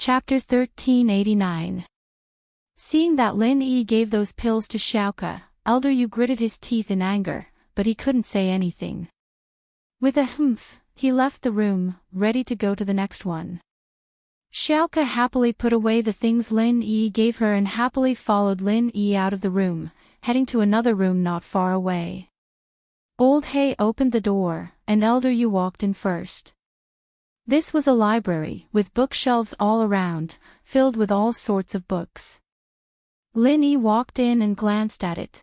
Chapter 1389. Seeing that Lin Yi gave those pills to Xiaoke, Elder Yu gritted his teeth in anger, but he couldn't say anything. With a humph, he left the room, ready to go to the next one. Xiaoke happily put away the things Lin Yi gave her and happily followed Lin Yi out of the room, heading to another room not far away. Old He opened the door, and Elder Yu walked in first. This was a library, with bookshelves all around, filled with all sorts of books. Lin Yi walked in and glanced at it.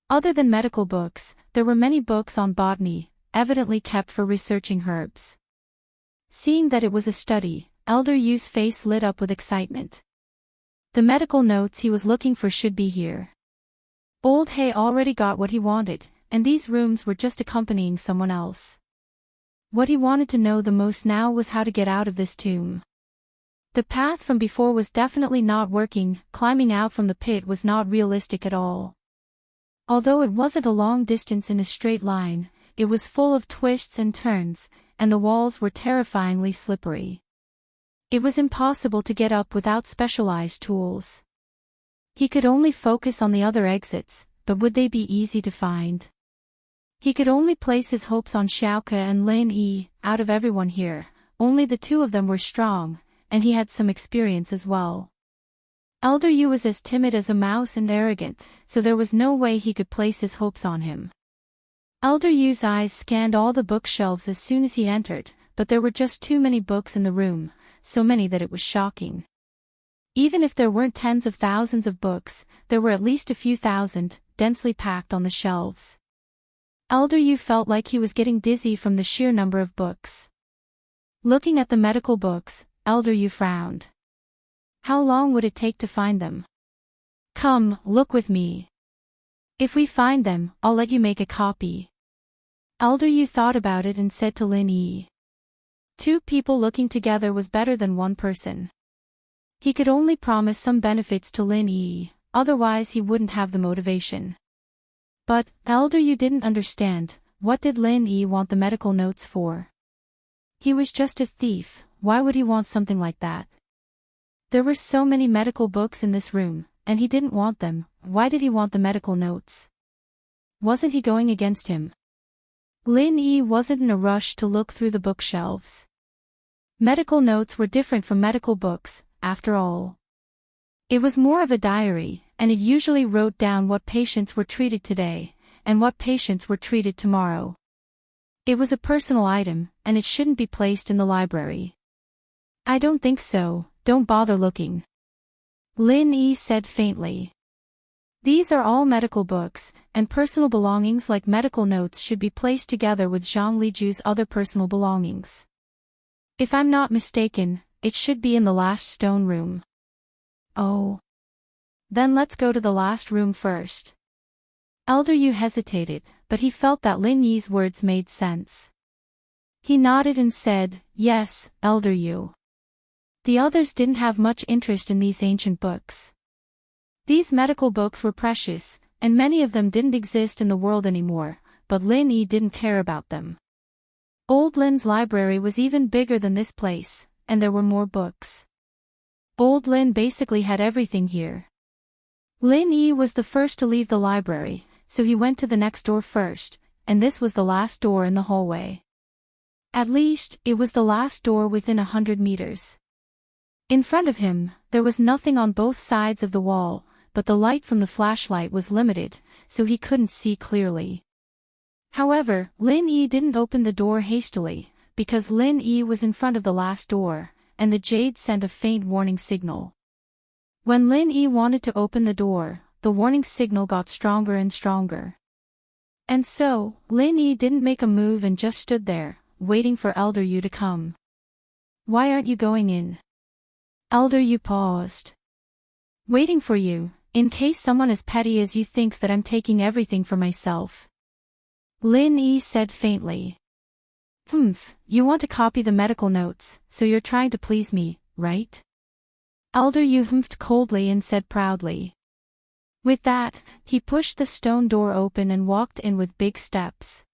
Other than medical books, there were many books on botany, evidently kept for researching herbs. Seeing that it was a study, Elder Yu's face lit up with excitement. The medical notes he was looking for should be here. Old He already got what he wanted, and these rooms were just accompanying someone else. What he wanted to know the most now was how to get out of this tomb. The path from before was definitely not working, climbing out from the pit was not realistic at all. Although it wasn't a long distance in a straight line, it was full of twists and turns, and the walls were terrifyingly slippery. It was impossible to get up without specialized tools. He could only focus on the other exits, but would they be easy to find? He could only place his hopes on Xiaoke and Lin Yi. Out of everyone here, only the two of them were strong, and he had some experience as well. Elder Yu was as timid as a mouse and arrogant, so there was no way he could place his hopes on him. Elder Yu's eyes scanned all the bookshelves as soon as he entered, but there were just too many books in the room, so many that it was shocking. Even if there weren't tens of thousands of books, there were at least a few thousand, densely packed on the shelves. Elder Yu felt like he was getting dizzy from the sheer number of books. Looking at the medical books, Elder Yu frowned. How long would it take to find them? Come, look with me. If we find them, I'll let you make a copy. Elder Yu thought about it and said to Lin Yi. 2 people looking together was better than 1 person. He could only promise some benefits to Lin Yi, otherwise he wouldn't have the motivation. But, Elder Yu didn't understand, what did Lin Yi want the medical notes for? He was just a thief, why would he want something like that? There were so many medical books in this room, and he didn't want them, why did he want the medical notes? Wasn't he going against him? Lin Yi wasn't in a rush to look through the bookshelves. Medical notes were different from medical books, after all. It was more of a diary, and it usually wrote down what patients were treated today, and what patients were treated tomorrow. It was a personal item, and it shouldn't be placed in the library. I don't think so, don't bother looking. Lin Yi said faintly. These are all medical books, and personal belongings like medical notes should be placed together with Zhang Liju's other personal belongings. If I'm not mistaken, it should be in the last stone room. Oh. Then let's go to the last room first. Elder Yu hesitated, but he felt that Lin Yi's words made sense. He nodded and said, yes, Elder Yu. The others didn't have much interest in these ancient books. These medical books were precious, and many of them didn't exist in the world anymore, but Lin Yi didn't care about them. Old Lin's library was even bigger than this place, and there were more books. Old Lin basically had everything here. Lin Yi was the first to leave the library, so he went to the next door first, and this was the last door in the hallway. At least, it was the last door within 100 meters. In front of him, there was nothing on both sides of the wall, but the light from the flashlight was limited, so he couldn't see clearly. However, Lin Yi didn't open the door hastily, because Lin Yi was in front of the last door, and the jade sent a faint warning signal. When Lin Yi wanted to open the door, the warning signal got stronger and stronger. And so, Lin Yi didn't make a move and just stood there, waiting for Elder Yu to come. Why aren't you going in? Elder Yu paused. Waiting for you, in case someone as petty as you thinks that I'm taking everything for myself. Lin Yi said faintly. You want to copy the medical notes, so you're trying to please me, right? Elder Yu humphed coldly and said proudly. With that, he pushed the stone door open and walked in with big steps.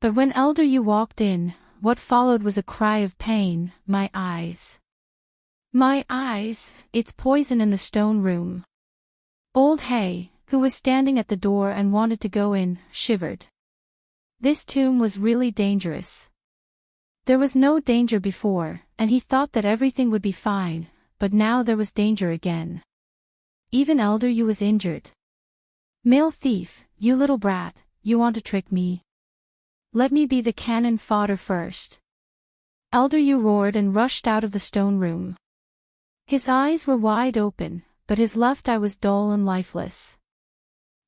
But when Elder Yu walked in, what followed was a cry of pain, my eyes. My eyes, it's poison in the stone room. Old Hay, who was standing at the door and wanted to go in, shivered. This tomb was really dangerous. There was no danger before, and he thought that everything would be fine, but now there was danger again. Even Elder Yu was injured. Male thief, you little brat, you want to trick me? Let me be the cannon fodder first. Elder Yu roared and rushed out of the stone room. His eyes were wide open, but his left eye was dull and lifeless.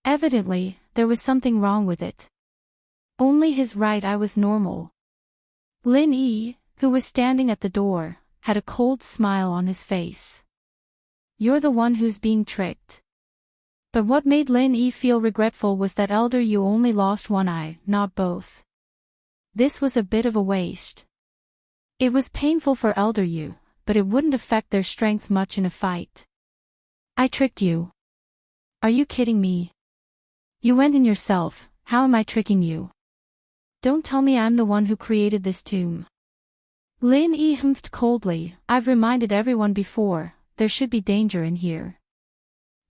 Evidently, there was something wrong with it. Only his right eye was normal. Lin Yi, who was standing at the door, had a cold smile on his face. You're the one who's being tricked. But what made Lin Yi feel regretful was that Elder Yu only lost one eye, not both. This was a bit of a waste. It was painful for Elder Yu, but it wouldn't affect their strength much in a fight. I tricked you. Are you kidding me? You went in yourself, how am I tricking you? Don't tell me I'm the one who created this tomb. Lin Yi humphed coldly, I've reminded everyone before, there should be danger in here.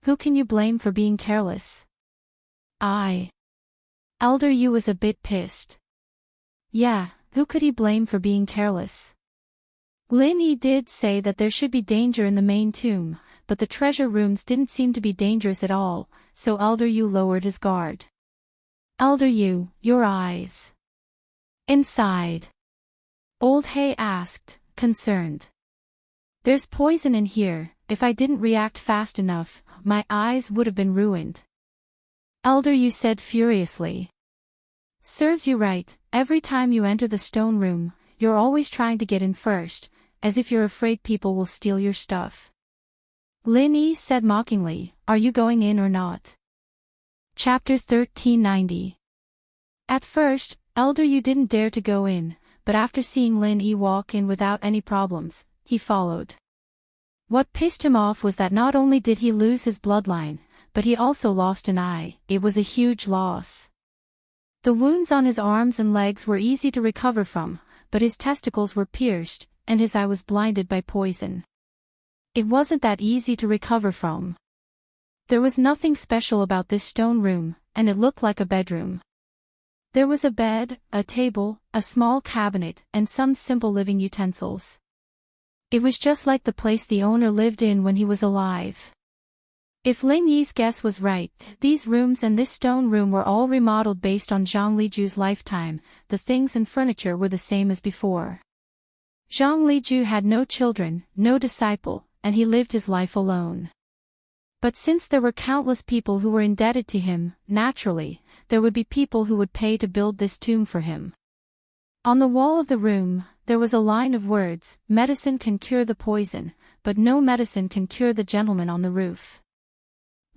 Who can you blame for being careless? I. Elder Yu was a bit pissed. Yeah, who could he blame for being careless? Lin Yi did say that there should be danger in the main tomb, but the treasure rooms didn't seem to be dangerous at all, so Elder Yu lowered his guard. Elder Yu, your eyes. Inside. Old Hay asked, concerned. There's poison in here, if I didn't react fast enough, my eyes would have been ruined. Elder Yu said furiously. Serves you right, every time you enter the stone room, you're always trying to get in first, as if you're afraid people will steal your stuff. Lin Yi said mockingly, are you going in or not? Chapter 1390. At first, Elder Yu didn't dare to go in, but after seeing Lin Yi walk in without any problems, he followed. What pissed him off was that not only did he lose his bloodline, but he also lost an eye. It was a huge loss. The wounds on his arms and legs were easy to recover from, but his testicles were pierced, and his eye was blinded by poison. It wasn't that easy to recover from. There was nothing special about this stone room, and it looked like a bedroom. There was a bed, a table, a small cabinet, and some simple living utensils. It was just like the place the owner lived in when he was alive. If Lin Yi's guess was right, these rooms and this stone room were all remodeled based on Zhang Liju's lifetime. The things and furniture were the same as before. Zhang Liju had no children, no disciple, and he lived his life alone. But since there were countless people who were indebted to him, naturally, there would be people who would pay to build this tomb for him. On the wall of the room, there was a line of words, medicine can cure the poison, but no medicine can cure the gentleman on the roof.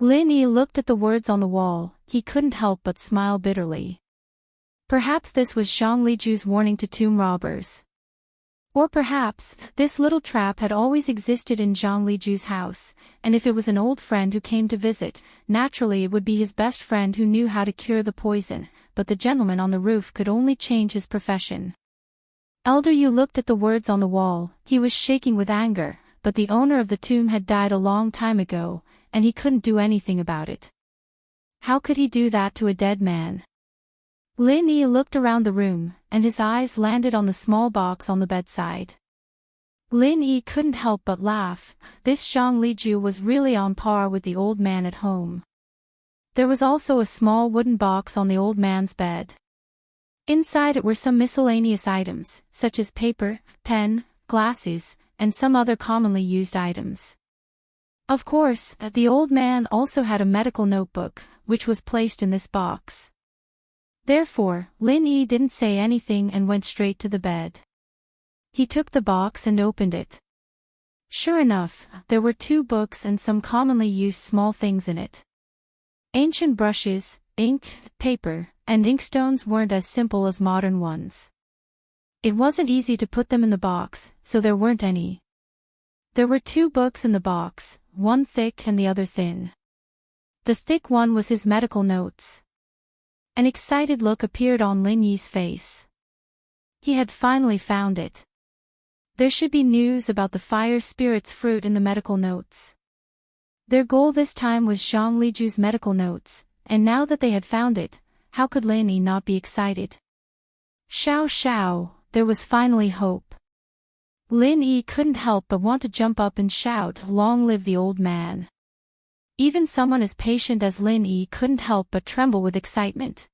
Lin Yi looked at the words on the wall, he couldn't help but smile bitterly. Perhaps this was Zhang Liju's warning to tomb robbers. Or perhaps, this little trap had always existed in Zhang Liju's house, and if it was an old friend who came to visit, naturally it would be his best friend who knew how to cure the poison, but the gentleman on the roof could only change his profession. Elder Yu looked at the words on the wall, he was shaking with anger, but the owner of the tomb had died a long time ago, and he couldn't do anything about it. How could he do that to a dead man? Lin Yi looked around the room, and his eyes landed on the small box on the bedside. Lin Yi couldn't help but laugh, this Zhang Liju was really on par with the old man at home. There was also a small wooden box on the old man's bed. Inside it were some miscellaneous items, such as paper, pen, glasses, and some other commonly used items. Of course, the old man also had a medical notebook, which was placed in this box. Therefore, Lin Yi didn't say anything and went straight to the bed. He took the box and opened it. Sure enough, there were 2 books and some commonly used small things in it. Ancient brushes, ink, paper, and inkstones weren't as simple as modern ones. It wasn't easy to put them in the box, so there weren't any. There were 2 books in the box, one thick and the other thin. The thick one was his medical notes. An excited look appeared on Lin Yi's face. He had finally found it. There should be news about the fire spirit's fruit in the medical notes. Their goal this time was Zhang Liju's medical notes, and now that they had found it, how could Lin Yi not be excited? Xiao Xiao, there was finally hope. Lin Yi couldn't help but want to jump up and shout, "Long live the old man." Even someone as patient as Lin Yi couldn't help but tremble with excitement.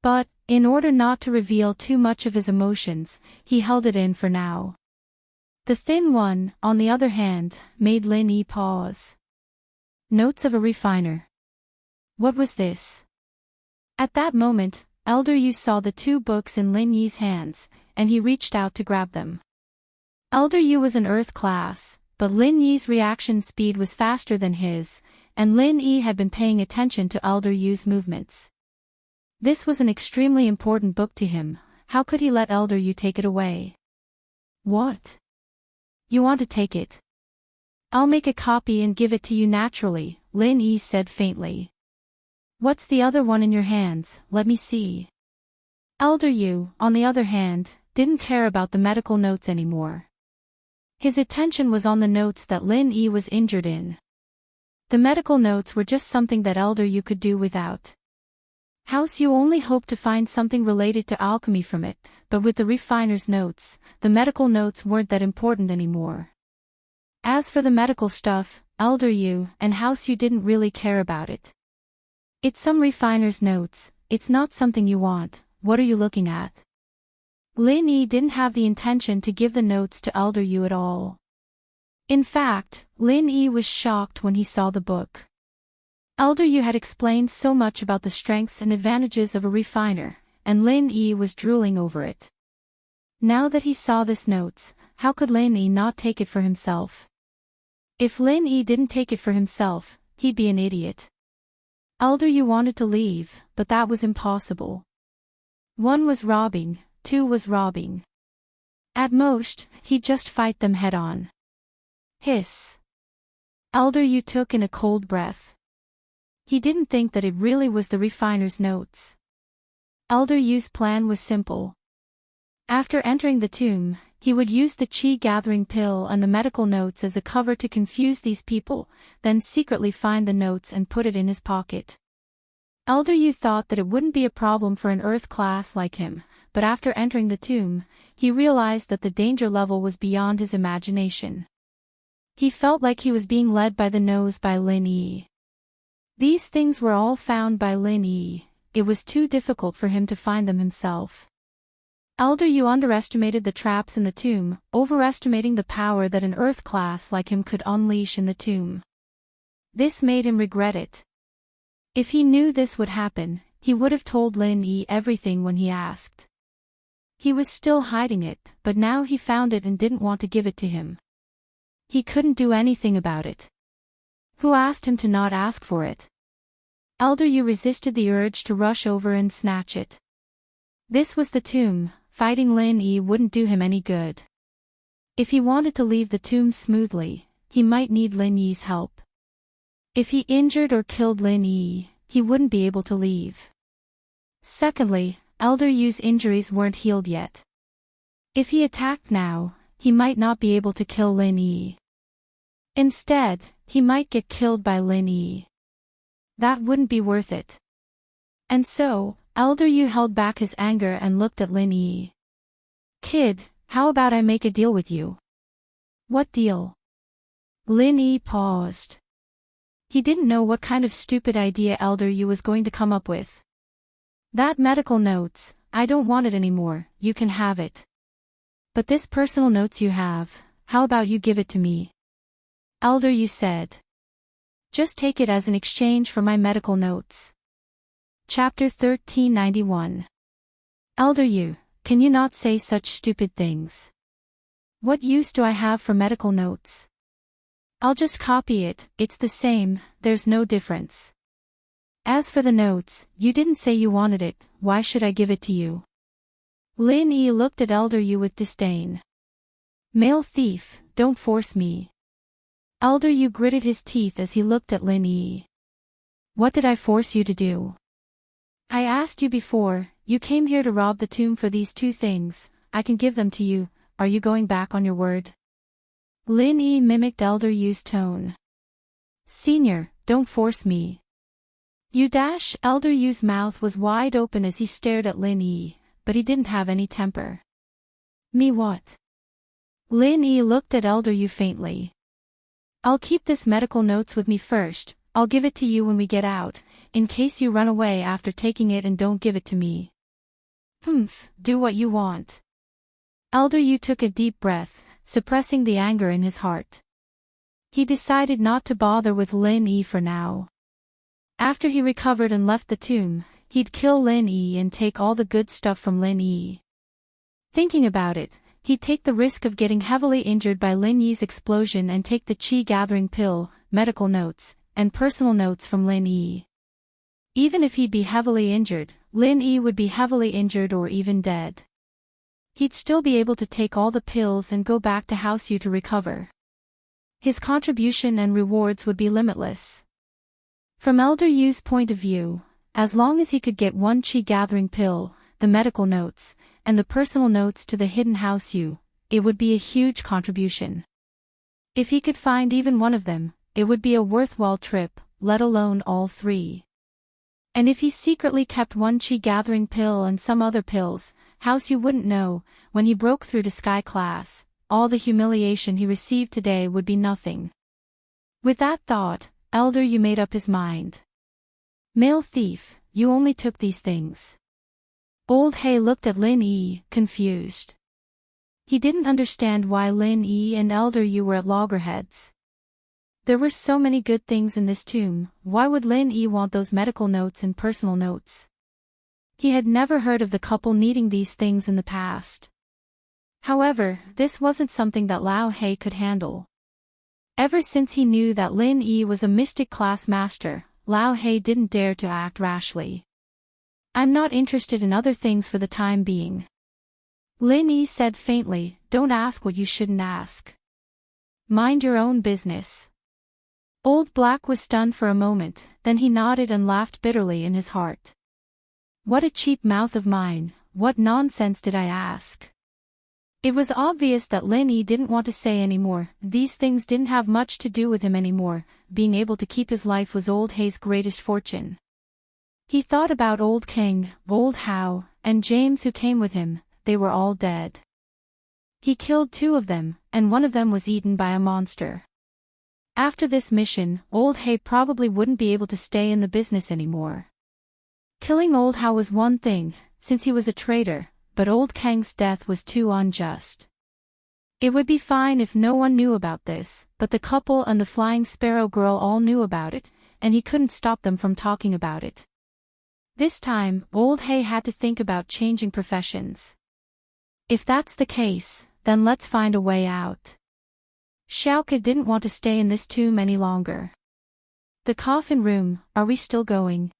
But, in order not to reveal too much of his emotions, he held it in for now. The thin one, on the other hand, made Lin Yi pause. Notes of a refiner. What was this? At that moment, Elder Yu saw the two books in Lin Yi's hands, and he reached out to grab them. Elder Yu was an Earth class, but Lin Yi's reaction speed was faster than his, and Lin Yi had been paying attention to Elder Yu's movements. This was an extremely important book to him. How could he let Elder Yu take it away? What? You want to take it? I'll make a copy and give it to you naturally, Lin Yi said faintly. What's the other one in your hands? Let me see. Elder Yu, on the other hand, didn't care about the medical notes anymore. His attention was on the notes that Lin Yi was injured in. The medical notes were just something that Elder Yu could do without. House Yu only hoped to find something related to alchemy from it, but with the refiner's notes, the medical notes weren't that important anymore. As for the medical stuff, Elder Yu and House Yu didn't really care about it. It's some refiner's notes, it's not something you want. What are you looking at? Lin Yi didn't have the intention to give the notes to Elder Yu at all. In fact, Lin Yi was shocked when he saw the book. Elder Yu had explained so much about the strengths and advantages of a refiner, and Lin Yi was drooling over it. Now that he saw this notes, how could Lin Yi not take it for himself? If Lin Yi didn't take it for himself, he'd be an idiot. Elder Yu wanted to leave, but that was impossible. 1 was robbing, 2 was robbing. At most, he'd just fight them head-on. Hiss. Elder Yu took in a cold breath. He didn't think that it really was the refiner's notes. Elder Yu's plan was simple. After entering the tomb, he would use the chi-gathering pill and the medical notes as a cover to confuse these people, then secretly find the notes and put it in his pocket. Elder Yu thought that it wouldn't be a problem for an Earth class like him, but after entering the tomb, he realized that the danger level was beyond his imagination. He felt like he was being led by the nose by Lin Yi. These things were all found by Lin Yi. It was too difficult for him to find them himself. Elder Yu underestimated the traps in the tomb, overestimating the power that an Earth class like him could unleash in the tomb. This made him regret it. If he knew this would happen, he would have told Lin Yi everything when he asked. He was still hiding it, but now he found it and didn't want to give it to him. He couldn't do anything about it. Who asked him to not ask for it? Elder Yu resisted the urge to rush over and snatch it. This was the tomb. Fighting Lin Yi wouldn't do him any good. If he wanted to leave the tomb smoothly, he might need Lin Yi's help. If he injured or killed Lin Yi, he wouldn't be able to leave. Secondly, Elder Yu's injuries weren't healed yet. If he attacked now, he might not be able to kill Lin Yi. Instead, he might get killed by Lin Yi. That wouldn't be worth it. And so, Elder Yu held back his anger and looked at Lin Yi. Kid, how about I make a deal with you? What deal? Lin Yi paused. He didn't know what kind of stupid idea Elder Yu was going to come up with. That medical notes, I don't want it anymore, you can have it. But this personal notes you have, how about you give it to me? Elder Yu said. Just take it as an exchange for my medical notes. Chapter 1391. Elder Yu, can you not say such stupid things? What use do I have for medical notes? I'll just copy it, it's the same, there's no difference. As for the notes, you didn't say you wanted it, why should I give it to you? Lin Yi looked at Elder Yu with disdain. Male thief, don't force me. Elder Yu gritted his teeth as he looked at Lin Yi. What did I force you to do? I asked you before, you came here to rob the tomb for these 2 things, I can give them to you, are you going back on your word? Lin Yi mimicked Elder Yu's tone. Senior, don't force me. You dash. Elder Yu's mouth was wide open as he stared at Lin Yi, but he didn't have any temper. Me what? Lin Yi looked at Elder Yu faintly. I'll keep this medical notes with me first. I'll give it to you when we get out, in case you run away after taking it and don't give it to me. Do what you want. Elder Yu took a deep breath, suppressing the anger in his heart. He decided not to bother with Lin Yi for now. After he recovered and left the tomb, he'd kill Lin Yi and take all the good stuff from Lin Yi. Thinking about it, he'd take the risk of getting heavily injured by Lin Yi's explosion and take the chi-gathering pill, medical notes, and personal notes from Lin Yi. Even if he'd be heavily injured, Lin Yi would be heavily injured or even dead. He'd still be able to take all the pills and go back to House U to recover. His contribution and rewards would be limitless. From Elder Yu's point of view, as long as he could get one chi-gathering pill, the medical notes, and the personal notes to the hidden House U, it would be a huge contribution. If he could find even one of them, it would be a worthwhile trip, let alone all three. And if he secretly kept one chi-gathering pill and some other pills, House U wouldn't know. When he broke through to Sky Class, all the humiliation he received today would be nothing. With that thought, Elder Yu made up his mind. Male thief, you only took these things. Old Hay looked at Lin Yi, confused. He didn't understand why Lin Yi and Elder Yu were at loggerheads. There were so many good things in this tomb, why would Lin Yi want those medical notes and personal notes? He had never heard of the couple needing these things in the past. However, this wasn't something that Lao He could handle. Ever since he knew that Lin Yi was a mystic class master, Lao He didn't dare to act rashly. I'm not interested in other things for the time being. Lin Yi said faintly, don't ask what you shouldn't ask. Mind your own business. Old Black was stunned for a moment, then he nodded and laughed bitterly in his heart. What a cheap mouth of mine, what nonsense did I ask? It was obvious that Lin Yi didn't want to say anymore. These things didn't have much to do with him anymore. Being able to keep his life was Old Hay's greatest fortune. He thought about Old King, Old How, and James who came with him. They were all dead. He killed 2 of them, and one of them was eaten by a monster. After this mission, Old Hay probably wouldn't be able to stay in the business anymore. Killing Old How was one thing, since he was a traitor, but Old Kang's death was too unjust. It would be fine if no one knew about this, but the couple and the Flying Sparrow girl all knew about it, and he couldn't stop them from talking about it. This time, Old Hay had to think about changing professions. If that's the case, then let's find a way out. Xiaoke didn't want to stay in this tomb any longer. The coffin room, are we still going?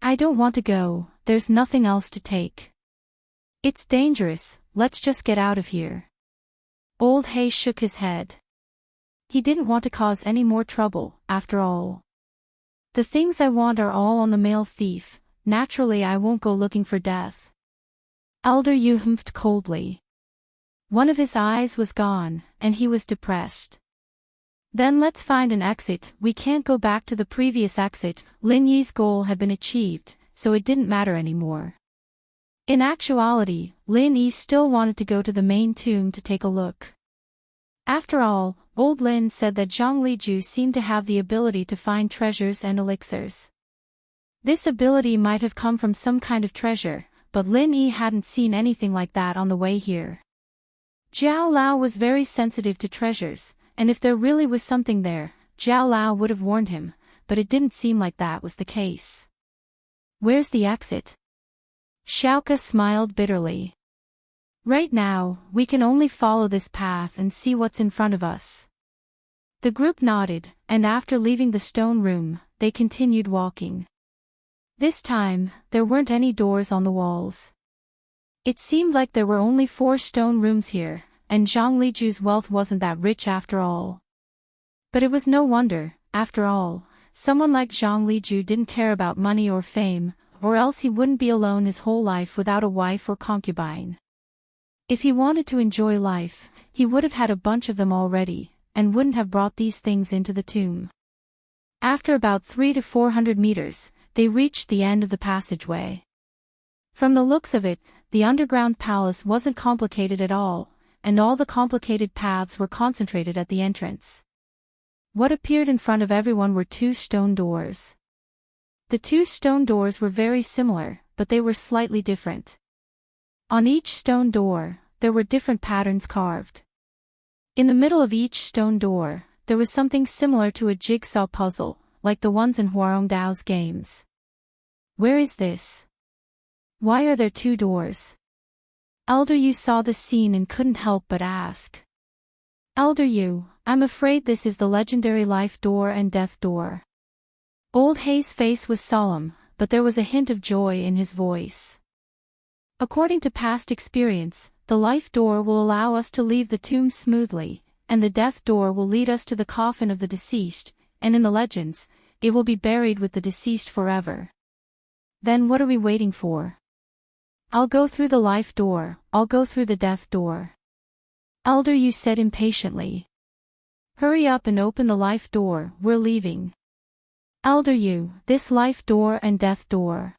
I don't want to go, there's nothing else to take. It's dangerous, let's just get out of here. Old Hay shook his head. He didn't want to cause any more trouble, after all. The things I want are all on the male thief, naturally I won't go looking for death. Elder Yu humphed coldly. One of his eyes was gone, and he was depressed. Then let's find an exit. We can't go back to the previous exit. Lin Yi's goal had been achieved, so it didn't matter anymore. In actuality, Lin Yi still wanted to go to the main tomb to take a look. After all, old Lin said that Zhang Liju seemed to have the ability to find treasures and elixirs. This ability might have come from some kind of treasure, but Lin Yi hadn't seen anything like that on the way here. Jiao Lao was very sensitive to treasures, and if there really was something there, Jiao Lao would have warned him, but it didn't seem like that was the case. Where's the exit? Xiaoke smiled bitterly. Right now, we can only follow this path and see what's in front of us. The group nodded, and after leaving the stone room, they continued walking. This time, there weren't any doors on the walls. It seemed like there were only 4 stone rooms here, and Zhang Liju's wealth wasn't that rich after all. But it was no wonder, after all, someone like Zhang Liju didn't care about money or fame, or else he wouldn't be alone his whole life without a wife or concubine. If he wanted to enjoy life, he would have had a bunch of them already, and wouldn't have brought these things into the tomb. After about 300 to 400 meters, they reached the end of the passageway. From the looks of it, the underground palace wasn't complicated at all, and all the complicated paths were concentrated at the entrance. What appeared in front of everyone were 2 stone doors. The 2 stone doors were very similar, but they were slightly different. On each stone door, there were different patterns carved. In the middle of each stone door, there was something similar to a jigsaw puzzle, like the ones in Huarong Dao's games. Where is this? Why are there 2 doors? Elder Yu saw the scene and couldn't help but ask. Elder Yu, I'm afraid this is the legendary life door and death door. Old Hei's face was solemn, but there was a hint of joy in his voice. According to past experience, the life door will allow us to leave the tomb smoothly, and the death door will lead us to the coffin of the deceased, and in the legends, it will be buried with the deceased forever. Then what are we waiting for? I'll go through the life door, I'll go through the death door. Elder Yu said impatiently. Hurry up and open the life door, we're leaving. Elder Yu, this life door and death door.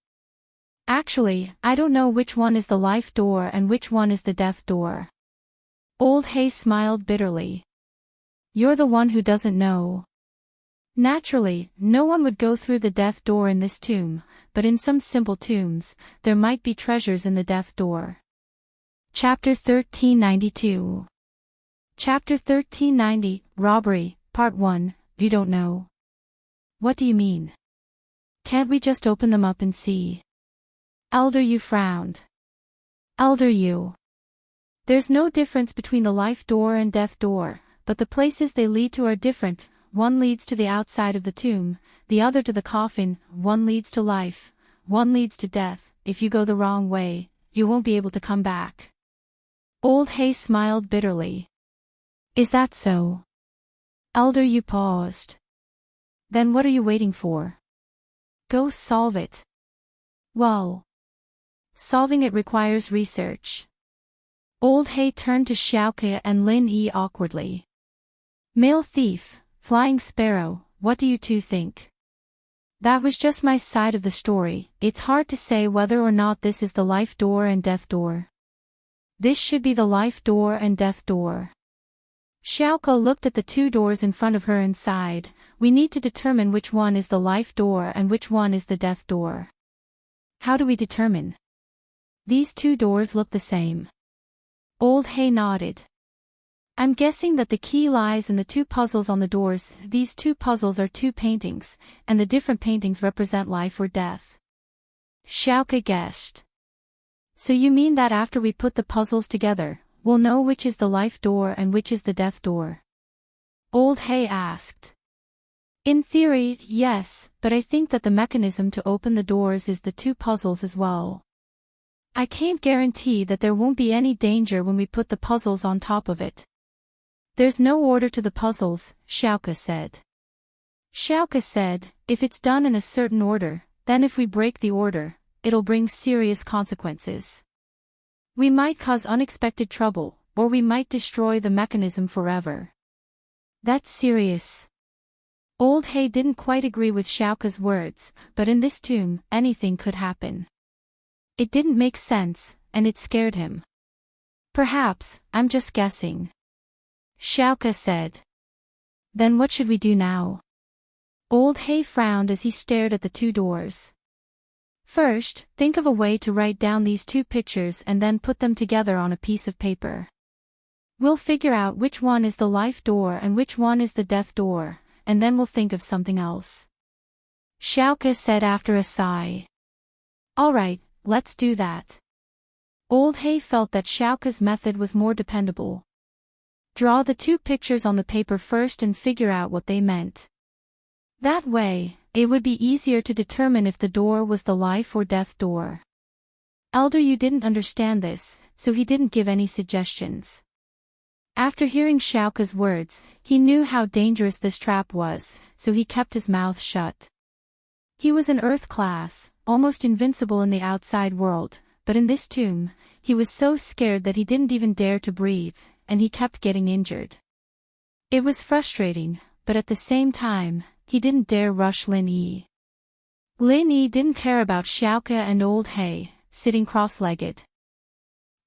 Actually, I don't know which one is the life door and which one is the death door. Old Hei smiled bitterly. You're the one who doesn't know. Naturally, no one would go through the death door in this tomb, but in some simple tombs, there might be treasures in the death door. Chapter 1392. Chapter 1390, Robbery, Part 1, You don't know. What do you mean? Can't we just open them up and see? Elder Yu frowned. Elder Yu. There's no difference between the life door and death door, but the places they lead to are different. One leads to the outside of the tomb, the other to the coffin, one leads to life, one leads to death. If you go the wrong way, you won't be able to come back. Old Hei smiled bitterly. Is that so? Elder Yu paused. Then what are you waiting for? Go solve it. Well, solving it requires research. Old Hei turned to Xiaoke and Lin Yi awkwardly. Male thief, flying sparrow, what do you two think? That was just my side of the story. It's hard to say whether or not this is the life door and death door. This should be the life door and death door. Xiaoke looked at the 2 doors in front of her and sighed. We need to determine which one is the life door and which one is the death door. How do we determine? These 2 doors look the same. Old Hei nodded. I'm guessing that the key lies in the 2 puzzles on the doors. These 2 puzzles are 2 paintings, and the different paintings represent life or death. Xiaoke guessed. So you mean that after we put the puzzles together, we'll know which is the life door and which is the death door? Old Hei asked. In theory, yes, but I think that the mechanism to open the doors is the 2 puzzles as well. I can't guarantee that there won't be any danger when we put the puzzles on top of it. There's no order to the puzzles, Xiaoke said. Xiaoke said, if it's done in a certain order, then if we break the order, it'll bring serious consequences. We might cause unexpected trouble, or we might destroy the mechanism forever. That's serious. Old Hei didn't quite agree with Xiaoke's words, but in this tomb, anything could happen. It didn't make sense, and it scared him. Perhaps, I'm just guessing. Xiaoke said. Then what should we do now? Old Hei frowned as he stared at the 2 doors. First, think of a way to write down these 2 pictures and then put them together on a piece of paper. We'll figure out which one is the life door and which one is the death door, and then we'll think of something else. Xiaoke said after a sigh. Alright, let's do that. Old Hei felt that Xiaoke's method was more dependable. Draw the 2 pictures on the paper first and figure out what they meant. That way, it would be easier to determine if the door was the life or death door. Elder Yu didn't understand this, so he didn't give any suggestions. After hearing Xiaoke's words, he knew how dangerous this trap was, so he kept his mouth shut. He was an Earth class, almost invincible in the outside world, but in this tomb, he was so scared that he didn't even dare to breathe, and he kept getting injured. It was frustrating, but at the same time, he didn't dare rush Lin Yi. Lin Yi didn't care about Xiaoke and old He, sitting cross-legged.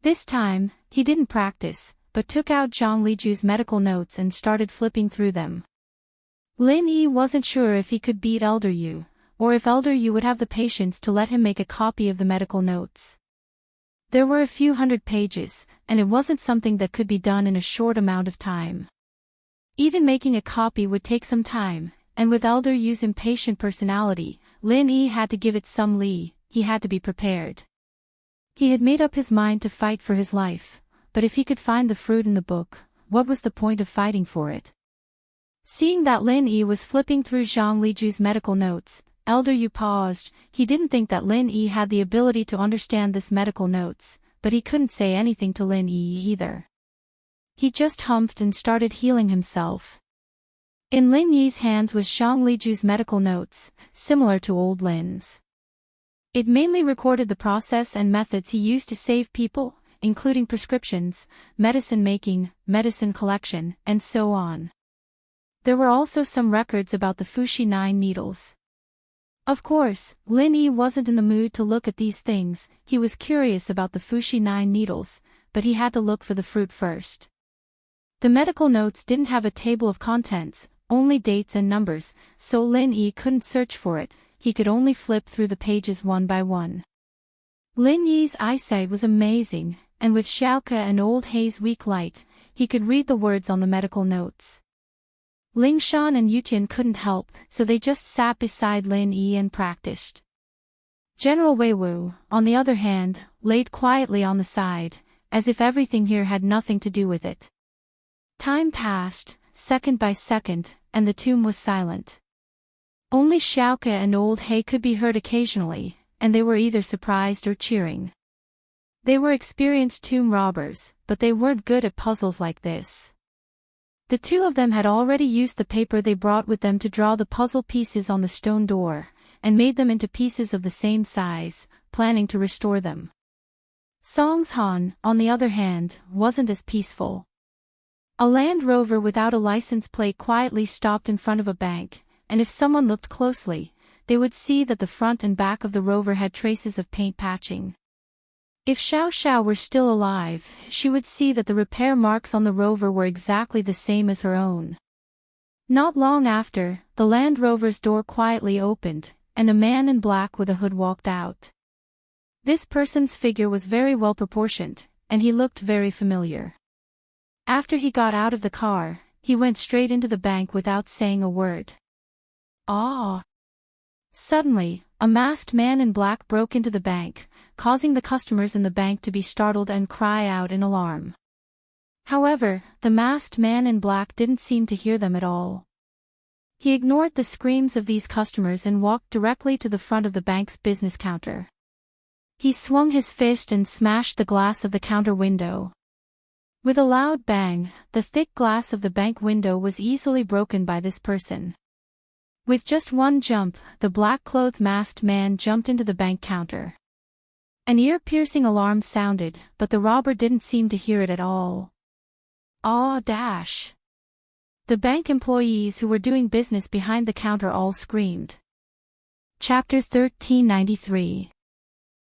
This time, he didn't practice, but took out Zhang Liju's medical notes and started flipping through them. Lin Yi wasn't sure if he could beat Elder Yu, or if Elder Yu would have the patience to let him make a copy of the medical notes. There were a few hundred pages, and it wasn't something that could be done in a short amount of time. Even making a copy would take some time, and with Elder Yu's impatient personality, Lin Yi had to give it some he had to be prepared. He had made up his mind to fight for his life, but if he could find the fruit in the book, what was the point of fighting for it? Seeing that Lin Yi was flipping through Zhang Liju's medical notes, Elder Yu paused. He didn't think that Lin Yi had the ability to understand this medical notes, but he couldn't say anything to Lin Yi either. He just humphed and started healing himself. In Lin Yi's hands was Zhang Liju's medical notes, similar to old Lin's. It mainly recorded the process and methods he used to save people, including prescriptions, medicine making, medicine collection, and so on. There were also some records about the Fuxi 9 needles. Of course, Lin Yi wasn't in the mood to look at these things. He was curious about the Fuxi 9 needles, but he had to look for the fruit first. The medical notes didn't have a table of contents, only dates and numbers, so Lin Yi couldn't search for it. He could only flip through the pages one by one. Lin Yi's eyesight was amazing, and with Xiaoke and old He's weak light, he could read the words on the medical notes. Lingshan and Yutian couldn't help, so they just sat beside Lin Yi and practiced. General Weiwu, on the other hand, laid quietly on the side, as if everything here had nothing to do with it. Time passed, second by second, and the tomb was silent. Only Xiaoke and old He could be heard occasionally, and they were either surprised or cheering. They were experienced tomb robbers, but they weren't good at puzzles like this. The two of them had already used the paper they brought with them to draw the puzzle pieces on the stone door, and made them into pieces of the same size, planning to restore them. Song's Han, on the other hand, wasn't as peaceful. A Land Rover without a license plate quietly stopped in front of a bank, and if someone looked closely, they would see that the front and back of the Rover had traces of paint patching. If Xiao Xiao were still alive, she would see that the repair marks on the Rover were exactly the same as her own. Not long after, the Land Rover's door quietly opened, and a man in black with a hood walked out. This person's figure was very well proportioned, and he looked very familiar. After he got out of the car, he went straight into the bank without saying a word. Ah! Suddenly, a masked man in black broke into the bank, causing the customers in the bank to be startled and cry out in alarm. However, the masked man in black didn't seem to hear them at all. He ignored the screams of these customers and walked directly to the front of the bank's business counter. He swung his fist and smashed the glass of the counter window. With a loud bang, the thick glass of the bank window was easily broken by this person. With just one jump, the black-clothed masked man jumped into the bank counter. An ear-piercing alarm sounded, but the robber didn't seem to hear it at all. Ah, dash! The bank employees who were doing business behind the counter all screamed. Chapter 1393.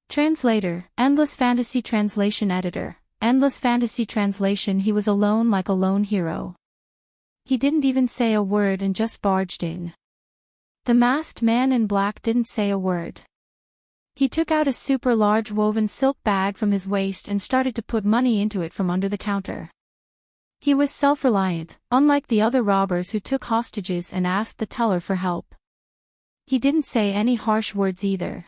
Translator, Endless Fantasy Translation Editor, Endless Fantasy Translation. He was alone like a lone hero. He didn't even say a word and just barged in. The masked man in black didn't say a word. He took out a super large woven silk bag from his waist and started to put money into it from under the counter. He was self-reliant, unlike the other robbers who took hostages and asked the teller for help. He didn't say any harsh words either.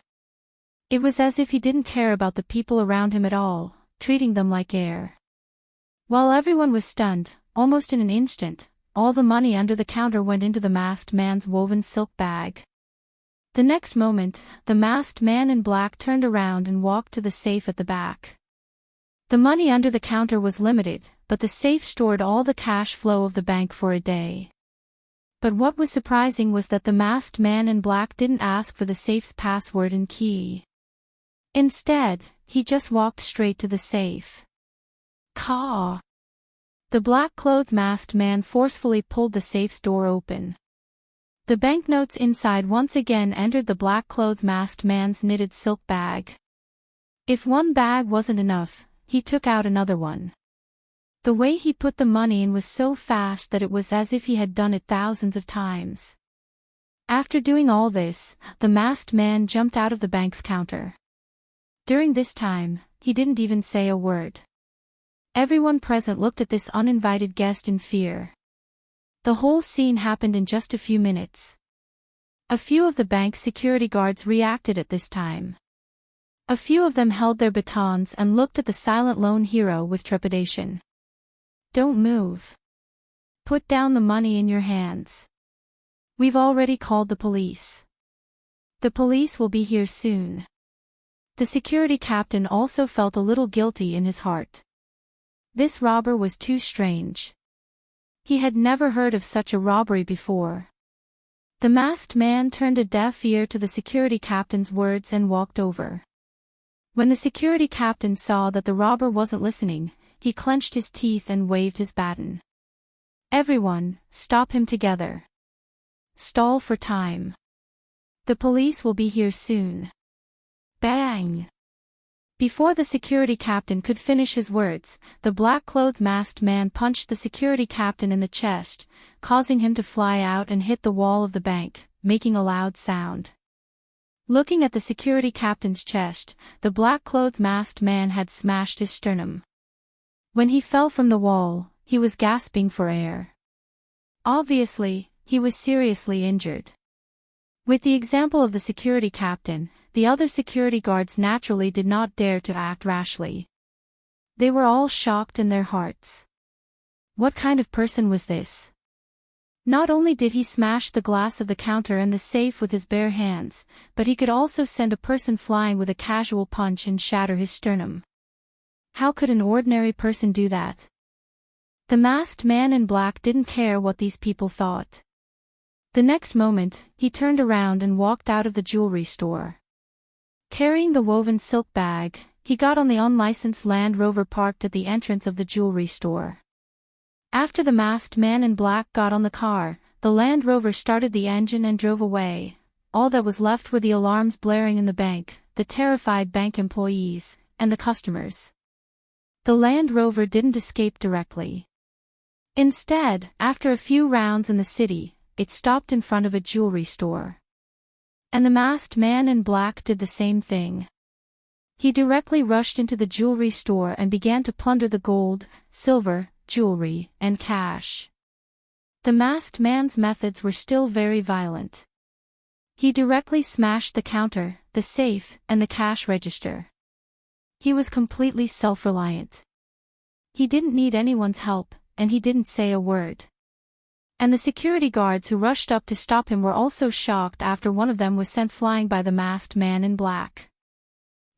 It was as if he didn't care about the people around him at all, treating them like air. While everyone was stunned, almost in an instant, all the money under the counter went into the masked man's woven silk bag. The next moment, the masked man in black turned around and walked to the safe at the back. The money under the counter was limited, but the safe stored all the cash flow of the bank for a day. But what was surprising was that the masked man in black didn't ask for the safe's password and key. Instead, he just walked straight to the safe. Caw! The black-clothed masked man forcefully pulled the safe's door open. The banknotes inside once again entered the black-clothed masked man's knitted silk bag. If one bag wasn't enough, he took out another one. The way he put the money in was so fast that it was as if he had done it thousands of times. After doing all this, the masked man jumped out of the bank's counter. During this time, he didn't even say a word. Everyone present looked at this uninvited guest in fear. The whole scene happened in just a few minutes. A few of the bank's security guards reacted at this time. A few of them held their batons and looked at the silent lone hero with trepidation. "Don't move. Put down the money in your hands. We've already called the police. The police will be here soon." The security captain also felt a little guilty in his heart. This robber was too strange. He had never heard of such a robbery before. The masked man turned a deaf ear to the security captain's words and walked over. When the security captain saw that the robber wasn't listening, he clenched his teeth and waved his baton. "Everyone, stop him together. Stall for time. The police will be here soon." Bang! Before the security captain could finish his words, the black-clothed masked man punched the security captain in the chest, causing him to fly out and hit the wall of the bank, making a loud sound. Looking at the security captain's chest, the black-clothed masked man had smashed his sternum. When he fell from the wall, he was gasping for air. Obviously, he was seriously injured. With the example of the security captain, the other security guards naturally did not dare to act rashly. They were all shocked in their hearts. What kind of person was this? Not only did he smash the glass of the counter and the safe with his bare hands, but he could also send a person flying with a casual punch and shatter his sternum. How could an ordinary person do that? The masked man in black didn't care what these people thought. The next moment, he turned around and walked out of the jewelry store. Carrying the woven silk bag, he got on the unlicensed Land Rover parked at the entrance of the jewelry store. After the masked man in black got on the car, the Land Rover started the engine and drove away. All that was left were the alarms blaring in the bank, the terrified bank employees, and the customers. The Land Rover didn't escape directly. Instead, after a few rounds in the city, it stopped in front of a jewelry store. And the masked man in black did the same thing. He directly rushed into the jewelry store and began to plunder the gold, silver, jewelry, and cash. The masked man's methods were still very violent. He directly smashed the counter, the safe, and the cash register. He was completely self-reliant. He didn't need anyone's help, and he didn't say a word. And the security guards who rushed up to stop him were also shocked after one of them was sent flying by the masked man in black.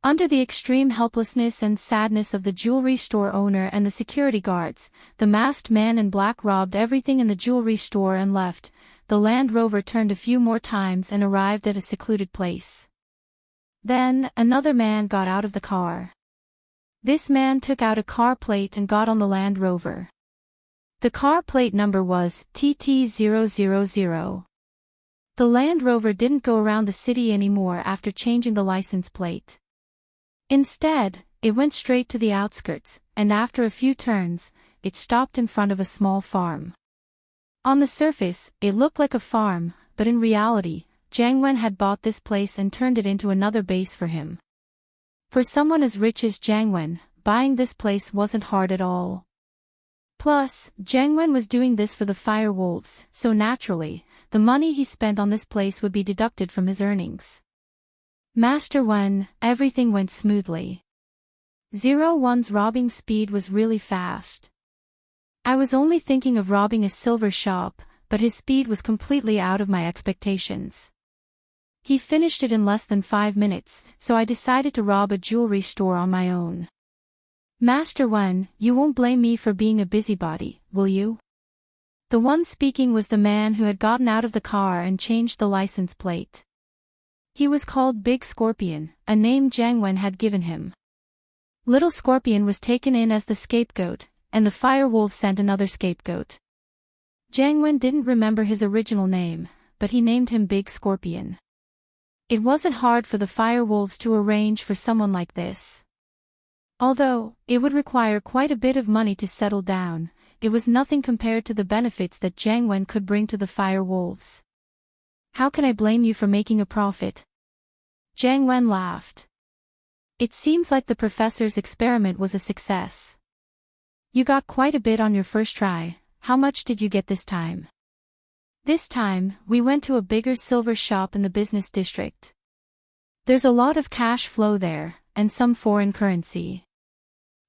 Under the extreme helplessness and sadness of the jewelry store owner and the security guards, the masked man in black robbed everything in the jewelry store and left. The Land Rover turned a few more times and arrived at a secluded place. Then, another man got out of the car. This man took out a car plate and got on the Land Rover. The car plate number was TT000. The Land Rover didn't go around the city anymore after changing the license plate. Instead, it went straight to the outskirts, and after a few turns, it stopped in front of a small farm. On the surface, it looked like a farm, but in reality, Jiang Wen had bought this place and turned it into another base for him. For someone as rich as Jiang Wen, buying this place wasn't hard at all. Plus, Jiang Wen was doing this for the fire wolves, so naturally, the money he spent on this place would be deducted from his earnings. Master Wen, everything went smoothly. 01's robbing speed was really fast. I was only thinking of robbing a silver shop, but his speed was completely out of my expectations. He finished it in less than 5 minutes, so I decided to rob a jewelry store on my own. Master Wen, you won't blame me for being a busybody, will you? The one speaking was the man who had gotten out of the car and changed the license plate. He was called Big Scorpion, a name Jiang Wen had given him. Little Scorpion was taken in as the scapegoat, and the firewolf sent another scapegoat. Jiang Wen didn't remember his original name, but he named him Big Scorpion. It wasn't hard for the firewolves to arrange for someone like this. Although, it would require quite a bit of money to settle down, it was nothing compared to the benefits that Jiang Wen could bring to the firewolves. How can I blame you for making a profit? Jiang Wen laughed. It seems like the professor's experiment was a success. You got quite a bit on your first try. How much did you get this time? This time, we went to a bigger silver shop in the business district. There's a lot of cash flow there, and some foreign currency.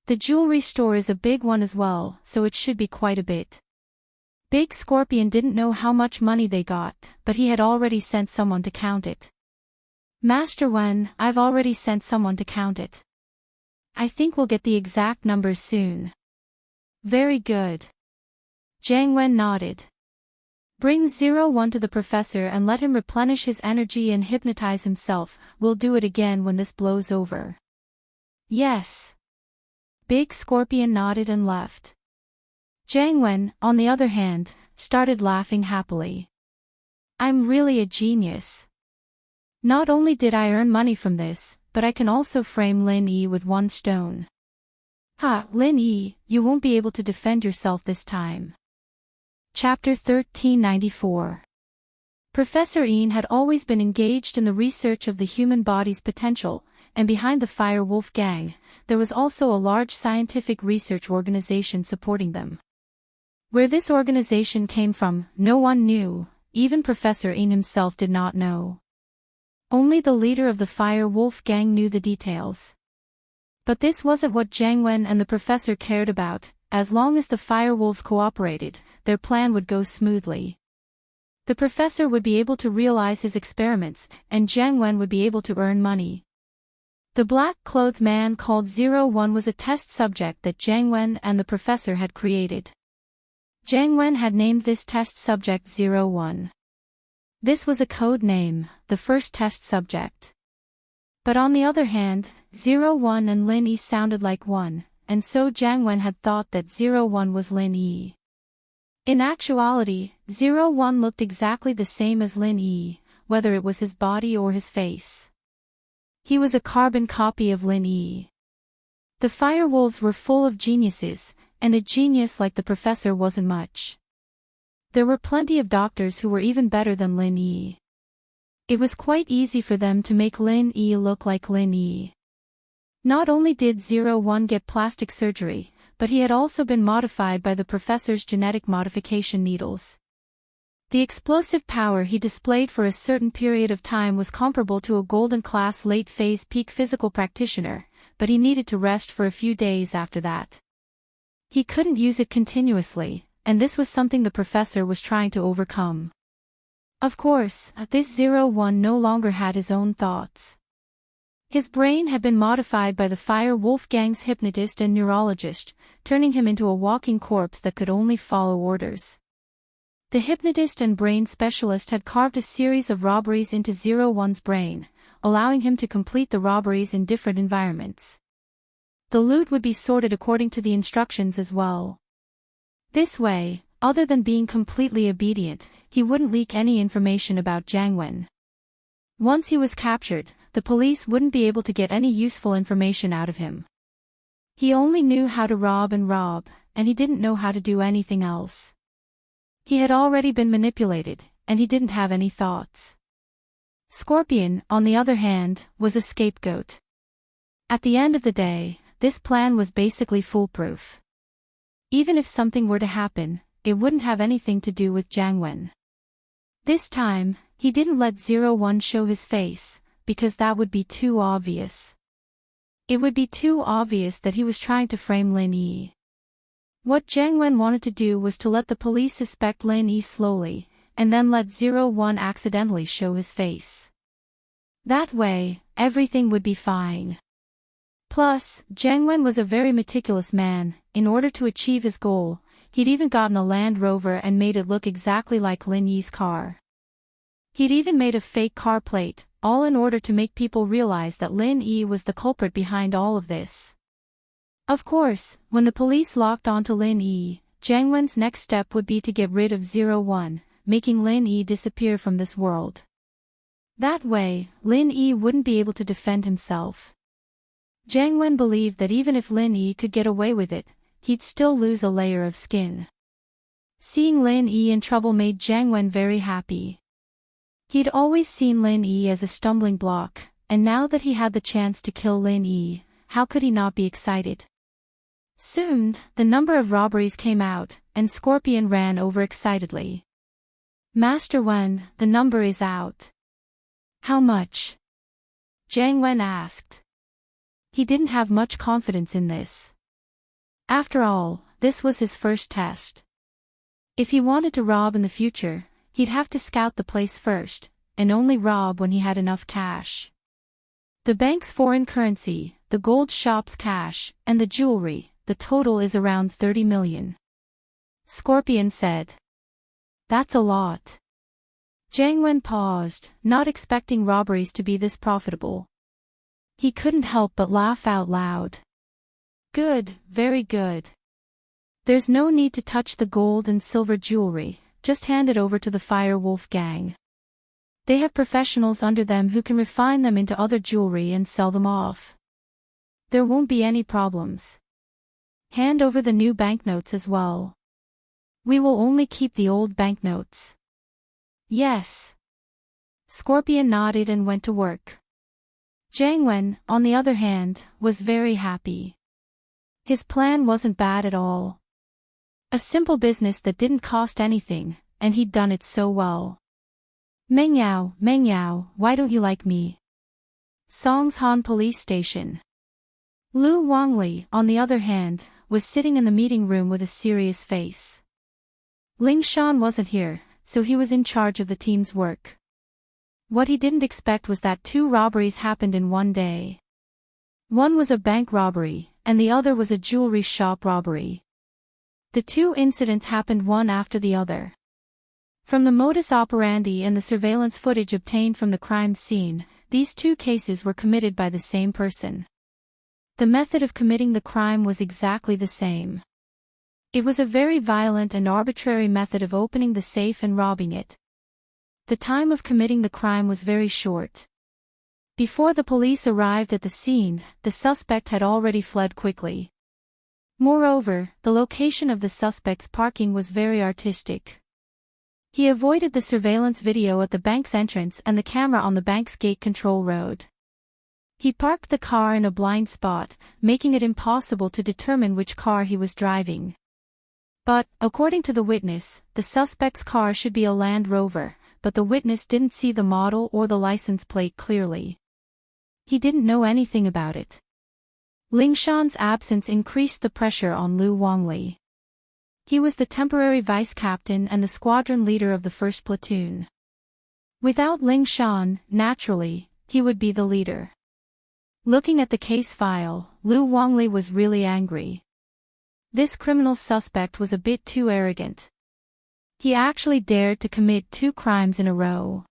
The jewelry store is a big one as well, so it should be quite a bit. Big Scorpion didn't know how much money they got, but he had already sent someone to count it. Master Wen, I've already sent someone to count it. I think we'll get the exact numbers soon. Very good. Jiang Wen nodded. Bring 01 to the professor and let him replenish his energy and hypnotize himself. We'll do it again when this blows over. Yes. Big Scorpion nodded and left. Jiang Wen, on the other hand, started laughing happily. I'm really a genius. Not only did I earn money from this, but I can also frame Lin Yi with one stone. Ha, Lin Yi, you won't be able to defend yourself this time. Chapter 1394. Professor Ian had always been engaged in the research of the human body's potential, and behind the Fire Wolf gang, there was also a large scientific research organization supporting them. Where this organization came from, no one knew, even Professor Ian himself did not know. Only the leader of the Fire Wolf gang knew the details. But this wasn't what Jiang Wen and the professor cared about. As long as the firewolves cooperated, their plan would go smoothly. The professor would be able to realize his experiments, and Jiang Wen would be able to earn money. The black-clothed man called 01 was a test subject that Jiang Wen and the professor had created. Jiang Wen had named this test subject 01. This was a code name, the first test subject. But on the other hand, 01 and Lin Yi sounded like one. And so Jiang Wen had thought that 01 was Lin Yi. In actuality, 01 looked exactly the same as Lin Yi, whether it was his body or his face. He was a carbon copy of Lin Yi. The firewolves were full of geniuses, and a genius like the professor wasn't much. There were plenty of doctors who were even better than Lin Yi. It was quite easy for them to make Lin Yi look like Lin Yi. Not only did 01 get plastic surgery, but he had also been modified by the professor's genetic modification needles. The explosive power he displayed for a certain period of time was comparable to a golden-class late-phase peak physical practitioner, but he needed to rest for a few days after that. He couldn't use it continuously, and this was something the professor was trying to overcome. Of course, this 01 no longer had his own thoughts. His brain had been modified by the Fire Wolf gang's hypnotist and neurologist, turning him into a walking corpse that could only follow orders. The hypnotist and brain specialist had carved a series of robberies into 01's brain, allowing him to complete the robberies in different environments. The loot would be sorted according to the instructions as well. This way, other than being completely obedient, he wouldn't leak any information about Jiang Wen. Once he was captured, the police wouldn't be able to get any useful information out of him. He only knew how to rob, and he didn't know how to do anything else. He had already been manipulated, and he didn't have any thoughts. Scorpion, on the other hand, was a scapegoat. At the end of the day, this plan was basically foolproof. Even if something were to happen, it wouldn't have anything to do with Jiang Wen. This time, he didn't let 01 show his face, because that would be too obvious. It would be too obvious that he was trying to frame Lin Yi. What Jiang Wen wanted to do was to let the police suspect Lin Yi slowly, and then let 01 accidentally show his face. That way, everything would be fine. Plus, Jiang Wen was a very meticulous man. In order to achieve his goal, he'd even gotten a Land Rover and made it look exactly like Lin Yi's car. He'd even made a fake car plate, all in order to make people realize that Lin Yi was the culprit behind all of this. Of course, when the police locked onto Lin Yi, Jiang Wen's next step would be to get rid of 01, making Lin Yi disappear from this world. That way, Lin Yi wouldn't be able to defend himself. Jiang Wen believed that even if Lin Yi could get away with it, he'd still lose a layer of skin. Seeing Lin Yi in trouble made Jiang Wen very happy. He'd always seen Lin Yi as a stumbling block, and now that he had the chance to kill Lin Yi, how could he not be excited? Soon, the number of robberies came out, and Scorpion ran over excitedly. Master Wen, the number is out. How much? Jiang Wen asked. He didn't have much confidence in this. After all, this was his first test. If he wanted to rob in the future, he'd have to scout the place first, and only rob when he had enough cash. The bank's foreign currency, the gold shop's cash, and the jewelry, the total is around 30 million. Scorpion said. That's a lot. Jiang Wen paused, not expecting robberies to be this profitable. He couldn't help but laugh out loud. Good, very good. There's no need to touch the gold and silver jewelry, just hand it over to the Fire Wolf gang. They have professionals under them who can refine them into other jewelry and sell them off. There won't be any problems. Hand over the new banknotes as well. We will only keep the old banknotes. Yes. Scorpion nodded and went to work. Jiang Wen, on the other hand, was very happy. His plan wasn't bad at all. A simple business that didn't cost anything, and he'd done it so well. Meng Yao, why don't you like me? Songshan Police Station. Lu Wangli, on the other hand, was sitting in the meeting room with a serious face. Ling Shan wasn't here, so he was in charge of the team's work. What he didn't expect was that 2 robberies happened in one day. One was a bank robbery, and the other was a jewelry shop robbery. The 2 incidents happened one after the other. From the modus operandi and the surveillance footage obtained from the crime scene, these 2 cases were committed by the same person. The method of committing the crime was exactly the same. It was a very violent and arbitrary method of opening the safe and robbing it. The time of committing the crime was very short. Before the police arrived at the scene, the suspect had already fled quickly. Moreover, the location of the suspect's parking was very artistic. He avoided the surveillance video at the bank's entrance and the camera on the bank's gate control road. He parked the car in a blind spot, making it impossible to determine which car he was driving. But, according to the witness, the suspect's car should be a Land Rover, but the witness didn't see the model or the license plate clearly. He didn't know anything about it. Ling Shan's absence increased the pressure on Lu Wangli. He was the temporary vice captain and the squadron leader of the first platoon. Without Ling Shan, naturally, he would be the leader. Looking at the case file, Lu Wangli was really angry. This criminal suspect was a bit too arrogant. He actually dared to commit 2 crimes in a row.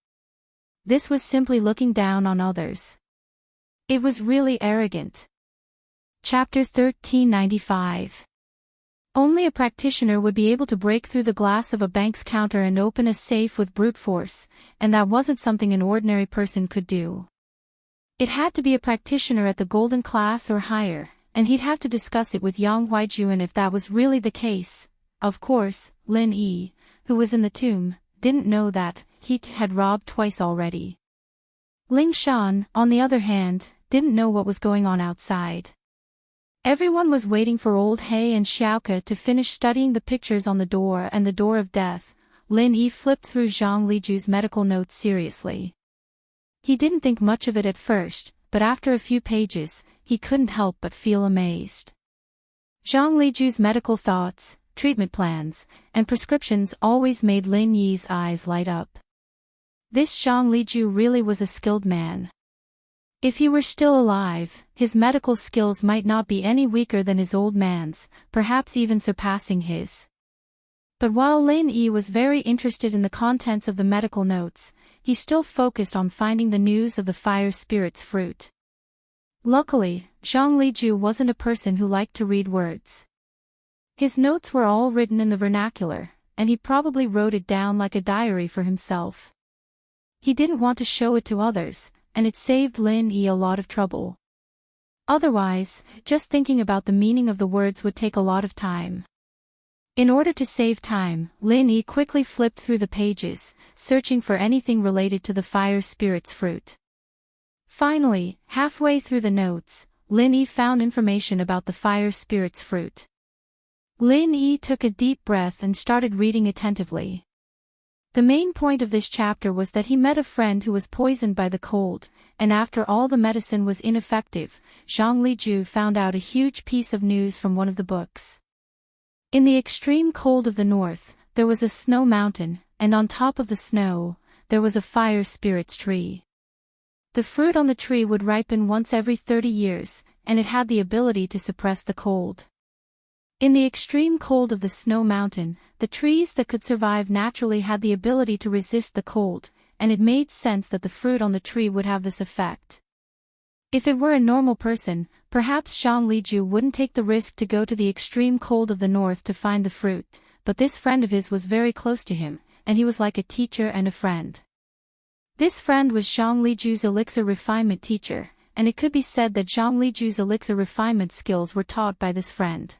This was simply looking down on others. It was really arrogant. Chapter 1395. Only a practitioner would be able to break through the glass of a bank's counter and open a safe with brute force, and that wasn't something an ordinary person could do. It had to be a practitioner at the golden class or higher, and he'd have to discuss it with Yang Huijuan if that was really the case. Of course, Lin Yi, who was in the tomb, didn't know that he had robbed twice already. Ling Shan, on the other hand, didn't know what was going on outside. Everyone was waiting for old He and Xiaoke to finish studying the pictures on the door and the door of death. Lin Yi flipped through Zhang Liju's medical notes seriously. He didn't think much of it at first, but after a few pages, he couldn't help but feel amazed. Zhang Liju's medical thoughts, treatment plans, and prescriptions always made Lin Yi's eyes light up. This Zhang Liju really was a skilled man. If he were still alive, his medical skills might not be any weaker than his old man's, perhaps even surpassing his. But while Lin Yi was very interested in the contents of the medical notes, he still focused on finding the news of the fire spirit's fruit. Luckily, Zhang Liju wasn't a person who liked to read words. His notes were all written in the vernacular, and he probably wrote it down like a diary for himself. He didn't want to show it to others, and it saved Lin Yi a lot of trouble. Otherwise, just thinking about the meaning of the words would take a lot of time. In order to save time, Lin Yi quickly flipped through the pages, searching for anything related to the fire spirit's fruit. Finally, halfway through the notes, Lin Yi found information about the fire spirit's fruit. Lin Yi took a deep breath and started reading attentively. The main point of this chapter was that he met a friend who was poisoned by the cold, and after all the medicine was ineffective, Zhang Liju found out a huge piece of news from one of the books. In the extreme cold of the north, there was a snow mountain, and on top of the snow, there was a fire spirit's tree. The fruit on the tree would ripen once every 30 years, and it had the ability to suppress the cold. In the extreme cold of the snow mountain, the trees that could survive naturally had the ability to resist the cold, and it made sense that the fruit on the tree would have this effect. If it were a normal person, perhaps Zhang Liju wouldn't take the risk to go to the extreme cold of the north to find the fruit, but this friend of his was very close to him, and he was like a teacher and a friend. This friend was Zhang Liju's elixir refinement teacher, and it could be said that Zhang Liju's elixir refinement skills were taught by this friend.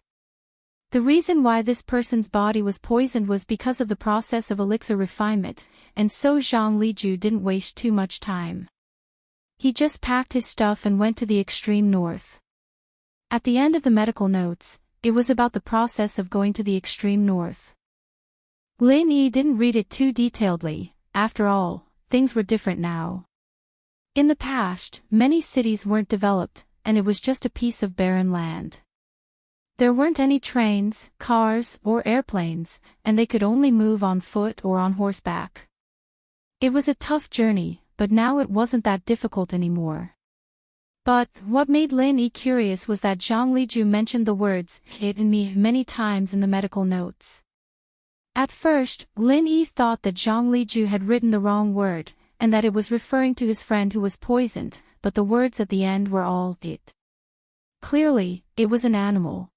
The reason why this person's body was poisoned was because of the process of elixir refinement, and so Zhang Liju didn't waste too much time. He just packed his stuff and went to the extreme north. At the end of the medical notes, it was about the process of going to the extreme north. Lin Yi didn't read it too detailedly. After all, things were different now. In the past, many cities weren't developed, and it was just a piece of barren land. There weren't any trains, cars, or airplanes, and they could only move on foot or on horseback. It was a tough journey, but now it wasn't that difficult anymore. But what made Lin Yi curious was that Zhang Liju mentioned the words "it" and "me" many times in the medical notes. At first, Lin Yi thought that Zhang Liju had written the wrong word, and that it was referring to his friend who was poisoned, but the words at the end were all "it." Clearly, it was an animal.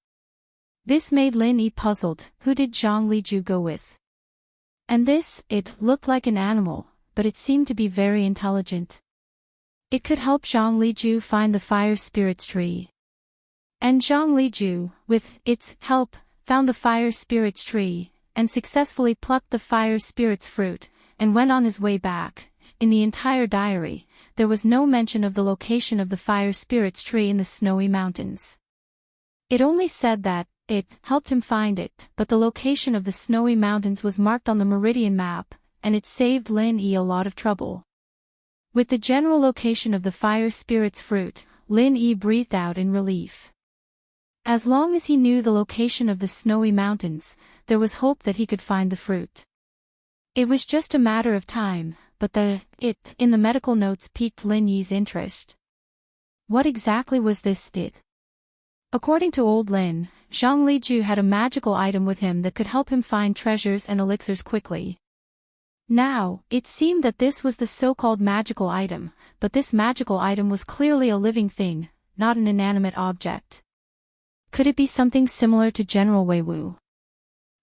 This made Lin Yi puzzled. Who did Zhang Liju go with? And this "it" looked like an animal, but it seemed to be very intelligent. It could help Zhang Liju find the fire spirit's tree. And Zhang Liju, with its help, found the fire spirit's tree, and successfully plucked the fire spirit's fruit, and went on his way back. In the entire diary, there was no mention of the location of the fire spirit's tree in the snowy mountains. It only said that it helped him find it, but the location of the snowy mountains was marked on the meridian map, and it saved Lin Yi a lot of trouble. With the general location of the fire spirit's fruit, Lin Yi breathed out in relief. As long as he knew the location of the snowy mountains, there was hope that he could find the fruit. It was just a matter of time, but the "it" in the medical notes piqued Lin Yi's interest. What exactly was this "it"? According to old Lin, Zhang Liju had a magical item with him that could help him find treasures and elixirs quickly. Now, it seemed that this was the so-called magical item, but this magical item was clearly a living thing, not an inanimate object. Could it be something similar to General Wei Wu?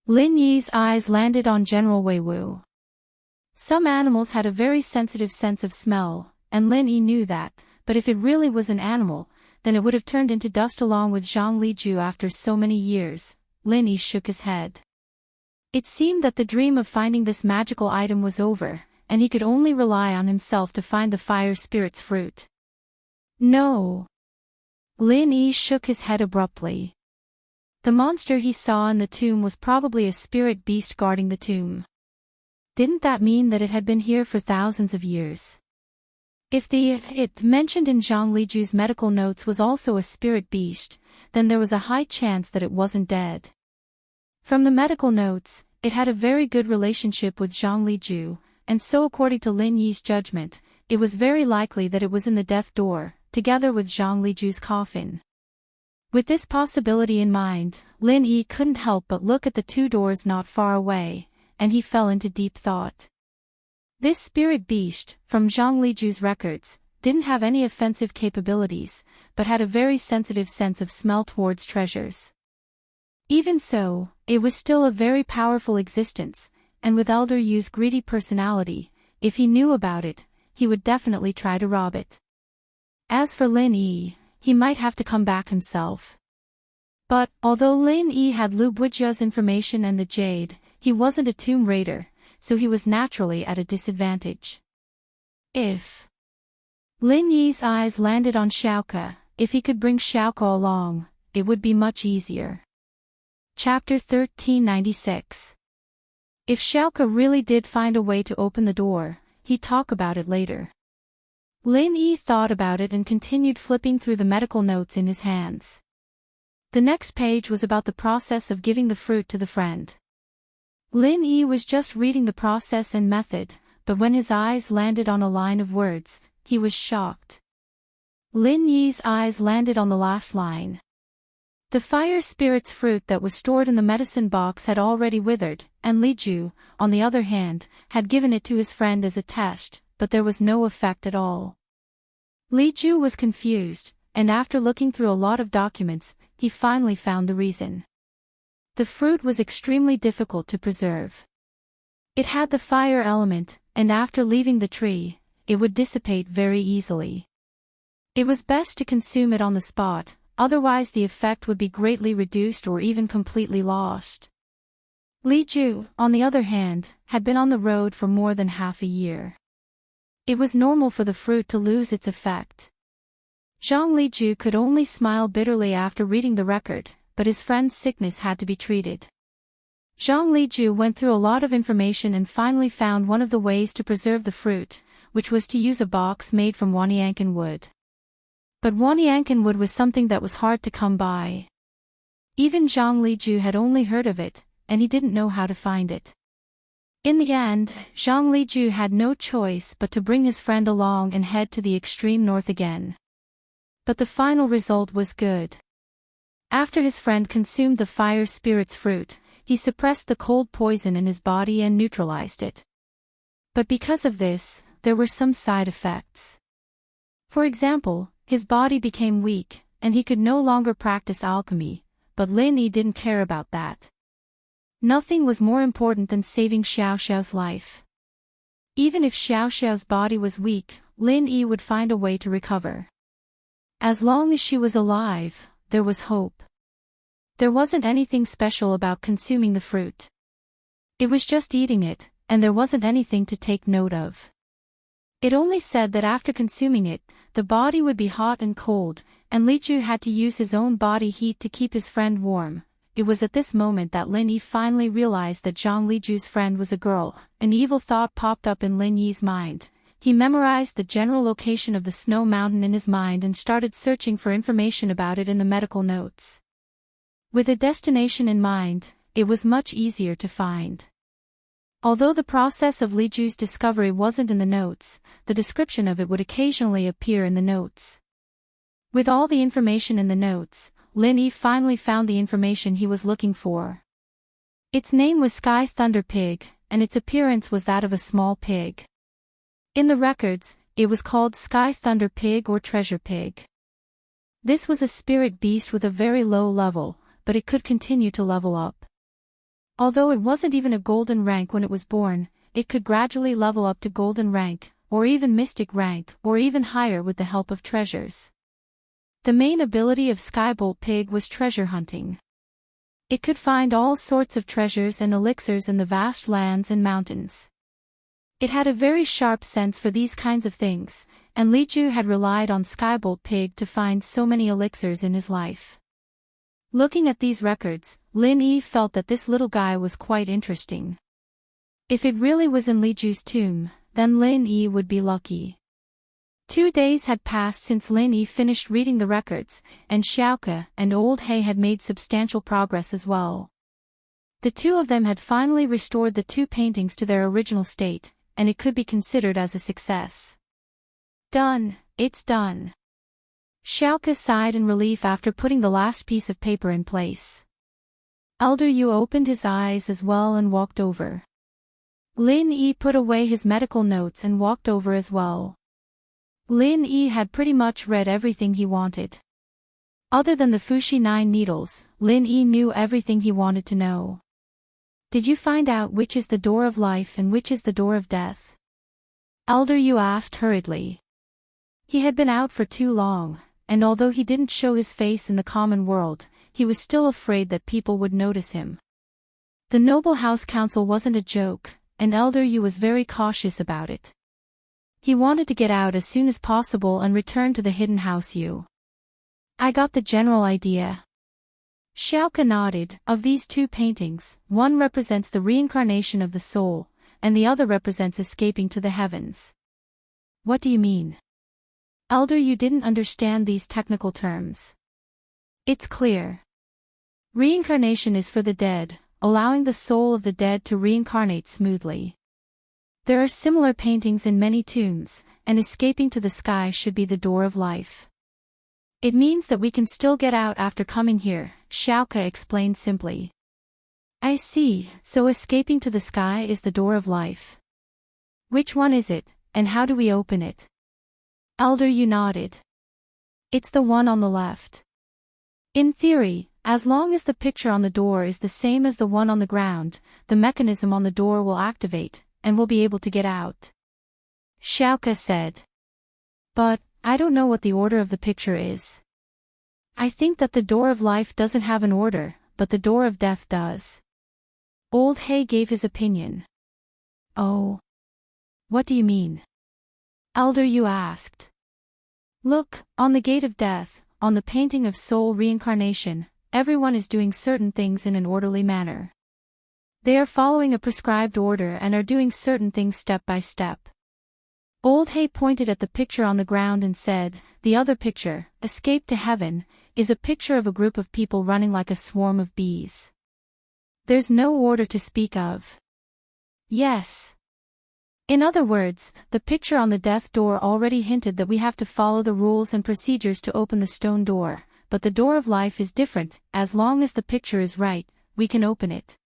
Lin Yi's eyes landed on General Wei Wu. Some animals had a very sensitive sense of smell, and Lin Yi knew that, but if it really was an animal, then it would have turned into dust along with Zhang Liju after so many years. Lin Yi shook his head. It seemed that the dream of finding this magical item was over, and he could only rely on himself to find the fire spirit's fruit. No. Lin Yi shook his head abruptly. The monster he saw in the tomb was probably a spirit beast guarding the tomb. Didn't that mean that it had been here for thousands of years? If the "it" mentioned in Zhang Liju's medical notes was also a spirit beast, then there was a high chance that it wasn't dead. From the medical notes, it had a very good relationship with Zhang Liju, and so according to Lin Yi's judgment, it was very likely that it was in the death door, together with Zhang Liju's coffin. With this possibility in mind, Lin Yi couldn't help but look at the two doors not far away, and he fell into deep thought. This spirit beast, from Zhang Liju's records, didn't have any offensive capabilities, but had a very sensitive sense of smell towards treasures. Even so, it was still a very powerful existence, and with Elder Yu's greedy personality, if he knew about it, he would definitely try to rob it. As for Lin Yi, he might have to come back himself. But, although Lin Yi had Lu Bujia's information and the jade, he wasn't a tomb raider, so he was naturally at a disadvantage. If Lin Yi's eyes landed on Xiaoke, if he could bring Xiaoke along, it would be much easier. Chapter 1396. If Xiaoke really did find a way to open the door, he'd talk about it later. Lin Yi thought about it and continued flipping through the medical notes in his hands. The next page was about the process of giving the fruit to the friend. Lin Yi was just reading the process and method, but when his eyes landed on a line of words, he was shocked. Lin Yi's eyes landed on the last line. The fire spirit's fruit that was stored in the medicine box had already withered, and Li Ju, on the other hand, had given it to his friend as a test, but there was no effect at all. Li Ju was confused, and after looking through a lot of documents, he finally found the reason. The fruit was extremely difficult to preserve. It had the fire element, and after leaving the tree, it would dissipate very easily. It was best to consume it on the spot, otherwise the effect would be greatly reduced or even completely lost. Li Ju, on the other hand, had been on the road for more than half a year. It was normal for the fruit to lose its effect. Zhang Li Ju could only smile bitterly after reading the record, but his friend's sickness had to be treated. Zhang Li Ju went through a lot of information and finally found one of the ways to preserve the fruit, which was to use a box made from Wanyankan wood. But Wanyankan wood was something that was hard to come by. Even Zhang Li Ju had only heard of it, and he didn't know how to find it. In the end, Zhang Li Ju had no choice but to bring his friend along and head to the extreme north again. But the final result was good. After his friend consumed the fire spirit's fruit, he suppressed the cold poison in his body and neutralized it. But because of this, there were some side effects. For example, his body became weak, and he could no longer practice alchemy, but Lin Yi didn't care about that. Nothing was more important than saving Xiao Xiao's life. Even if Xiao Xiao's body was weak, Lin Yi would find a way to recover. As long as she was alive, there was hope. There wasn't anything special about consuming the fruit. It was just eating it, and there wasn't anything to take note of. It only said that after consuming it, the body would be hot and cold, and Li Ju had to use his own body heat to keep his friend warm. It was at this moment that Lin Yi finally realized that Zhang Li Ju's friend was a girl. An evil thought popped up in Lin Yi's mind. He memorized the general location of the snow mountain in his mind and started searching for information about it in the medical notes. With a destination in mind, it was much easier to find. Although the process of Li Ju's discovery wasn't in the notes, the description of it would occasionally appear in the notes. With all the information in the notes, Lin Yi finally found the information he was looking for. Its name was Sky Thunder Pig, and its appearance was that of a small pig. In the records, it was called Sky Thunder Pig or Treasure Pig. This was a spirit beast with a very low level, but it could continue to level up. Although it wasn't even a golden rank when it was born, it could gradually level up to golden rank, or even mystic rank, or even higher with the help of treasures. The main ability of Skybolt Pig was treasure hunting. It could find all sorts of treasures and elixirs in the vast lands and mountains. It had a very sharp sense for these kinds of things, and Li Ju had relied on Skybolt Pig to find so many elixirs in his life. Looking at these records, Lin Yi felt that this little guy was quite interesting. If it really was in Li Ju's tomb, then Lin Yi would be lucky. 2 days had passed since Lin Yi finished reading the records, and Xiaoke and Old He had made substantial progress as well. The two of them had finally restored the 2 paintings to their original state, and it could be considered as a success. Done, it's done. Xiaoke sighed in relief after putting the last piece of paper in place. Elder Yu opened his eyes as well and walked over. Lin Yi put away his medical notes and walked over as well. Lin Yi had pretty much read everything he wanted. Other than the Fushi 9 needles, Lin Yi knew everything he wanted to know. Did you find out which is the door of life and which is the door of death? Elder Yu asked hurriedly. He had been out for too long, and although he didn't show his face in the common world, he was still afraid that people would notice him. The Noble House Council wasn't a joke, and Elder Yu was very cautious about it. He wanted to get out as soon as possible and return to the hidden house Yu. I got the general idea. Xiaoka nodded. Of these two paintings, one represents the reincarnation of the soul, and the other represents escaping to the heavens. What do you mean? Elder Yu didn't understand these technical terms. It's clear. Reincarnation is for the dead, allowing the soul of the dead to reincarnate smoothly. There are similar paintings in many tombs, and escaping to the sky should be the door of life. It means that we can still get out after coming here, Xiaoka explained simply. I see, so escaping to the sky is the door of life. Which one is it, and how do we open it? Elder Yu nodded. It's the one on the left. In theory, as long as the picture on the door is the same as the one on the ground, the mechanism on the door will activate, and we'll be able to get out. Xiaoka said. But, I don't know what the order of the picture is. I think that the door of life doesn't have an order, but the door of death does. Old Hay gave his opinion. Oh. What do you mean? Elder Yu asked. Look, on the gate of death, on the painting of soul reincarnation, everyone is doing certain things in an orderly manner. They are following a prescribed order and are doing certain things step by step. Old Hay pointed at the picture on the ground and said, the other picture, Escape to Heaven, is a picture of a group of people running like a swarm of bees. There's no order to speak of. Yes. In other words, the picture on the death door already hinted that we have to follow the rules and procedures to open the stone door, but the door of life is different. As long as the picture is right, we can open it.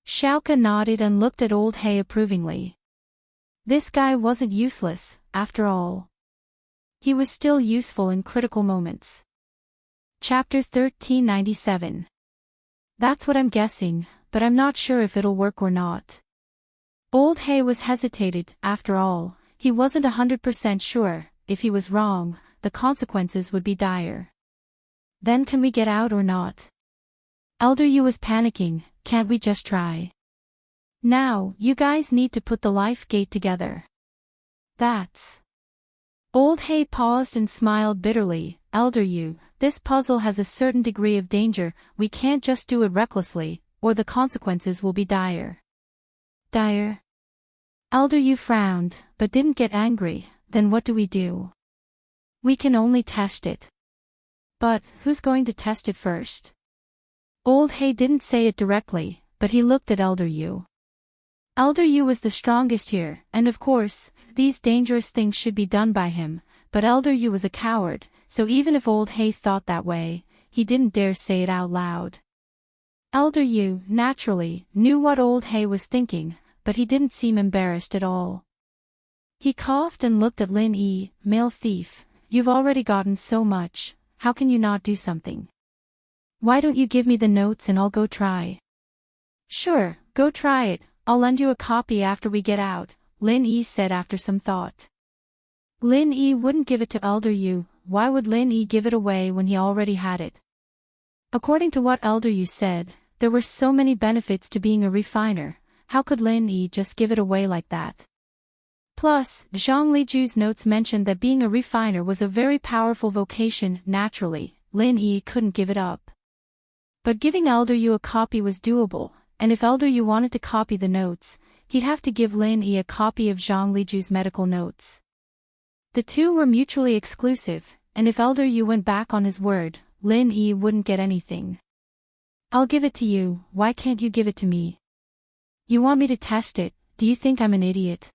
Xiaoka nodded and looked at Old Hay approvingly. This guy wasn't useless, after all. He was still useful in critical moments. Chapter 1397. That's what I'm guessing, but I'm not sure if it'll work or not. Old Hay was hesitated. After all, he wasn't 100% sure. If he was wrong, the consequences would be dire. Then can we get out or not? Elder Yu was panicking. Can't we just try? Now, you guys need to put the life gate together. That's... Old Hay paused and smiled bitterly. Elder Yu, this puzzle has a certain degree of danger. We can't just do it recklessly, or the consequences will be dire. Dire? Elder Yu frowned, but didn't get angry. Then what do we do? We can only test it. But, who's going to test it first? Old Hay didn't say it directly, but he looked at Elder Yu. Elder Yu was the strongest here, and of course, these dangerous things should be done by him, but Elder Yu was a coward, so even if Old Hay thought that way, he didn't dare say it out loud. Elder Yu, naturally, knew what Old Hay was thinking, but he didn't seem embarrassed at all. He coughed and looked at Lin Yi. Male thief, you've already gotten so much, how can you not do something? Why don't you give me the notes and I'll go try? Sure, go try it. I'll lend you a copy after we get out, Lin Yi said after some thought. Lin Yi wouldn't give it to Elder Yu. Why would Lin Yi give it away when he already had it? According to what Elder Yu said, there were so many benefits to being a refiner. How could Lin Yi just give it away like that? Plus, Zhang Liju's notes mentioned that being a refiner was a very powerful vocation. Naturally, Lin Yi couldn't give it up. But giving Elder Yu a copy was doable. And if Elder Yu wanted to copy the notes, he'd have to give Lin Yi a copy of Zhang Liju's medical notes. The two were mutually exclusive, and if Elder Yu went back on his word, Lin Yi wouldn't get anything. I'll give it to you. Why can't you give it to me? You want me to test it? Do you think I'm an idiot?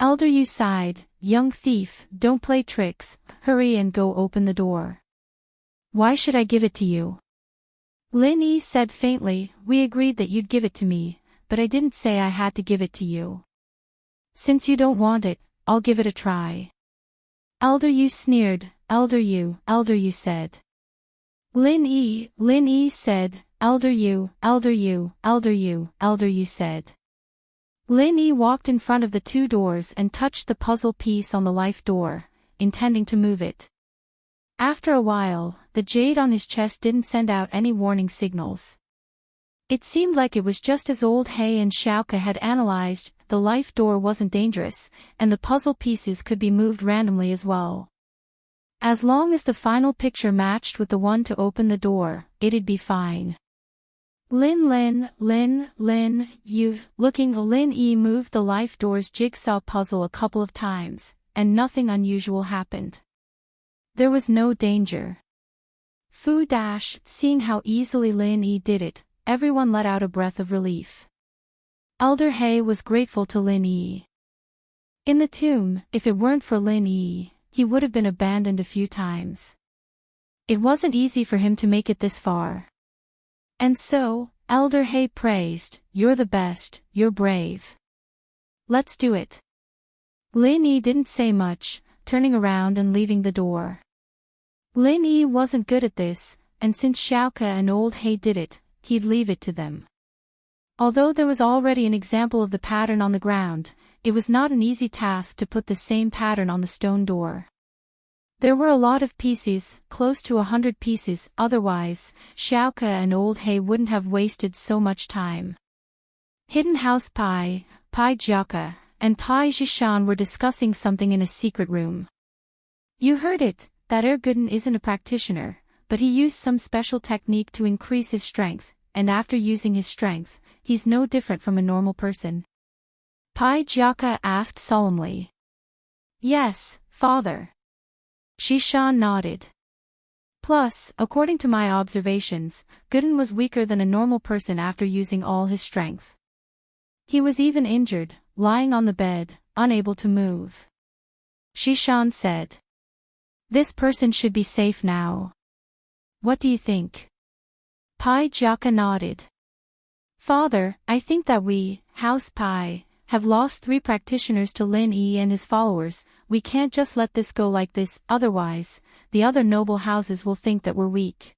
Elder Yu sighed. Young thief, don't play tricks. Hurry and go open the door. Why should I give it to you? Lin Yi said faintly. We agreed that you'd give it to me, but I didn't say I had to give it to you. Since you don't want it, I'll give it a try. Elder Yu sneered, Elder Yu said. Lin Yi said, Elder Yu said. Lin Yi walked in front of the two doors and touched the puzzle piece on the life door, intending to move it. After a while, the jade on his chest didn't send out any warning signals. It seemed like it was just as old He and Xiaoke had analyzed, the life door wasn't dangerous, and the puzzle pieces could be moved randomly as well. As long as the final picture matched with the one to open the door, it'd be fine. Lin Yi moved the life door's jigsaw puzzle a couple of times, and nothing unusual happened. There was no danger. Seeing how easily Lin Yi did it, everyone let out a breath of relief. Elder He was grateful to Lin Yi. In the tomb, if it weren't for Lin Yi, he would have been abandoned a few times. It wasn't easy for him to make it this far. And so, Elder He praised, "You're the best, you're brave. Let's do it." Lin Yi didn't say much, turning around and leaving the door. Lin Yi wasn't good at this, and since Xiaoke and old He did it, he'd leave it to them. Although there was already an example of the pattern on the ground, it was not an easy task to put the same pattern on the stone door. There were a lot of pieces, close to 100 pieces, otherwise, Xiaoke and old He wouldn't have wasted so much time. Hidden House Pai Jiaka, and Pai Zhishan were discussing something in a secret room. You heard it, that Gooden isn't a practitioner, but he used some special technique to increase his strength, and after using his strength, he's no different from a normal person. Pai Jiaka asked solemnly. Yes, father. Zhishan nodded. Plus, according to my observations, Gooden was weaker than a normal person after using all his strength. He was even injured, lying on the bed, unable to move. Zhishan said. This person should be safe now. What do you think? Pai Jiaka nodded. Father, I think that we, House Pai, have lost 3 practitioners to Lin Yi and his followers. We can't just let this go like this, otherwise, the other noble houses will think that we're weak.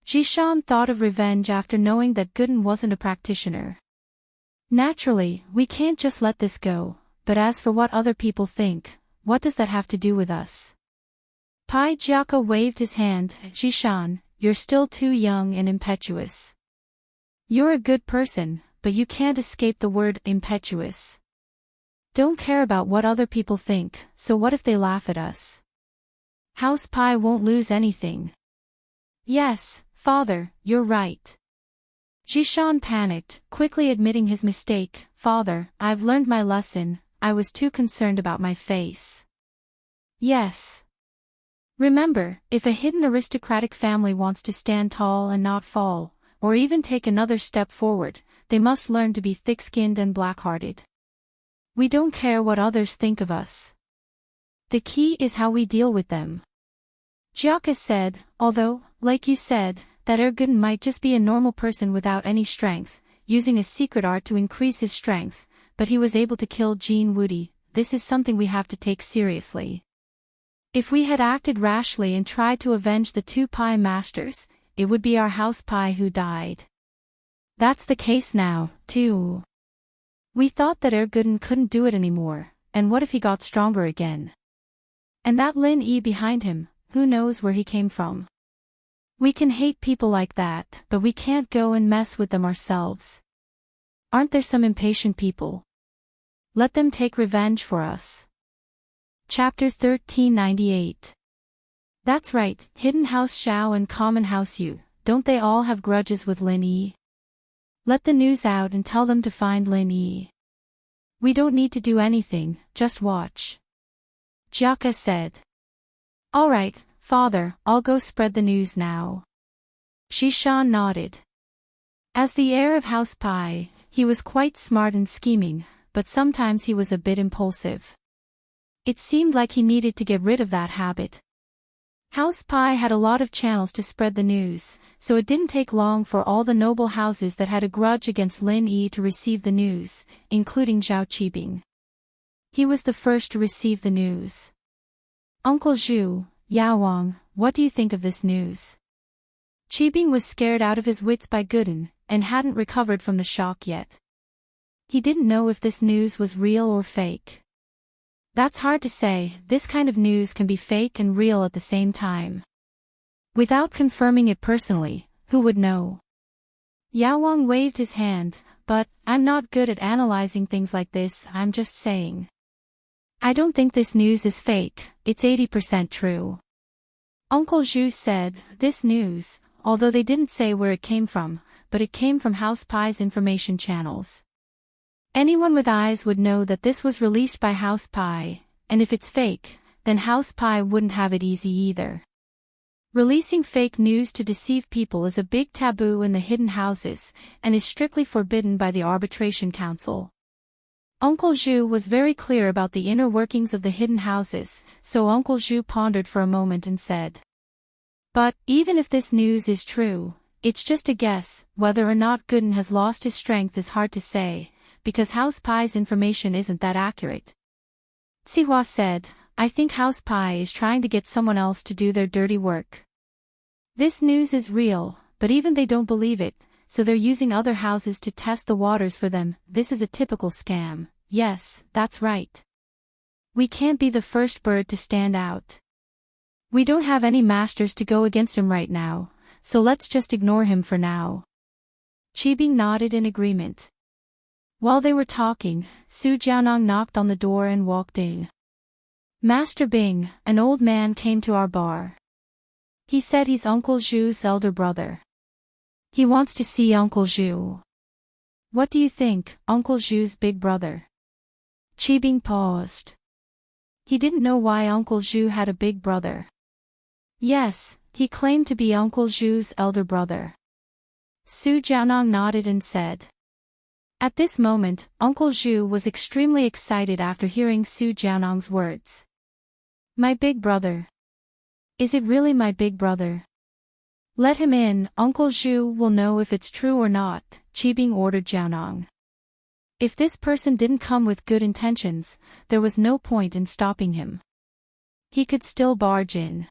Zhishan thought of revenge after knowing that Gooden wasn't a practitioner. Naturally, we can't just let this go, but as for what other people think, what does that have to do with us? Pai Jiaka waved his hand. Zhishan, you're still too young and impetuous. You're a good person, but you can't escape the word impetuous. Don't care about what other people think, so what if they laugh at us? House Pai won't lose anything. Yes, father, you're right. Zhishan panicked, quickly admitting his mistake. Father, I've learned my lesson, I was too concerned about my face. Yes. Remember, if a hidden aristocratic family wants to stand tall and not fall, or even take another step forward, they must learn to be thick-skinned and black-hearted. We don't care what others think of us. The key is how we deal with them. Jiaka said, although, like you said, that Gooden might just be a normal person without any strength, using a secret art to increase his strength, but he was able to kill Jin Wudi. This is something we have to take seriously. If we had acted rashly and tried to avenge the 2 Pai masters, it would be our House Pai who died. That's the case now, too. We thought that Gooden couldn't do it anymore, and what if he got stronger again? And that Lin Yi behind him, who knows where he came from? We can hate people like that, but we can't go and mess with them ourselves. Aren't there some impatient people? Let them take revenge for us. Chapter 1398. That's right, Hidden House Xiao and Common House Yu, don't they all have grudges with Lin Yi? Let the news out and tell them to find Lin Yi. We don't need to do anything, just watch. Jiaka said. Alright, father, I'll go spread the news now. Zhishan nodded. As the heir of House Pai, he was quite smart and scheming, but sometimes he was a bit impulsive. It seemed like he needed to get rid of that habit. House Pai had a lot of channels to spread the news, so it didn't take long for all the noble houses that had a grudge against Lin Yi to receive the news, including Zhao Qibing. He was the first to receive the news. Uncle Zhu, Yaowang, what do you think of this news? Qibing was scared out of his wits by Gooden, and hadn't recovered from the shock yet. He didn't know if this news was real or fake. That's hard to say, this kind of news can be fake and real at the same time. Without confirming it personally, who would know? Yaowang waved his hand, but, I'm not good at analyzing things like this, I'm just saying. I don't think this news is fake, it's 80% true. Uncle Zhu said, this news, although they didn't say where it came from, but it came from House Pai's information channels. Anyone with eyes would know that this was released by House Pai, and if it's fake, then House Pai wouldn't have it easy either. Releasing fake news to deceive people is a big taboo in the hidden houses, and is strictly forbidden by the Arbitration Council. Uncle Zhu was very clear about the inner workings of the hidden houses, so Uncle Zhu pondered for a moment and said. But, even if this news is true, it's just a guess, whether or not Gooden has lost his strength is hard to say, because House Pai's information isn't that accurate. Sihua said, I think House Pai is trying to get someone else to do their dirty work. This news is real, but even they don't believe it, so they're using other houses to test the waters for them. This is a typical scam. Yes, that's right. We can't be the first bird to stand out. We don't have any masters to go against him right now, so let's just ignore him for now. Qibing nodded in agreement. While they were talking, Su Jianong knocked on the door and walked in. Master Bing, an old man came to our bar. He said he's Uncle Zhu's elder brother. He wants to see Uncle Zhu. What do you think, Uncle Zhu's big brother? Qibing paused. He didn't know why Uncle Zhu had a big brother. Yes, he claimed to be Uncle Zhu's elder brother. Su Jianong nodded and said. At this moment, Uncle Zhu was extremely excited after hearing Su Jianong's words. My big brother. Is it really my big brother? Let him in, Uncle Zhu will know if it's true or not, Qibing ordered Jianong. If this person didn't come with good intentions, there was no point in stopping him. He could still barge in.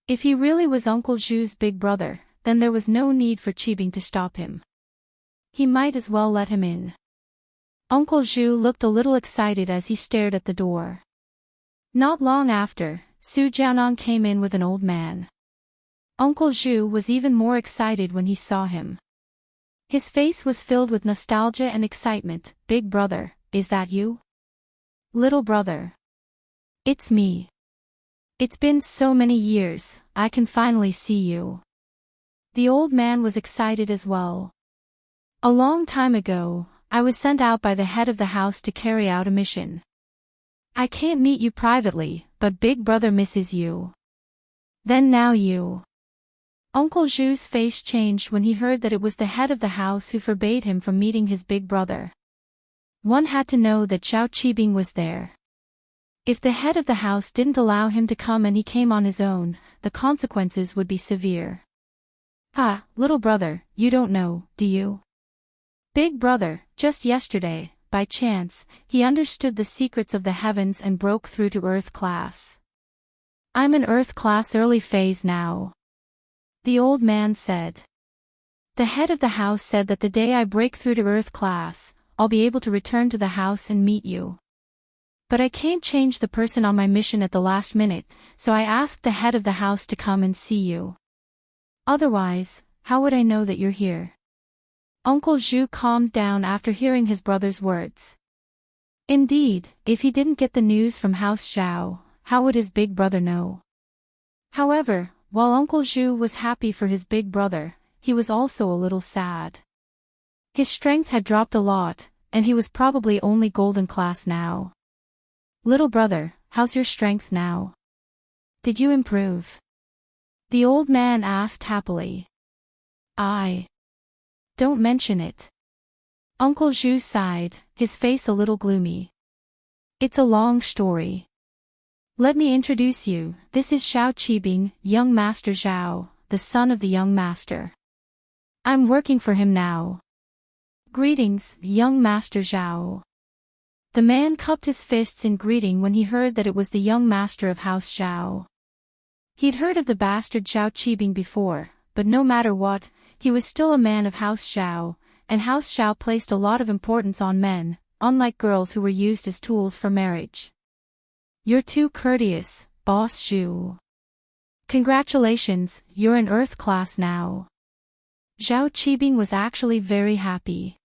If he really was Uncle Zhu's big brother, then there was no need for Qibing to stop him. He might as well let him in. Uncle Zhu looked a little excited as he stared at the door. Not long after, Su Jianong came in with an old man. Uncle Zhu was even more excited when he saw him. His face was filled with nostalgia and excitement. Big brother, is that you? Little brother. It's me. It's been so many years, I can finally see you. The old man was excited as well. A long time ago, I was sent out by the head of the house to carry out a mission. I can't meet you privately, but Big Brother misses you. Then now you. Uncle Zhu's face changed when he heard that it was the head of the house who forbade him from meeting his big brother. One had to know that Zhao Qibing was there. If the head of the house didn't allow him to come and he came on his own, the consequences would be severe. Ah, little brother, you don't know, do you? Big brother, just yesterday, by chance, he understood the secrets of the heavens and broke through to Earth class. I'm in Earth class early phase now. The old man said. The head of the house said that the day I break through to Earth class, I'll be able to return to the house and meet you. But I can't change the person on my mission at the last minute, so I asked the head of the house to come and see you. Otherwise, how would I know that you're here? Uncle Zhu calmed down after hearing his brother's words. Indeed, if he didn't get the news from House Zhao, how would his big brother know? However, while Uncle Zhu was happy for his big brother, he was also a little sad. His strength had dropped a lot, and he was probably only golden class now. Little brother, how's your strength now? Did you improve? The old man asked happily. Don't mention it. Uncle Zhu sighed, his face a little gloomy. It's a long story. Let me introduce you, this is Zhao Qibing, young Master Zhao, the son of the young master. I'm working for him now. Greetings, young Master Zhao. The man cupped his fists in greeting when he heard that it was the young master of House Xiao. He'd heard of the bastard Xiao Qibing before, but no matter what, he was still a man of House Xiao, and House Xiao placed a lot of importance on men, unlike girls who were used as tools for marriage. "You're too courteous, Boss Zhu. Congratulations, you're in Earth class now." Xiao Qibing was actually very happy.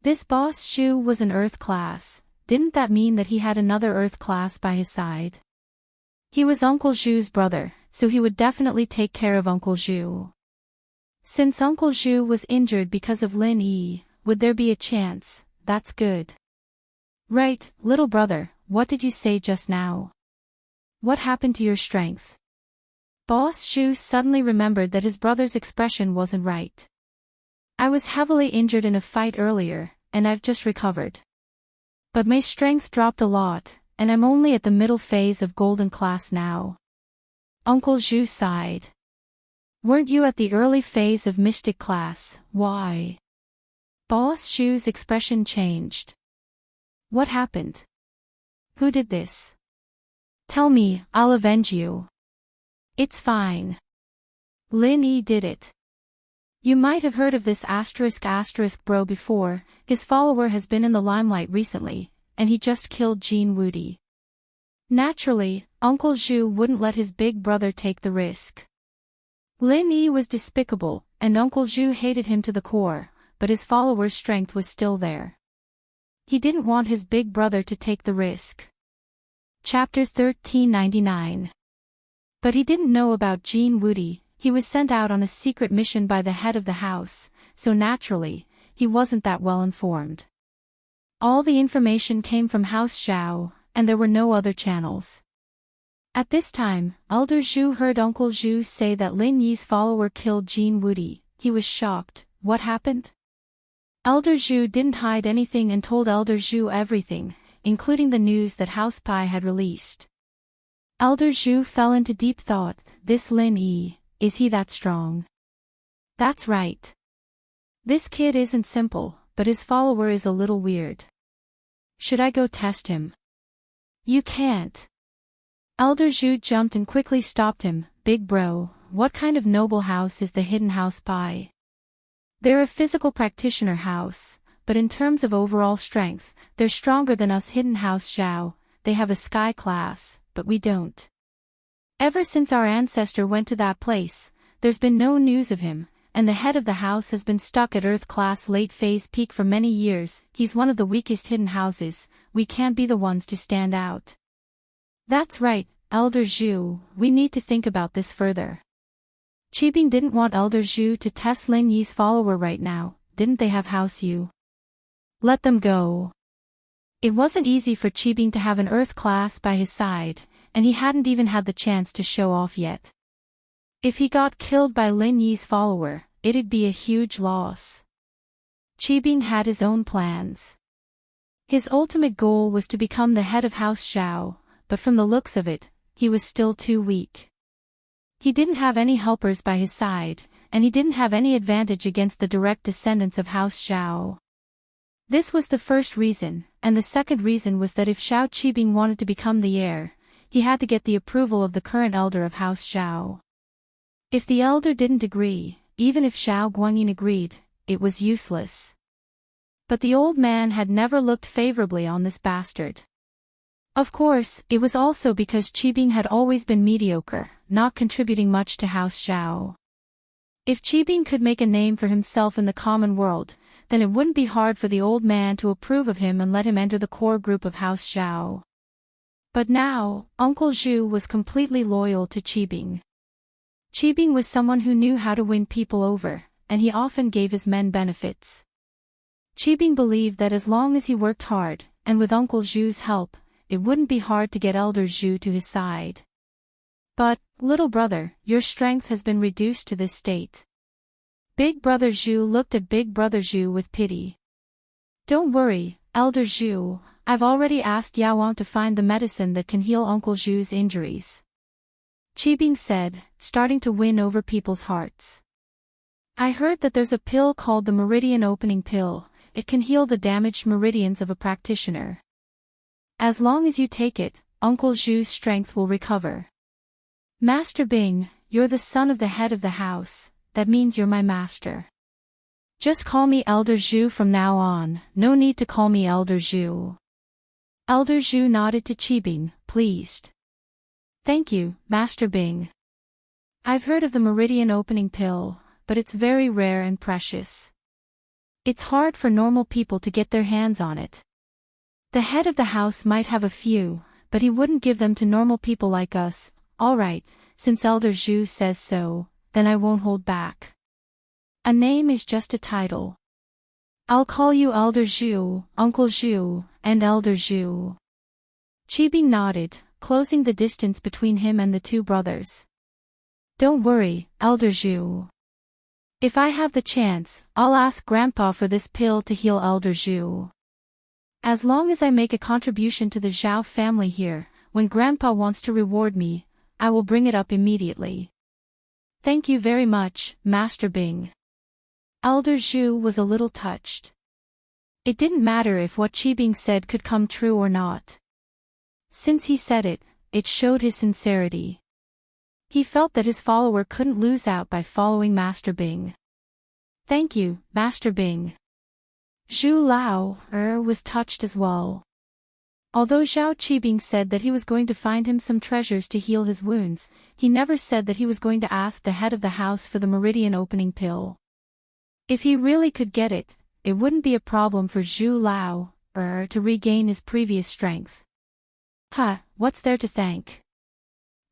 This Boss Zhu was an Earth class. Didn't that mean that he had another Earth class by his side? He was Uncle Zhu's brother, so he would definitely take care of Uncle Zhu. Since Uncle Zhu was injured because of Lin Yi, would there be a chance? That's good. Right, little brother, what did you say just now? What happened to your strength? Boss Zhu suddenly remembered that his brother's expression wasn't right. I was heavily injured in a fight earlier, and I've just recovered. But my strength dropped a lot, and I'm only at the middle phase of Golden class now. Uncle Zhu sighed. Weren't you at the early phase of Mystic class? Why? Boss Zhu's expression changed. What happened? Who did this? Tell me, I'll avenge you. It's fine. Lin Yi did it. You might have heard of this *** bro before. His follower has been in the limelight recently, and he just killed Jin Wudi. Naturally, Uncle Zhu wouldn't let his big brother take the risk. Lin Yi was despicable, and Uncle Zhu hated him to the core, but his follower's strength was still there. He didn't want his big brother to take the risk. Chapter 1399. But he didn't know about Jin Wudi. He was sent out on a secret mission by the head of the house, so naturally, he wasn't that well informed. All the information came from House Xiao, and there were no other channels. At this time, Elder Zhu heard Uncle Zhu say that Lin Yi's follower killed Jin Wudi. He was shocked. What happened? Elder Zhu didn't hide anything and told Elder Zhu everything, including the news that House Pai had released. Elder Zhu fell into deep thought. This Lin Yi, is he that strong? That's right. This kid isn't simple, but his follower is a little weird. Should I go test him? You can't. Elder Zhu jumped and quickly stopped him. Big bro, what kind of noble house is the hidden House Pai? They're a physical practitioner house, but in terms of overall strength, they're stronger than us hidden House Xiao. They have a sky class, but we don't. Ever since our ancestor went to that place, there's been no news of him, and the head of the house has been stuck at Earth class late phase peak for many years. He's one of the weakest hidden houses. We can't be the ones to stand out. That's right, Elder Zhu, we need to think about this further. Qibing didn't want Elder Zhu to test Lin Yi's follower right now. Didn't they have House Yu? Let them go. It wasn't easy for Qibing to have an Earth class by his side, and he hadn't even had the chance to show off yet. If he got killed by Lin Yi's follower, it'd be a huge loss. Qibing had his own plans. His ultimate goal was to become the head of House Xiao, but from the looks of it, he was still too weak. He didn't have any helpers by his side, and he didn't have any advantage against the direct descendants of House Xiao. This was the first reason, and the second reason was that if Xiao Qibing wanted to become the heir, he had to get the approval of the current elder of House Xiao. If the elder didn't agree, even if Xiao Guangyin agreed, it was useless. But the old man had never looked favorably on this bastard. Of course, it was also because Qibing had always been mediocre, not contributing much to House Xiao. If Qibing could make a name for himself in the common world, then it wouldn't be hard for the old man to approve of him and let him enter the core group of House Xiao. But now, Uncle Zhu was completely loyal to Qibing. Qibing was someone who knew how to win people over, and he often gave his men benefits. Qibing believed that as long as he worked hard, and with Uncle Zhu's help, it wouldn't be hard to get Elder Zhu to his side. But, little brother, your strength has been reduced to this state. Big brother Zhu looked at big brother Zhu with pity. Don't worry, Elder Zhu, I've already asked Yaoang to find the medicine that can heal Uncle Zhu's injuries. Qibing said, starting to win over people's hearts. I heard that there's a pill called the Meridian Opening Pill. It can heal the damaged meridians of a practitioner. As long as you take it, Uncle Zhu's strength will recover. Master Bing, you're the son of the head of the house, that means you're my master. Just call me Elder Zhu from now on, no need to call me Elder Zhu. Elder Zhu nodded to Qibing, pleased. Thank you, Master Bing. I've heard of the meridian opening pill, but it's very rare and precious. It's hard for normal people to get their hands on it. The head of the house might have a few, but he wouldn't give them to normal people like us. Alright, since Elder Zhu says so, then I won't hold back. A name is just a title. I'll call you Elder Zhu, Uncle Zhu, and Elder Zhu. Qibing nodded, closing the distance between him and the two brothers. Don't worry, Elder Zhu. If I have the chance, I'll ask Grandpa for this pill to heal Elder Zhu. As long as I make a contribution to the Zhao family here, when Grandpa wants to reward me, I will bring it up immediately. Thank you very much, Master Bing. Elder Zhu was a little touched. It didn't matter if what Qibing said could come true or not. Since he said it, it showed his sincerity. He felt that his follower couldn't lose out by following Master Bing. Thank you, Master Bing. Zhu Lao was touched as well. Although Zhao Qibing said that he was going to find him some treasures to heal his wounds, he never said that he was going to ask the head of the house for the meridian opening pill. If he really could get it, it wouldn't be a problem for Zhu Lao to regain his previous strength. What's there to thank?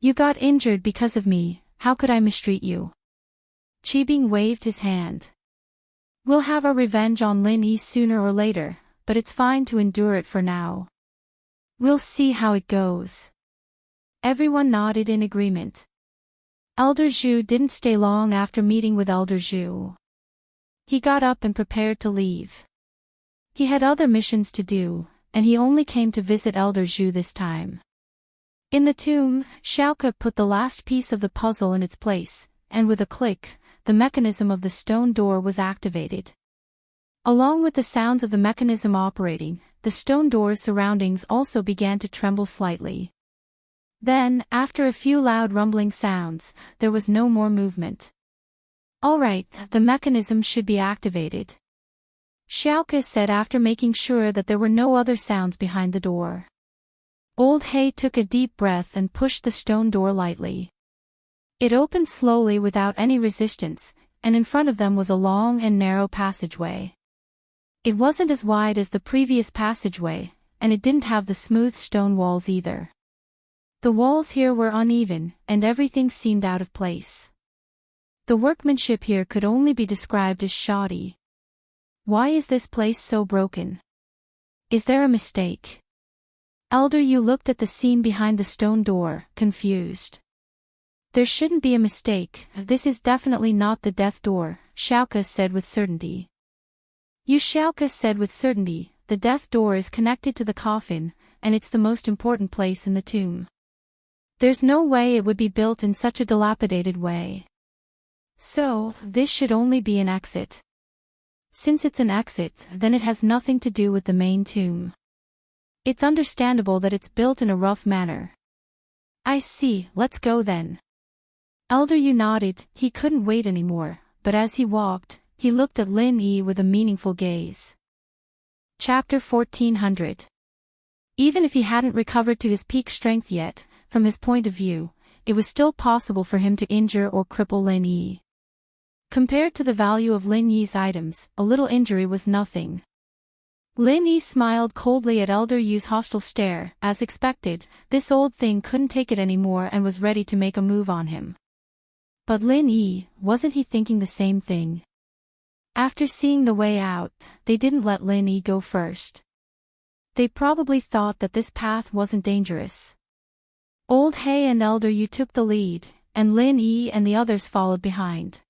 You got injured because of me, how could I mistreat you? Qibing waved his hand. We'll have our revenge on Lin Yi sooner or later, but it's fine to endure it for now. We'll see how it goes. Everyone nodded in agreement. Elder Zhu didn't stay long after meeting with Elder Zhu. He got up and prepared to leave. He had other missions to do, and he only came to visit Elder Zhu this time. In the tomb, Xiaoke put the last piece of the puzzle in its place, and with a click, the mechanism of the stone door was activated. Along with the sounds of the mechanism operating, the stone door's surroundings also began to tremble slightly. Then, after a few loud rumbling sounds, there was no more movement. Alright, the mechanism should be activated. Xiaoke said after making sure that there were no other sounds behind the door. Old He took a deep breath and pushed the stone door lightly. It opened slowly without any resistance, and in front of them was a long and narrow passageway. It wasn't as wide as the previous passageway, and it didn't have the smooth stone walls either. The walls here were uneven, and everything seemed out of place. The workmanship here could only be described as shoddy. Why is this place so broken? Is there a mistake? Elder Yu looked at the scene behind the stone door, confused. There shouldn't be a mistake, this is definitely not the death door, Xiaoke said with certainty. Xiaoke said with certainty, the death door is connected to the coffin, and it's the most important place in the tomb. There's no way it would be built in such a dilapidated way. So, this should only be an exit. Since it's an exit, then it has nothing to do with the main tomb. It's understandable that it's built in a rough manner. I see, let's go then. Elder Yu nodded, he couldn't wait anymore, but as he walked, he looked at Lin Yi with a meaningful gaze. Chapter 1400. Even if he hadn't recovered to his peak strength yet, from his point of view, it was still possible for him to injure or cripple Lin Yi. Compared to the value of Lin Yi's items, a little injury was nothing. Lin Yi smiled coldly at Elder Yu's hostile stare. As expected, this old thing couldn't take it anymore and was ready to make a move on him. But Lin Yi, wasn't he thinking the same thing? After seeing the way out, they didn't let Lin Yi go first. They probably thought that this path wasn't dangerous. Old He and Elder Yu took the lead, and Lin Yi and the others followed behind.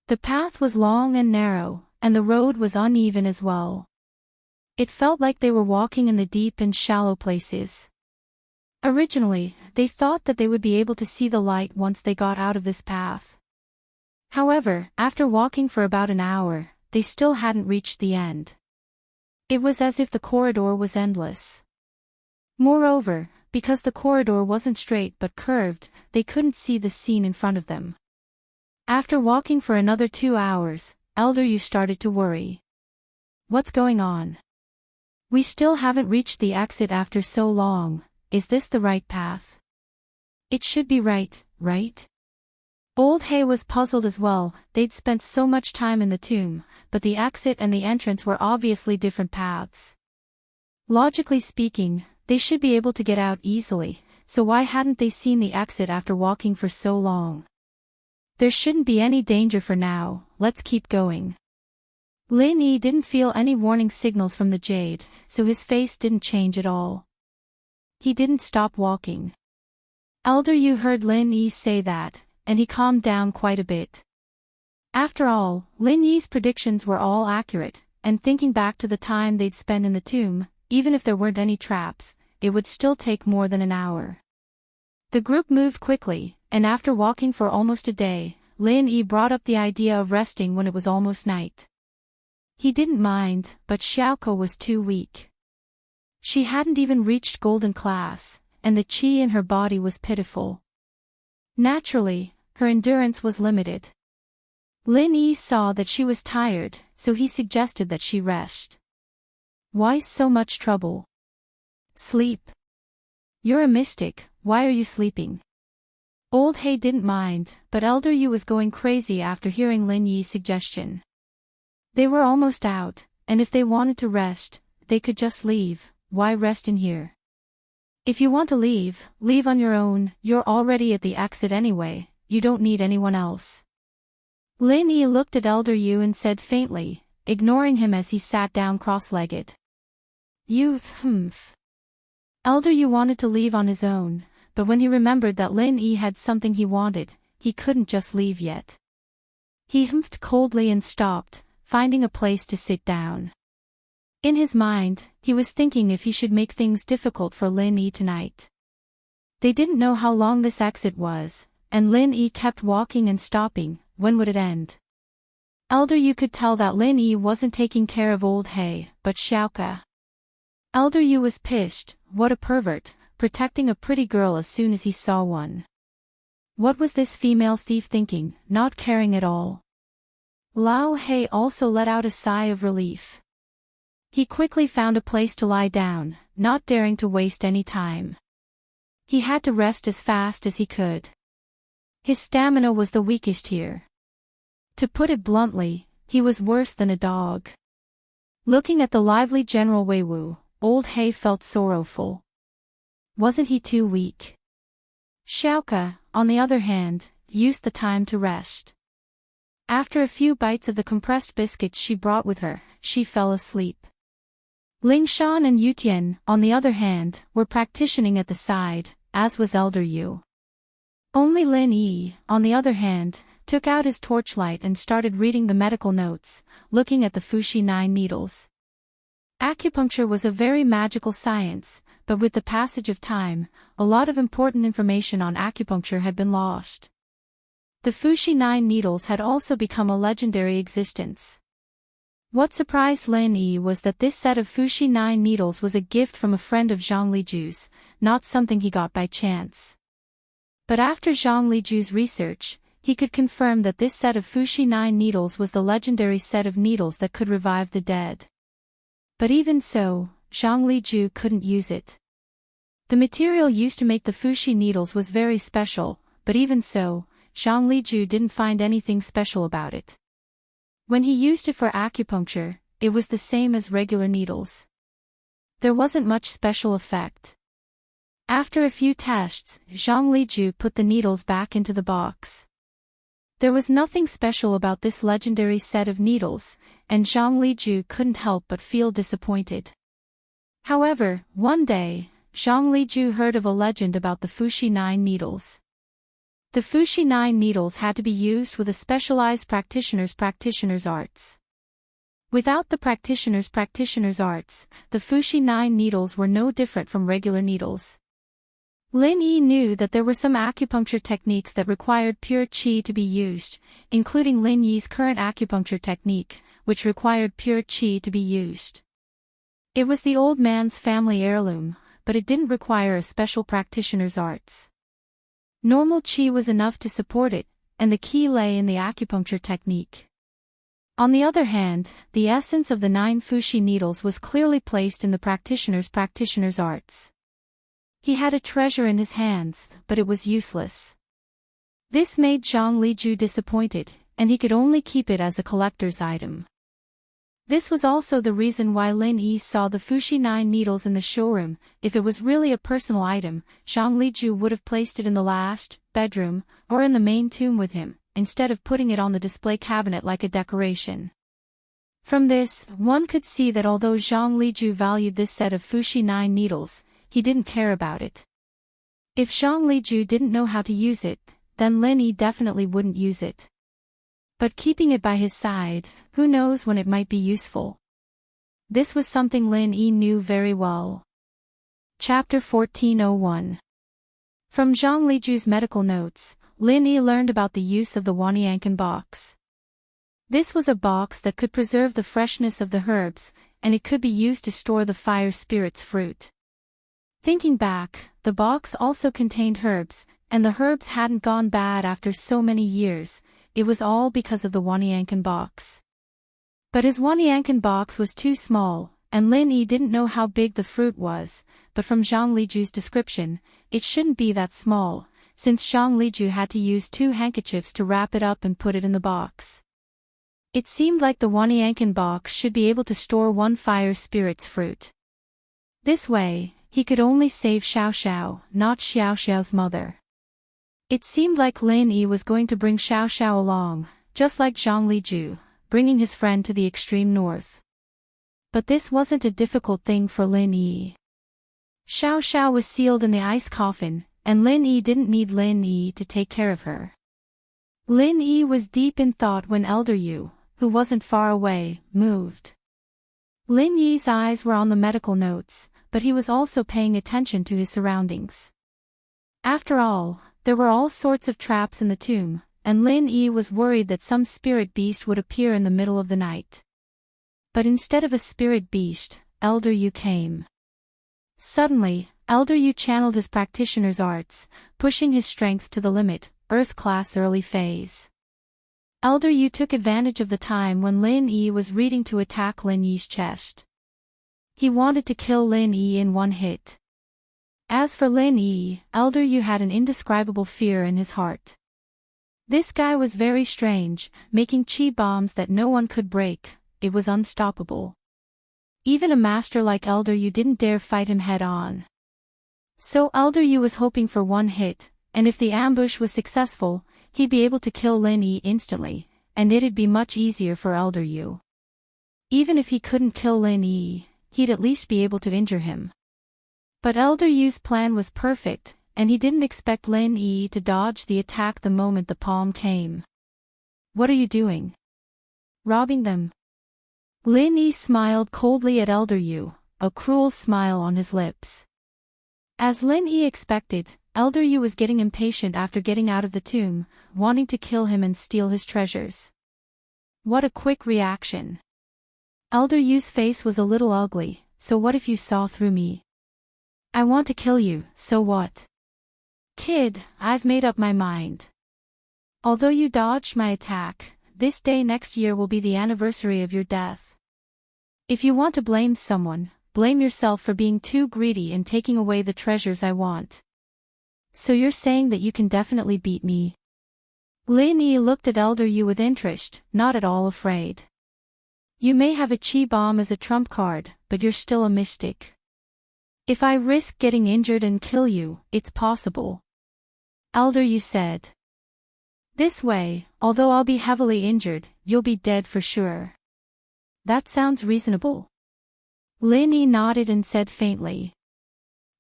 The path was long and narrow, and the road was uneven as well. It felt like they were walking in the deep and shallow places. Originally, they thought that they would be able to see the light once they got out of this path. However, after walking for about an hour, they still hadn't reached the end. It was as if the corridor was endless. Moreover, because the corridor wasn't straight but curved, they couldn't see the scene in front of them. After walking for another 2 hours, Elder Yu started to worry. What's going on? We still haven't reached the exit after so long. Is this the right path? It should be right? Old Hay was puzzled as well. They'd spent so much time in the tomb, but the exit and the entrance were obviously different paths. Logically speaking, they should be able to get out easily, so why hadn't they seen the exit after walking for so long? There shouldn't be any danger for now, let's keep going. Lin Yi didn't feel any warning signals from the jade, so his face didn't change at all. He didn't stop walking. Elder Yu heard Lin Yi say that, and he calmed down quite a bit. After all, Lin Yi's predictions were all accurate, and thinking back to the time they'd spent in the tomb, even if there weren't any traps, it would still take more than an hour. The group moved quickly, and after walking for almost a day, Lin Yi brought up the idea of resting when it was almost night. He didn't mind, but Xiaoko was too weak. She hadn't even reached golden class, and the qi in her body was pitiful. Naturally, her endurance was limited. Lin Yi saw that she was tired, so he suggested that she rest. Why so much trouble? Sleep. You're a mystic, why are you sleeping? Old Hay didn't mind, but Elder Yu was going crazy after hearing Lin Yi's suggestion. They were almost out, and if they wanted to rest, they could just leave. Why rest in here? If you want to leave, leave on your own, you're already at the exit anyway, you don't need anyone else. Lin Yi looked at Elder Yu and said faintly, ignoring him as he sat down cross-legged. Elder Yu wanted to leave on his own, but when he remembered that Lin Yi had something he wanted, he couldn't just leave yet. He humphed coldly and stopped, finding a place to sit down. In his mind, he was thinking if he should make things difficult for Lin Yi tonight. They didn't know how long this exit was, and Lin Yi kept walking and stopping. When would it end? Elder Yu could tell that Lin Yi wasn't taking care of Old Hay, but Xiaoka. Elder Yu was pissed. What a pervert, protecting a pretty girl as soon as he saw one. What was this female thief thinking, not caring at all? Lao He also let out a sigh of relief. He quickly found a place to lie down, not daring to waste any time. He had to rest as fast as he could. His stamina was the weakest here. To put it bluntly, he was worse than a dog. Looking at the lively General Weiwu, Old Hay felt sorrowful. Wasn't he too weak? Xiaoka, on the other hand, used the time to rest. After a few bites of the compressed biscuits she brought with her, she fell asleep. Lingshan and Yutian, on the other hand, were practicing at the side, as was Elder Yu. Only Lin Yi, on the other hand, took out his torchlight and started reading the medical notes, looking at the Fushi 9 needles. Acupuncture was a very magical science, but with the passage of time, a lot of important information on acupuncture had been lost. The Fushi 9 needles had also become a legendary existence. What surprised Lin Yi was that this set of Fushi 9 needles was a gift from a friend of Zhang Liju's, not something he got by chance. But after Zhang Liju's research, he could confirm that this set of Fushi 9 needles was the legendary set of needles that could revive the dead. But even so, Zhang Liju couldn't use it. The material used to make the Fushi needles was very special, but even so, Zhang Liju didn't find anything special about it. When he used it for acupuncture, it was the same as regular needles. There wasn't much special effect. After a few tests, Zhang Liju put the needles back into the box. There was nothing special about this legendary set of needles, and Zhang Liju couldn't help but feel disappointed. However, one day, Zhang Liju heard of a legend about the Fushi 9 needles. The Fushi 9 needles had to be used with a specialized practitioner's arts. Without the practitioner's arts, the Fushi 9 needles were no different from regular needles. Lin Yi knew that there were some acupuncture techniques that required pure qi to be used, including Lin Yi's current acupuncture technique, which required pure qi to be used. It was the old man's family heirloom, but it didn't require a special practitioner's arts. Normal qi was enough to support it, and the key lay in the acupuncture technique. On the other hand, the essence of the 9 fuxi needles was clearly placed in the practitioner's arts. He had a treasure in his hands, but it was useless. This made Zhang Liju disappointed, and he could only keep it as a collector's item. This was also the reason why Lin Yi saw the fuxi 9 needles in the showroom. If it was really a personal item, Zhang Liju would have placed it in the last bedroom, or in the main tomb with him, instead of putting it on the display cabinet like a decoration. From this, one could see that although Zhang Liju valued this set of fuxi 9 needles, he didn't care about it. If Zhang Liju didn't know how to use it, then Lin Yi definitely wouldn't use it. But keeping it by his side, who knows when it might be useful. This was something Lin Yi knew very well. Chapter 1401. From Zhang Liju's medical notes, Lin Yi learned about the use of the Waniankan box. This was a box that could preserve the freshness of the herbs, and it could be used to store the fire spirit's fruit. Thinking back, the box also contained herbs, and the herbs hadn't gone bad after so many years. It was all because of the Waniankan box. But his Waniankan box was too small, and Lin Yi didn't know how big the fruit was, but from Zhang Liju's description, it shouldn't be that small, since Zhang Liju had to use 2 handkerchiefs to wrap it up and put it in the box. It seemed like the Waniankan box should be able to store 1 fire spirit's fruit. This way, he could only save Xiao Xiao, not Xiao Xiao's mother. It seemed like Lin Yi was going to bring Xiao Xiao along, just like Zhang Liju, bringing his friend to the extreme north. But this wasn't a difficult thing for Lin Yi. Xiao Xiao was sealed in the ice coffin, and Lin Yi didn't need Lin Yi to take care of her. Lin Yi was deep in thought when Elder Yu, who wasn't far away, moved. Lin Yi's eyes were on the medical notes, but he was also paying attention to his surroundings. After all, there were all sorts of traps in the tomb, and Lin Yi was worried that some spirit beast would appear in the middle of the night. But instead of a spirit beast, Elder Yu came. Suddenly, Elder Yu channeled his practitioner's arts, pushing his strength to the limit, Earth class early phase. Elder Yu took advantage of the time when Lin Yi was reading to attack Lin Yi's chest. He wanted to kill Lin Yi in 1 hit. As for Lin Yi, Elder Yu had an indescribable fear in his heart. This guy was very strange, making qi bombs that no one could break. It was unstoppable. Even a master like Elder Yu didn't dare fight him head-on. So Elder Yu was hoping for 1 hit, and if the ambush was successful, he'd be able to kill Lin Yi instantly, and it'd be much easier for Elder Yu. Even if he couldn't kill Lin Yi, he'd at least be able to injure him. But Elder Yu's plan was perfect, and he didn't expect Lin Yi to dodge the attack the moment the palm came. "What are you doing?" "Robbing them." Lin Yi smiled coldly at Elder Yu, a cruel smile on his lips. As Lin Yi expected, Elder Yu was getting impatient after getting out of the tomb, wanting to kill him and steal his treasures. What a quick reaction. Elder Yu's face was a little ugly. "So what if you saw through me?" "I want to kill you, so what?" "Kid, I've made up my mind. Although you dodged my attack, this day next year will be the anniversary of your death. If you want to blame someone, blame yourself for being too greedy and taking away the treasures I want. So you're saying that you can definitely beat me?" Lin Yi looked at Elder Yu with interest, not at all afraid. "You may have a qi bomb as a trump card, but you're still a mystic. If I risk getting injured and kill you, it's possible." Elder Yu said. "This way, although I'll be heavily injured, you'll be dead for sure." "That sounds reasonable." Lin Yi nodded and said faintly.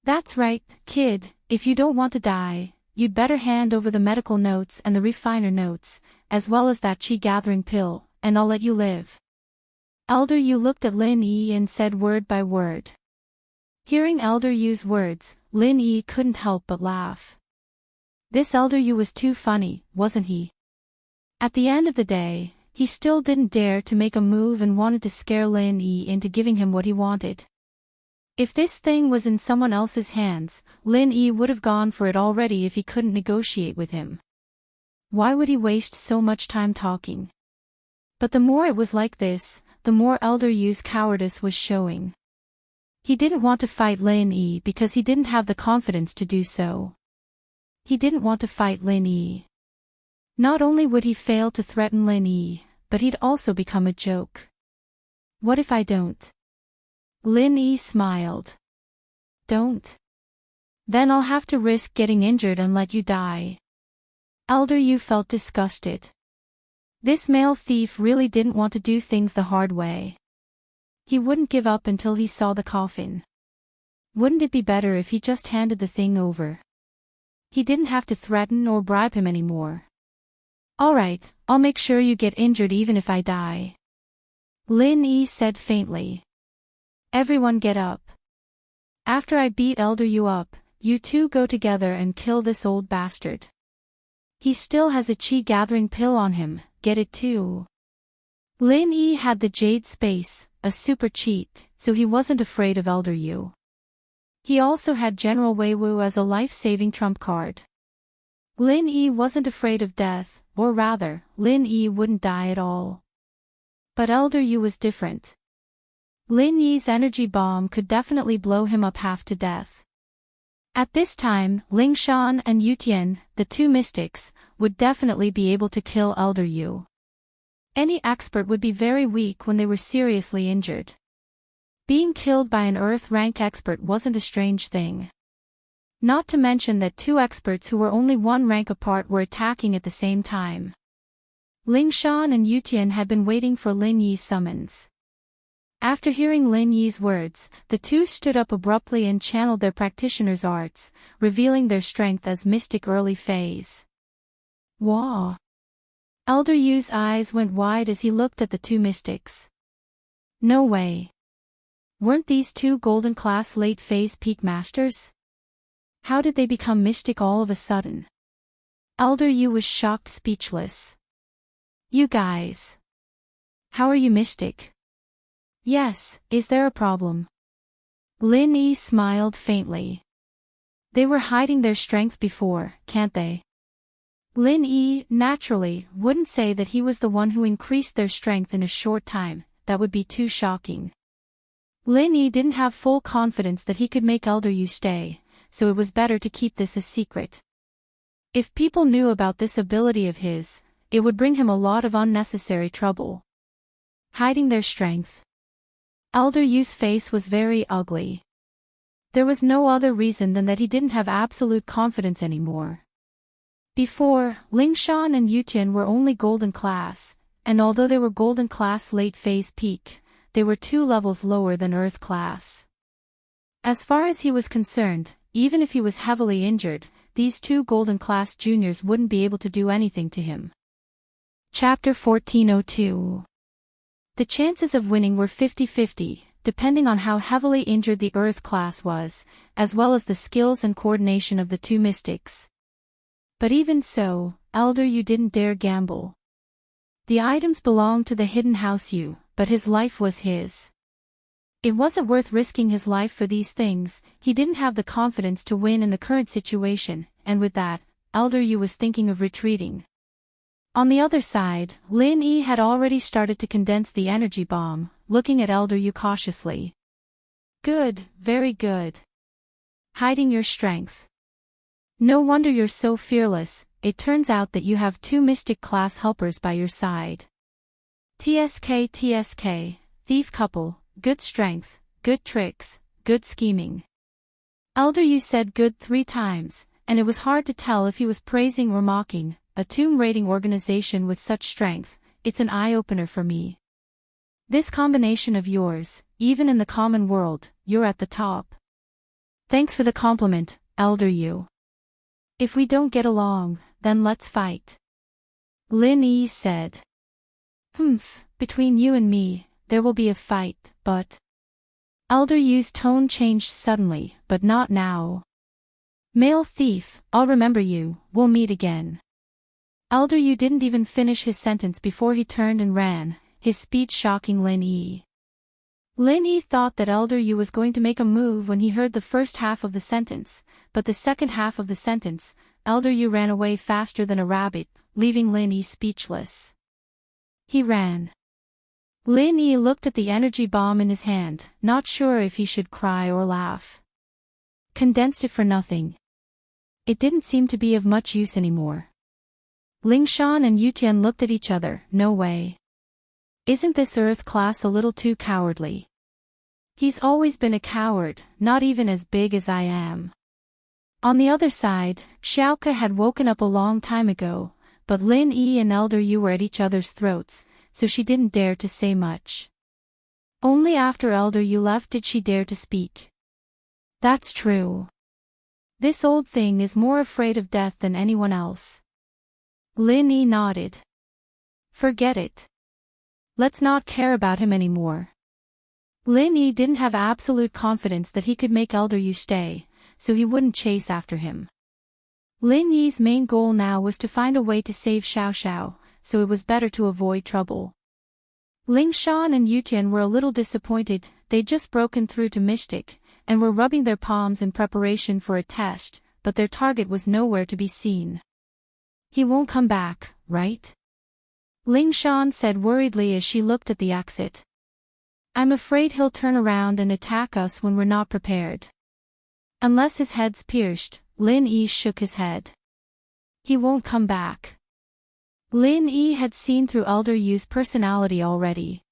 "That's right, kid, if you don't want to die, you'd better hand over the medical notes and the refiner notes, as well as that qi-gathering pill, and I'll let you live." Elder Yu looked at Lin Yi and said word by word. Hearing Elder Yu's words, Lin Yi couldn't help but laugh. This Elder Yu was too funny, wasn't he? At the end of the day, he still didn't dare to make a move and wanted to scare Lin Yi into giving him what he wanted. If this thing was in someone else's hands, Lin Yi would have gone for it already if he couldn't negotiate with him. Why would he waste so much time talking? But the more it was like this, the more Elder Yu's cowardice was showing. He didn't want to fight Lin Yi because he didn't have the confidence to do so. He didn't want to fight Lin Yi. Not only would he fail to threaten Lin Yi, but he'd also become a joke. What if I don't? Lin Yi smiled. Don't. Then I'll have to risk getting injured and let you die. Elder Yu felt disgusted. This male thief really didn't want to do things the hard way. He wouldn't give up until he saw the coffin. Wouldn't it be better if he just handed the thing over? He didn't have to threaten or bribe him anymore. All right, I'll make sure you get injured even if I die. Lin Yi said faintly. Everyone get up. After I beat Elder Yu up, you two go together and kill this old bastard. He still has a chi-gathering pill on him, get it too. Lin Yi had the Jade Space, a super cheat, so he wasn't afraid of Elder Yu. He also had General Wei Wu as a life-saving trump card. Lin Yi wasn't afraid of death, or rather, Lin Yi wouldn't die at all. But Elder Yu was different. Lin Yi's energy bomb could definitely blow him up half to death. At this time, Ling Shan and Yu Tian, the two mystics, would definitely be able to kill Elder Yu. Any expert would be very weak when they were seriously injured. Being killed by an Earth-rank expert wasn't a strange thing. Not to mention that two experts who were only one rank apart were attacking at the same time. Ling Shan and Yu Tian had been waiting for Lin Yi's summons. After hearing Lin Yi's words, the two stood up abruptly and channeled their practitioner's arts, revealing their strength as mystic early phase. Wah! Elder Yu's eyes went wide as he looked at the two mystics. No way. Weren't these two golden class late phase peak masters? How did they become mystic all of a sudden? Elder Yu was shocked speechless. You guys. How are you mystic? Yes, is there a problem? Lin Yi smiled faintly. They were hiding their strength before, can't they? Lin Yi, naturally, wouldn't say that he was the one who increased their strength in a short time, that would be too shocking. Lin Yi didn't have full confidence that he could make Elder Yu stay, so it was better to keep this a secret. If people knew about this ability of his, it would bring him a lot of unnecessary trouble. Hiding their strength. Elder Yu's face was very ugly. There was no other reason than that he didn't have absolute confidence anymore. Before, Ling Shan and Yu Tian were only golden class, and although they were golden class late phase peak, they were 2 levels lower than Earth class. As far as he was concerned, even if he was heavily injured, these 2 golden class juniors wouldn't be able to do anything to him. Chapter 1402. The chances of winning were 50-50, depending on how heavily injured the Earth class was, as well as the skills and coordination of the 2 mystics. But even so, Elder Yu didn't dare gamble. The items belonged to the hidden house Yu, but his life was his. It wasn't worth risking his life for these things. He didn't have the confidence to win in the current situation, and with that, Elder Yu was thinking of retreating. On the other side, Lin Yi had already started to condense the energy bomb, looking at Elder Yu cautiously. Good, very good. Hiding your strength. No wonder you're so fearless, it turns out that you have 2 mystic class helpers by your side. TSK, thief couple, good strength, good tricks, good scheming. Elder Yu said good 3 times, and it was hard to tell if he was praising or mocking. A tomb raiding organization with such strength, it's an eye-opener for me. This combination of yours, even in the common world, you're at the top. Thanks for the compliment, Elder Yu. If we don't get along, then let's fight. Lin Yi said. Between you and me, there will be a fight, but... Elder Yu's tone changed suddenly, but not now. Male thief, I'll remember you, we'll meet again. Elder Yu didn't even finish his sentence before he turned and ran, his speech shocking Lin Yi. Lin Yi thought that Elder Yu was going to make a move when he heard the first half of the sentence, but the second half of the sentence, Elder Yu ran away faster than a rabbit, leaving Lin Yi speechless. He ran. Lin Yi looked at the energy bomb in his hand, not sure if he should cry or laugh. Condensed it for nothing. It didn't seem to be of much use anymore. Lingshan and Yutian looked at each other. No way. Isn't this Earth class a little too cowardly? He's always been a coward, not even as big as I am. On the other side, Xiaoke had woken up a long time ago, but Lin Yi and Elder Yu were at each other's throats, so she didn't dare to say much. Only after Elder Yu left did she dare to speak. That's true. This old thing is more afraid of death than anyone else. Lin Yi nodded. Forget it. Let's not care about him anymore. Lin Yi didn't have absolute confidence that he could make Elder Yu stay, so he wouldn't chase after him. Lin Yi's main goal now was to find a way to save Xiao Xiao, so it was better to avoid trouble. Lingshan and Yutian were a little disappointed. They'd just broken through to Mystic, and were rubbing their palms in preparation for a test, but their target was nowhere to be seen. He won't come back, right? Lingshan said worriedly as she looked at the exit. I'm afraid he'll turn around and attack us when we're not prepared. Unless his head's pierced, Lin Yi shook his head. He won't come back. Lin Yi had seen through Elder Yu's personality already.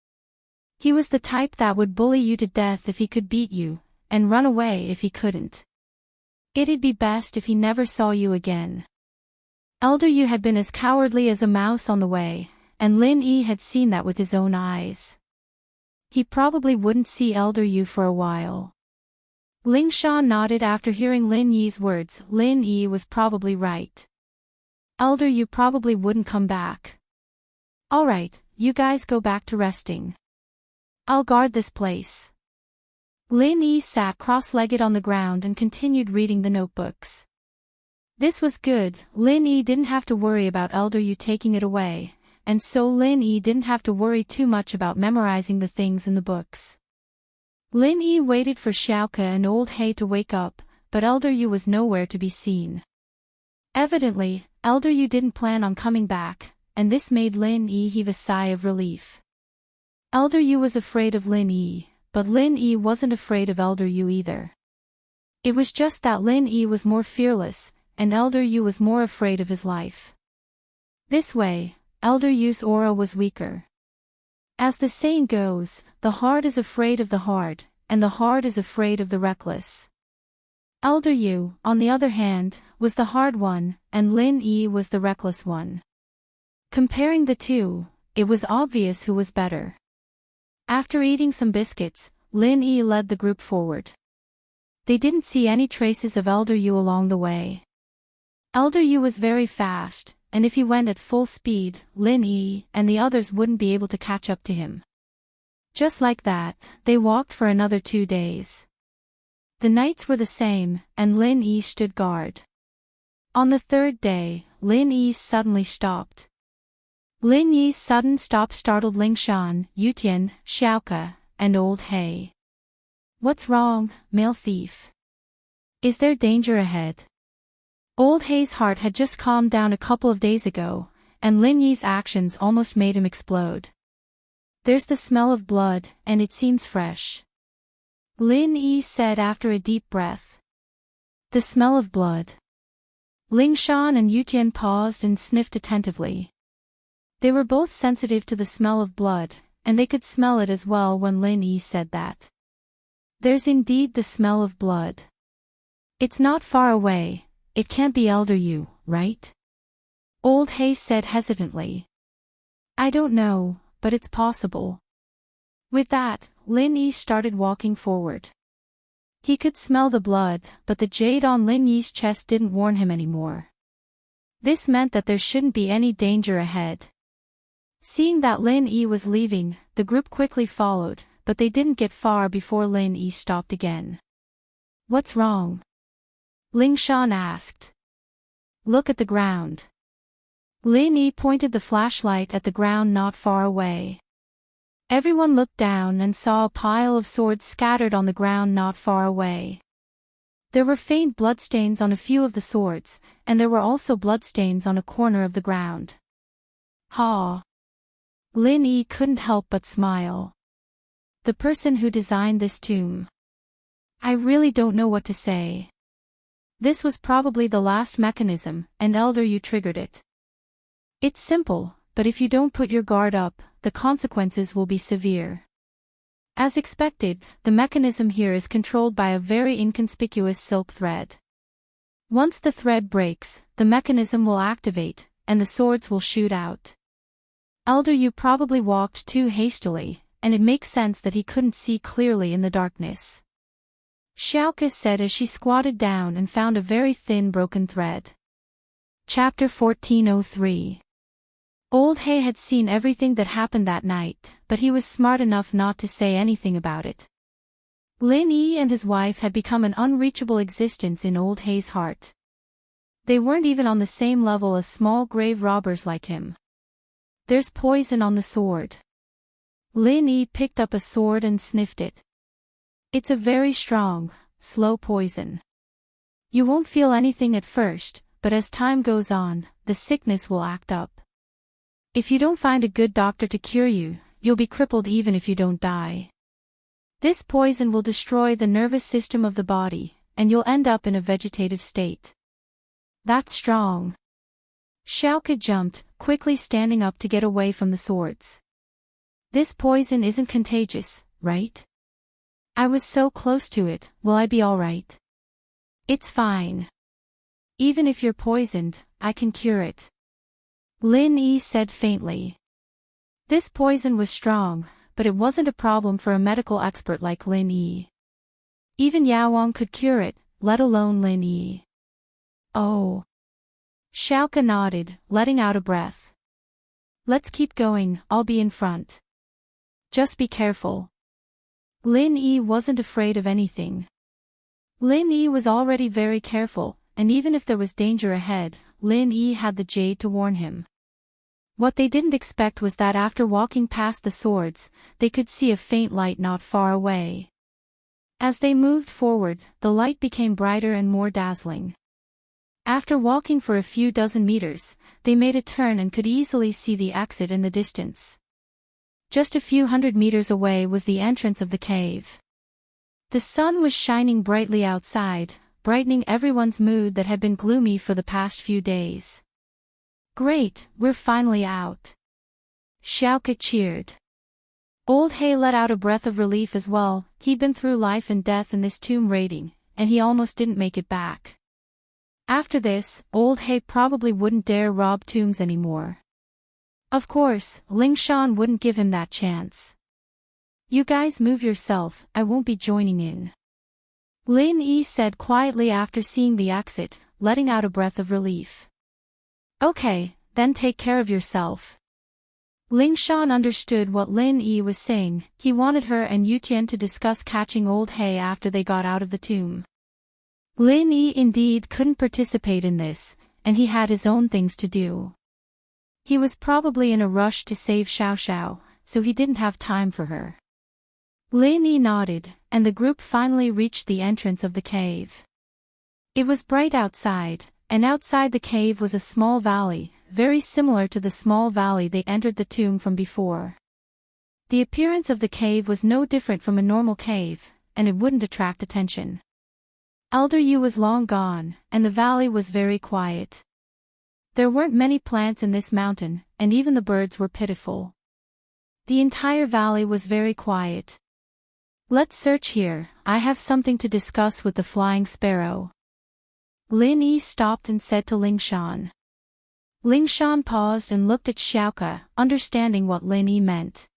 He was the type that would bully you to death if he could beat you, and run away if he couldn't. It'd be best if he never saw you again. Elder Yu had been as cowardly as a mouse on the way, and Lin Yi had seen that with his own eyes. He probably wouldn't see Elder Yu for a while. Lingshan nodded after hearing Lin Yi's words. Lin Yi was probably right. Elder Yu probably wouldn't come back. Alright, you guys go back to resting. I'll guard this place. Lin Yi sat cross-legged on the ground and continued reading the notebooks. This was good. Lin Yi didn't have to worry about Elder Yu taking it away, and so Lin Yi didn't have to worry too much about memorizing the things in the books. Lin Yi waited for Xiaoke and Old Hei to wake up, but Elder Yu was nowhere to be seen. Evidently, Elder Yu didn't plan on coming back, and this made Lin Yi heave a sigh of relief. Elder Yu was afraid of Lin Yi, but Lin Yi wasn't afraid of Elder Yu either. It was just that Lin Yi was more fearless, and Elder Yu was more afraid of his life. This way, Elder Yu's aura was weaker. As the saying goes, the hard is afraid of the hard, and the hard is afraid of the reckless. Elder Yu, on the other hand, was the hard one, and Lin Yi was the reckless one. Comparing the two, it was obvious who was better. After eating some biscuits, Lin Yi led the group forward. They didn't see any traces of Elder Yu along the way. Elder Yu was very fast, and if he went at full speed, Lin Yi and the others wouldn't be able to catch up to him. Just like that, they walked for another 2 days. The nights were the same, and Lin Yi stood guard. On the third day, Lin Yi suddenly stopped. Lin Yi's sudden stop startled Lingshan, Yutian, Xiaoke, and Old Hei. What's wrong, male thief? Is there danger ahead? Old Hei's heart had just calmed down a couple of days ago, and Lin Yi's actions almost made him explode. There's the smell of blood, and it seems fresh. Lin Yi said after a deep breath. The smell of blood. Lingshan and Yutian paused and sniffed attentively. They were both sensitive to the smell of blood, and they could smell it as well when Lin Yi said that. There's indeed the smell of blood. It's not far away. It can't be Elder Yu, right? Old Hei said hesitantly. I don't know, but it's possible. With that, Lin Yi started walking forward. He could smell the blood, but the jade on Lin Yi's chest didn't warn him anymore. This meant that there shouldn't be any danger ahead. Seeing that Lin Yi was leaving, the group quickly followed, but they didn't get far before Lin Yi stopped again. What's wrong? Lingshan asked. Look at the ground. Lin Yi pointed the flashlight at the ground not far away. Everyone looked down and saw a pile of swords scattered on the ground not far away. There were faint bloodstains on a few of the swords, and there were also bloodstains on a corner of the ground. Ha! Lin Yi couldn't help but smile. The person who designed this tomb. I really don't know what to say. This was probably the last mechanism, and Elder you triggered it. It's simple, but if you don't put your guard up, the consequences will be severe. As expected, the mechanism here is controlled by a very inconspicuous silk thread. Once the thread breaks, the mechanism will activate, and the swords will shoot out. Elder you probably walked too hastily, and it makes sense that he couldn't see clearly in the darkness. Xiaoke said as she squatted down and found a very thin broken thread. Chapter 1403. Old He had seen everything that happened that night, but he was smart enough not to say anything about it. Lin Yi and his wife had become an unreachable existence in Old He's heart. They weren't even on the same level as small grave robbers like him. There's poison on the sword. Lin Yi picked up a sword and sniffed it. It's a very strong, slow poison. You won't feel anything at first, but as time goes on, the sickness will act up. If you don't find a good doctor to cure you, you'll be crippled even if you don't die. This poison will destroy the nervous system of the body, and you'll end up in a vegetative state. That's strong. Xiaoke jumped, quickly standing up to get away from the swords. This poison isn't contagious, right? I was so close to it, will I be alright? It's fine. Even if you're poisoned, I can cure it. Lin Yi said faintly. This poison was strong, but it wasn't a problem for a medical expert like Lin Yi. Even Yao Wang could cure it, let alone Lin Yi. Oh. Xiaoke nodded, letting out a breath. Let's keep going, I'll be in front. Just be careful. Lin Yi wasn't afraid of anything. Lin Yi was already very careful, and even if there was danger ahead, Lin Yi had the jade to warn him. What they didn't expect was that after walking past the swords, they could see a faint light not far away. As they moved forward, the light became brighter and more dazzling. After walking for a few dozen meters, they made a turn and could easily see the exit in the distance. Just a few hundred meters away was the entrance of the cave. The sun was shining brightly outside, brightening everyone's mood that had been gloomy for the past few days. Great, we're finally out. Xiaoke cheered. Old He let out a breath of relief as well. He'd been through life and death in this tomb raiding, and he almost didn't make it back. After this, Old He probably wouldn't dare rob tombs anymore. Of course, Lingshan wouldn't give him that chance. You guys move yourself, I won't be joining in. Lin Yi said quietly after seeing the exit, letting out a breath of relief. Okay, then take care of yourself. Lingshan understood what Lin Yi was saying. He wanted her and Yutian to discuss catching Old He after they got out of the tomb. Lin Yi indeed couldn't participate in this, and he had his own things to do. He was probably in a rush to save Xiao Xiao, so he didn't have time for her. Lin Yi nodded, and the group finally reached the entrance of the cave. It was bright outside, and outside the cave was a small valley, very similar to the small valley they entered the tomb from before. The appearance of the cave was no different from a normal cave, and it wouldn't attract attention. Elder Yu was long gone, and the valley was very quiet. There weren't many plants in this mountain, and even the birds were pitiful. The entire valley was very quiet. Let's search here, I have something to discuss with the flying sparrow. Lin Yi stopped and said to Lingshan. Lingshan paused and looked at Xiaoke, understanding what Lin Yi meant.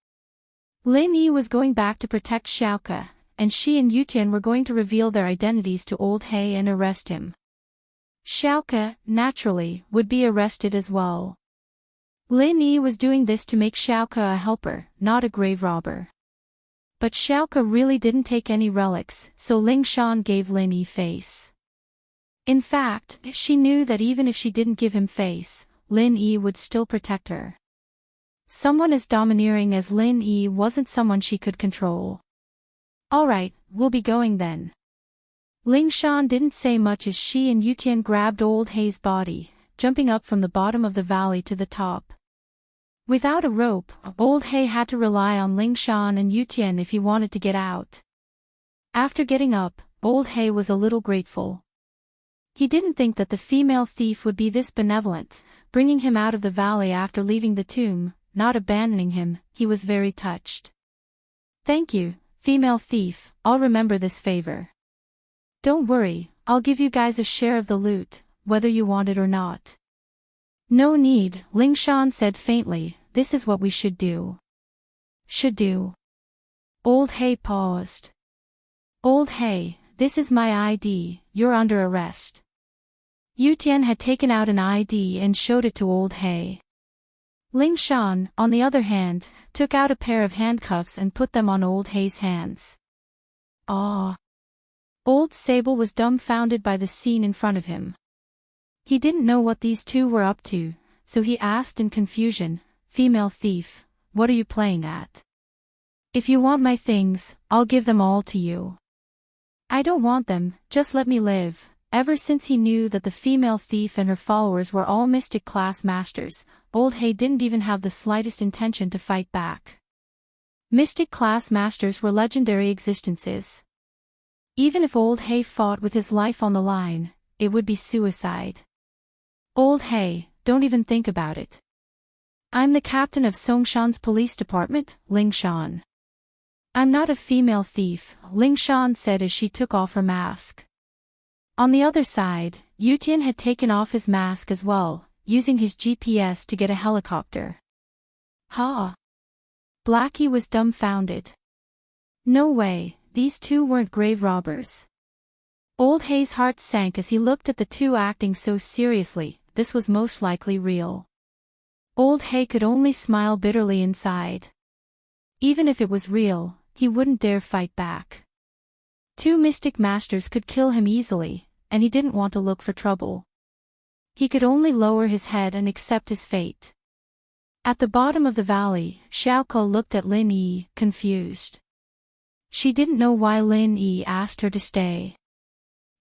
Lin Yi was going back to protect Xiaoke, and she and Yutian were going to reveal their identities to Old He and arrest him. Xiaoke, naturally, would be arrested as well. Lin Yi was doing this to make Xiaoke a helper, not a grave robber. But Xiaoke really didn't take any relics, so Lingshan gave Lin Yi face. In fact, she knew that even if she didn't give him face, Lin Yi would still protect her. Someone as domineering as Lin Yi wasn't someone she could control. Alright, we'll be going then. Ling Shan didn't say much as she and Yutian grabbed Old Hei's body, jumping up from the bottom of the valley to the top. Without a rope, Old Hei had to rely on Ling Shan and Yutian if he wanted to get out. After getting up, Old Hei was a little grateful. He didn't think that the female thief would be this benevolent, bringing him out of the valley after leaving the tomb, not abandoning him. He was very touched. Thank you, female thief, I'll remember this favor. Don't worry, I'll give you guys a share of the loot, whether you want it or not. No need, Ling Shan said faintly, this is what we should do. Should do. Old Hei paused. Old Hei, this is my ID, you're under arrest. Yutian had taken out an ID and showed it to Old Hei. Ling Shan, on the other hand, took out a pair of handcuffs and put them on Old Hei's hands. Ah! Old Sable was dumbfounded by the scene in front of him. He didn't know what these two were up to, so he asked in confusion, Female thief, what are you playing at? If you want my things, I'll give them all to you. I don't want them, just let me live. Ever since he knew that the female thief and her followers were all mystic class masters, Old Hei didn't even have the slightest intention to fight back. Mystic class masters were legendary existences. Even if Old Hei fought with his life on the line, it would be suicide. Old Hei, don't even think about it. I'm the captain of Songshan's police department, Ling Shan. I'm not a female thief, Ling Shan said as she took off her mask. On the other side, Yutian had taken off his mask as well, using his GPS to get a helicopter. Ha! Blackie was dumbfounded. No way, these two weren't grave robbers. Old Hei's heart sank as he looked at the two acting so seriously. This was most likely real. Old Hei could only smile bitterly inside. Even if it was real, he wouldn't dare fight back. Two mystic masters could kill him easily, and he didn't want to look for trouble. He could only lower his head and accept his fate. At the bottom of the valley, Xiaoko looked at Lin Yi, confused. She didn't know why Lin Yi asked her to stay.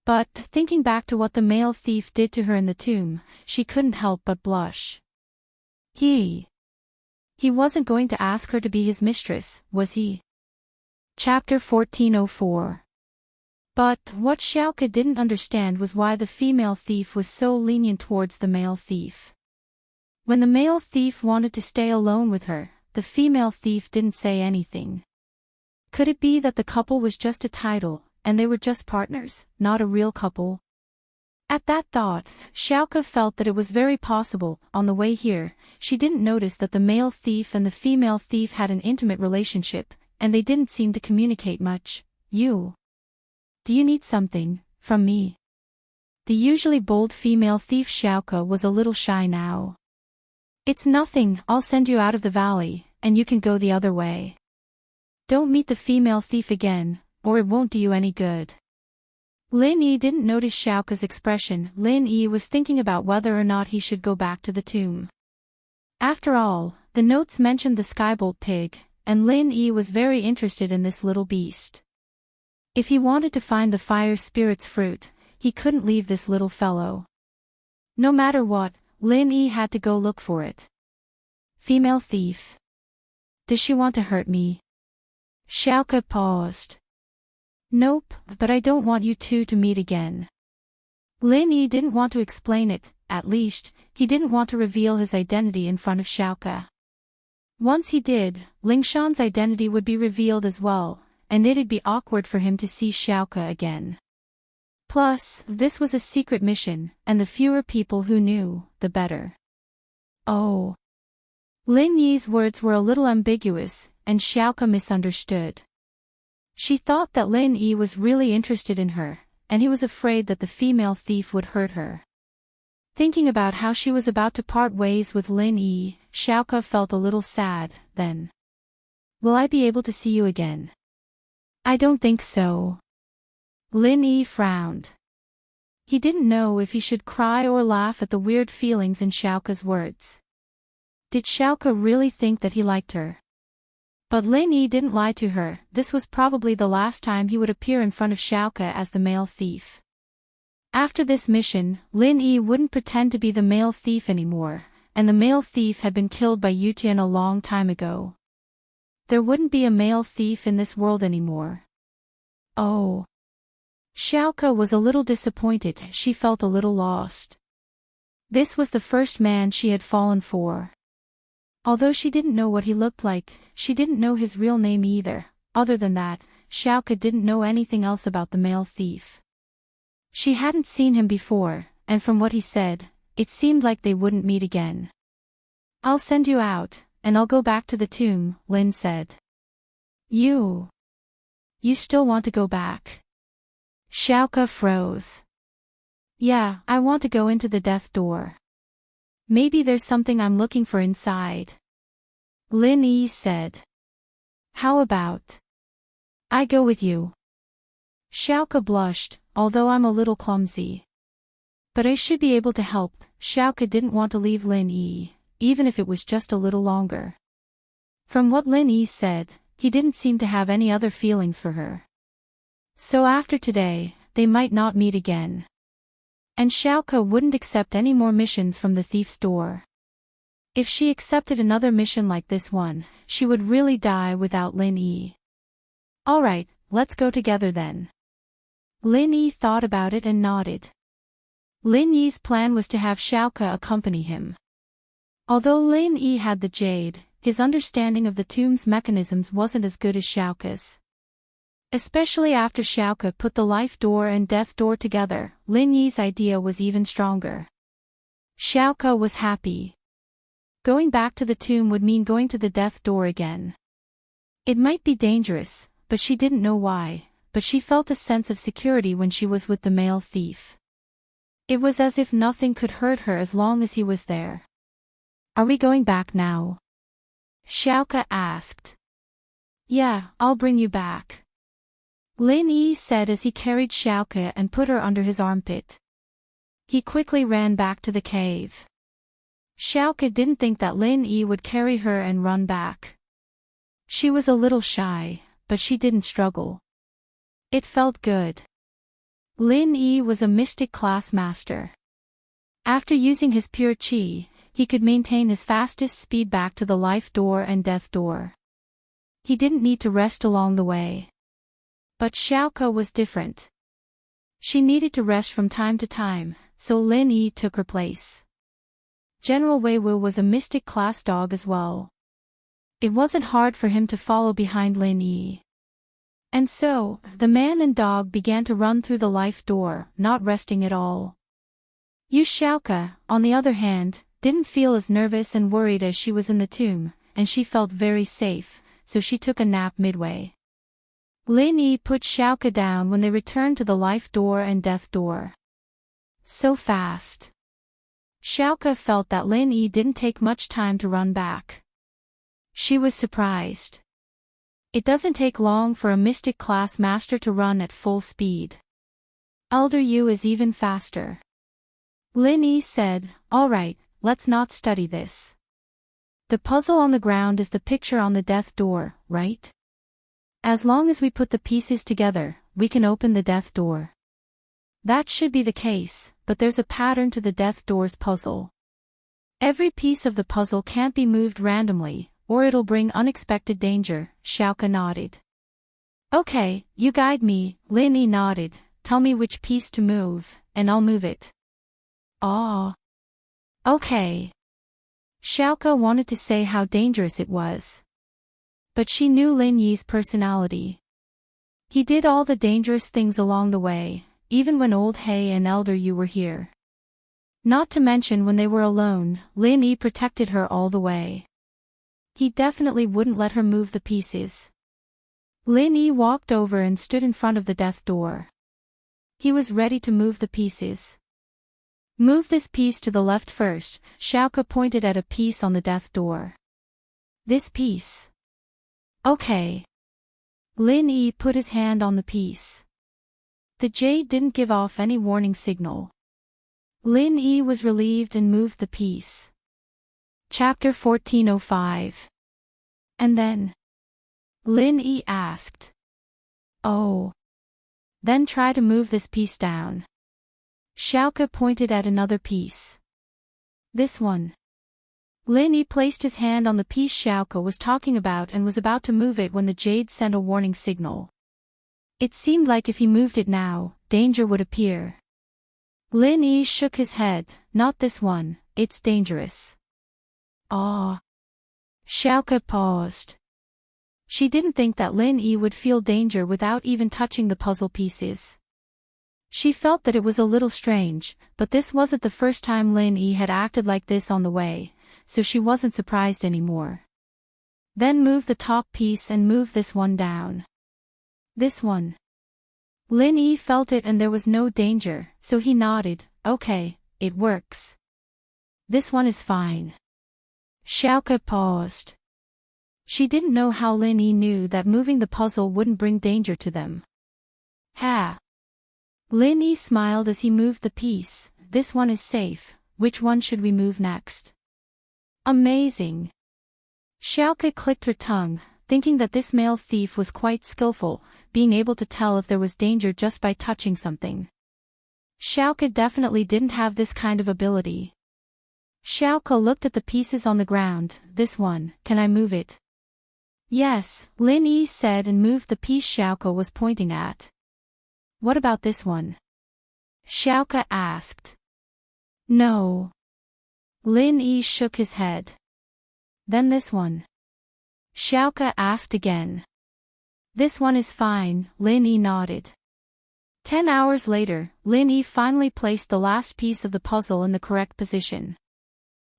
But, thinking back to what the male thief did to her in the tomb, she couldn't help but blush. He wasn't going to ask her to be his mistress, was he? Chapter 1404. But, what Xiaoko didn't understand was why the female thief was so lenient towards the male thief. When the male thief wanted to stay alone with her, the female thief didn't say anything. Could it be that the couple was just a title, and they were just partners, not a real couple? At that thought, Xiaoko felt that it was very possible. On the way here, she didn't notice that the male thief and the female thief had an intimate relationship, and they didn't seem to communicate much. Do you need something from me? The usually bold female thief Xiaoko was a little shy now. It's nothing, I'll send you out of the valley, and you can go the other way. Don't meet the female thief again, or it won't do you any good. Lin Yi didn't notice Xiaoko's expression. Lin Yi was thinking about whether or not he should go back to the tomb. After all, the notes mentioned the skybolt pig, and Lin Yi was very interested in this little beast. If he wanted to find the fire spirit's fruit, he couldn't leave this little fellow. No matter what, Lin Yi had to go look for it. Female thief. Does she want to hurt me? Xiaoko paused. Nope, but I don't want you two to meet again. Lin Yi didn't want to explain it, at least, he didn't want to reveal his identity in front of Xiaoko. Once he did, Ling Shan's identity would be revealed as well, and it'd be awkward for him to see Xiaoko again. Plus, this was a secret mission, and the fewer people who knew, the better. Oh. Lin Yi's words were a little ambiguous, and Xiaoko misunderstood. She thought that Lin Yi was really interested in her, and he was afraid that the female thief would hurt her. Thinking about how she was about to part ways with Lin Yi, Xiaoko felt a little sad. Then, will I be able to see you again? I don't think so. Lin Yi frowned. He didn't know if he should cry or laugh at the weird feelings in Xiaoko's words. Did Xiaoka really think that he liked her? But Lin Yi didn't lie to her. This was probably the last time he would appear in front of Xiaoka as the male thief. After this mission, Lin Yi wouldn't pretend to be the male thief anymore, and the male thief had been killed by Yutian a long time ago. There wouldn't be a male thief in this world anymore. Oh. Xiaoka was a little disappointed. She felt a little lost. This was the first man she had fallen for. Although she didn't know what he looked like, she didn't know his real name either. Other than that, Xiaoka didn't know anything else about the male thief. She hadn't seen him before, and from what he said, it seemed like they wouldn't meet again. I'll send you out, and I'll go back to the tomb, Lin said. You still want to go back? Xiaoka froze. Yeah, I want to go into the death door. Maybe there's something I'm looking for inside. Lin Yi said. How about I go with you? Xiaoka blushed, although I'm a little clumsy. But I should be able to help. Xiaoka didn't want to leave Lin Yi, even if it was just a little longer. From what Lin Yi said, he didn't seem to have any other feelings for her. So after today, they might not meet again. And Xiaoka wouldn't accept any more missions from the thief's door. If she accepted another mission like this one, she would really die without Lin Yi. Alright, let's go together then. Lin Yi thought about it and nodded. Lin Yi's plan was to have Xiaoka accompany him. Although Lin Yi had the jade, his understanding of the tomb's mechanisms wasn't as good as Xiaoka's. Especially after Xiaoka put the life door and death door together, Lin Yi's idea was even stronger. Xiaoka was happy. Going back to the tomb would mean going to the death door again. It might be dangerous, but she didn't know why, but she felt a sense of security when she was with the male thief. It was as if nothing could hurt her as long as he was there. Are we going back now? Xiaoka asked. Yeah, I'll bring you back. Lin Yi said as he carried Xiaoka and put her under his armpit. He quickly ran back to the cave. Xiaoka didn't think that Lin Yi would carry her and run back. She was a little shy, but she didn't struggle. It felt good. Lin Yi was a mystic class master. After using his pure qi, he could maintain his fastest speed back to the life door and death door. He didn't need to rest along the way. But Xiaoka was different. She needed to rest from time to time, so Lin Yi took her place. General Wei Wu was a mystic class dog as well. It wasn't hard for him to follow behind Lin Yi. And so, the man and dog began to run through the life door, not resting at all. Yu Xiaoka, on the other hand, didn't feel as nervous and worried as she was in the tomb, and she felt very safe, so she took a nap midway. Lin Yi put Xiaoka down when they returned to the life door and death door. So fast. Xiaoka felt that Lin Yi didn't take much time to run back. She was surprised. It doesn't take long for a mystic class master to run at full speed. Elder Yu is even faster. Lin Yi said, alright, let's not study this. The puzzle on the ground is the picture on the death door, right? As long as we put the pieces together, we can open the death door. That should be the case, but there's a pattern to the death door's puzzle. Every piece of the puzzle can't be moved randomly, or it'll bring unexpected danger, Xiaoka nodded. Okay, you guide me, Lin Yi nodded, tell me which piece to move, and I'll move it. Ah. Okay. Xiaoka wanted to say how dangerous it was. But she knew Lin Yi's personality. He did all the dangerous things along the way, even when Old He and Elder Yu were here. Not to mention when they were alone, Lin Yi protected her all the way. He definitely wouldn't let her move the pieces. Lin Yi walked over and stood in front of the death door. He was ready to move the pieces. Move this piece to the left first, Xiaoka pointed at a piece on the death door. This piece. Okay. Lin Yi put his hand on the piece. The jade didn't give off any warning signal. Lin Yi was relieved and moved the piece. Chapter 1405. And then? Lin Yi asked. Oh. Then try to move this piece down. Xiaoke pointed at another piece. This one. Lin Yi placed his hand on the piece Xiaoke was talking about and was about to move it when the jade sent a warning signal. It seemed like if he moved it now, danger would appear. Lin Yi shook his head. Not this one, it's dangerous. Ah. Xiaoke paused. She didn't think that Lin Yi would feel danger without even touching the puzzle pieces. She felt that it was a little strange, but this wasn't the first time Lin Yi had acted like this on the way, so she wasn't surprised anymore. Then move the top piece and move this one down. This one. Lin Yi felt it and there was no danger, so he nodded. Okay, it works. This one is fine. Xiaoke paused. She didn't know how Lin Yi knew that moving the puzzle wouldn't bring danger to them. Ha! Lin Yi smiled as he moved the piece. This one is safe. Which one should we move next? Amazing! Xiaoke clicked her tongue, thinking that this male thief was quite skillful, being able to tell if there was danger just by touching something. Xiaoke definitely didn't have this kind of ability. Xiaoke looked at the pieces on the ground. This one, can I move it? Yes, Lin Yi said and moved the piece Xiaoke was pointing at. What about this one? Xiaoke asked. No. Lin Yi shook his head. Then this one. Xiaoke asked again. This one is fine, Lin Yi nodded. 10 hours later, Lin Yi finally placed the last piece of the puzzle in the correct position.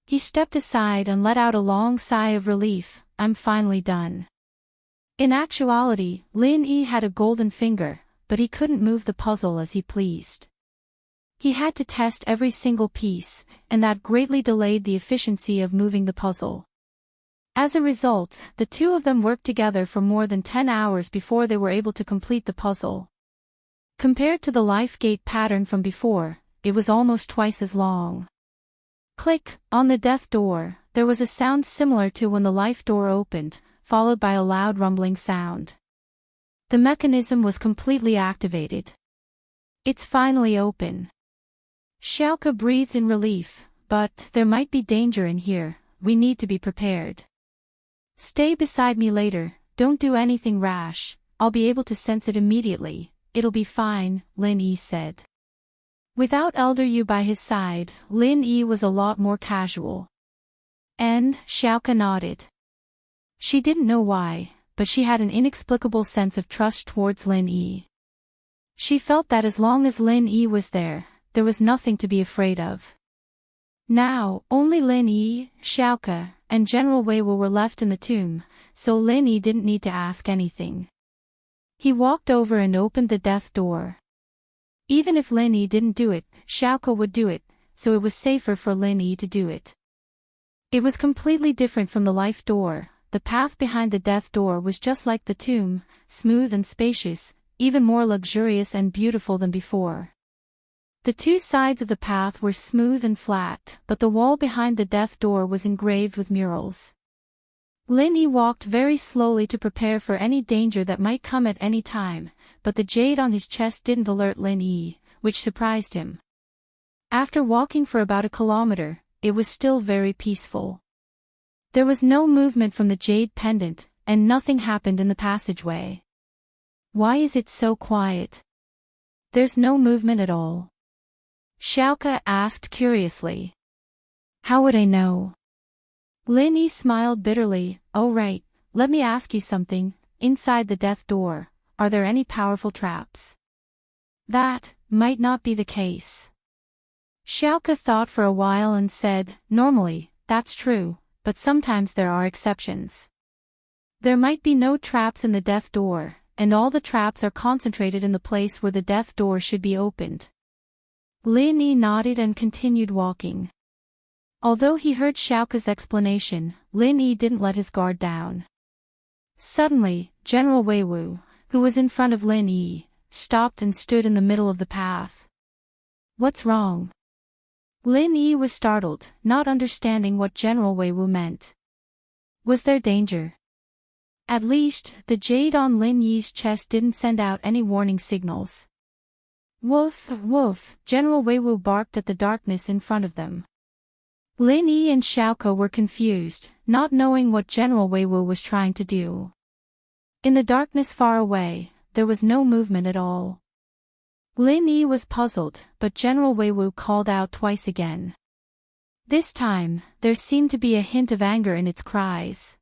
He stepped aside and let out a long sigh of relief. I'm finally done. In actuality, Lin Yi had a golden finger, but he couldn't move the puzzle as he pleased. He had to test every single piece, and that greatly delayed the efficiency of moving the puzzle. As a result, the two of them worked together for more than 10 hours before they were able to complete the puzzle. Compared to the life gate pattern from before, it was almost twice as long. Click, on the death door, there was a sound similar to when the life door opened, followed by a loud rumbling sound. The mechanism was completely activated. It's finally open. Xiaoke breathed in relief, but there might be danger in here, we need to be prepared. Stay beside me later, don't do anything rash, I'll be able to sense it immediately, it'll be fine, Lin Yi said. Without Elder Yu by his side, Lin Yi was a lot more casual. And Xiaoke nodded. She didn't know why, but she had an inexplicable sense of trust towards Lin Yi. She felt that as long as Lin Yi was there was nothing to be afraid of. Now, only Lin Yi, Xiaoke, and General Wei Wu were left in the tomb, so Lin Yi didn't need to ask anything. He walked over and opened the death door. Even if Lin Yi didn't do it, Xiaoke would do it, so it was safer for Lin Yi to do it. It was completely different from the life door. The path behind the death door was just like the tomb, smooth and spacious, even more luxurious and beautiful than before. The two sides of the path were smooth and flat, but the wall behind the death door was engraved with murals. Lin Yi walked very slowly to prepare for any danger that might come at any time, but the jade on his chest didn't alert Lin Yi, which surprised him. After walking for about a kilometer, it was still very peaceful. There was no movement from the jade pendant, and nothing happened in the passageway. Why is it so quiet? There's no movement at all. Xiaoke asked curiously. How would I know? Lin Yi smiled bitterly. Oh right, let me ask you something, inside the death door, are there any powerful traps? That might not be the case. Xiaoke thought for a while and said, normally, that's true, but sometimes there are exceptions. There might be no traps in the death door, and all the traps are concentrated in the place where the death door should be opened. Lin Yi nodded and continued walking. Although he heard Xiaoke's explanation, Lin Yi didn't let his guard down. Suddenly, General Wei Wu, who was in front of Lin Yi, stopped and stood in the middle of the path. What's wrong? Lin Yi was startled, not understanding what General Wei Wu meant. Was there danger? At least, the jade on Lin Yi's chest didn't send out any warning signals. Woof, woof, General Wei Wu barked at the darkness in front of them. Lin Yi and Xiaoke were confused, not knowing what General Wei Wu was trying to do. In the darkness far away, there was no movement at all. Lin Yi was puzzled, but General Wei Wu called out twice again. This time, there seemed to be a hint of anger in its cries.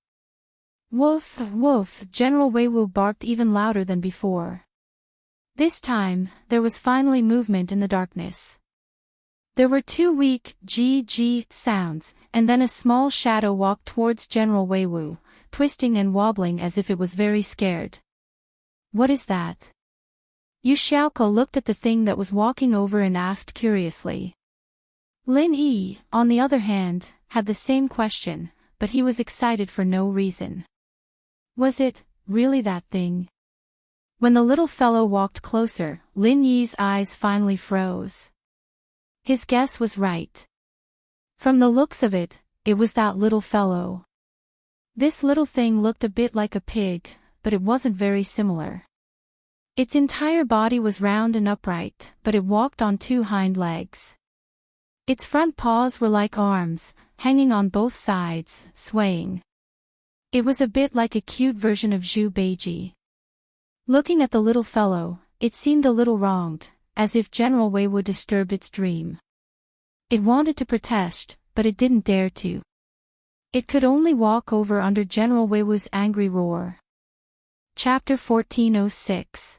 Woof, woof, General Wei Wu barked even louder than before. This time, there was finally movement in the darkness. There were two weak G sounds, and then a small shadow walked towards General Wei Wu, twisting and wobbling as if it was very scared. What is that? Yu Xiaoke looked at the thing that was walking over and asked curiously. Lin Yi, on the other hand, had the same question, but he was excited for no reason. Was it really that thing? When the little fellow walked closer, Lin Yi's eyes finally froze. His guess was right. From the looks of it, it was that little fellow. This little thing looked a bit like a pig, but it wasn't very similar. Its entire body was round and upright, but it walked on two hind legs. Its front paws were like arms, hanging on both sides, swaying. It was a bit like a cute version of Zhu Beiji. Looking at the little fellow, it seemed a little wronged, as if General Wei Wu disturbed its dream. It wanted to protest, but it didn't dare to. It could only walk over under General Wei Wu's angry roar. Chapter 1406.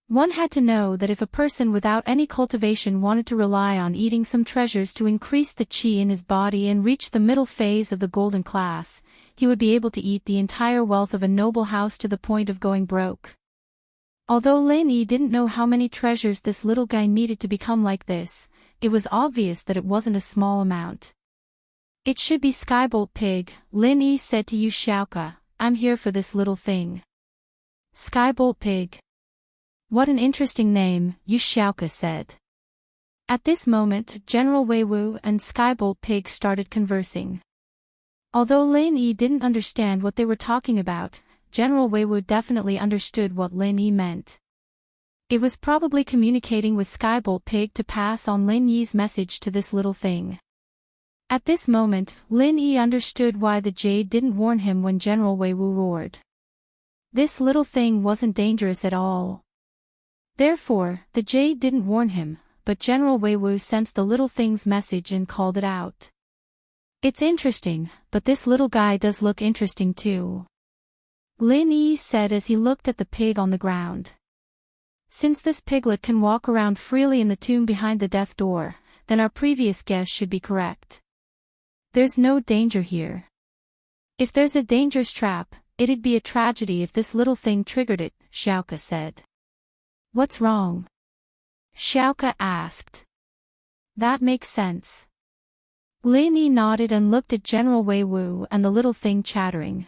One had to know that if a person without any cultivation wanted to rely on eating some treasures to increase the qi in his body and reach the middle phase of the golden class, he would be able to eat the entire wealth of a noble house to the point of going broke. Although Lin Yi didn't know how many treasures this little guy needed to become like this, it was obvious that it wasn't a small amount. It should be Skybolt Pig, Lin Yi said to Yu Xiaoke. I'm here for this little thing. Skybolt Pig. What an interesting name, Yu Xiaoke said. At this moment, General Wei Wu and Skybolt Pig started conversing. Although Lin Yi didn't understand what they were talking about, General Wei Wu definitely understood what Lin Yi meant. It was probably communicating with Skybolt Pig to pass on Lin Yi's message to this little thing. At this moment, Lin Yi understood why the jade didn't warn him when General Wei Wu roared. This little thing wasn't dangerous at all. Therefore, the jade didn't warn him, but General Wei Wu sensed the little thing's message and called it out. It's interesting, but this little guy does look interesting too. Lin Yi said as he looked at the pig on the ground. Since this piglet can walk around freely in the tomb behind the death door, then our previous guess should be correct. There's no danger here. If there's a dangerous trap, it'd be a tragedy if this little thing triggered it, Xiaoke said. What's wrong? Xiaoke asked. That makes sense. Lin Yi nodded and looked at General Wei Wu and the little thing chattering.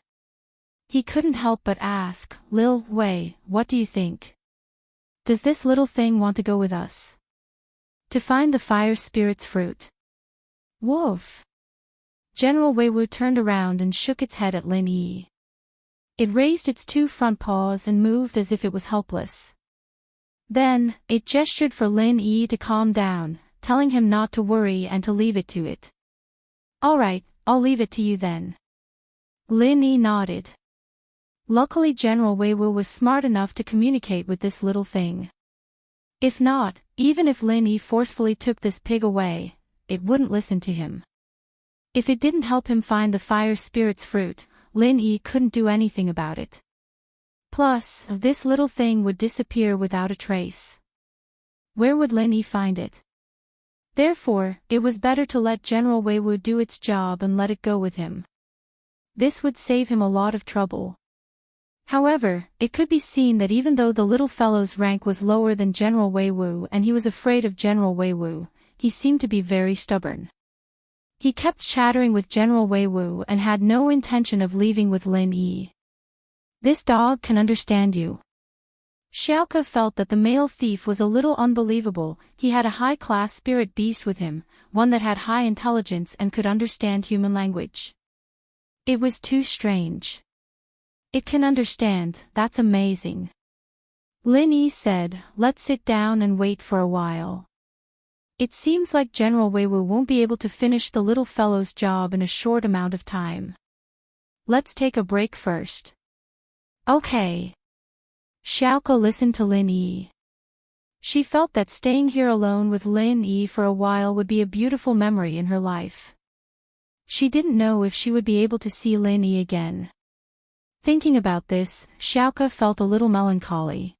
He couldn't help but ask, Lil Wei, what do you think? Does this little thing want to go with us? To find the fire spirit's fruit. Woof. General Wei Wu turned around and shook its head at Lin Yi. It raised its two front paws and moved as if it was helpless. Then, it gestured for Lin Yi to calm down, telling him not to worry and to leave it to it. Alright, I'll leave it to you then. Lin Yi nodded. Luckily General Wei Wu was smart enough to communicate with this little thing. If not, even if Lin Yi forcefully took this pig away, it wouldn't listen to him. If it didn't help him find the fire spirit's fruit, Lin Yi couldn't do anything about it. Plus, this little thing would disappear without a trace. Where would Lin Yi find it? Therefore, it was better to let General Wei Wu do its job and let it go with him. This would save him a lot of trouble. However, it could be seen that even though the little fellow's rank was lower than General Wei Wu and he was afraid of General Wei Wu, he seemed to be very stubborn. He kept chattering with General Wei Wu and had no intention of leaving with Lin Yi. This dog can understand you. Xiaoke felt that the male thief was a little unbelievable. He had a high-class spirit beast with him, one that had high intelligence and could understand human language. It was too strange. It can understand, that's amazing. Lin Yi said, let's sit down and wait for a while. It seems like General Weiwu won't be able to finish the little fellow's job in a short amount of time. Let's take a break first. Okay. Xiaoke listened to Lin Yi. She felt that staying here alone with Lin Yi for a while would be a beautiful memory in her life. She didn't know if she would be able to see Lin Yi again. Thinking about this, Xiaoke felt a little melancholy.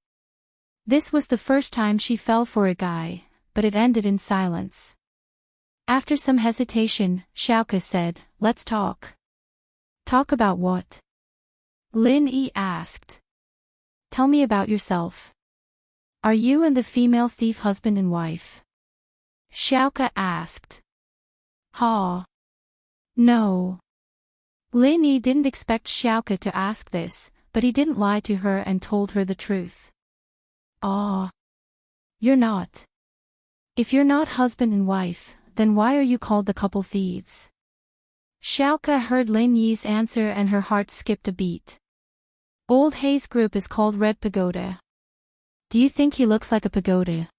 This was the first time she fell for a guy, but it ended in silence. After some hesitation, Xiaoke said, let's talk. Talk about what? Lin Yi asked. Tell me about yourself. Are you and the female thief husband and wife? Xiaoke asked. Ha. No. Lin Yi didn't expect Xiaoke to ask this, but he didn't lie to her and told her the truth. Ah. You're not. If you're not husband and wife, then why are you called the couple thieves? Xiaoke heard Lin Yi's answer and her heart skipped a beat. Old Hei's group is called Red Pagoda. Do you think he looks like a pagoda?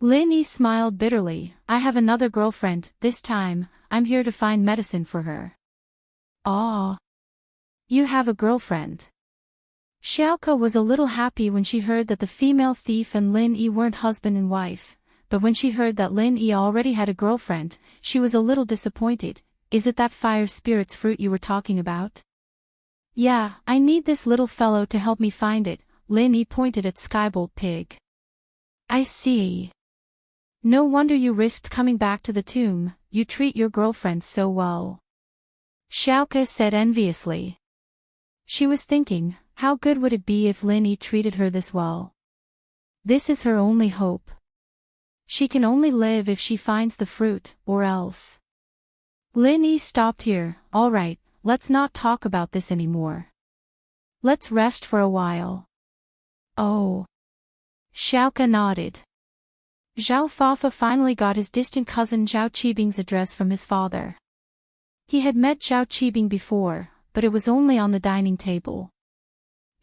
Lin Yi smiled bitterly. I have another girlfriend, this time, I'm here to find medicine for her. Ah. You have a girlfriend. Xiaoke was a little happy when she heard that the female thief and Lin Yi weren't husband and wife, but when she heard that Lin Yi already had a girlfriend, she was a little disappointed. Is it that fire spirit's fruit you were talking about? Yeah, I need this little fellow to help me find it, Lin Yi pointed at Skybolt Pig. I see. No wonder you risked coming back to the tomb, you treat your girlfriend so well. Xiaoke said enviously. She was thinking, how good would it be if Lin Yi treated her this well? This is her only hope. She can only live if she finds the fruit, or else. Lin Yi stopped here. All right, let's not talk about this anymore. Let's rest for a while. Oh. Xiaoke nodded. Zhao Fafa finally got his distant cousin Zhao Qibing's address from his father. He had met Zhao Qibing before, but it was only on the dining table.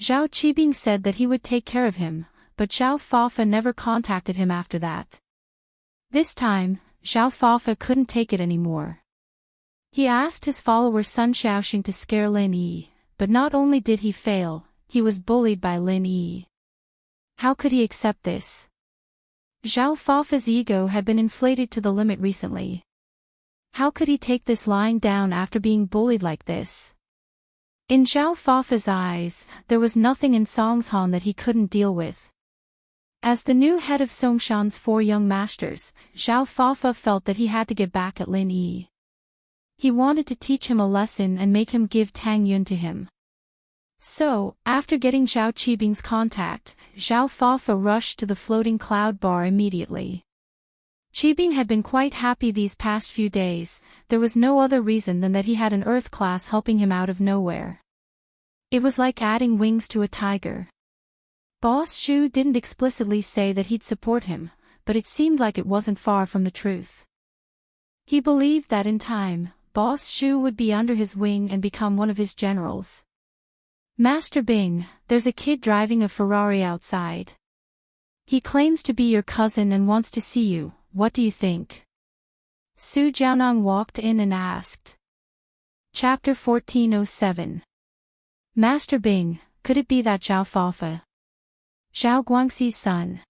Zhao Qibing said that he would take care of him, but Zhao Fafa never contacted him after that. This time, Zhao Fafa couldn't take it anymore. He asked his follower Sun Xiaoxing to scare Lin Yi, but not only did he fail, he was bullied by Lin Yi. How could he accept this? Zhao Fafa's ego had been inflated to the limit recently. How could he take this lying down after being bullied like this? In Zhao Fafa's eyes, there was nothing in Songshan that he couldn't deal with. As the new head of Songshan's 4 young masters, Zhao Fafa felt that he had to get back at Lin Yi. He wanted to teach him a lesson and make him give Tang Yun to him. So, after getting Zhao Qibing's contact, Zhao Fafa rushed to the floating cloud bar immediately. Qibing had been quite happy these past few days. There was no other reason than that he had an earth class helping him out of nowhere. It was like adding wings to a tiger. Boss Shu didn't explicitly say that he'd support him, but it seemed like it wasn't far from the truth. He believed that in time, Boss Shu would be under his wing and become one of his generals. Master Bing, there's a kid driving a Ferrari outside. He claims to be your cousin and wants to see you, what do you think? Su Jiaonong walked in and asked. Chapter 1407. Master Bing, could it be that Zhao Fafa? Zhao Guangxi's son.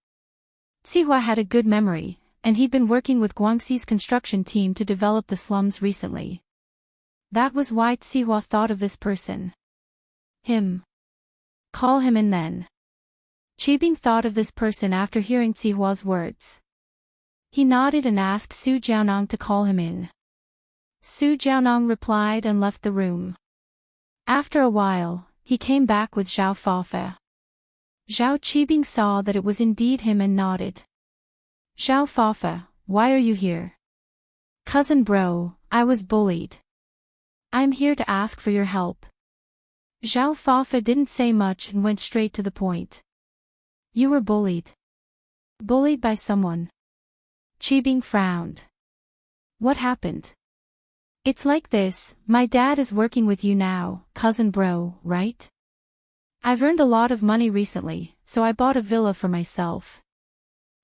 Cihua had a good memory, and he'd been working with Guangxi's construction team to develop the slums recently. That was why Cihua thought of this person. Him. Call him in then. Qibing thought of this person after hearing Cihua's words. He nodded and asked Su Jiaonong to call him in. Su Jiaonong replied and left the room. After a while, he came back with Zhao Fafa. Zhao Qibing saw that it was indeed him and nodded. Zhao Fafa, why are you here? Cousin bro, I was bullied. I'm here to ask for your help. Zhao Fafa didn't say much and went straight to the point. You were bullied. Bullied by someone. Qibing frowned. What happened? It's like this, my dad is working with you now, cousin bro, right? I've earned a lot of money recently, so I bought a villa for myself.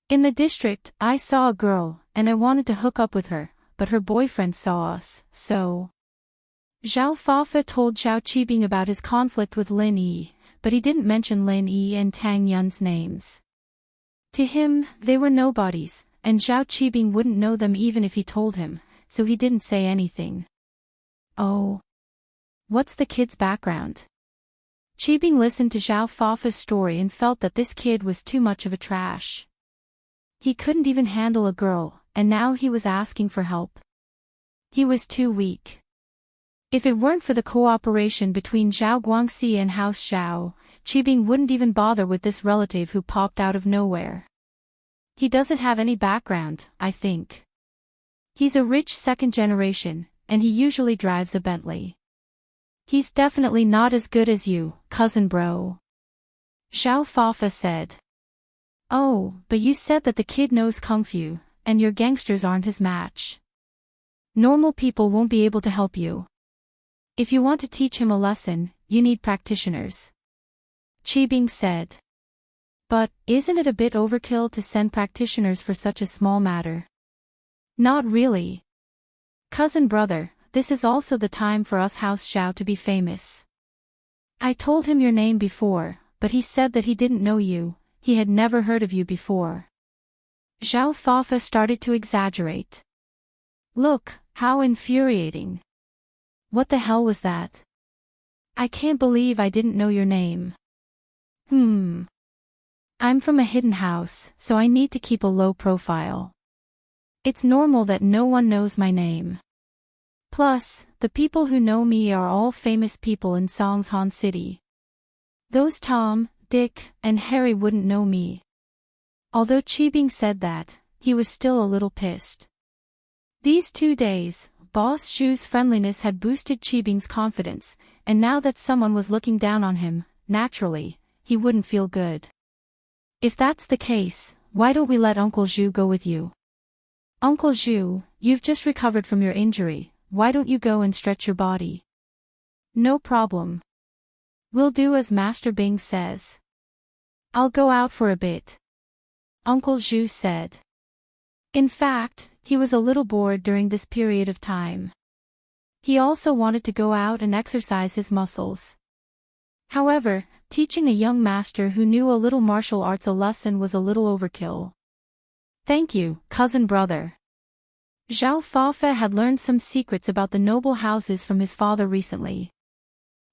In the district, I saw a girl, and I wanted to hook up with her, but her boyfriend saw us, so... Zhao Fafa told Zhao Qibing about his conflict with Lin Yi, but he didn't mention Lin Yi and Tang Yun's names. To him, they were nobodies, and Zhao Qibing wouldn't know them even if he told him, so he didn't say anything. Oh. What's the kid's background? Qibing listened to Zhao Fafa's story and felt that this kid was too much of a trash. He couldn't even handle a girl, and now he was asking for help. He was too weak. If it weren't for the cooperation between Zhao Guangxi and House Zhao, Qibing wouldn't even bother with this relative who popped out of nowhere. He doesn't have any background, I think. He's a rich second generation, and he usually drives a Bentley. He's definitely not as good as you, cousin bro. Zhao Fafa said. Oh, but you said that the kid knows kung fu, and your gangsters aren't his match. Normal people won't be able to help you. If you want to teach him a lesson, you need practitioners. Qibing said. But, isn't it a bit overkill to send practitioners for such a small matter? Not really. Cousin brother, this is also the time for us House Zhao to be famous. I told him your name before, but he said that he didn't know you, he had never heard of you before. Zhao Fafa started to exaggerate. Look, how infuriating. What the hell was that? I can't believe I didn't know your name. I'm from a hidden house, so I need to keep a low profile. It's normal that no one knows my name. Plus, the people who know me are all famous people in Songshan City. Those Tom, Dick, and Harry wouldn't know me. Although Qibing said that, he was still a little pissed. These 2 days, Boss Shu's friendliness had boosted Qibing's confidence, and now that someone was looking down on him, naturally, he wouldn't feel good. If that's the case, why don't we let Uncle Zhu go with you? Uncle Zhu, you've just recovered from your injury, why don't you go and stretch your body? No problem. We'll do as Master Bing says. I'll go out for a bit. Uncle Zhu said. In fact, he was a little bored during this period of time. He also wanted to go out and exercise his muscles. However, teaching a young master who knew a little martial arts a lesson was a little overkill. Thank you, cousin brother. Zhao Fafa had learned some secrets about the noble houses from his father recently.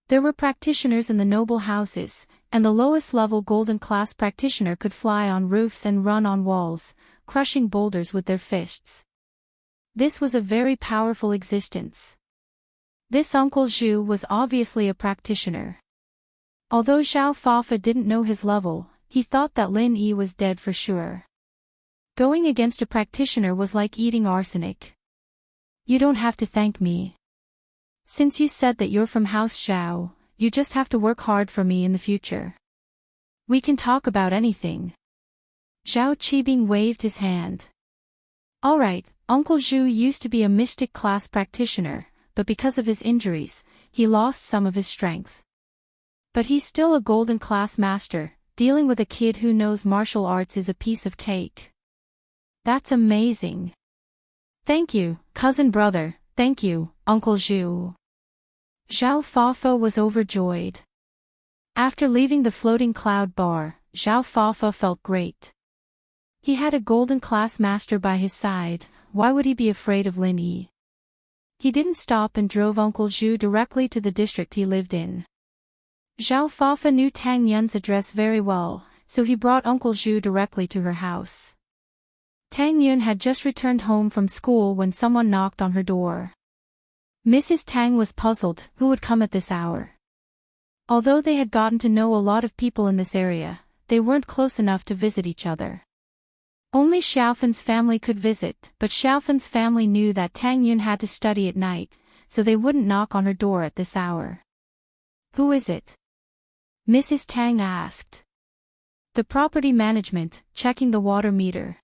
There were practitioners in the noble houses, and the lowest level golden class practitioner could fly on roofs and run on walls, crushing boulders with their fists. This was a very powerful existence. This Uncle Zhu was obviously a practitioner. Although Zhao Fafa didn't know his level, he thought that Lin Yi was dead for sure. Going against a practitioner was like eating arsenic. You don't have to thank me. Since you said that you're from House Zhao, you just have to work hard for me in the future. We can talk about anything. Zhao Qibing waved his hand. Alright, Uncle Zhu used to be a mystic class practitioner, but because of his injuries, he lost some of his strength. But he's still a golden class master, dealing with a kid who knows martial arts is a piece of cake. That's amazing. Thank you, cousin brother, thank you, Uncle Zhu. Zhao Fafa was overjoyed. After leaving the floating cloud bar, Zhao Fafa felt great. He had a golden class master by his side, why would he be afraid of Lin Yi? He didn't stop and drove Uncle Zhu directly to the district he lived in. Zhao Fafa knew Tang Yun's address very well, so he brought Uncle Zhu directly to her house. Tang Yun had just returned home from school when someone knocked on her door. Mrs. Tang was puzzled, who would come at this hour? Although they had gotten to know a lot of people in this area, they weren't close enough to visit each other. Only Xiaofen's family could visit, but Xiaofen's family knew that Tang Yun had to study at night, so they wouldn't knock on her door at this hour. Who is it? Mrs. Tang asked. The property management, checking the water meter.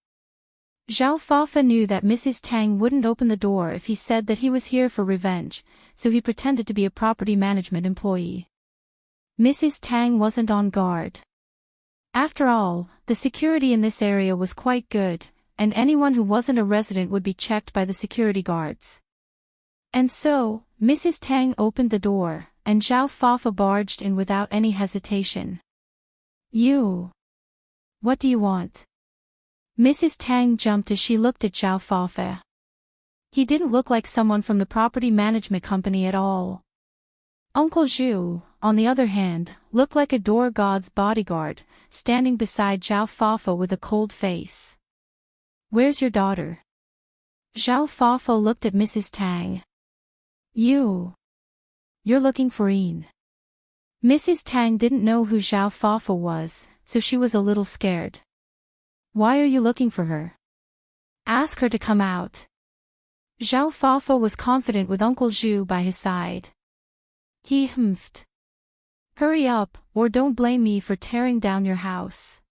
Zhao Fafa knew that Mrs. Tang wouldn't open the door if he said that he was here for revenge, so he pretended to be a property management employee. Mrs. Tang wasn't on guard. After all, the security in this area was quite good, and anyone who wasn't a resident would be checked by the security guards. And so, Mrs. Tang opened the door, and Zhao Fafa barged in without any hesitation. "You. What do you want?" Mrs. Tang jumped as she looked at Zhao Fafa. He didn't look like someone from the property management company at all. Uncle Zhu, on the other hand, looked like a door god's bodyguard, standing beside Zhao Fafa with a cold face. "Where's your daughter?" Zhao Fafa looked at Mrs. Tang. You're looking for Ian." Mrs. Tang didn't know who Zhao Fafa was, so she was a little scared. "Why are you looking for her? Ask her to come out." Zhao Fafa was confident with Uncle Zhu by his side. He humphed. "Hurry up, or don't blame me for tearing down your house."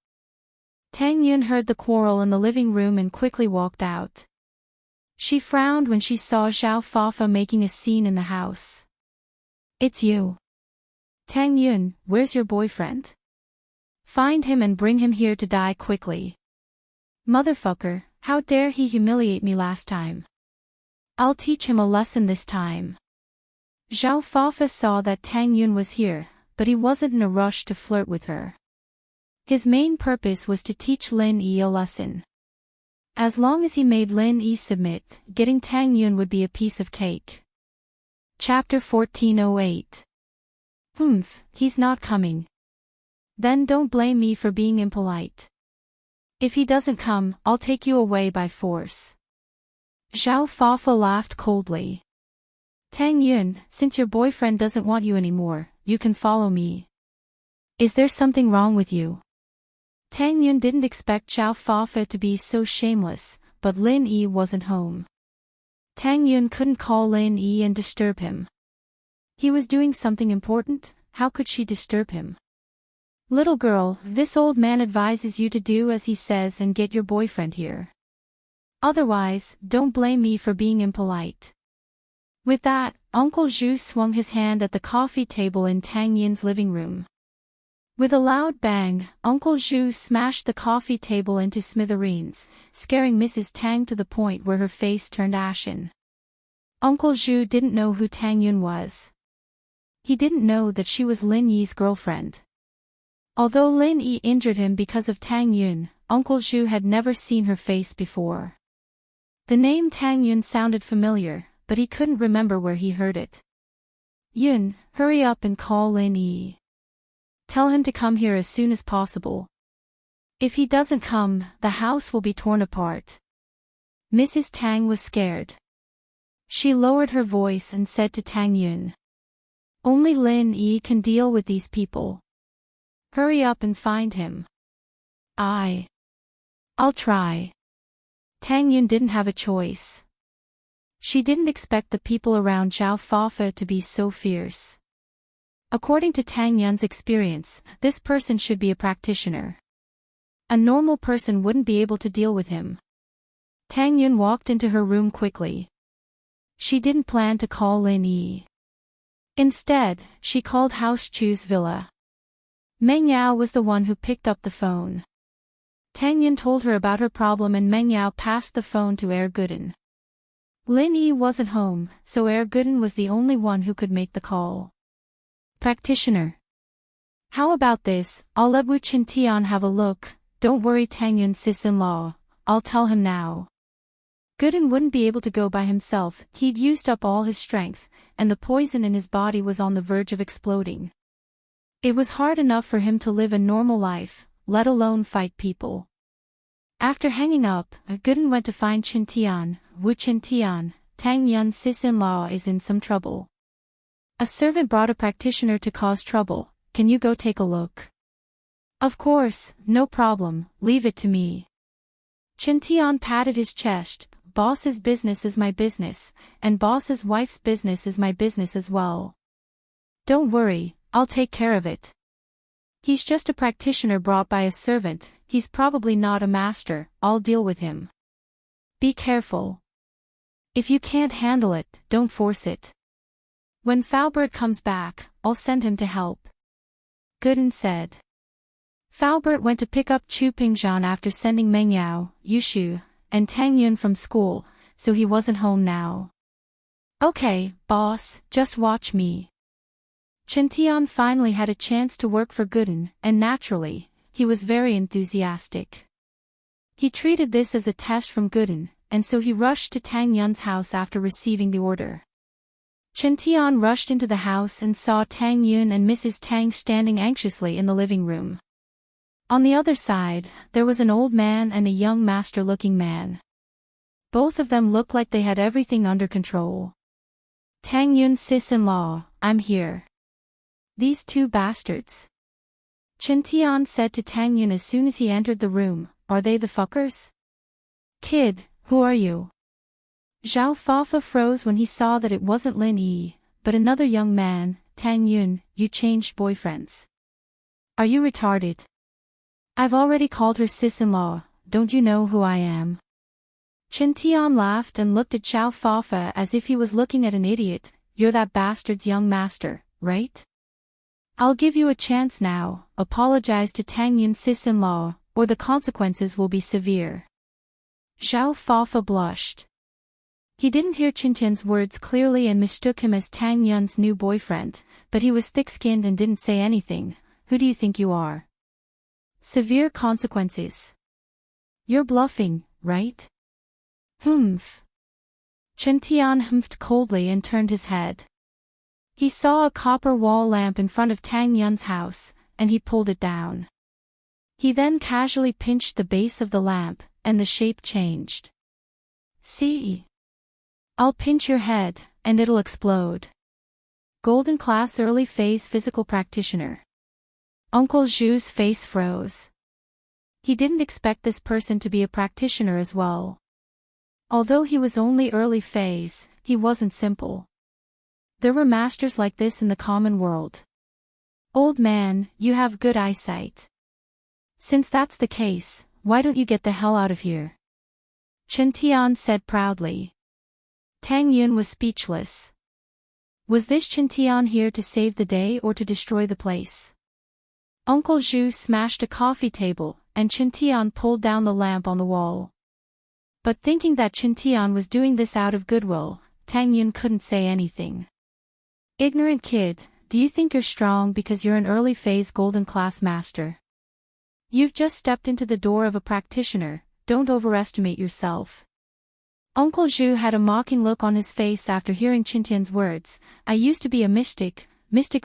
Tang Yun heard the quarrel in the living room and quickly walked out. She frowned when she saw Zhao Fafa making a scene in the house. "It's you. Tang Yun, where's your boyfriend? Find him and bring him here to die quickly. Motherfucker, how dare he humiliate me last time. I'll teach him a lesson this time." Zhao Fafa saw that Tang Yun was here, but he wasn't in a rush to flirt with her. His main purpose was to teach Lin Yi a lesson. As long as he made Lin Yi submit, getting Tang Yun would be a piece of cake. Chapter 1408. He's not coming. Then don't blame me for being impolite. If he doesn't come, I'll take you away by force. Zhao Fafa laughed coldly. "Tang Yun, since your boyfriend doesn't want you anymore, you can follow me. Is there something wrong with you?" Tang Yun didn't expect Zhao Fafa to be so shameless, but Lin Yi wasn't home. Tang Yun couldn't call Lin Yi and disturb him. He was doing something important, how could she disturb him? "Little girl, this old man advises you to do as he says and get your boyfriend here. Otherwise, don't blame me for being impolite." With that, Uncle Zhu swung his hand at the coffee table in Tang Yun's living room. With a loud bang, Uncle Zhu smashed the coffee table into smithereens, scaring Mrs. Tang to the point where her face turned ashen. Uncle Zhu didn't know who Tang Yun was. He didn't know that she was Lin Yi's girlfriend. Although Lin Yi injured him because of Tang Yun, Uncle Zhu had never seen her face before. The name Tang Yun sounded familiar, but he couldn't remember where he heard it. "Yun, hurry up and call Lin Yi. Tell him to come here as soon as possible. If he doesn't come, the house will be torn apart." Mrs. Tang was scared. She lowered her voice and said to Tang Yun, "Only Lin Yi can deal with these people. Hurry up and find him." I'll try." Tang Yun didn't have a choice. She didn't expect the people around Zhao Fafa to be so fierce. According to Tang Yun's experience, this person should be a practitioner. A normal person wouldn't be able to deal with him. Tang Yun walked into her room quickly. She didn't plan to call Lin Yi. Instead, she called House Chu's villa. Meng Yao was the one who picked up the phone. Tang Yun told her about her problem and Meng Yao passed the phone to Gooden. Lin Yi wasn't home, so Gooden was the only one who could make the call. "Practitioner. How about this, I'll let Wu Qintian have a look, don't worry Tang Yun's sis-in-law, I'll tell him now." Gooden wouldn't be able to go by himself, he'd used up all his strength, and the poison in his body was on the verge of exploding. It was hard enough for him to live a normal life, let alone fight people. After hanging up, Gooden went to find Qintian. "Wu Qintian, Tang Yun's sis-in-law is in some trouble. A servant brought a practitioner to cause trouble, can you go take a look?" "Of course, no problem, leave it to me." Qintian patted his chest. "Boss's business is my business, and boss's wife's business is my business as well. Don't worry, I'll take care of it." He's just a practitioner brought by a servant, he's probably not a master, I'll deal with him. Be careful. If you can't handle it, don't force it. When Faubert comes back, I'll send him to help. Gooden said. Faubert went to pick up Chu Pingzhan after sending Meng Yao, Yushu, and Tang Yun from school, so he wasn't home now. Okay, boss, just watch me. Chen Tian finally had a chance to work for Gooden, and naturally, he was very enthusiastic. He treated this as a test from Gooden, and so he rushed to Tang Yun's house after receiving the order. Chen Tian rushed into the house and saw Tang Yun and Mrs. Tang standing anxiously in the living room. On the other side, there was an old man and a young master-looking man. Both of them looked like they had everything under control. Tang Yun, sis-in-law, I'm here. These two bastards. Chen Tian said to Tang Yun as soon as he entered the room, are they the fuckers? Kid, who are you? Zhao Fafa froze when he saw that it wasn't Lin Yi, but another young man. Tang Yun, you changed boyfriends. Are you retarded? I've already called her sis-in-law, don't you know who I am? Chen Tian laughed and looked at Zhao Fafa as if he was looking at an idiot. You're that bastard's young master, right? I'll give you a chance now, apologize to Tang Yun, sis-in-law, or the consequences will be severe. Zhao Fafa blushed. He didn't hear Chen Tian's words clearly and mistook him as Tang Yun's new boyfriend, but he was thick-skinned and didn't say anything. Who do you think you are? Severe consequences. You're bluffing, right? Humph. Chen Tian humphed coldly and turned his head. He saw a copper wall lamp in front of Tang Yun's house, and he pulled it down. He then casually pinched the base of the lamp, and the shape changed. See? I'll pinch your head, and it'll explode. Golden Class Early Phase Physical Practitioner. Uncle Zhu's face froze. He didn't expect this person to be a practitioner as well. Although he was only early phase, he wasn't simple. There were masters like this in the common world. Old man, you have good eyesight. Since that's the case, why don't you get the hell out of here? Chen Tian said proudly. Tang Yun was speechless. Was this Chen Tian here to save the day or to destroy the place? Uncle Zhu smashed a coffee table, and Chen Tian pulled down the lamp on the wall. But thinking that Chen Tian was doing this out of goodwill, Tang Yun couldn't say anything. Ignorant kid, do you think you're strong because you're an early phase golden class master? You've just stepped into the door of a practitioner, don't overestimate yourself. Uncle Zhu had a mocking look on his face after hearing Chen Tian's words. I used to be a mystic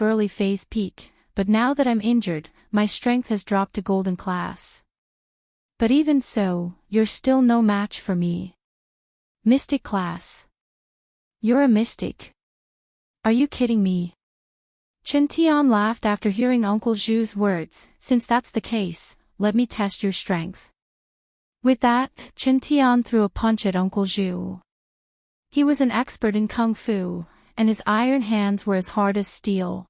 early phase peak, but now that I'm injured, my strength has dropped to golden class. But even so, you're still no match for me. Mystic class. You're a mystic. Are you kidding me? Chen Tian laughed after hearing Uncle Zhu's words. Since that's the case, let me test your strength. With that, Chen Tian threw a punch at Uncle Zhu. He was an expert in kung fu, and his iron hands were as hard as steel.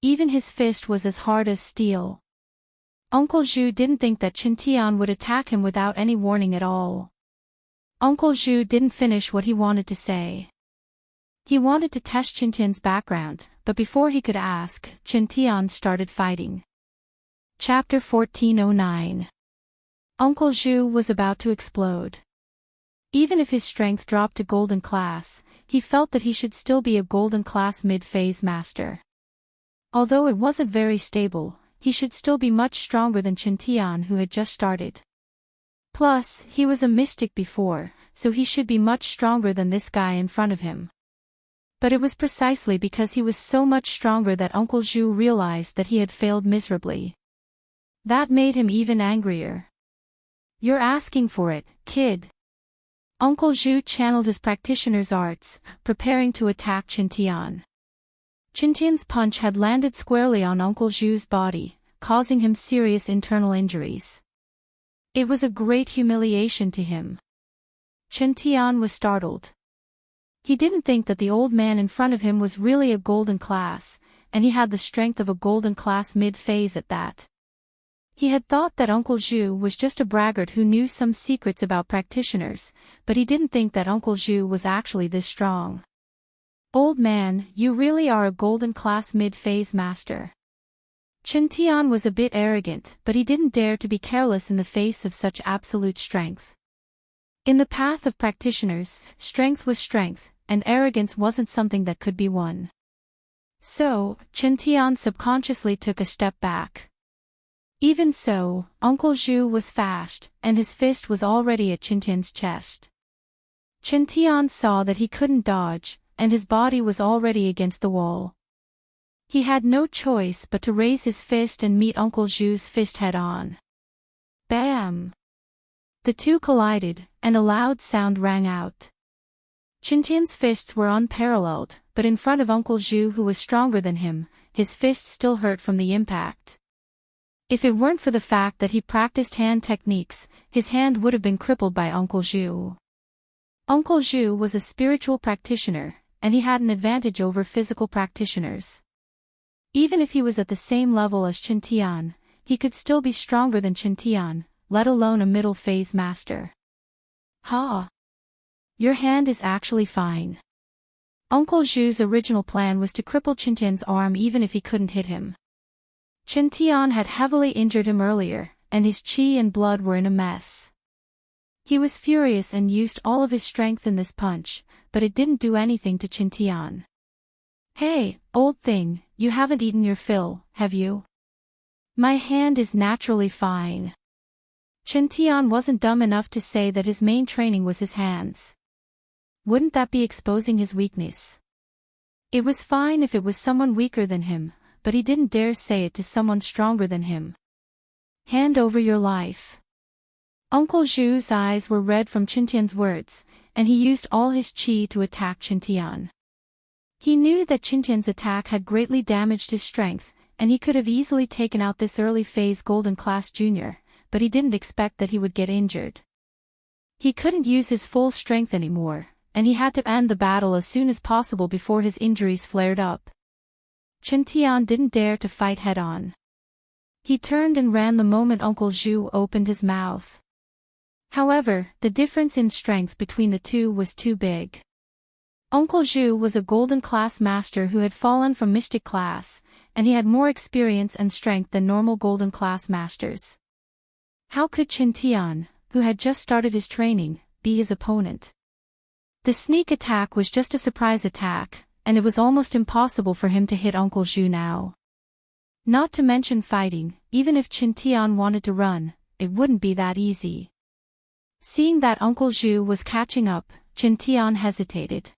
Even his fist was as hard as steel. Uncle Zhu didn't think that Chen Tian would attack him without any warning at all. Uncle Zhu didn't finish what he wanted to say. He wanted to test Chen Tian's background, but before he could ask, Chen Tian started fighting. Chapter 1409. Uncle Zhu was about to explode. Even if his strength dropped to golden class, he felt that he should still be a golden class mid-phase master. Although it wasn't very stable, he should still be much stronger than Chen Tian who had just started. Plus, he was a mystic before, so he should be much stronger than this guy in front of him. But it was precisely because he was so much stronger that Uncle Zhu realized that he had failed miserably. That made him even angrier. You're asking for it, kid. Uncle Zhu channeled his practitioner's arts, preparing to attack Chen Tian. Chen Tian's punch had landed squarely on Uncle Zhu's body, causing him serious internal injuries. It was a great humiliation to him. Chen Tian was startled. He didn't think that the old man in front of him was really a golden class, and he had the strength of a golden class mid-phase at that. He had thought that Uncle Zhu was just a braggart who knew some secrets about practitioners, but he didn't think that Uncle Zhu was actually this strong. Old man, you really are a golden class mid-phase master. Chen Tian was a bit arrogant, but he didn't dare to be careless in the face of such absolute strength. In the path of practitioners, strength was strength, and arrogance wasn't something that could be won. So, Chen Tian subconsciously took a step back. Even so, Uncle Zhu was fast, and his fist was already at Chen Tian's chest. Chen Tian saw that he couldn't dodge, and his body was already against the wall. He had no choice but to raise his fist and meet Uncle Zhu's fist head-on. Bam! The two collided, and a loud sound rang out. Chen Tian's fists were unparalleled, but in front of Uncle Zhu, who was stronger than him, his fist still hurt from the impact. If it weren't for the fact that he practiced hand techniques, his hand would have been crippled by Uncle Zhu. Uncle Zhu was a spiritual practitioner, and he had an advantage over physical practitioners. Even if he was at the same level as Chen Tian, he could still be stronger than Chen Tian, let alone a middle phase master. Ha! Your hand is actually fine. Uncle Zhu's original plan was to cripple Chen Tian's arm even if he couldn't hit him. Chen Tian had heavily injured him earlier, and his qi and blood were in a mess. He was furious and used all of his strength in this punch, but it didn't do anything to Chen Tian. Hey, old thing, you haven't eaten your fill, have you? My hand is naturally fine. Chen Tian wasn't dumb enough to say that his main training was his hands. Wouldn't that be exposing his weakness? It was fine if it was someone weaker than him, but he didn't dare say it to someone stronger than him. Hand over your life. Uncle Zhu's eyes were red from Chen Tian's words, and he used all his qi to attack Chen Tian. He knew that Chen Tian's attack had greatly damaged his strength, and he could have easily taken out this early phase golden class junior, but he didn't expect that he would get injured. He couldn't use his full strength anymore, and he had to end the battle as soon as possible before his injuries flared up. Chen Tian didn't dare to fight head-on. He turned and ran the moment Uncle Zhu opened his mouth. However, the difference in strength between the two was too big. Uncle Zhu was a golden class master who had fallen from mystic class, and he had more experience and strength than normal golden class masters. How could Chen Tian, who had just started his training, be his opponent? The sneak attack was just a surprise attack, and it was almost impossible for him to hit Uncle Zhu now. Not to mention fighting, even if Chen Tian wanted to run, it wouldn't be that easy. Seeing that Uncle Zhu was catching up, Chen Tian hesitated.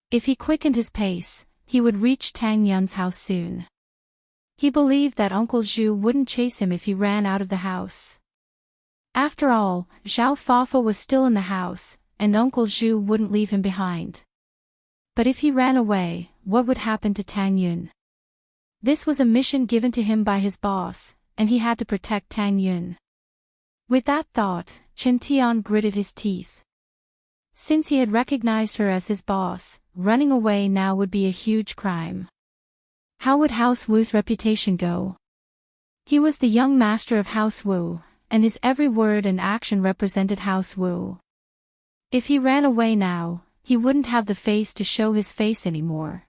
If he quickened his pace, he would reach Tang Yun's house soon. He believed that Uncle Zhu wouldn't chase him if he ran out of the house. After all, Zhao Fafa was still in the house, and Uncle Zhu wouldn't leave him behind. But if he ran away, what would happen to Tang Yun? This was a mission given to him by his boss, and he had to protect Tang Yun. With that thought, Chen Tian gritted his teeth. Since he had recognized her as his boss, running away now would be a huge crime. How would House Wu's reputation go? He was the young master of House Wu, and his every word and action represented House Wu. If he ran away now, he wouldn't have the face to show his face anymore.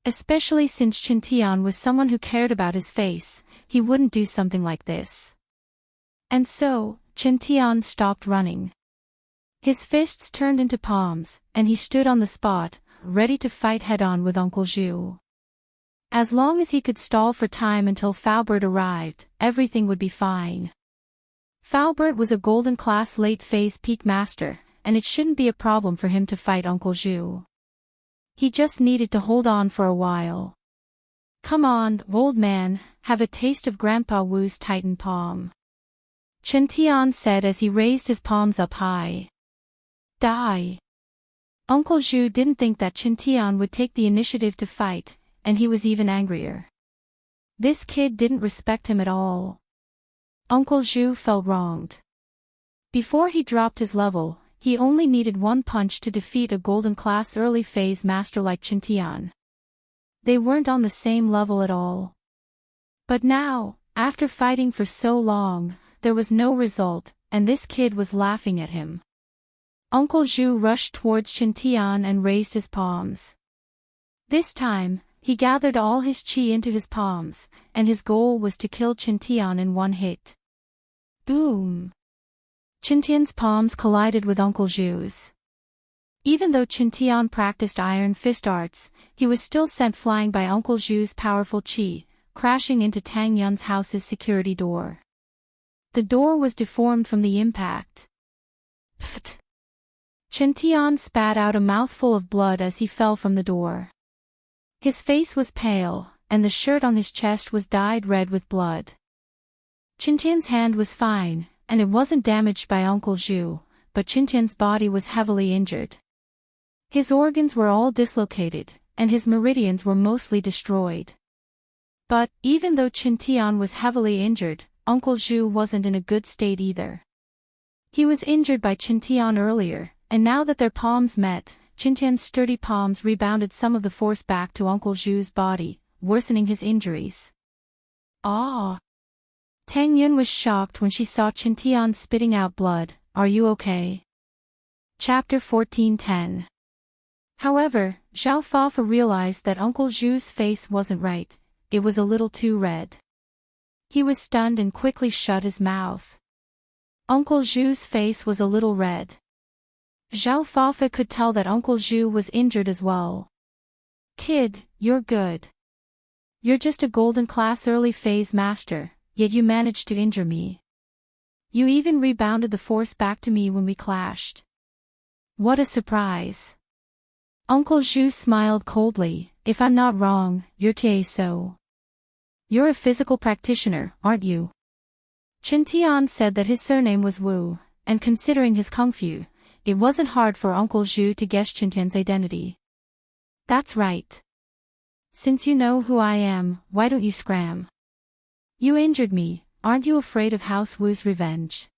Especially since Chen Tian was someone who cared about his face, he wouldn't do something like this. And so, Chen Tian stopped running. His fists turned into palms, and he stood on the spot, ready to fight head-on with Uncle Zhu. As long as he could stall for time until Faubert arrived, everything would be fine. Faubert was a golden class late phase peak master, and it shouldn't be a problem for him to fight Uncle Zhu. He just needed to hold on for a while. Come on, old man, have a taste of Grandpa Wu's titan palm. Chen Tian said as he raised his palms up high. Die. Uncle Zhu didn't think that Chen Tian would take the initiative to fight, and he was even angrier. This kid didn't respect him at all. Uncle Zhu felt wronged. Before he dropped his level, he only needed one punch to defeat a golden class early phase master like Chen Tian. They weren't on the same level at all. But now, after fighting for so long, there was no result, and this kid was laughing at him. Uncle Zhu rushed towards Qintian and raised his palms. This time, he gathered all his qi into his palms, and his goal was to kill Qintian in one hit. Boom! Qintian's palms collided with Uncle Zhu's. Even though Qintian practiced iron fist arts, he was still sent flying by Uncle Zhu's powerful qi, crashing into Tang Yun's house's security door. The door was deformed from the impact. Pfft! Qintian spat out a mouthful of blood as he fell from the door. His face was pale, and the shirt on his chest was dyed red with blood. Qintian's hand was fine, and it wasn't damaged by Uncle Zhu, but Qintian's body was heavily injured. His organs were all dislocated, and his meridians were mostly destroyed. But, even though Qintian was heavily injured, Uncle Zhu wasn't in a good state either. He was injured by Qintian earlier, and now that their palms met, Qintian's sturdy palms rebounded some of the force back to Uncle Zhu's body, worsening his injuries. Ah! Tang Yun was shocked when she saw Qintian spitting out blood. Are you okay? Chapter 14:10. However, Zhao Fafa realized that Uncle Zhu's face wasn't right. It was a little too red. He was stunned and quickly shut his mouth. Uncle Zhu's face was a little red. Zhao Fafa could tell that Uncle Zhu was injured as well. Kid, you're good. You're just a golden class early phase master, yet you managed to injure me. You even rebounded the force back to me when we clashed. What a surprise. Uncle Zhu smiled coldly. If I'm not wrong, you're Tieso. You're a physical practitioner, aren't you? Qintian said that his surname was Wu, and considering his kung fu, it wasn't hard for Uncle Zhu to guess Qintian's identity. That's right. Since you know who I am, why don't you scram? You injured me, aren't you afraid of House Wu's revenge?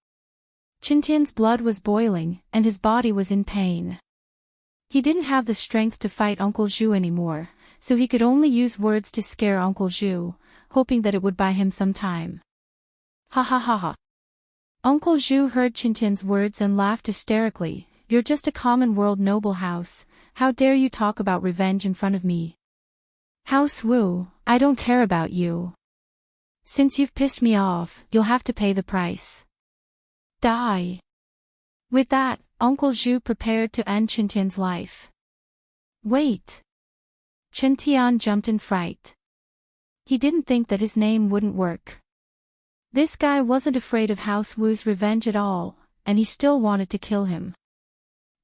Qintian's blood was boiling, and his body was in pain. He didn't have the strength to fight Uncle Zhu anymore, so he could only use words to scare Uncle Zhu, hoping that it would buy him some time. Ha ha ha ha. Uncle Zhu heard Qintian's words and laughed hysterically. You're just a common world noble house, how dare you talk about revenge in front of me? House Wu, I don't care about you. Since you've pissed me off, you'll have to pay the price. Die. With that, Uncle Zhu prepared to end Qintian's life. Wait. Qintian jumped in fright. He didn't think that his name wouldn't work. This guy wasn't afraid of House Wu's revenge at all, and he still wanted to kill him.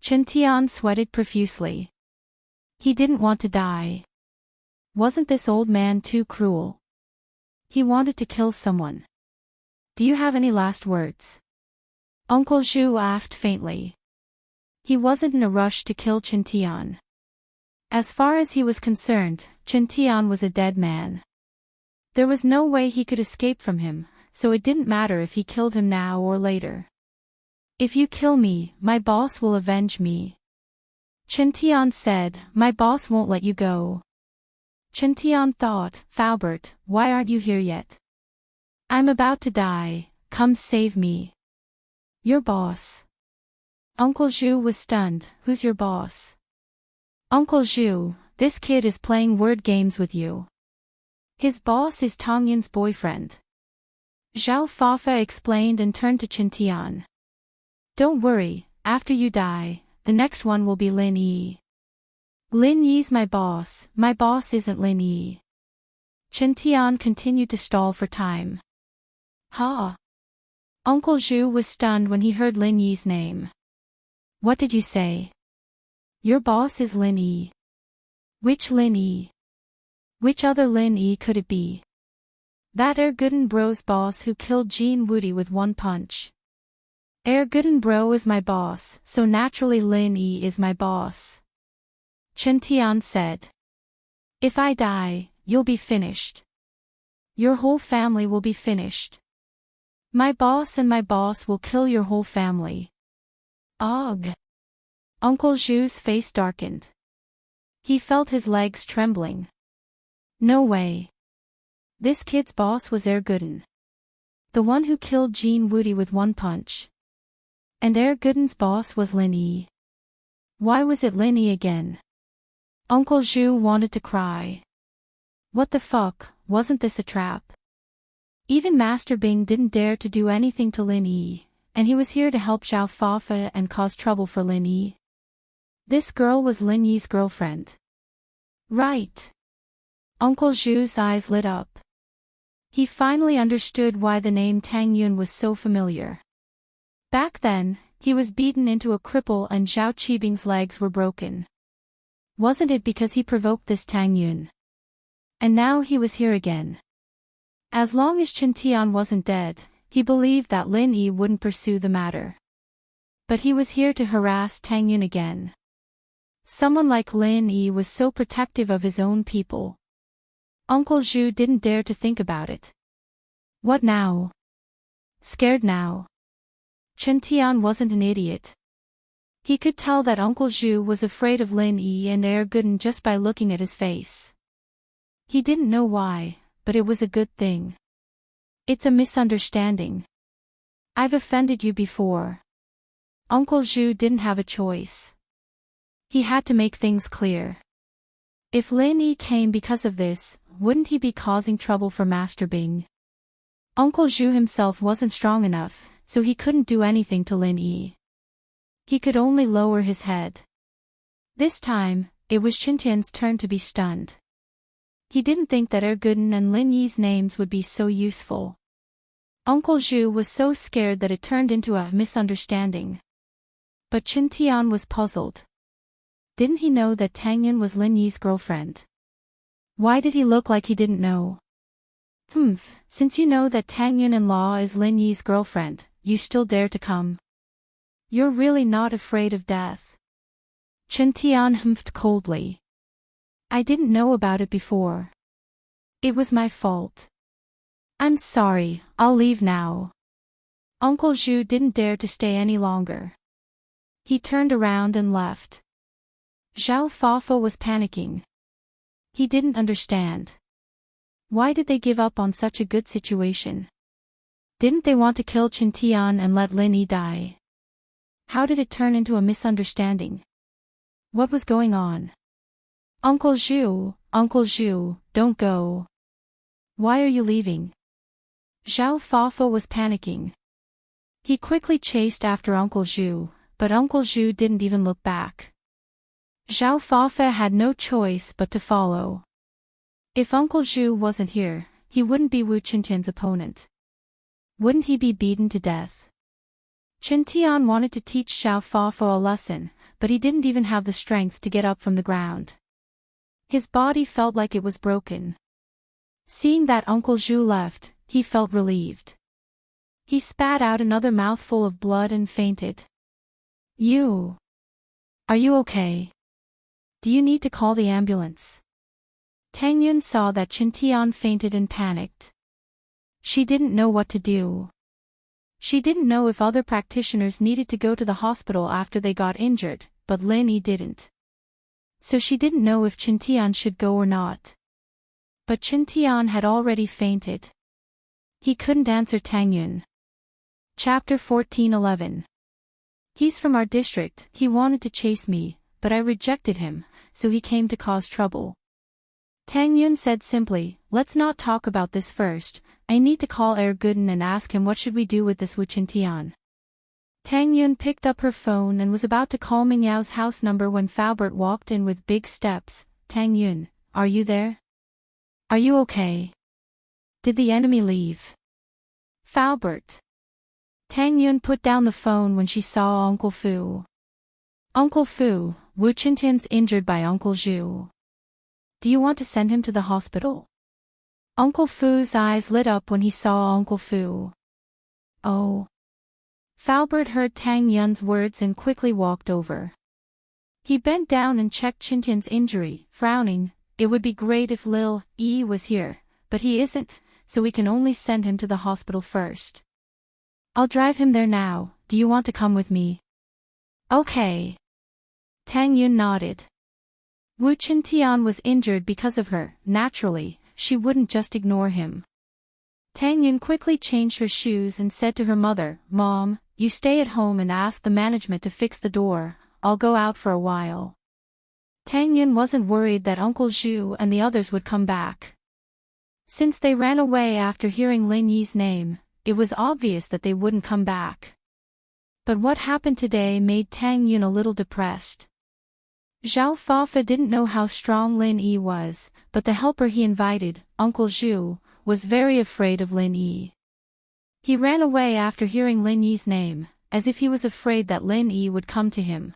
Qintian sweated profusely. He didn't want to die. Wasn't this old man too cruel? He wanted to kill someone. Do you have any last words? Uncle Zhu asked faintly. He wasn't in a rush to kill Qintian. As far as he was concerned, Qintian was a dead man. There was no way he could escape from him, so it didn't matter if he killed him now or later. If you kill me, my boss will avenge me. Qintian said, my boss won't let you go. Qintian thought, Faubert, why aren't you here yet? I'm about to die, come save me. Your boss. Uncle Zhu was stunned, who's your boss? Uncle Zhu, this kid is playing word games with you. His boss is Tang Yun's boyfriend. Zhao Fafa explained and turned to Qintian. Don't worry, after you die, the next one will be Lin Yi. Lin Yi's my boss isn't Lin Yi. Qintian continued to stall for time. Ha! Uncle Zhu was stunned when he heard Lin Yi's name. What did you say? Your boss is Lin Yi. Which Lin Yi? Which other Lin Yi could it be? That Erguden Bro's boss who killed Jean Wudi with one punch. Erguden Bro is my boss, so naturally Lin Yi is my boss. Qintian said. If I die, you'll be finished. Your whole family will be finished. My boss and my boss will kill your whole family. Ugh. Uncle Zhu's face darkened. He felt his legs trembling. No way. This kid's boss was Gooden. The one who killed Jean Woody with one punch. And Gooden's boss was Lin Yi. Why was it Lin Yi again? Uncle Zhu wanted to cry. What the fuck, wasn't this a trap? Even Master Bing didn't dare to do anything to Lin Yi, and he was here to help Zhao Fafa and cause trouble for Lin Yi. This girl was Lin Yi's girlfriend. Right. Uncle Zhu's eyes lit up. He finally understood why the name Tang Yun was so familiar. Back then, he was beaten into a cripple and Zhao Qibing's legs were broken. Wasn't it because he provoked this Tang Yun? And now he was here again. As long as Chen Tian wasn't dead, he believed that Lin Yi wouldn't pursue the matter. But he was here to harass Tang Yun again. Someone like Lin Yi was so protective of his own people. Uncle Zhu didn't dare to think about it. What now? Scared now? Chen Tian wasn't an idiot. He could tell that Uncle Zhu was afraid of Lin Yi and Gooden just by looking at his face. He didn't know why, but it was a good thing. It's a misunderstanding. I've offended you before. Uncle Zhu didn't have a choice. He had to make things clear. If Lin Yi came because of this, wouldn't he be causing trouble for Master Bing? Uncle Zhu himself wasn't strong enough, so he couldn't do anything to Lin Yi. He could only lower his head. This time, it was Qintian's turn to be stunned. He didn't think that Gooden and Lin Yi's names would be so useful. Uncle Zhu was so scared that it turned into a misunderstanding. But Qintian was puzzled. Didn't he know that Tang Yun was Lin Yi's girlfriend? Why did he look like he didn't know? Since you know that Tang Yun-in-law is Lin Yi's girlfriend, you still dare to come? You're really not afraid of death? Chen Tian humphed coldly. I didn't know about it before. It was my fault. I'm sorry, I'll leave now. Uncle Zhu didn't dare to stay any longer. He turned around and left. Zhao Fafa was panicking. He didn't understand. Why did they give up on such a good situation? Didn't they want to kill Chen Tian and let Lin Yi die? How did it turn into a misunderstanding? What was going on? Uncle Zhu, don't go. Why are you leaving? Zhao Fafa was panicking. He quickly chased after Uncle Zhu, but Uncle Zhu didn't even look back. Zhao Fafa had no choice but to follow. If Uncle Zhu wasn't here, he wouldn't be Wu Qintian's opponent. Wouldn't he be beaten to death? Chen Tian wanted to teach Zhao Fafa a lesson, but he didn't even have the strength to get up from the ground. His body felt like it was broken. Seeing that Uncle Zhu left, he felt relieved. He spat out another mouthful of blood and fainted. Are you okay? Do you need to call the ambulance? Tang Yun saw that Chen Tian fainted and panicked. She didn't know what to do. She didn't know if other practitioners needed to go to the hospital after they got injured, but Lin Yi didn't. So she didn't know if Chen Tian should go or not. But Chen Tian had already fainted. He couldn't answer Tang Yun. Chapter 14:11. He's from our district. He wanted to chase me, but I rejected him, so he came to cause trouble. Tang Yun said simply, let's not talk about this first. I need to call Gooden and ask him what should we do with this Wu Qintian. Tang Yun picked up her phone and was about to call Ming Yao's house number when Faubert walked in with big steps. Tang Yun, are you there? Are you okay? Did the enemy leave? Faubert. Tang Yun put down the phone when she saw Uncle Fu. Uncle Fu, Wu Qintian's injured by Uncle Zhu. Do you want to send him to the hospital? Uncle Fu's eyes lit up when he saw Uncle Fu. Oh. Faubert heard Tang Yun's words and quickly walked over. He bent down and checked Qintian's injury, frowning. It would be great if Lil Yi was here, but he isn't, so we can only send him to the hospital first. I'll drive him there now. Do you want to come with me? Okay. Tang Yun nodded. Wu Qintian was injured because of her. Naturally, she wouldn't just ignore him. Tang Yun quickly changed her shoes and said to her mother, "Mom, you stay at home and ask the management to fix the door. I'll go out for a while." Tang Yun wasn't worried that Uncle Zhu and the others would come back. Since they ran away after hearing Lin Yi's name, it was obvious that they wouldn't come back. But what happened today made Tang Yun a little depressed. Zhao Fafa didn't know how strong Lin Yi was, but the helper he invited, Uncle Zhu, was very afraid of Lin Yi. He ran away after hearing Lin Yi's name, as if he was afraid that Lin Yi would come to him.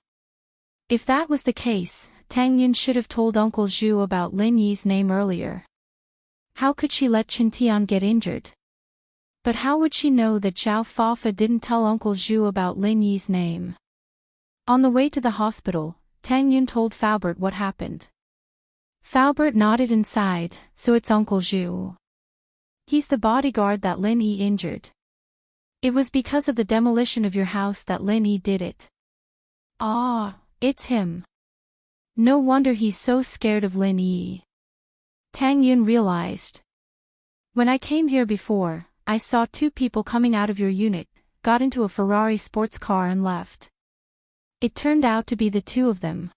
If that was the case, Tang Yun should have told Uncle Zhu about Lin Yi's name earlier. How could she let Qintian get injured? But how would she know that Zhao Fafa didn't tell Uncle Zhu about Lin Yi's name? On the way to the hospital, Tang Yun told Faubert what happened. Faubert nodded and sighed, "So it's Uncle Zhu. He's the bodyguard that Lin Yi injured. It was because of the demolition of your house that Lin Yi did it." "Ah, it's him. No wonder he's so scared of Lin Yi." Tang Yun realized. "When I came here before, I saw two people coming out of your unit, got into a Ferrari sports car and left. It turned out to be the two of them.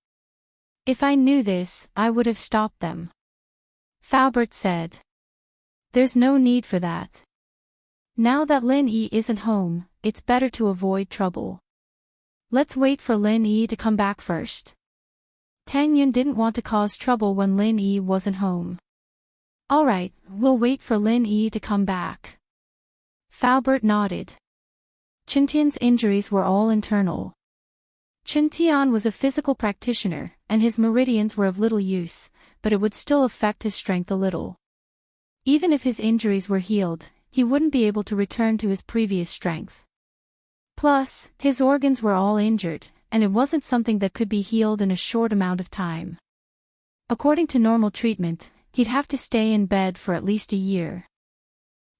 If I knew this, I would have stopped them." Faubert said. "There's no need for that. Now that Lin Yi isn't home, it's better to avoid trouble. Let's wait for Lin Yi to come back first." Tang Yun didn't want to cause trouble when Lin Yi wasn't home. "All right, we'll wait for Lin Yi to come back." Faubert nodded. Qintian's injuries were all internal. Qintian was a physical practitioner, and his meridians were of little use, but it would still affect his strength a little. Even if his injuries were healed, he wouldn't be able to return to his previous strength. Plus, his organs were all injured, and it wasn't something that could be healed in a short amount of time. According to normal treatment, he'd have to stay in bed for at least a year.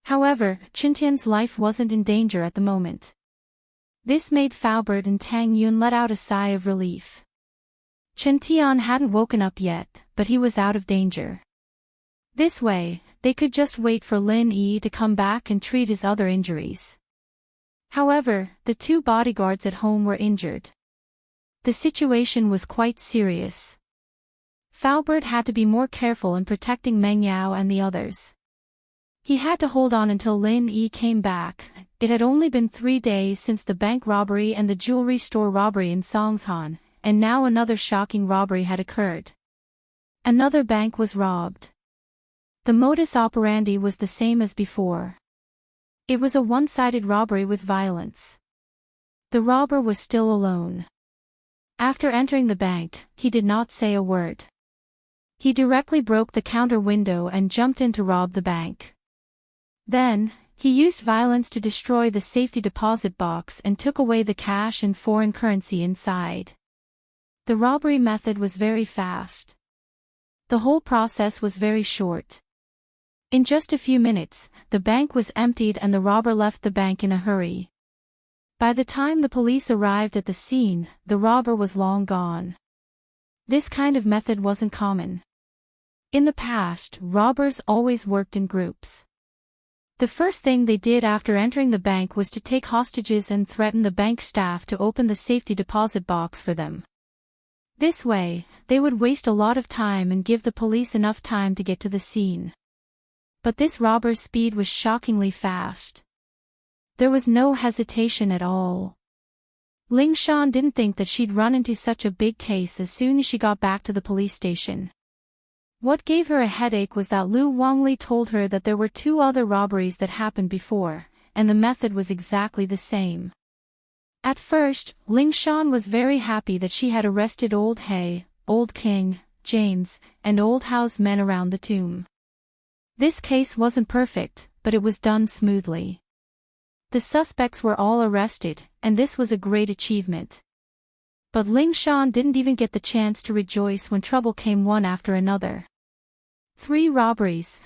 However, Qintian's life wasn't in danger at the moment. This made Faubert and Tang Yun let out a sigh of relief. Qintian hadn't woken up yet, but he was out of danger. This way, they could just wait for Lin Yi to come back and treat his other injuries. However, the two bodyguards at home were injured. The situation was quite serious. Faubert had to be more careful in protecting Meng Yao and the others. He had to hold on until Lin Yi came back. It had only been 3 days since the bank robbery and the jewelry store robbery in Songshan, and now another shocking robbery had occurred. Another bank was robbed. The modus operandi was the same as before. It was a one-sided robbery with violence. The robber was still alone. After entering the bank, he did not say a word. He directly broke the counter window and jumped in to rob the bank. Then, he used violence to destroy the safety deposit box and took away the cash and foreign currency inside. The robbery method was very fast. The whole process was very short. In just a few minutes, the bank was emptied and the robber left the bank in a hurry. By the time the police arrived at the scene, the robber was long gone. This kind of method wasn't common. In the past, robbers always worked in groups. The first thing they did after entering the bank was to take hostages and threaten the bank staff to open the safety deposit box for them. This way, they would waste a lot of time and give the police enough time to get to the scene. But this robber's speed was shockingly fast. There was no hesitation at all. Ling Shan didn't think that she'd run into such a big case as soon as she got back to the police station. What gave her a headache was that Lu Wangli told her that there were 2 other robberies that happened before, and the method was exactly the same. At first, Ling Shan was very happy that she had arrested Old Hay, Old King, James, and Old Howe's men around the tomb. This case wasn't perfect, but it was done smoothly. The suspects were all arrested, and this was a great achievement. But Ling Shan didn't even get the chance to rejoice when trouble came one after another. 3 robberies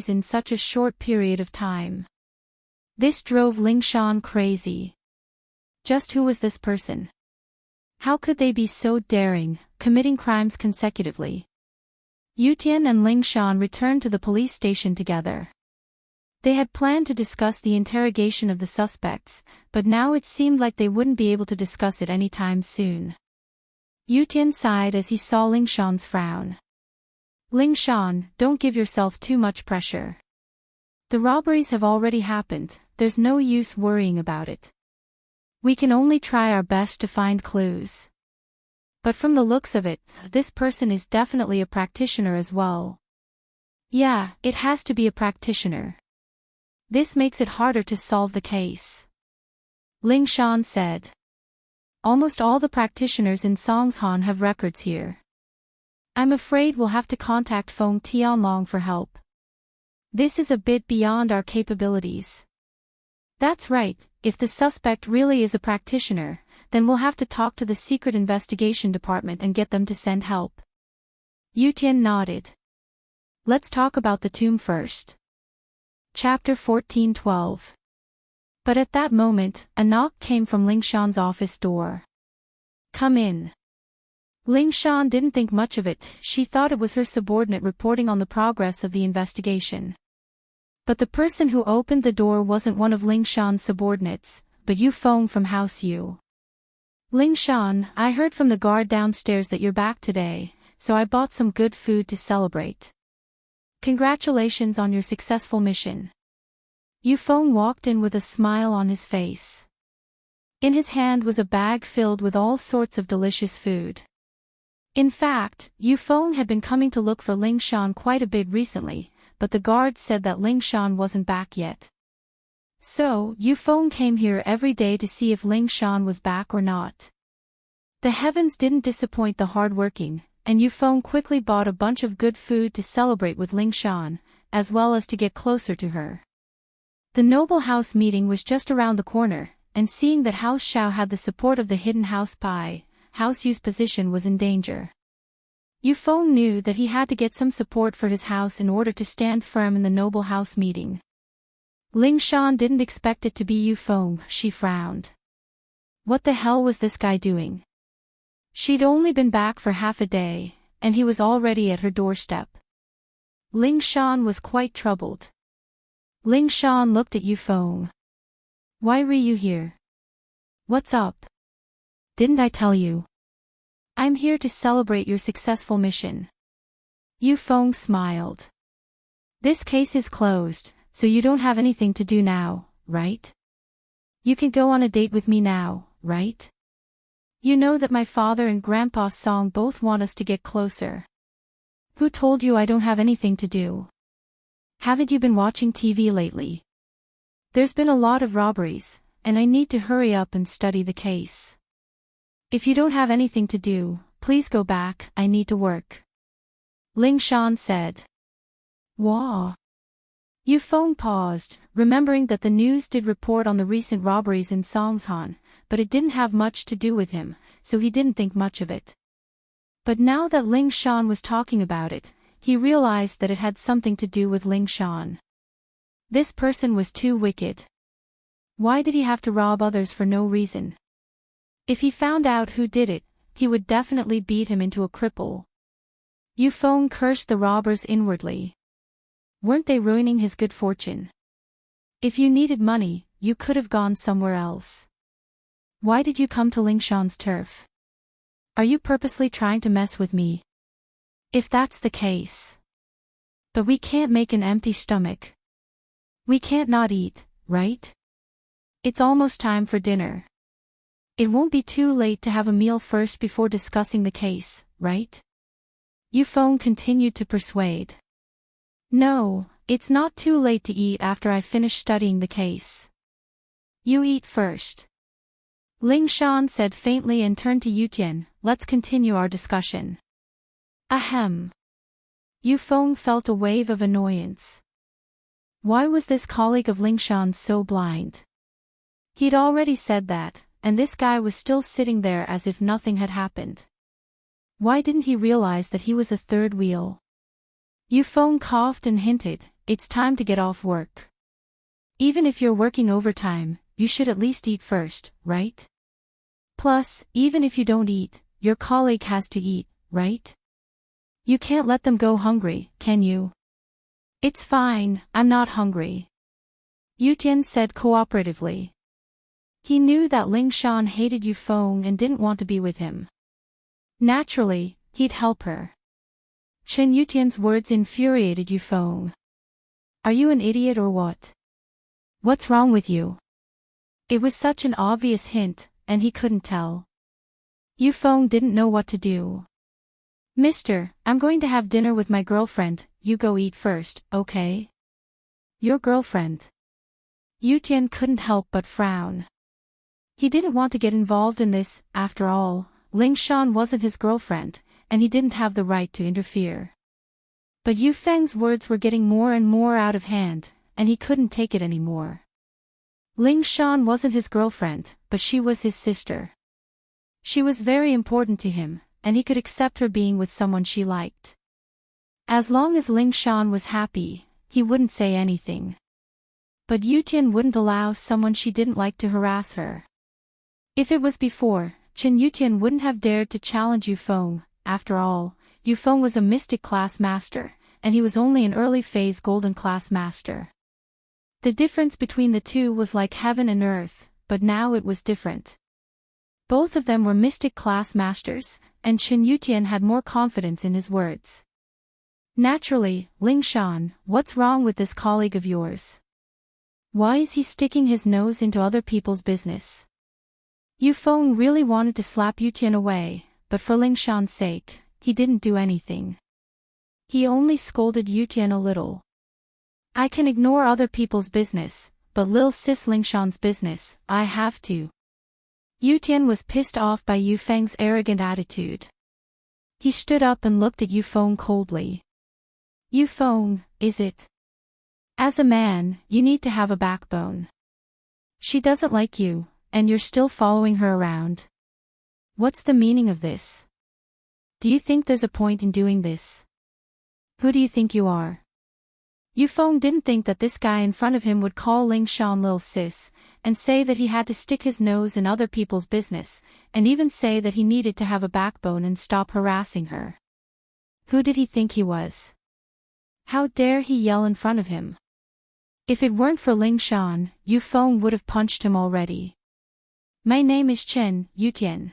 in such a short period of time. This drove Ling Shan crazy. Just who was this person? How could they be so daring, committing crimes consecutively? Yutian and Ling Shan returned to the police station together. They had planned to discuss the interrogation of the suspects, but now it seemed like they wouldn't be able to discuss it anytime soon. Yutian sighed as he saw Ling Shan's frown. Ling Shan, don't give yourself too much pressure. The robberies have already happened, there's no use worrying about it. We can only try our best to find clues. But from the looks of it, this person is definitely a practitioner as well. Yeah, it has to be a practitioner. This makes it harder to solve the case. Ling Shan said. Almost all the practitioners in Songshan have records here. I'm afraid we'll have to contact Feng Tianlong for help. This is a bit beyond our capabilities. That's right, if the suspect really is a practitioner, then we'll have to talk to the Secret Investigation Department and get them to send help. Yutian nodded. Let's talk about the tomb first. Chapter 14:12. But at that moment, a knock came from Ling Shan's office door. Come in. Ling Shan didn't think much of it, she thought it was her subordinate reporting on the progress of the investigation. But the person who opened the door wasn't one of Ling Shan's subordinates, but Yu Feng from House Yu. Ling Shan, I heard from the guard downstairs that you're back today, so I bought some good food to celebrate. Congratulations on your successful mission. Yu Feng walked in with a smile on his face. In his hand was a bag filled with all sorts of delicious food. In fact, Yu Feng had been coming to look for Ling Shan quite a bit recently, but the guard said that Ling Shan wasn't back yet. So, Yu Feng came here every day to see if Ling Shan was back or not. The heavens didn't disappoint the hardworking, and Yu Feng quickly bought a bunch of good food to celebrate with Ling Shan, as well as to get closer to her. The Noble House meeting was just around the corner, and seeing that House Xiao had the support of the hidden House Pai, House Yu's position was in danger. Yu Feng knew that he had to get some support for his house in order to stand firm in the Noble House meeting. Ling Shan didn't expect it to be Yu Feng, she frowned. What the hell was this guy doing? She'd only been back for half a day, and he was already at her doorstep. Ling Shan was quite troubled. Ling Shan looked at Yu Feng. Why are you here? What's up? Didn't I tell you? I'm here to celebrate your successful mission. Yu Feng smiled. This case is closed, so you don't have anything to do now, right? You can go on a date with me now, right? You know that my father and Grandpa Song both want us to get closer. Who told you I don't have anything to do? Haven't you been watching TV lately? There's been a lot of robberies, and I need to hurry up and study the case. If you don't have anything to do, please go back, I need to work. Ling Shan said. Wah. Yu Feng paused, remembering that the news did report on the recent robberies in Songshan, but it didn't have much to do with him, so he didn't think much of it. But now that Ling Shan was talking about it, he realized that it had something to do with Ling Shan. This person was too wicked. Why did he have to rob others for no reason? If he found out who did it, he would definitely beat him into a cripple. Yu Feng cursed the robbers inwardly. Weren't they ruining his good fortune? If you needed money, you could have gone somewhere else. Why did you come to Ling Shan's turf? Are you purposely trying to mess with me? If that's the case. But we can't make an empty stomach. We can't not eat, right? It's almost time for dinner. It won't be too late to have a meal first before discussing the case, right? Yu Feng continued to persuade. No, it's not too late to eat after I finish studying the case. You eat first. Ling Shan said faintly and turned to Yutian, let's continue our discussion. Ahem. Yu Feng felt a wave of annoyance. Why was this colleague of Ling Shan so blind? He'd already said that, and this guy was still sitting there as if nothing had happened. Why didn't he realize that he was a third wheel? Yu Feng coughed and hinted, it's time to get off work. Even if you're working overtime, you should at least eat first, right? Plus, even if you don't eat, your colleague has to eat, right? You can't let them go hungry, can you? It's fine, I'm not hungry. Yutian said cooperatively. He knew that Ling Shan hated Yufeng and didn't want to be with him. Naturally, he'd help her. Chen Yutian's words infuriated Yufeng. Are you an idiot or what? What's wrong with you? It was such an obvious hint, and he couldn't tell. Yufeng didn't know what to do. Mister, I'm going to have dinner with my girlfriend, you go eat first, okay? Your girlfriend? Yutian couldn't help but frown. He didn't want to get involved in this, after all, Ling Shan wasn't his girlfriend, and he didn't have the right to interfere. But Yufeng's words were getting more and more out of hand, and he couldn't take it anymore. Ling Shan wasn't his girlfriend, but she was his sister. She was very important to him, and he could accept her being with someone she liked. As long as Ling Shan was happy, he wouldn't say anything. But Yutian wouldn't allow someone she didn't like to harass her. If it was before, Chen Yutian wouldn't have dared to challenge Yufeng. After all, Yufeng was a mystic class master, and he was only an early phase golden class master. The difference between the two was like heaven and earth, but now it was different. Both of them were mystic class masters, and Chen Yutian had more confidence in his words. Naturally, Ling Shan, what's wrong with this colleague of yours? Why is he sticking his nose into other people's business? Yufeng really wanted to slap Yutian away, but for Ling Shan's sake, he didn't do anything. He only scolded Yutian a little. I can ignore other people's business, but Lil Sis Ling Shan's business, I have to. Yutian was pissed off by Yufeng's arrogant attitude. He stood up and looked at Yufeng coldly. Yufeng, is it? As a man, you need to have a backbone. She doesn't like you, and you're still following her around. What's the meaning of this? Do you think there's a point in doing this? Who do you think you are? Yufeng didn't think that this guy in front of him would call Ling Shan Lil Sis, and say that he had to stick his nose in other people's business, and even say that he needed to have a backbone and stop harassing her. Who did he think he was? How dare he yell in front of him? If it weren't for Ling Shan, Yufeng would have punched him already. My name is Chen Yutian.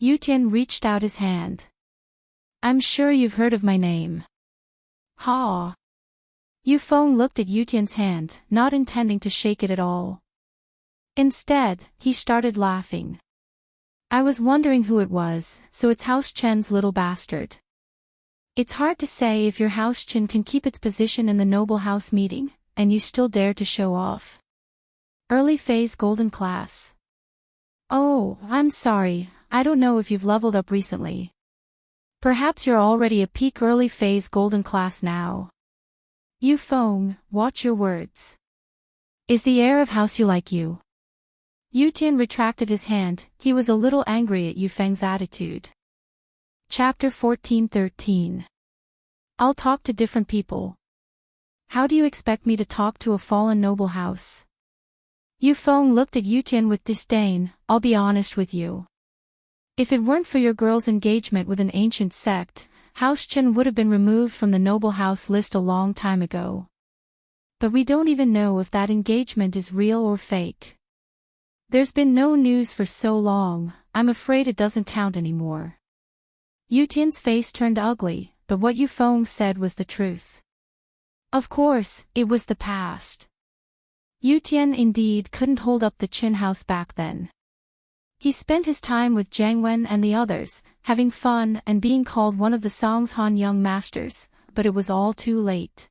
Yutian reached out his hand. I'm sure you've heard of my name. Ha! Yufeng looked at Yutian's hand, not intending to shake it at all. Instead, he started laughing. I was wondering who it was, so it's House Chen's little bastard. It's hard to say if your House Chen can keep its position in the noble house meeting, and you still dare to show off. Early phase golden class. Oh, I'm sorry, I don't know if you've leveled up recently. Perhaps you're already a peak early phase golden class now. Yufeng, watch your words. Is the heir of House Yu like you? Yutian retracted his hand, he was a little angry at Yufeng's attitude. Chapter 14:13. I'll talk to different people. How do you expect me to talk to a fallen noble house? Yufeng looked at Yutian with disdain. I'll be honest with you. If it weren't for your girl's engagement with an ancient sect, House Chen would have been removed from the noble house list a long time ago. But we don't even know if that engagement is real or fake. There's been no news for so long, I'm afraid it doesn't count anymore. Yutian's face turned ugly, but what Yufeng said was the truth. Of course, it was the past. Yutian indeed couldn't hold up the Qin house back then. He spent his time with Jiang Wen and the others, having fun and being called one of the Songhan young masters, but it was all too late.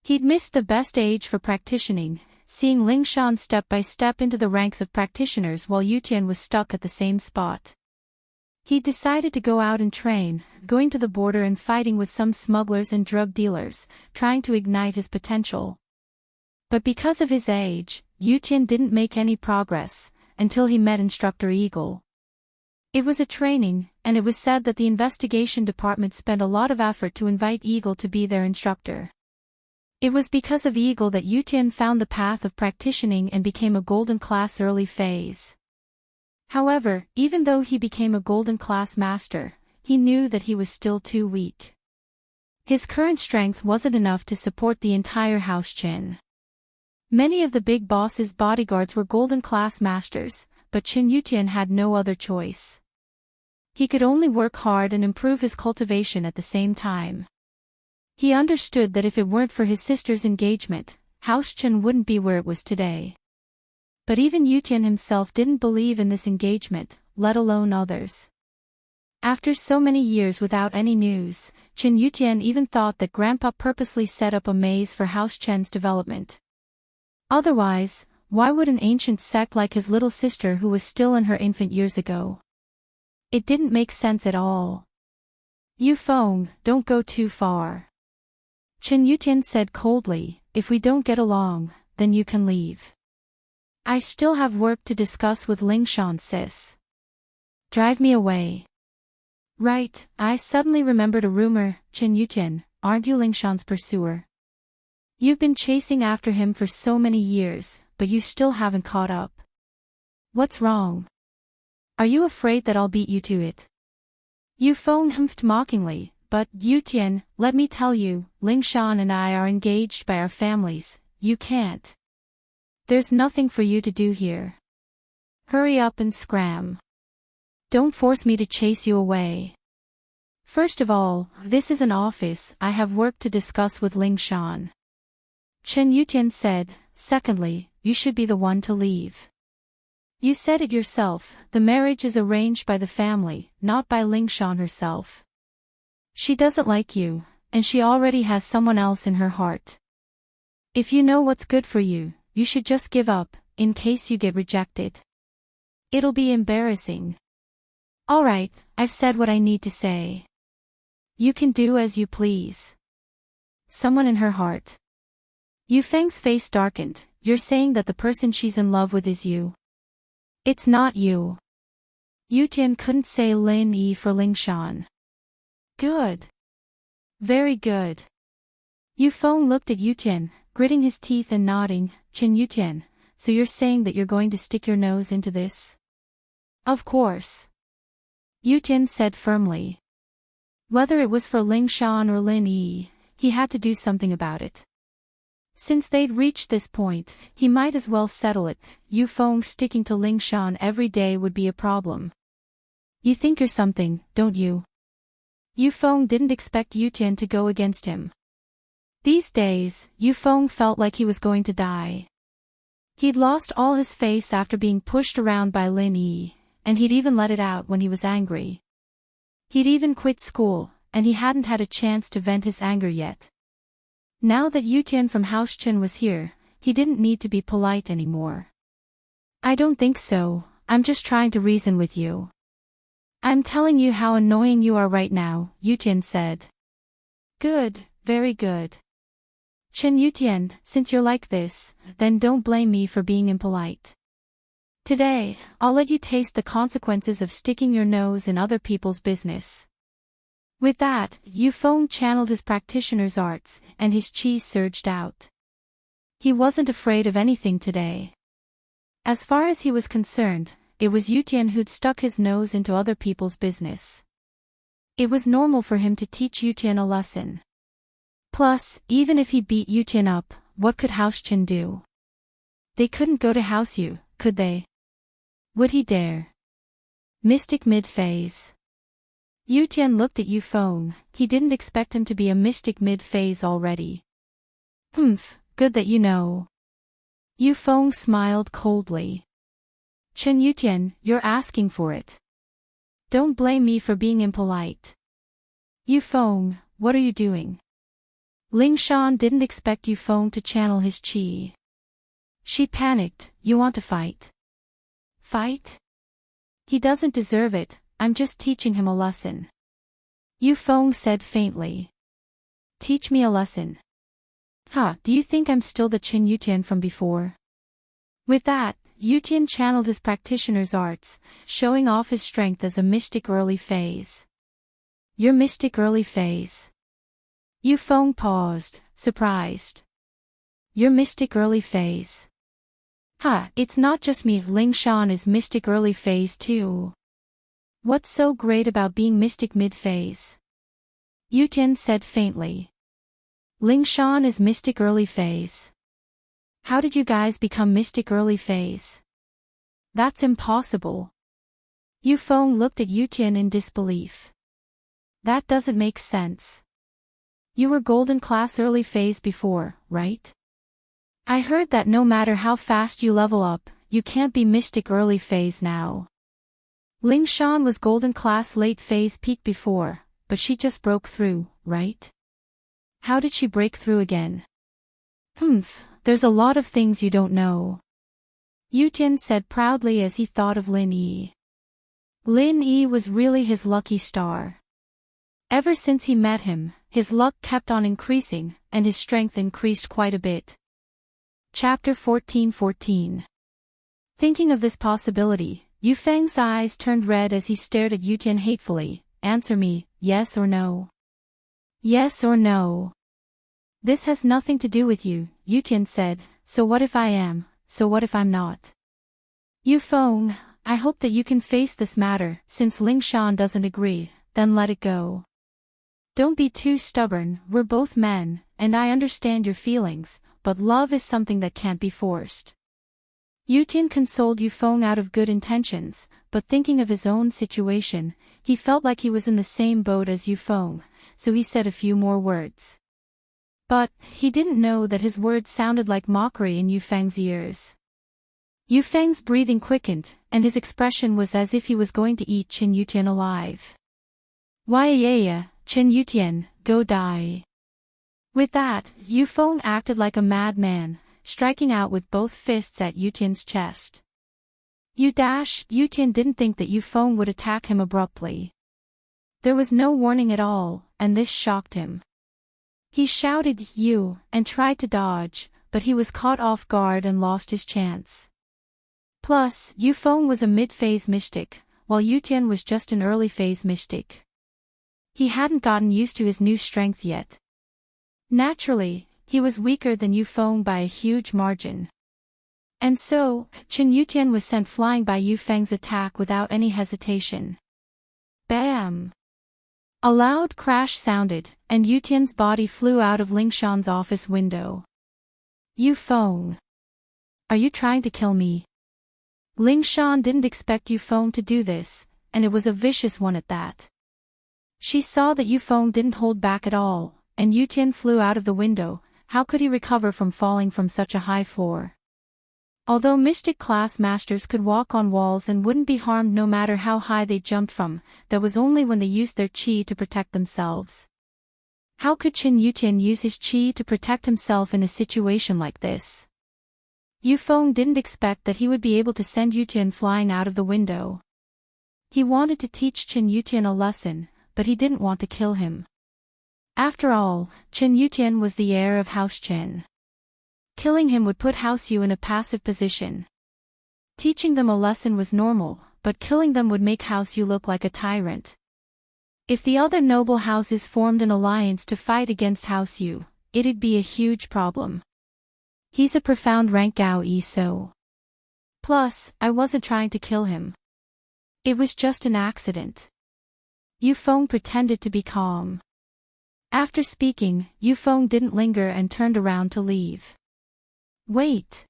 He'd missed the best age for practicing, seeing Ling Shan step by step into the ranks of practitioners while Yutian was stuck at the same spot. He decided to go out and train, going to the border and fighting with some smugglers and drug dealers, trying to ignite his potential. But because of his age, Yutian didn't make any progress, until he met Instructor Eagle. It was a training, and it was said that the investigation department spent a lot of effort to invite Eagle to be their instructor. It was because of Eagle that Yutian found the path of practicing and became a golden class early phase. However, even though he became a golden class master, he knew that he was still too weak. His current strength wasn't enough to support the entire House Qin. Many of the big boss's bodyguards were golden class masters, but Qin Yutian had no other choice. He could only work hard and improve his cultivation at the same time. He understood that if it weren't for his sister's engagement, House Qin wouldn't be where it was today. But even Yutian himself didn't believe in this engagement, let alone others. After so many years without any news, Qin Yutian even thought that Grandpa purposely set up a maze for House Chen's development. Otherwise, why would an ancient sect like his little sister who was still in her infant years ago? It didn't make sense at all. "Yu Feng, don't go too far," Qin Yutian said coldly. "If we don't get along, then you can leave. I still have work to discuss with Lingshan, sis. Drive me away." "Right, I suddenly remembered a rumor, Qin Yutian, aren't you Lingshan's pursuer? You've been chasing after him for so many years, but you still haven't caught up. What's wrong? Are you afraid that I'll beat you to it?" Yu Feng humphed mockingly, "But, Yutian, let me tell you, Lingshan and I are engaged by our families, you can't. There's nothing for you to do here. Hurry up and scram. Don't force me to chase you away. First of all, this is an office, I have work to discuss with Lingshan," Qin Yutian said. "Secondly, you should be the one to leave. You said it yourself, the marriage is arranged by the family, not by Lingshan herself. She doesn't like you, and she already has someone else in her heart. If you know what's good for you, you should just give up, in case you get rejected. It'll be embarrassing. Alright, I've said what I need to say. You can do as you please." Someone in her heart. Yu Feng's face darkened. "You're saying that the person she's in love with is you?" "It's not you." Yutian couldn't say Lin Yi for Lingshan. "Good. Very good." Yu Feng looked at Yutian, gritting his teeth and nodding. "Qin Yutian, so you're saying that you're going to stick your nose into this?" "Of course," Yutian said firmly. Whether it was for Lingshan or Lin Yi, he had to do something about it. Since they'd reached this point, he might as well settle it. Yu Feng sticking to Lingshan every day would be a problem. "You think you're something, don't you?" Yu Feng didn't expect Yutian to go against him. These days, Yu Feng felt like he was going to die. He'd lost all his face after being pushed around by Lin Yi, and he'd even let it out when he was angry. He'd even quit school, and he hadn't had a chance to vent his anger yet. Now that Yutian from House Qin was here, he didn't need to be polite anymore. "I don't think so, I'm just trying to reason with you. I'm telling you how annoying you are right now," Yutian said. "Good, very good. Qin Yutian, since you're like this, then don't blame me for being impolite. Today, I'll let you taste the consequences of sticking your nose in other people's business." With that, Yu Feng channeled his practitioner's arts, and his chi surged out. He wasn't afraid of anything today. As far as he was concerned, it was Yutian who'd stuck his nose into other people's business. It was normal for him to teach Yutian a lesson. Plus, even if he beat Yutian up, what could House Qin do? They couldn't go to House Yu, could they? Would he dare? Mystic mid-phase. Yutian looked at Yu Feng. He didn't expect him to be a mystic mid-phase already. "Humph, good that you know." Yu Feng smiled coldly. "Qin Yutian, you're asking for it. Don't blame me for being impolite." "Yu Feng, what are you doing?" Lingshan didn't expect Yu Feng to channel his chi. She panicked. "You want to fight?" "Fight? He doesn't deserve it, I'm just teaching him a lesson." Yu Feng said faintly. "Teach me a lesson? Do you think I'm still the Qin Yutian from before?" With that, Yutian channeled his practitioner's arts, showing off his strength as a mystic early phase. "Your mystic early phase?" Yu Feng paused, surprised. "Your mystic early phase? Ha, it's not just me, Ling Shan is mystic early phase too. What's so great about being mystic mid-phase? Yu Tian said faintly. Ling Shan is mystic early phase. How did you guys become mystic early phase? That's impossible. Yu Feng looked at Yu Tian in disbelief. That doesn't make sense. You were golden class early phase before, right? I heard that no matter how fast you level up, you can't be mystic early phase now. Ling Shan was golden class late phase peak before, but she just broke through, right? How did she break through again? There's a lot of things you don't know. Yu Tian said proudly as he thought of Lin Yi. Lin Yi was really his lucky star. Ever since he met him, his luck kept on increasing, and his strength increased quite a bit. Chapter 14:14. Thinking of this possibility, Yu Feng's eyes turned red as he stared at Yu Tian hatefully. Answer me, yes or no? Yes or no? This has nothing to do with you, Yu Tian said. So what if I am, so what if I'm not? Yu Feng, I hope that you can face this matter. Since Ling Shan doesn't agree, then let it go. Don't be too stubborn, we're both men, and I understand your feelings, but love is something that can't be forced. Yu Tian consoled Yu Feng out of good intentions, but thinking of his own situation, he felt like he was in the same boat as Yu Feng, so he said a few more words. But, he didn't know that his words sounded like mockery in Yu Feng's ears. Yu Feng's breathing quickened, and his expression was as if he was going to eat Qin Yu Tian alive. Why Qin Yu Tian, go die. With that, Yu Feng acted like a madman, striking out with both fists at Yu Tian's chest. Yu Tian didn't think that Yu Feng would attack him abruptly. There was no warning at all, and this shocked him. He shouted "You" and tried to dodge, but he was caught off guard and lost his chance. Plus, Yu Feng was a mid-phase mystic, while Yu Tian was just an early-phase mystic. He hadn't gotten used to his new strength yet. Naturally, he was weaker than Yu Feng by a huge margin. And so, Qin Yu Tian was sent flying by Yu Feng's attack without any hesitation. Bam! A loud crash sounded, and Yu Tian's body flew out of Ling Shan's office window. Yu Feng! Are you trying to kill me? Ling Shan didn't expect Yu Feng to do this, and it was a vicious one at that. She saw that Yu Feng didn't hold back at all, and Yu Tian flew out of the window. How could he recover from falling from such a high floor? Although mystic class masters could walk on walls and wouldn't be harmed no matter how high they jumped from, that was only when they used their qi to protect themselves. How could Qin Yu Tian use his qi to protect himself in a situation like this? Yu Feng didn't expect that he would be able to send Yu Tian flying out of the window. He wanted to teach Qin Yu Tian a lesson, but he didn't want to kill him. After all, Qin Yu Tian was the heir of House Qin. Killing him would put House Yu in a passive position. Teaching them a lesson was normal, but killing them would make House Yu look like a tyrant. If the other noble houses formed an alliance to fight against House Yu, it'd be a huge problem. He's a profound rank Gao Yi so. Plus, I wasn't trying to kill him. It was just an accident. Yu Feng pretended to be calm. After speaking, Yu Feng didn't linger and turned around to leave. Wait.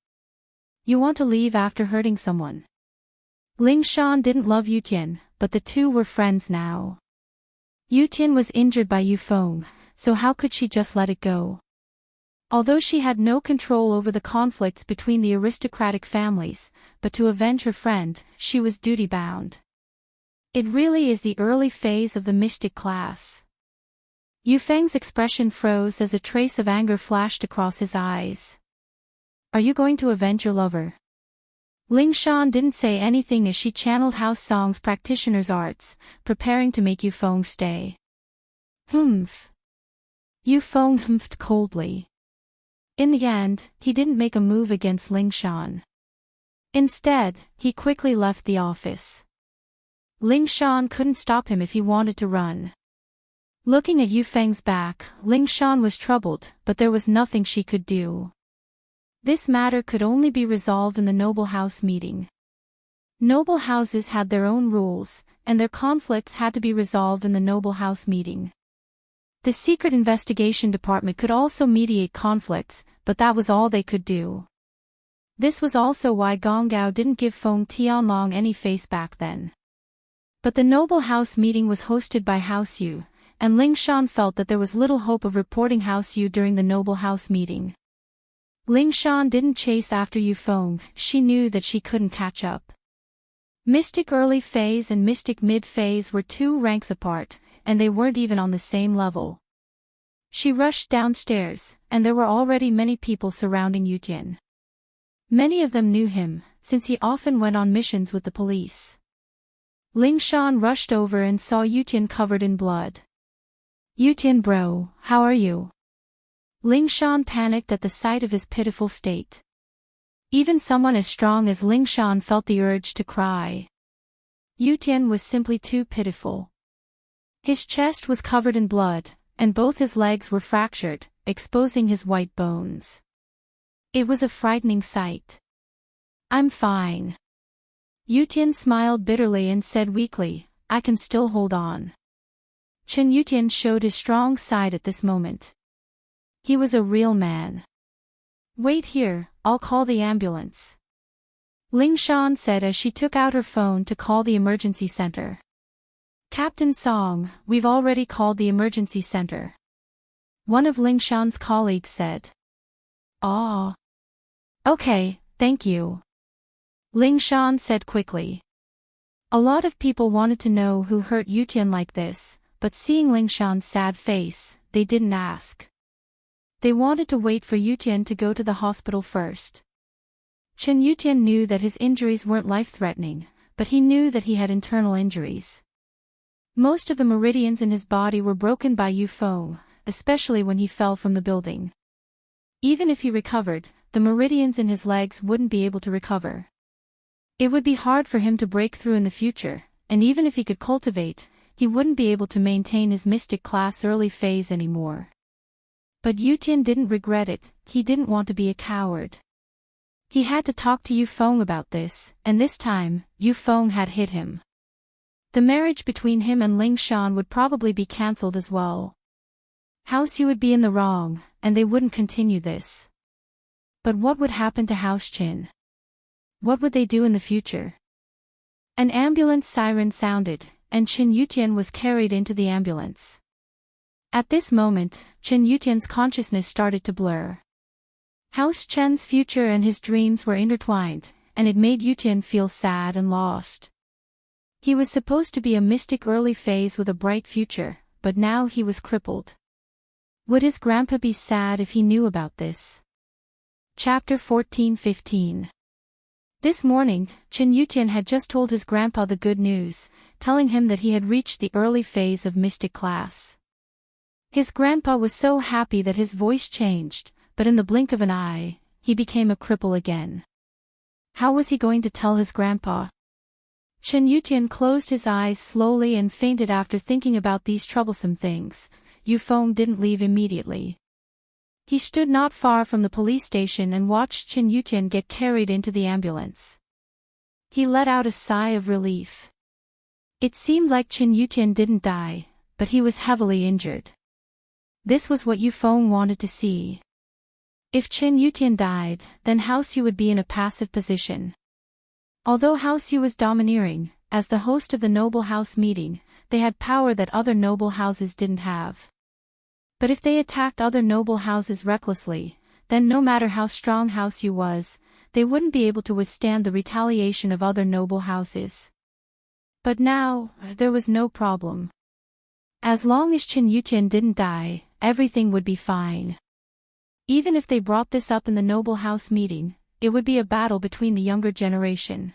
You want to leave after hurting someone? Ling Shan didn't love Yu Tian, but the two were friends now. Yu Tian was injured by Yu Feng, so how could she just let it go? Although she had no control over the conflicts between the aristocratic families, but to avenge her friend, she was duty-bound. It really is the early phase of the mystic class. Yu Feng's expression froze as a trace of anger flashed across his eyes. Are you going to avenge your lover? Ling Shan didn't say anything as she channeled House Song's practitioner's arts, preparing to make Yu Feng stay. Humph. Yu Feng humphed coldly. In the end, he didn't make a move against Ling Shan. Instead, he quickly left the office. Ling Shan couldn't stop him if he wanted to run. Looking at Yu Feng's back, Ling Shan was troubled, but there was nothing she could do. This matter could only be resolved in the noble house meeting. Noble houses had their own rules, and their conflicts had to be resolved in the noble house meeting. The secret investigation department could also mediate conflicts, but that was all they could do. This was also why Gong Gao didn't give Feng Tianlong any face back then. But the noble house meeting was hosted by House Yu, and Ling Shan felt that there was little hope of reporting House Yu during the noble house meeting. Ling Shan didn't chase after Yu Feng, she knew that she couldn't catch up. Mystic early phase and Mystic mid phase were 2 ranks apart, and they weren't even on the same level. She rushed downstairs, and there were already many people surrounding Yu Tian. Many of them knew him, since he often went on missions with the police. Ling Shan rushed over and saw Yu Tian covered in blood. "Yu Tian bro, how are you?" Ling Shan panicked at the sight of his pitiful state. Even someone as strong as Ling Shan felt the urge to cry. Yu Tian was simply too pitiful. His chest was covered in blood, and both his legs were fractured, exposing his white bones. It was a frightening sight. "I'm fine." Yu Tian smiled bitterly and said weakly, "I can still hold on." Chen Yutian showed his strong side at this moment. He was a real man. "Wait here, I'll call the ambulance," Ling Shan said as she took out her phone to call the emergency center. "Captain Song, we've already called the emergency center," one of Ling Shan's colleagues said. "Ah. Okay, thank you," Ling Shan said quickly. A lot of people wanted to know who hurt Yu Tian like this, but seeing Ling Shan's sad face, they didn't ask. They wanted to wait for Yu Tian to go to the hospital first. Chen Yutian knew that his injuries weren't life-threatening, but he knew that he had internal injuries. Most of the meridians in his body were broken by Yu Feng, especially when he fell from the building. Even if he recovered, the meridians in his legs wouldn't be able to recover. It would be hard for him to break through in the future, and even if he could cultivate, he wouldn't be able to maintain his mystic class early phase anymore. But Yu Tian didn't regret it, he didn't want to be a coward. He had to talk to Yu Feng about this, and this time, Yu Feng had hit him. The marriage between him and Ling Shan would probably be cancelled as well. House Yu would be in the wrong, and they wouldn't continue this. But what would happen to House Qin? What would they do in the future? An ambulance siren sounded, and Chen Yutian was carried into the ambulance. At this moment, Chen Yutian's consciousness started to blur. House Chen's future and his dreams were intertwined, and it made Yutian feel sad and lost. He was supposed to be a mystic early phase with a bright future, but now he was crippled. Would his grandpa be sad if he knew about this? Chapter 14-15. This morning, Chen Yutian had just told his grandpa the good news, telling him that he had reached the early phase of mystic class. His grandpa was so happy that his voice changed, but in the blink of an eye, he became a cripple again. How was he going to tell his grandpa? Chen Yutian closed his eyes slowly and fainted after thinking about these troublesome things. Yu Feng didn't leave immediately. He stood not far from the police station and watched Chen Yutian get carried into the ambulance. He let out a sigh of relief. It seemed like Chen Yutian didn't die, but he was heavily injured. This was what Yu Feng wanted to see. If Chen Yutian died, then House Yu would be in a passive position. Although House Yu was domineering, as the host of the noble house meeting, they had power that other noble houses didn't have. But if they attacked other noble houses recklessly, then no matter how strong House Yu was, they wouldn't be able to withstand the retaliation of other noble houses. But now, there was no problem. As long as Chen Yutian didn't die, everything would be fine. Even if they brought this up in the noble house meeting, it would be a battle between the younger generation.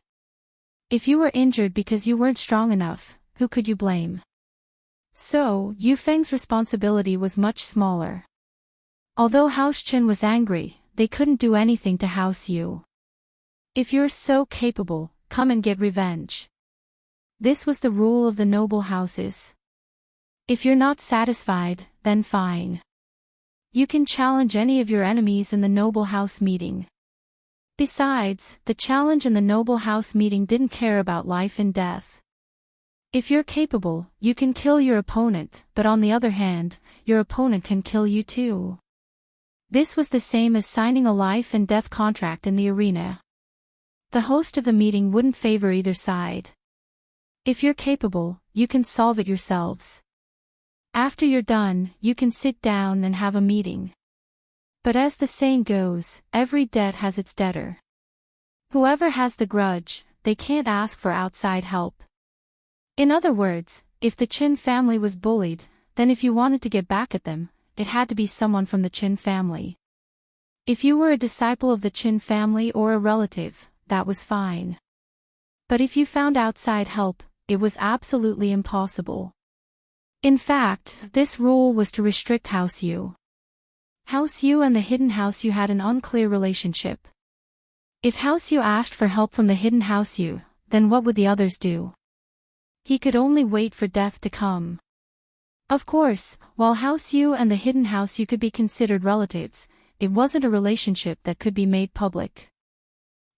If you were injured because you weren't strong enough, who could you blame? So, Yu Feng's responsibility was much smaller. Although House Chen was angry, they couldn't do anything to House Yu. If you're so capable, come and get revenge. This was the rule of the noble houses. If you're not satisfied, then fine. You can challenge any of your enemies in the noble house meeting. Besides, the challenge and the noble house meeting didn't care about life and death. If you're capable, you can kill your opponent, but on the other hand, your opponent can kill you too. This was the same as signing a life and death contract in the arena. The host of the meeting wouldn't favor either side. If you're capable, you can solve it yourselves. After you're done, you can sit down and have a meeting. But as the saying goes, every debt has its debtor. Whoever has the grudge, they can't ask for outside help. In other words, if the Chin family was bullied, then if you wanted to get back at them, it had to be someone from the Chin family. If you were a disciple of the Chin family or a relative, that was fine. But if you found outside help, it was absolutely impossible. In fact, this rule was to restrict House Yu. House Yu and the Hidden House Yu had an unclear relationship. If House Yu asked for help from the Hidden House Yu, then what would the others do? He could only wait for death to come. Of course, while House Yu and the Hidden House Yu could be considered relatives, it wasn't a relationship that could be made public.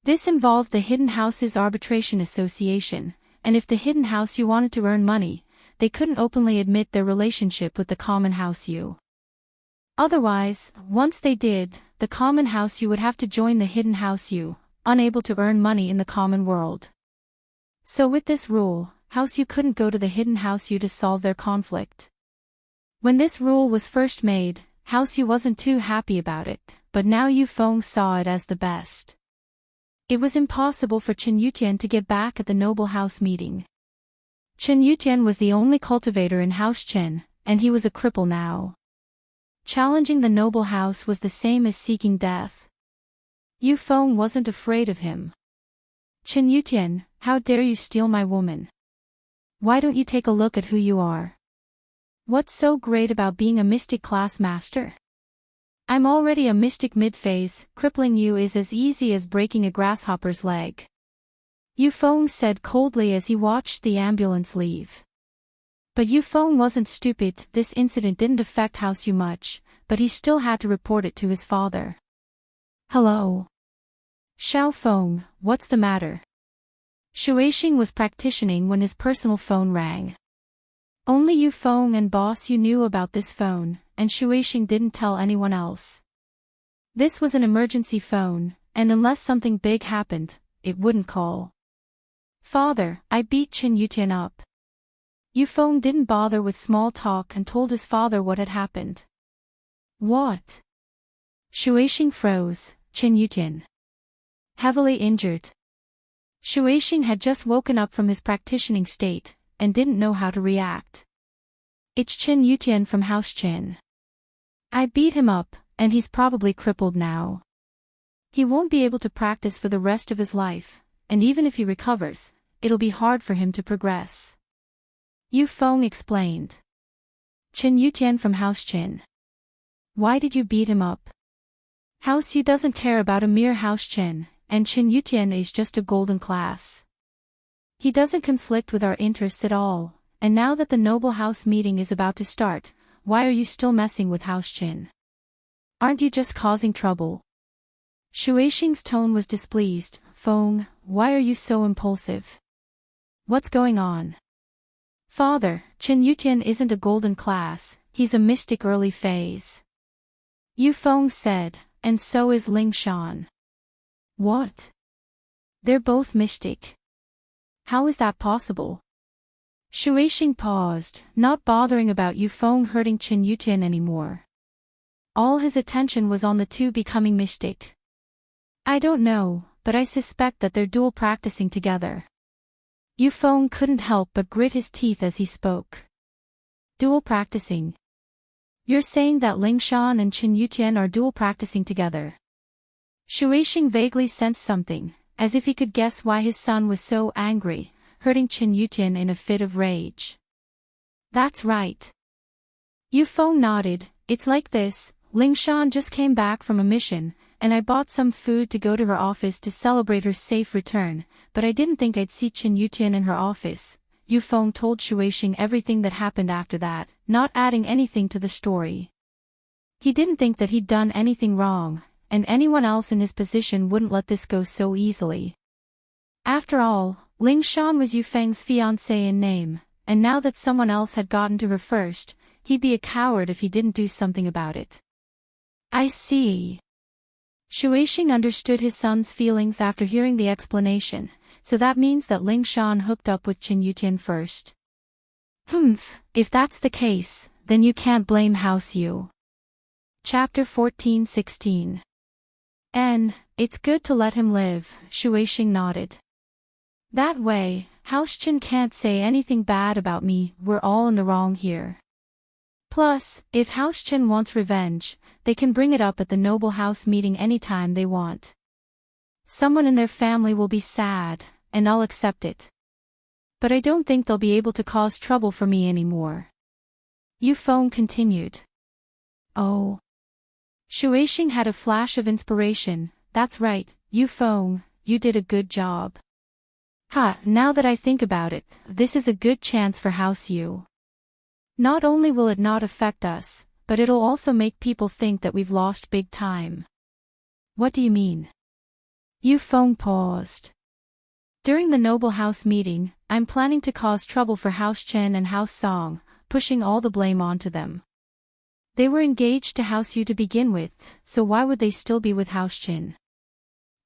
This involved the Hidden House's Arbitration Association, and if the Hidden House Yu wanted to earn money, they couldn't openly admit their relationship with the Common House Yu. Otherwise, once they did, the Common House Yu would have to join the Hidden House Yu, unable to earn money in the common world. So with this rule, House Yu couldn't go to the Hidden House Yu to solve their conflict. When this rule was first made, House Yu wasn't too happy about it, but now Yu Feng saw it as the best. It was impossible for Chen Yutian to get back at the noble house meeting. Chen Yutian was the only cultivator in House Chen, and he was a cripple now. Challenging the noble house was the same as seeking death. Yu Feng wasn't afraid of him. Chen Yutian, how dare you steal my woman? Why don't you take a look at who you are? What's so great about being a mystic class master? I'm already a mystic mid-phase, crippling you is as easy as breaking a grasshopper's leg. Yu Feng said coldly as he watched the ambulance leave. But Yu Feng wasn't stupid. This incident didn't affect House Yu much, but he still had to report it to his father. Hello. Xiao Feng, what's the matter? Shueixing was practicing when his personal phone rang. Only Yu Feng and Boss Yu knew about this phone, and Shueixing didn't tell anyone else. This was an emergency phone, and unless something big happened, it wouldn't call. Father, I beat Chen Yutian up. Yu Feng didn't bother with small talk and told his father what had happened. What? Shueixing froze. Chen Yutian. Heavily injured. Shueixing had just woken up from his practicing state, and didn't know how to react. It's Chen Yutian from House Chen. I beat him up, and he's probably crippled now. He won't be able to practice for the rest of his life, and even if he recovers, it'll be hard for him to progress. Yu Feng explained. Chen Yutian from House Chen. Why did you beat him up? House Yu doesn't care about a mere House Chen, and Chen Yutian is just a golden class. He doesn't conflict with our interests at all, and now that the noble house meeting is about to start, why are you still messing with House Chen? Aren't you just causing trouble? Shueixing's tone was displeased. Feng, why are you so impulsive? What's going on? Father, Chen Yutian isn't a golden class, he's a mystic early phase. Yu Feng said, and so is Ling Shan. What? They're both mystic. How is that possible? Shueixing paused, not bothering about Yu Feng hurting Chen Yutian anymore. All his attention was on the two becoming mystic. I don't know, but I suspect that they're dual practicing together. Yu Feng couldn't help but grit his teeth as he spoke. Dual practicing. You're saying that Ling Shan and Chen Yutian are dual practicing together. Shueixing vaguely sensed something, as if he could guess why his son was so angry, hurting Chen Yutian in a fit of rage. That's right. Yu Feng nodded. It's like this, Ling Shan just came back from a mission, and I bought some food to go to her office to celebrate her safe return, but I didn't think I'd see Chen Yutian in her office. Yu Feng told Shueixing everything that happened after that, not adding anything to the story. He didn't think that he'd done anything wrong, and anyone else in his position wouldn't let this go so easily. After all, Ling Shan was Yu Feng's fiancée in name, and now that someone else had gotten to her first, he'd be a coward if he didn't do something about it. I see. Shueishing understood his son's feelings after hearing the explanation, so that means that Ling Shan hooked up with Qin Yutian first. If that's the case, then you can't blame House Yu. Chapter 14-16. It's good to let him live, Shueishing nodded. That way, House Qin can't say anything bad about me, we're all in the wrong here. Plus, if House Qin wants revenge, they can bring it up at the noble house meeting anytime they want. Someone in their family will be sad, and I'll accept it. But I don't think they'll be able to cause trouble for me anymore. Yu Feng continued. Oh. Shueishing had a flash of inspiration. That's right, Yu Feng, you did a good job. Now that I think about it, this is a good chance for House Yu. Not only will it not affect us, but it'll also make people think that we've lost big time. What do you mean? Yu Feng paused. During the noble house meeting, I'm planning to cause trouble for House Chen and House Song, pushing all the blame onto them. They were engaged to House Yu to begin with, so why would they still be with House Chen?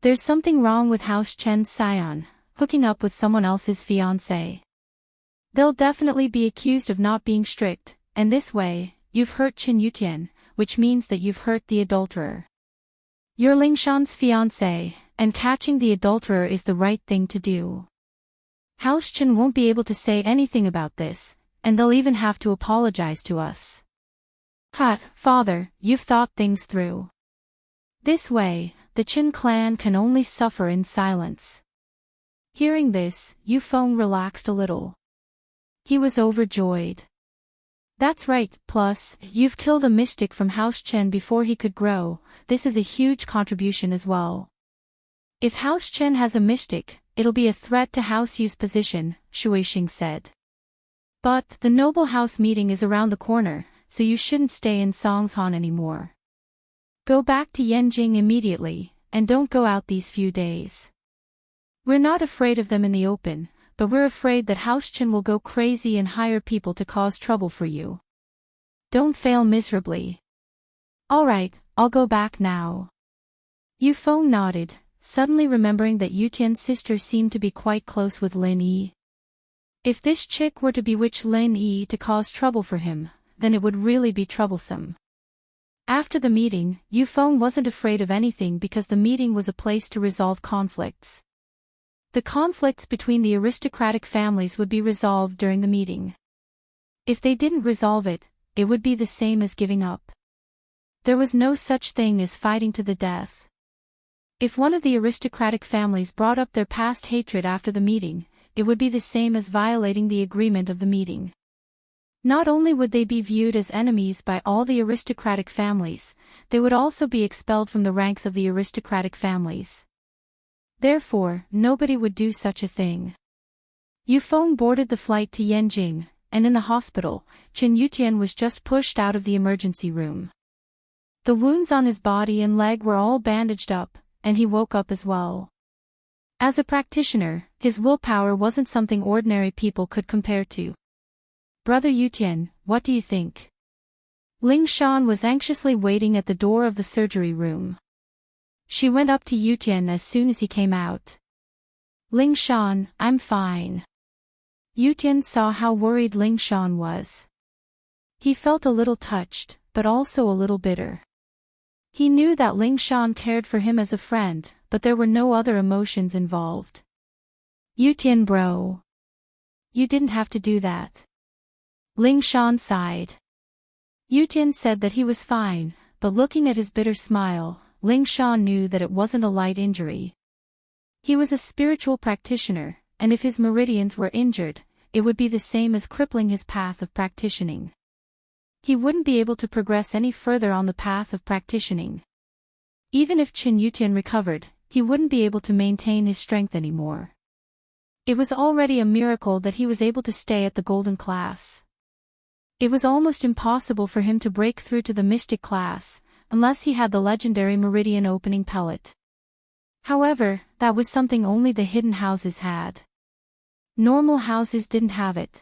There's something wrong with House Chen's scion, hooking up with someone else's fiancé. They'll definitely be accused of not being strict, and this way, you've hurt Qin Yutian, which means that you've hurt the adulterer. You're Ling Shan's fiancé, and catching the adulterer is the right thing to do. House Chen won't be able to say anything about this, and they'll even have to apologize to us. Father, you've thought things through. This way, the Qin clan can only suffer in silence. Hearing this, Yu Feng relaxed a little. He was overjoyed. That's right, plus, you've killed a mystic from House Chen before he could grow, this is a huge contribution as well. If House Chen has a mystic, it'll be a threat to House Yu's position, Shueishing said. But, the noble house meeting is around the corner, so you shouldn't stay in Songshan anymore. Go back to Yanjing immediately, and don't go out these few days. We're not afraid of them in the open, but we're afraid that House Chen will go crazy and hire people to cause trouble for you. Don't fail miserably. Alright, I'll go back now. Yu Feng nodded, suddenly remembering that Yutian's sister seemed to be quite close with Lin Yi. If this chick were to bewitch Lin Yi to cause trouble for him, then it would really be troublesome. After the meeting, Yu Feng wasn't afraid of anything because the meeting was a place to resolve conflicts. The conflicts between the aristocratic families would be resolved during the meeting. If they didn't resolve it, it would be the same as giving up. There was no such thing as fighting to the death. If one of the aristocratic families brought up their past hatred after the meeting, it would be the same as violating the agreement of the meeting. Not only would they be viewed as enemies by all the aristocratic families, they would also be expelled from the ranks of the aristocratic families. Therefore, nobody would do such a thing. Yu Feng boarded the flight to Yanjing, and in the hospital, Qin Yutian was just pushed out of the emergency room. The wounds on his body and leg were all bandaged up, and he woke up as well. As a practitioner, his willpower wasn't something ordinary people could compare to. Brother Yutian, what do you think? Ling Shan was anxiously waiting at the door of the surgery room. She went up to Yutian as soon as he came out. Ling Shan, I'm fine. Yutian saw how worried Ling Shan was. He felt a little touched, but also a little bitter. He knew that Ling Shan cared for him as a friend, but there were no other emotions involved. Yutian bro. You didn't have to do that. Ling Shan sighed. Yutian said that he was fine, but looking at his bitter smile, Ling Shan knew that it wasn't a light injury. He was a spiritual practitioner, and if his meridians were injured, it would be the same as crippling his path of practitioning. He wouldn't be able to progress any further on the path of practitioning. Even if Qin Yutian recovered, he wouldn't be able to maintain his strength anymore. It was already a miracle that he was able to stay at the golden class. It was almost impossible for him to break through to the mystic class, unless he had the legendary meridian opening pellet. However, that was something only the hidden houses had. Normal houses didn't have it.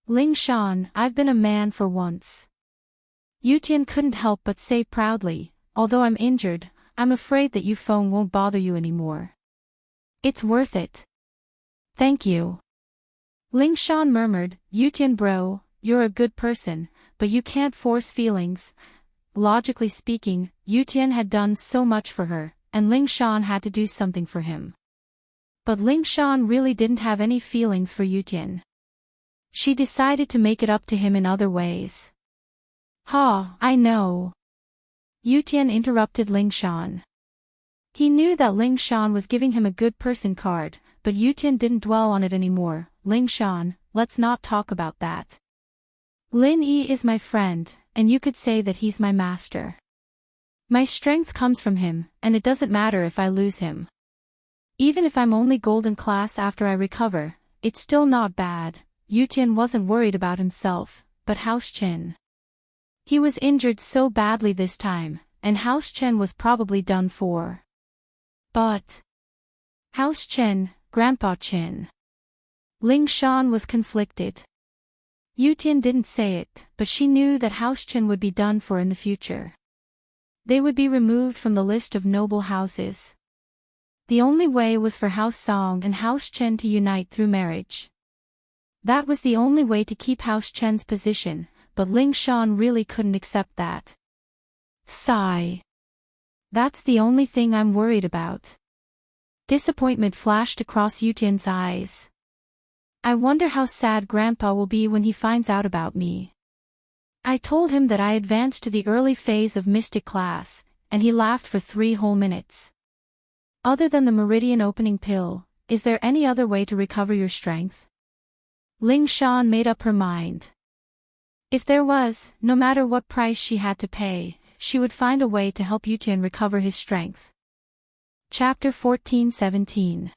Ling Shan, I've been a man for once. Yutian couldn't help but say proudly, although I'm injured, I'm afraid that phone won't bother you anymore. It's worth it. Thank you. Ling Shan murmured, Yutian bro, you're a good person, but you can't force feelings. Logically speaking, Yutian had done so much for her, and Ling Shan had to do something for him. But Ling Shan really didn't have any feelings for Yutian. She decided to make it up to him in other ways. Ha, I know. Yutian interrupted Ling Shan. He knew that Ling Shan was giving him a good person card, but Yutian didn't dwell on it anymore. Ling Shan, let's not talk about that. Lin Yi is my friend, and you could say that he's my master. My strength comes from him, and it doesn't matter if I lose him. Even if I'm only golden class after I recover, it's still not bad. Yutian wasn't worried about himself, but House Chen. He was injured so badly this time, and House Chen was probably done for. But House Chen, Grandpa Chen. Ling Shan was conflicted. Yutian didn't say it, but she knew that House Chen would be done for in the future. They would be removed from the list of noble houses. The only way was for House Song and House Chen to unite through marriage. That was the only way to keep House Chen's position, but Ling Shan really couldn't accept that. Sigh. That's the only thing I'm worried about. Disappointment flashed across Yutian's eyes. I wonder how sad Grandpa will be when he finds out about me. I told him that I advanced to the early phase of Mystic class, and he laughed for 3 whole minutes. Other than the meridian opening pill, is there any other way to recover your strength? Ling Shan made up her mind. If there was, no matter what price she had to pay, she would find a way to help Yutian recover his strength. Chapter 14-17.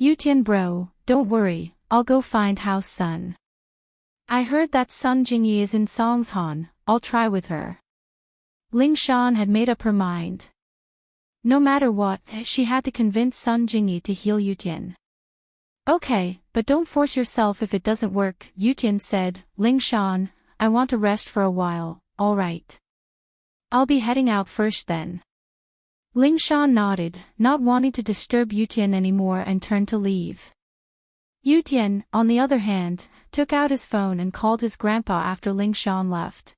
Yutian bro, don't worry, I'll go find House Sun. I heard that Sun Jingyi is in Songshan, I'll try with her. Ling Shan had made up her mind. No matter what, she had to convince Sun Jingyi to heal Yutian. Okay, but don't force yourself if it doesn't work, Yutian said. Ling Shan, I want to rest for a while, alright. I'll be heading out first then. Ling Shan nodded, not wanting to disturb Yutian anymore, and turned to leave. Yutian, on the other hand, took out his phone and called his grandpa after Ling Shan left.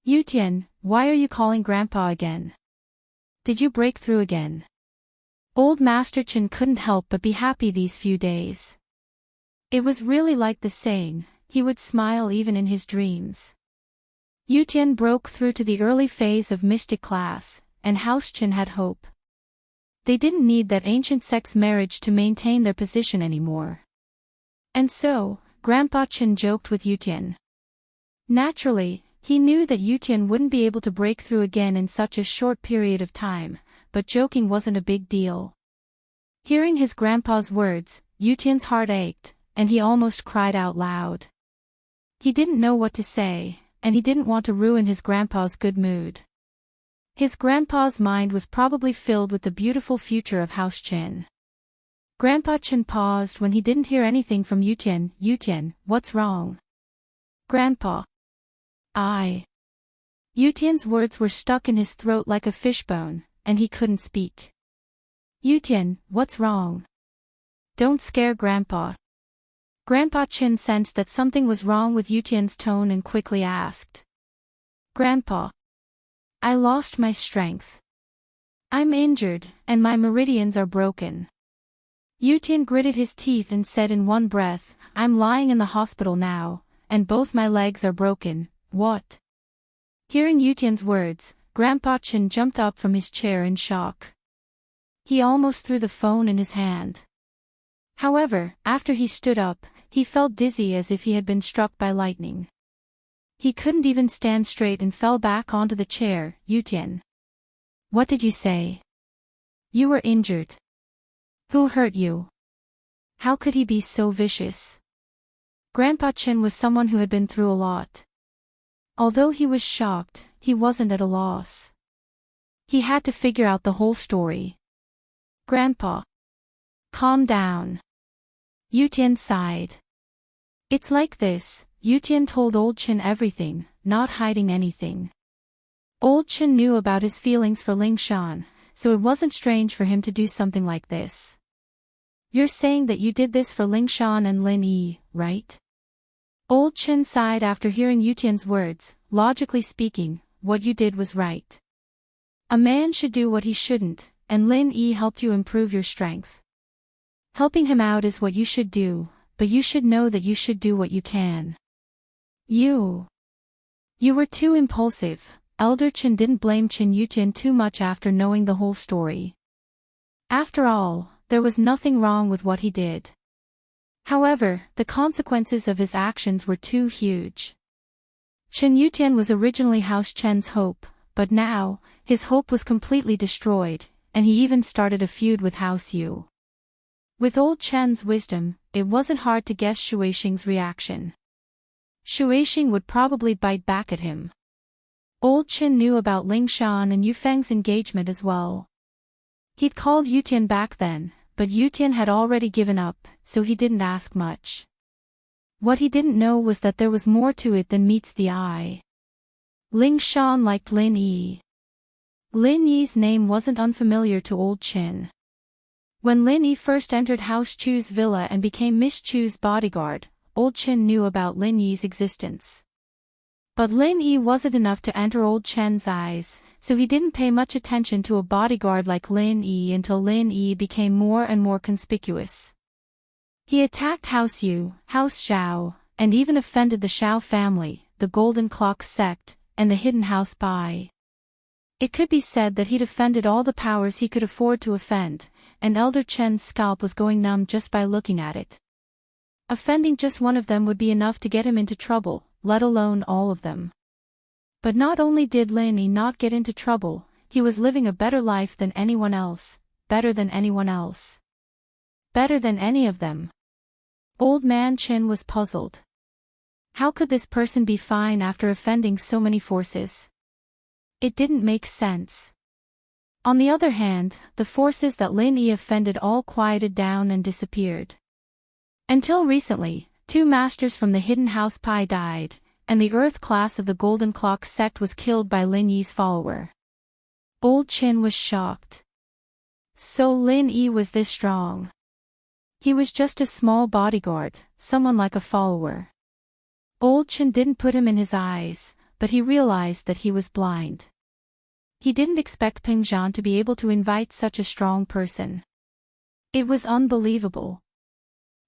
Yutian, why are you calling Grandpa again? Did you break through again? Old Master Chen couldn't help but be happy these few days. It was really like the saying, he would smile even in his dreams. Yutian broke through to the early phase of Mystic class, and House Chen had hope. They didn't need that ancient sex marriage to maintain their position anymore. And so, Grandpa Chen joked with Yutian. Naturally, he knew that Yutian wouldn't be able to break through again in such a short period of time, but joking wasn't a big deal. Hearing his grandpa's words, Yutian's heart ached, and he almost cried out loud. He didn't know what to say, and he didn't want to ruin his grandpa's good mood. His grandpa's mind was probably filled with the beautiful future of House Chen. Grandpa Chen paused when he didn't hear anything from Yutian. Yutian, what's wrong? Grandpa. Yutian's words were stuck in his throat like a fishbone, and he couldn't speak. Yutian, what's wrong? Don't scare Grandpa. Grandpa Chen sensed that something was wrong with Yutian's tone and quickly asked. Grandpa. I lost my strength. I'm injured, and my meridians are broken. Yutian gritted his teeth and said in one breath, I'm lying in the hospital now, and both my legs are broken. What? Hearing Yutian's words, Grandpa Chen jumped up from his chair in shock. He almost threw the phone in his hand. However, after he stood up, he felt dizzy as if he had been struck by lightning. He couldn't even stand straight and fell back onto the chair. Yutian. What did you say? You were injured. Who hurt you? How could he be so vicious? Grandpa Chen was someone who had been through a lot. Although he was shocked, he wasn't at a loss. He had to figure out the whole story. Grandpa. Calm down. Yutian sighed. It's like this, Yutian told Old Chin everything, not hiding anything. Old Chin knew about his feelings for Ling Shan, so it wasn't strange for him to do something like this. You're saying that you did this for Ling Shan and Lin Yi, right? Old Chin sighed after hearing Yutian's words. Logically speaking, what you did was right. A man should do what he shouldn't, and Lin Yi helped you improve your strength. Helping him out is what you should do, but you should know that you should do what you can. You were too impulsive. Elder Chin didn't blame Chin Yutian too much after knowing the whole story. After all, there was nothing wrong with what he did. However, the consequences of his actions were too huge. Chin Yutian was originally House Chen's hope, but now, his hope was completely destroyed, and he even started a feud with House Yu. With Old Chen's wisdom, it wasn't hard to guess Shueisheng's reaction. Shueisheng would probably bite back at him. Old Chin knew about Ling Shan and Yufeng's engagement as well. He'd called Yutian back then, but Yutian had already given up, so he didn't ask much. What he didn't know was that there was more to it than meets the eye. Ling Shan liked Lin Yi. Lin Yi's name wasn't unfamiliar to Old Chin. When Lin Yi first entered House Chu's villa and became Miss Chu's bodyguard, Old Chin knew about Lin Yi's existence. But Lin Yi wasn't enough to enter Old Chen's eyes, so he didn't pay much attention to a bodyguard like Lin Yi until Lin Yi became more and more conspicuous. He attacked House Yu, House Xiao, and even offended the Xiao family, the Golden Clock sect, and the Hidden House Bai. It could be said that he'd offended all the powers he could afford to offend, and Elder Chen's scalp was going numb just by looking at it. Offending just one of them would be enough to get him into trouble, let alone all of them. But not only did Lin Yi not get into trouble, he was living a better life than anyone else, better than anyone else. Better than any of them. Old Man Chin was puzzled. How could this person be fine after offending so many forces? It didn't make sense. On the other hand, the forces that Lin Yi offended all quieted down and disappeared. Until recently, 2 masters from the Hidden House Pai died, and the Earth class of the Golden Clock sect was killed by Lin Yi's follower. Old Chin was shocked. So Lin Yi was this strong. He was just a small bodyguard, someone like a follower. Old Chin didn't put him in his eyes, but he realized that he was blind. He didn't expect Ping Zhan to be able to invite such a strong person. It was unbelievable.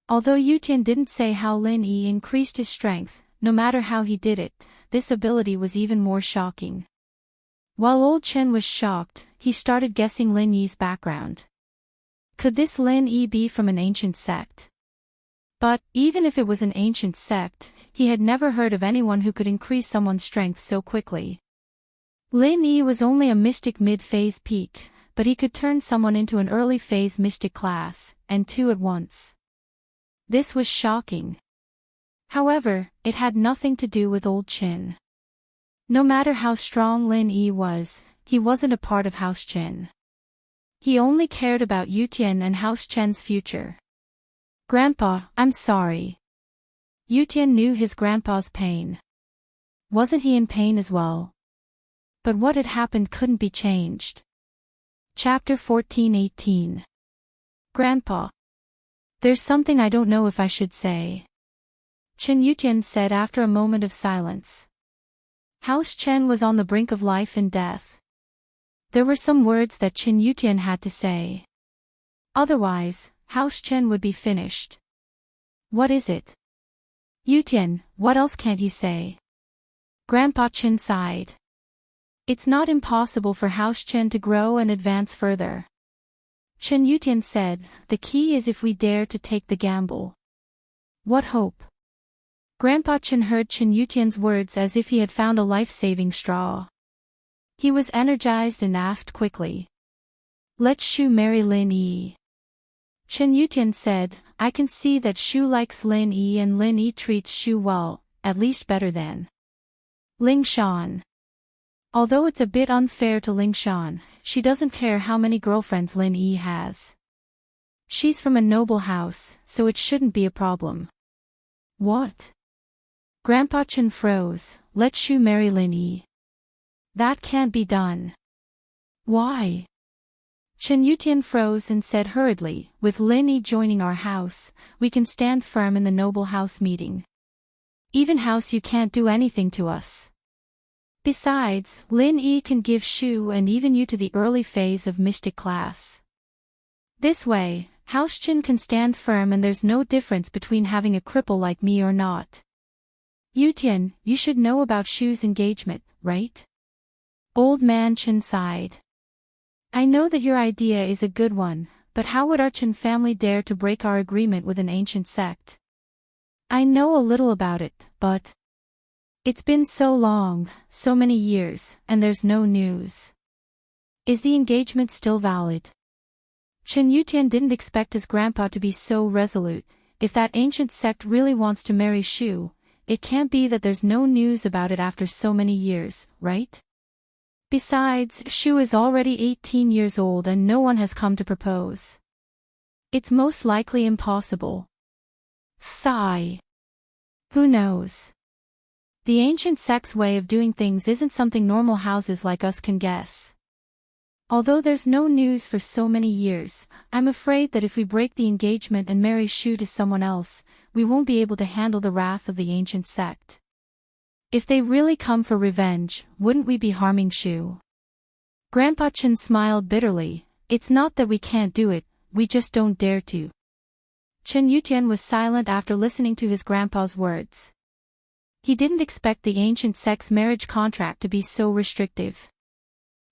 Although Yutian didn't say how Lin Yi increased his strength, no matter how he did it, this ability was even more shocking. While Old Chin was shocked, he started guessing Lin Yi's background. Could this Lin Yi be from an ancient sect? But, even if it was an ancient sect, he had never heard of anyone who could increase someone's strength so quickly. Lin Yi was only a mystic mid-phase peak, but he could turn someone into an early-phase mystic class, and 2 at once. This was shocking. However, it had nothing to do with Old Chin. No matter how strong Lin Yi was, he wasn't a part of House Chin. He only cared about Yutian and House Chen's future. Grandpa, I'm sorry. Yutian knew his grandpa's pain. Wasn't he in pain as well? But what had happened couldn't be changed. Chapter 14:18. Grandpa. There's something I don't know if I should say. Chin Yutian said after a moment of silence. House Chen was on the brink of life and death. There were some words that Chin Yutian had to say. Otherwise, House Chen would be finished. What is it? Yutian, what else can't you say? Grandpa Chin sighed. It's not impossible for House Chen to grow and advance further. Chin Yutian said, the key is if we dare to take the gamble. What hope? Grandpa Chin heard Chin Yutian's words as if he had found a life-saving straw. He was energized and asked quickly. Let Shu marry Lin Yi. Chin Yutian said, I can see that Shu likes Lin Yi and Lin Yi treats Shu well, at least better than. Ling Shan. Although it's a bit unfair to Ling Shan, she doesn't care how many girlfriends Lin Yi has. She's from a noble house, so it shouldn't be a problem. What? Grandpa Chen froze. Let Shu marry Lin Yi. That can't be done. Why? Chen Yutian froze and said hurriedly, with Lin Yi joining our house, we can stand firm in the noble house meeting. Even house you can't do anything to us. Besides, Lin Yi can give Shu and even you to the early phase of mystic class. This way, House Chen can stand firm and there's no difference between having a cripple like me or not. Yutian, you should know about Shu's engagement, right? Old man Chen sighed. I know that your idea is a good one, but how would our Chen family dare to break our agreement with an ancient sect? I know a little about it, but it's been so long, so many years, and there's no news. Is the engagement still valid? Chen Yutian didn't expect his grandpa to be so resolute. If that ancient sect really wants to marry Shu, it can't be that there's no news about it after so many years, right? Besides, Shu is already 18 years old and no one has come to propose. It's most likely impossible. Sigh. Who knows? The ancient sect's way of doing things isn't something normal houses like us can guess. Although there's no news for so many years, I'm afraid that if we break the engagement and marry Shu to someone else, we won't be able to handle the wrath of the ancient sect. If they really come for revenge, wouldn't we be harming Shu? Grandpa Chen smiled bitterly. It's not that we can't do it, we just don't dare to. Chen Yutian was silent after listening to his grandpa's words. He didn't expect the ancient sect's marriage contract to be so restrictive.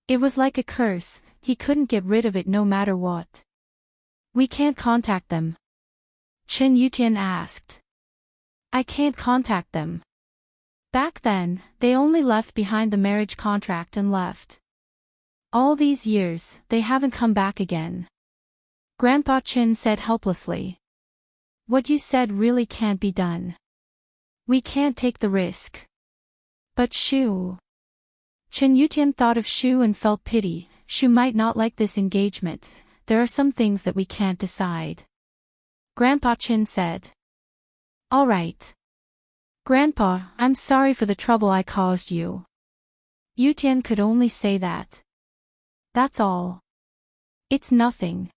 It was like a curse, he couldn't get rid of it no matter what. We can't contact them. Chen Yutian asked. I can't contact them. Back then, they only left behind the marriage contract and left. All these years, they haven't come back again. Grandpa Chen said helplessly. What you said really can't be done. We can't take the risk. But Shu. Chen Yutian thought of Shu and felt pity. Shu might not like this engagement. There are some things that we can't decide. Grandpa Chen said. All right. Grandpa, I'm sorry for the trouble I caused you. Yutian could only say that. That's all. It's nothing.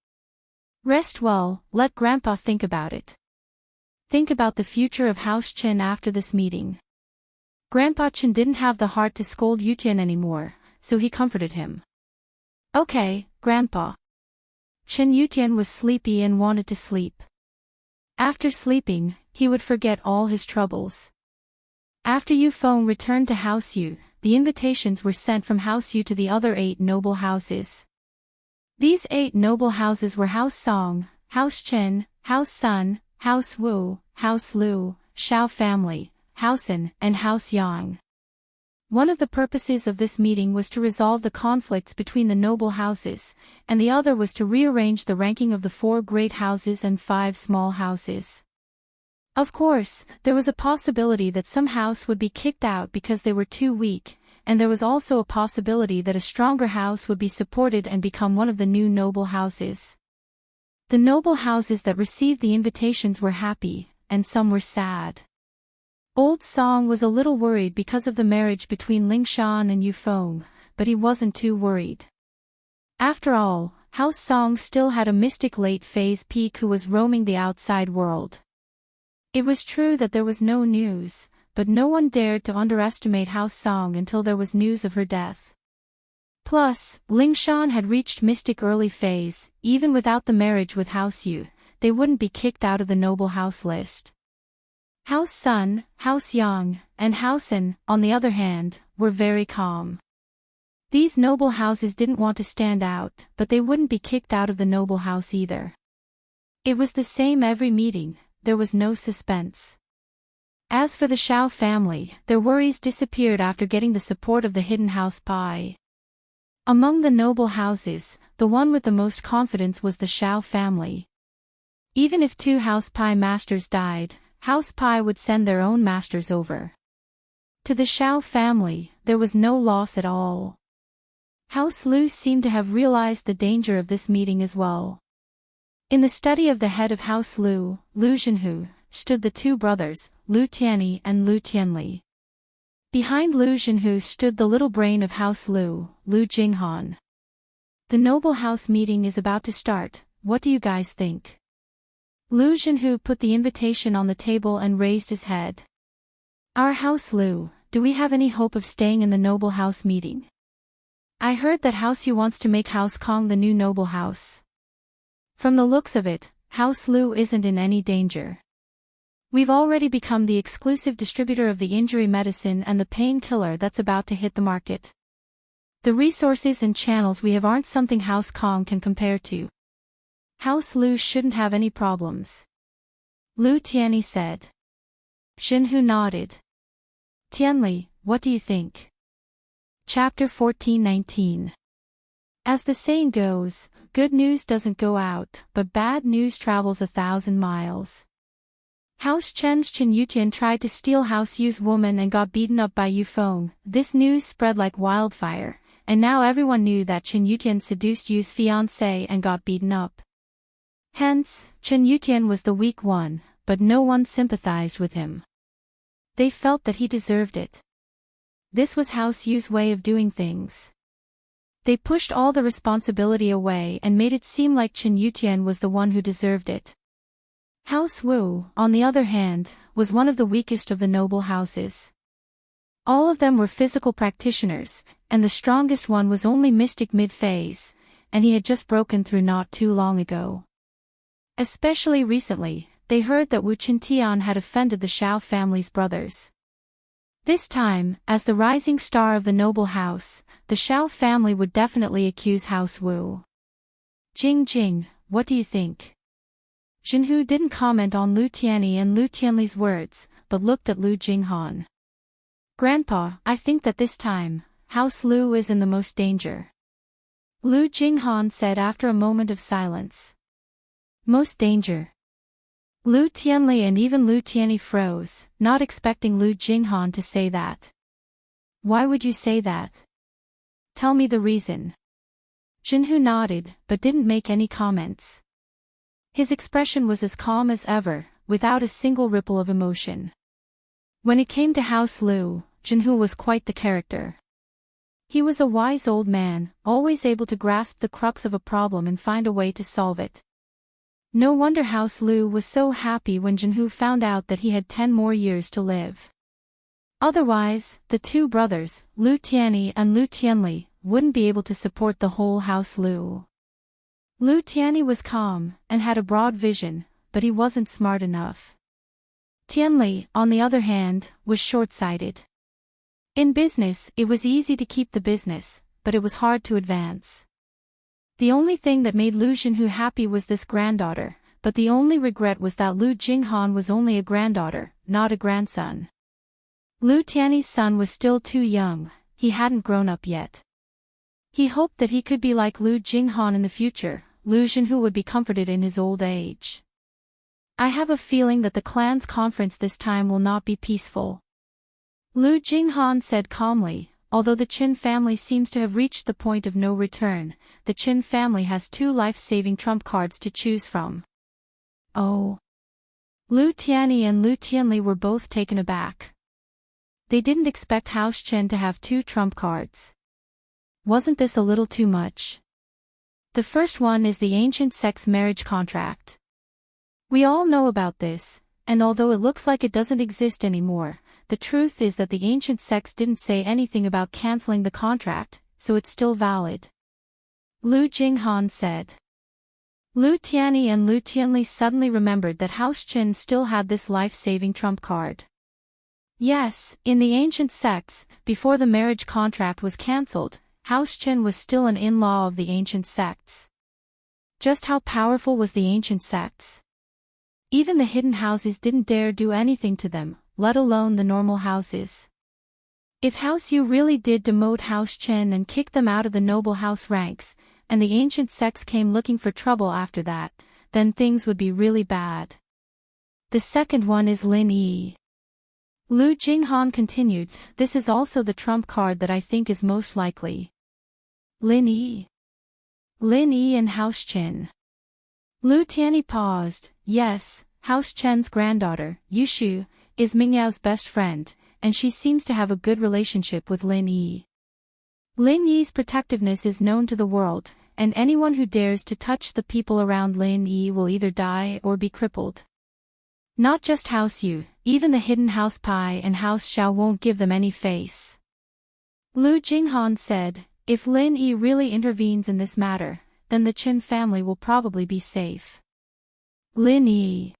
Rest well, let Grandpa think about it. Think about the future of House Chen after this meeting. Grandpa Chen didn't have the heart to scold Yutian anymore, so he comforted him. Okay, Grandpa. Chen Yutian was sleepy and wanted to sleep. After sleeping, he would forget all his troubles. After Yu Feng returned to House Yu, the invitations were sent from House Yu to the other 8 noble houses. These 8 noble houses were House Song, House Chen, House Sun, House Wu, House Lu, Xiao family, House An, and House Yang. One of the purposes of this meeting was to resolve the conflicts between the noble houses, and the other was to rearrange the ranking of the 4 great houses and 5 small houses. Of course, there was a possibility that some house would be kicked out because they were too weak, and there was also a possibility that a stronger house would be supported and become one of the new noble houses. The noble houses that received the invitations were happy, and some were sad. Old Song was a little worried because of the marriage between Ling Shan and Yu Feng, but he wasn't too worried. After all, House Song still had a mystic late-phase peak who was roaming the outside world. It was true that there was no news, but no one dared to underestimate House Song until there was news of her death. Plus, Ling Shan had reached mystic early phase. Even without the marriage with House Yu, they wouldn't be kicked out of the noble house list. House Sun, House Yang, and House An, on the other hand, were very calm. These noble houses didn't want to stand out, but they wouldn't be kicked out of the noble house either. It was the same every meeting, there was no suspense. As for the Xiao family, their worries disappeared after getting the support of the hidden house Pai. Among the noble houses, the one with the most confidence was the Xiao family. Even if 2 house Pai masters died, House Pai would send their own masters over. To the Xiao family, there was no loss at all. House Lu seemed to have realized the danger of this meeting as well. In the study of the head of House Lu, Lu Zhenhu, stood the two brothers, Lu Tianyi and Lu Tianli. Behind Lu Zhenhu stood the little brain of House Lu, Lu Jinghan. The noble house meeting is about to start, what do you guys think? Lu Zhenhu put the invitation on the table and raised his head. Our House Lu, do we have any hope of staying in the noble house meeting? I heard that House Yu wants to make House Kong the new noble house. From the looks of it, House Lu isn't in any danger. We've already become the exclusive distributor of the injury medicine and the painkiller that's about to hit the market. The resources and channels we have aren't something House Kong can compare to. House Lu shouldn't have any problems. Lu Tianyi said. Zhenhu nodded. Tianli, what do you think? Chapter 14:19. As the saying goes, good news doesn't go out, but bad news travels 1,000 miles. House Chen's Chen Yutian tried to steal House Yu's woman and got beaten up by Yu Feng. This news spread like wildfire, and now everyone knew that Chen Yutian seduced Yu's fiancée and got beaten up. Hence, Chen Yutian was the weak one, but no one sympathized with him. They felt that he deserved it. This was House Yu's way of doing things. They pushed all the responsibility away and made it seem like Chen Yutian was the one who deserved it. House Wu, on the other hand, was one of the weakest of the noble houses. All of them were physical practitioners, and the strongest one was only mystic mid-phase, and he had just broken through not too long ago. Especially recently, they heard that Wu Qintian had offended the Xiao family's brothers. This time, as the rising star of the noble house, the Xiao family would definitely accuse House Wu. Jing, what do you think? Zhenhu didn't comment on Lu Tianyi and Lu Tianli's words, but looked at Lu Jinghan. Grandpa, I think that this time, House Lu is in the most danger. Lu Jinghan said after a moment of silence. Most danger. Lu Tianli and even Lu Tianyi froze, not expecting Lu Jinghan to say that. Why would you say that? Tell me the reason. Zhenhu nodded, but didn't make any comments. His expression was as calm as ever, without a single ripple of emotion. When it came to House Lu, Zhenhu was quite the character. He was a wise old man, always able to grasp the crux of a problem and find a way to solve it. No wonder House Lu was so happy when Zhenhu found out that he had 10 more years to live. Otherwise, the two brothers, Lu Tianyi and Lu Tianli, wouldn't be able to support the whole House Lu. Lu Tianyi was calm, and had a broad vision, but he wasn't smart enough. Tianli, on the other hand, was short-sighted. In business, it was easy to keep the business, but it was hard to advance. The only thing that made Lu Zhenhu happy was this granddaughter, but the only regret was that Lu Jinghan was only a granddaughter, not a grandson. Lu Tianyi's son was still too young, he hadn't grown up yet. He hoped that he could be like Lu Jinghan in the future. Lu Zhenhu would be comforted in his old age. I have a feeling that the clan's conference this time will not be peaceful. Lu Jinghan said calmly. Although the Qin family seems to have reached the point of no return, the Qin family has 2 life-saving trump cards to choose from. Oh. Lu Tianyi and Lu Tianli were both taken aback. They didn't expect House Chen to have 2 trump cards. Wasn't this a little too much? The first one is the ancient sex marriage contract. We all know about this, and although it looks like it doesn't exist anymore, the truth is that the ancient sects didn't say anything about canceling the contract, so it's still valid. Lu Jinghan said. Lu Tianyi and Lu Tianli suddenly remembered that House Qin still had this life-saving trump card. Yes, in the ancient sects, before the marriage contract was cancelled, House Qin was still an in-law of the ancient sects. Just how powerful was the ancient sects? Even the hidden houses didn't dare do anything to them, let alone the normal houses. If House Yu really did demote House Chen and kick them out of the noble house ranks, and the ancient sects came looking for trouble after that, then things would be really bad. The second one is Lin Yi. Lu Jinghan continued, this is also the trump card that I think is most likely. Lin Yi. Lin Yi and House Chen. Lu Tianyi paused. Yes, House Chen's granddaughter, Yushu, is Mingyao's best friend, and she seems to have a good relationship with Lin Yi. Lin Yi's protectiveness is known to the world, and anyone who dares to touch the people around Lin Yi will either die or be crippled. Not just House Yu, even the hidden House Pai and House Xiao won't give them any face. Lu Jinghan said, if Lin Yi really intervenes in this matter, then the Qin family will probably be safe. Lin Yi.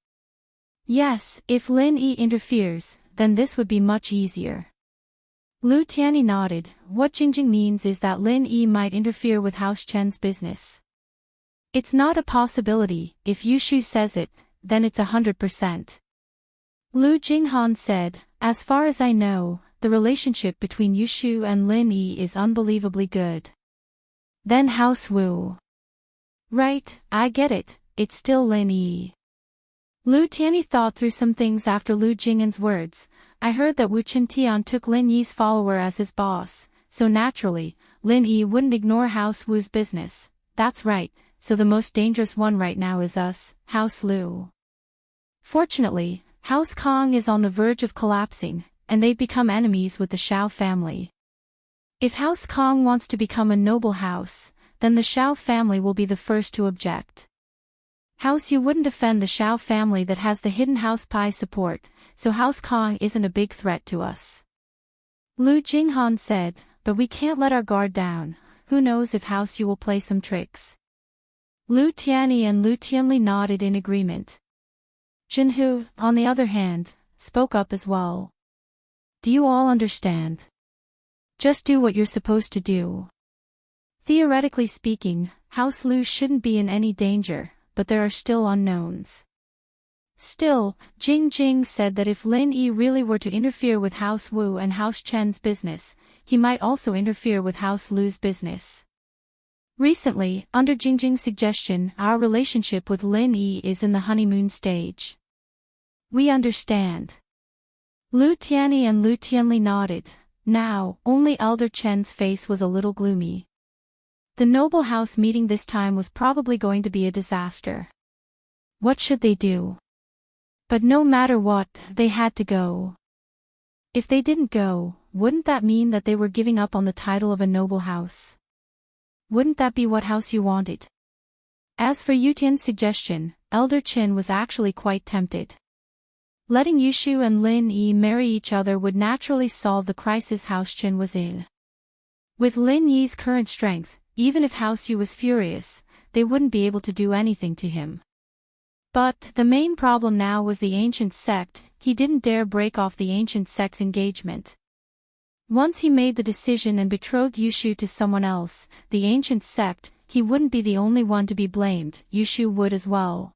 Yes, if Lin Yi interferes, then this would be much easier. Lu Tianyi nodded. What Jingjing means is that Lin Yi might interfere with House Chen's business. It's not a possibility. If Yushu says it, then it's 100%. Lu Jinghan said, as far as I know, the relationship between Yushu and Lin Yi is unbelievably good. Then House Wu. Right, I get it, it's still Lin Yi. Lu Tianyi thought through some things after Lu Jing'an's words. I heard that Wu Qintian took Lin Yi's follower as his boss, so naturally, Lin Yi wouldn't ignore House Wu's business. That's right, so the most dangerous one right now is us, House Lu. Fortunately, House Kong is on the verge of collapsing, and they've become enemies with the Xiao family. If House Kong wants to become a noble house, then the Xiao family will be the first to object. House Yu wouldn't defend the Xiao family that has the hidden House Pai support, so House Kong isn't a big threat to us. Lu Jinghan said, but we can't let our guard down. Who knows if House Yu will play some tricks. Lu Tianyi and Lu Tianli nodded in agreement. Jinhu, on the other hand, spoke up as well. Do you all understand? Just do what you're supposed to do. Theoretically speaking, House Lu shouldn't be in any danger, but there are still unknowns. Still, Jing said that if Lin Yi really were to interfere with House Wu and House Chen's business, he might also interfere with House Lu's business. Recently, under Jing's suggestion, our relationship with Lin Yi is in the honeymoon stage. We understand. Lu Tianyi and Lu Tianli nodded. Now, only Elder Chen's face was a little gloomy. The noble house meeting this time was probably going to be a disaster. What should they do? But no matter what, they had to go. If they didn't go, wouldn't that mean that they were giving up on the title of a noble house? Wouldn't that be what House Yu wanted? As for Yu Tian's suggestion, Elder Qin was actually quite tempted. Letting Yushu and Lin Yi marry each other would naturally solve the crisis House Qin was in. With Lin Yi's current strength, even if House Yu was furious, they wouldn't be able to do anything to him. But the main problem now was the ancient sect. He didn't dare break off the ancient sect's engagement. Once he made the decision and betrothed Yushu to someone else, the ancient sect, he wouldn't be the only one to be blamed, Yushu would as well.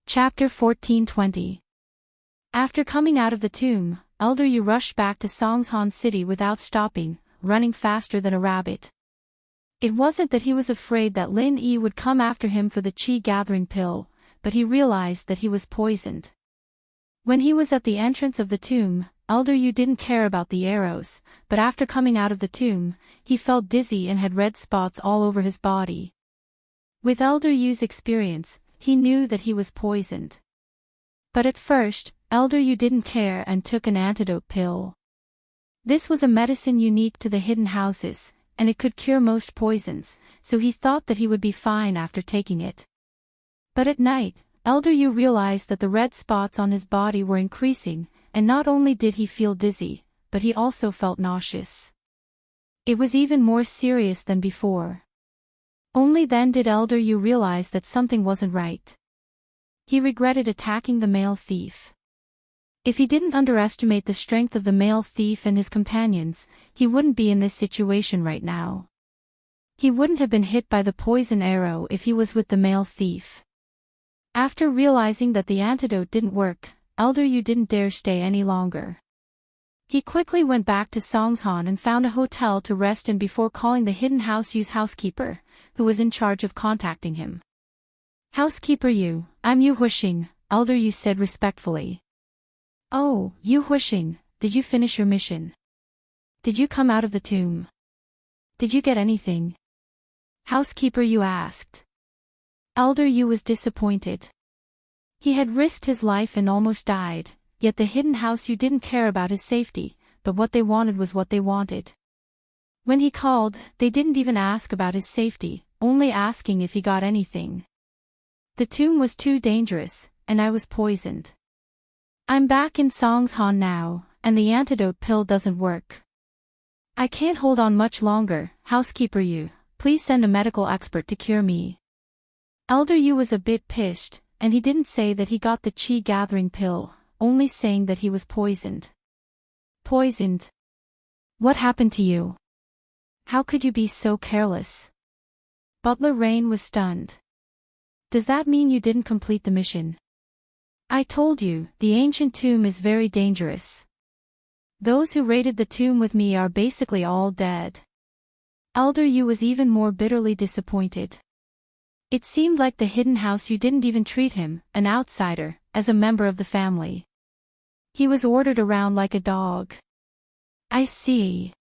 Chapter 1420. After coming out of the tomb, Elder Yu rushed back to Songshan City without stopping, running faster than a rabbit. It wasn't that he was afraid that Lin Yi would come after him for the qi-gathering pill, but he realized that he was poisoned. When he was at the entrance of the tomb, Elder Yu didn't care about the arrows, but after coming out of the tomb, he felt dizzy and had red spots all over his body. With Elder Yu's experience, he knew that he was poisoned. But at first, Elder Yu didn't care and took an antidote pill. This was a medicine unique to the hidden houses, and it could cure most poisons, so he thought that he would be fine after taking it. But at night, Elder Yu realized that the red spots on his body were increasing, and not only did he feel dizzy, but he also felt nauseous. It was even more serious than before. Only then did Elder Yu realize that something wasn't right. He regretted attacking the male thief. If he didn't underestimate the strength of the male thief and his companions, he wouldn't be in this situation right now. He wouldn't have been hit by the poison arrow if he was with the male thief. After realizing that the antidote didn't work, Elder Yu didn't dare stay any longer. He quickly went back to Songshan and found a hotel to rest in before calling the hidden House Yu's housekeeper, who was in charge of contacting him. "Housekeeper Yu, I'm Yu Huixing," Elder Yu said respectfully. Oh, Yu Huixing, did you finish your mission? Did you come out of the tomb? Did you get anything? Housekeeper Yu asked. Elder Yu was disappointed. He had risked his life and almost died, yet the hidden house Yu didn't care about his safety, but what they wanted was what they wanted. When he called, they didn't even ask about his safety, only asking if he got anything. The tomb was too dangerous, and I was poisoned. I'm back in Songshan now, and the antidote pill doesn't work. I can't hold on much longer, Housekeeper Yu, please send a medical expert to cure me. Elder Yu was a bit pissed, and he didn't say that he got the qi gathering pill, only saying that he was poisoned. Poisoned? What happened to you? How could you be so careless? Butler Rain was stunned. Does that mean you didn't complete the mission? I told you, the ancient tomb is very dangerous. Those who raided the tomb with me are basically all dead. Elder Yu was even more bitterly disappointed. It seemed like the hidden house Yu didn't even treat him, an outsider, as a member of the family. He was ordered around like a dog. I see.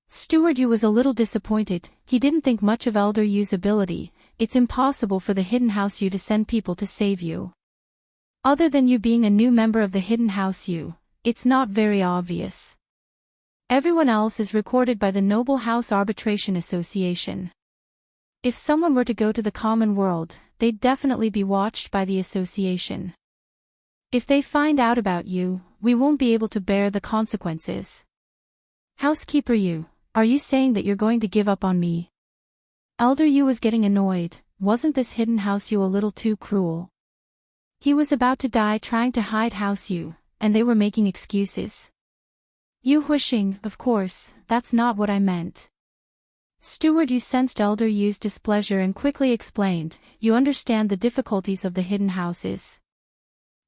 Steward Yu was a little disappointed. He didn't think much of Elder Yu's ability. It's impossible for the hidden house Yu to send people to save you. Other than you being a new member of the hidden house Yu, it's not very obvious. Everyone else is recorded by the Noble House Arbitration Association. If someone were to go to the common world, they'd definitely be watched by the association. If they find out about you, we won't be able to bear the consequences. Housekeeper Yu, are you saying that you're going to give up on me? Elder Yu was getting annoyed. Wasn't this hidden house Yu a little too cruel? He was about to die trying to hide house Yu, and they were making excuses. Yu Huixing, of course, that's not what I meant. Steward Yu sensed Elder Yu's displeasure and quickly explained, you understand the difficulties of the hidden houses.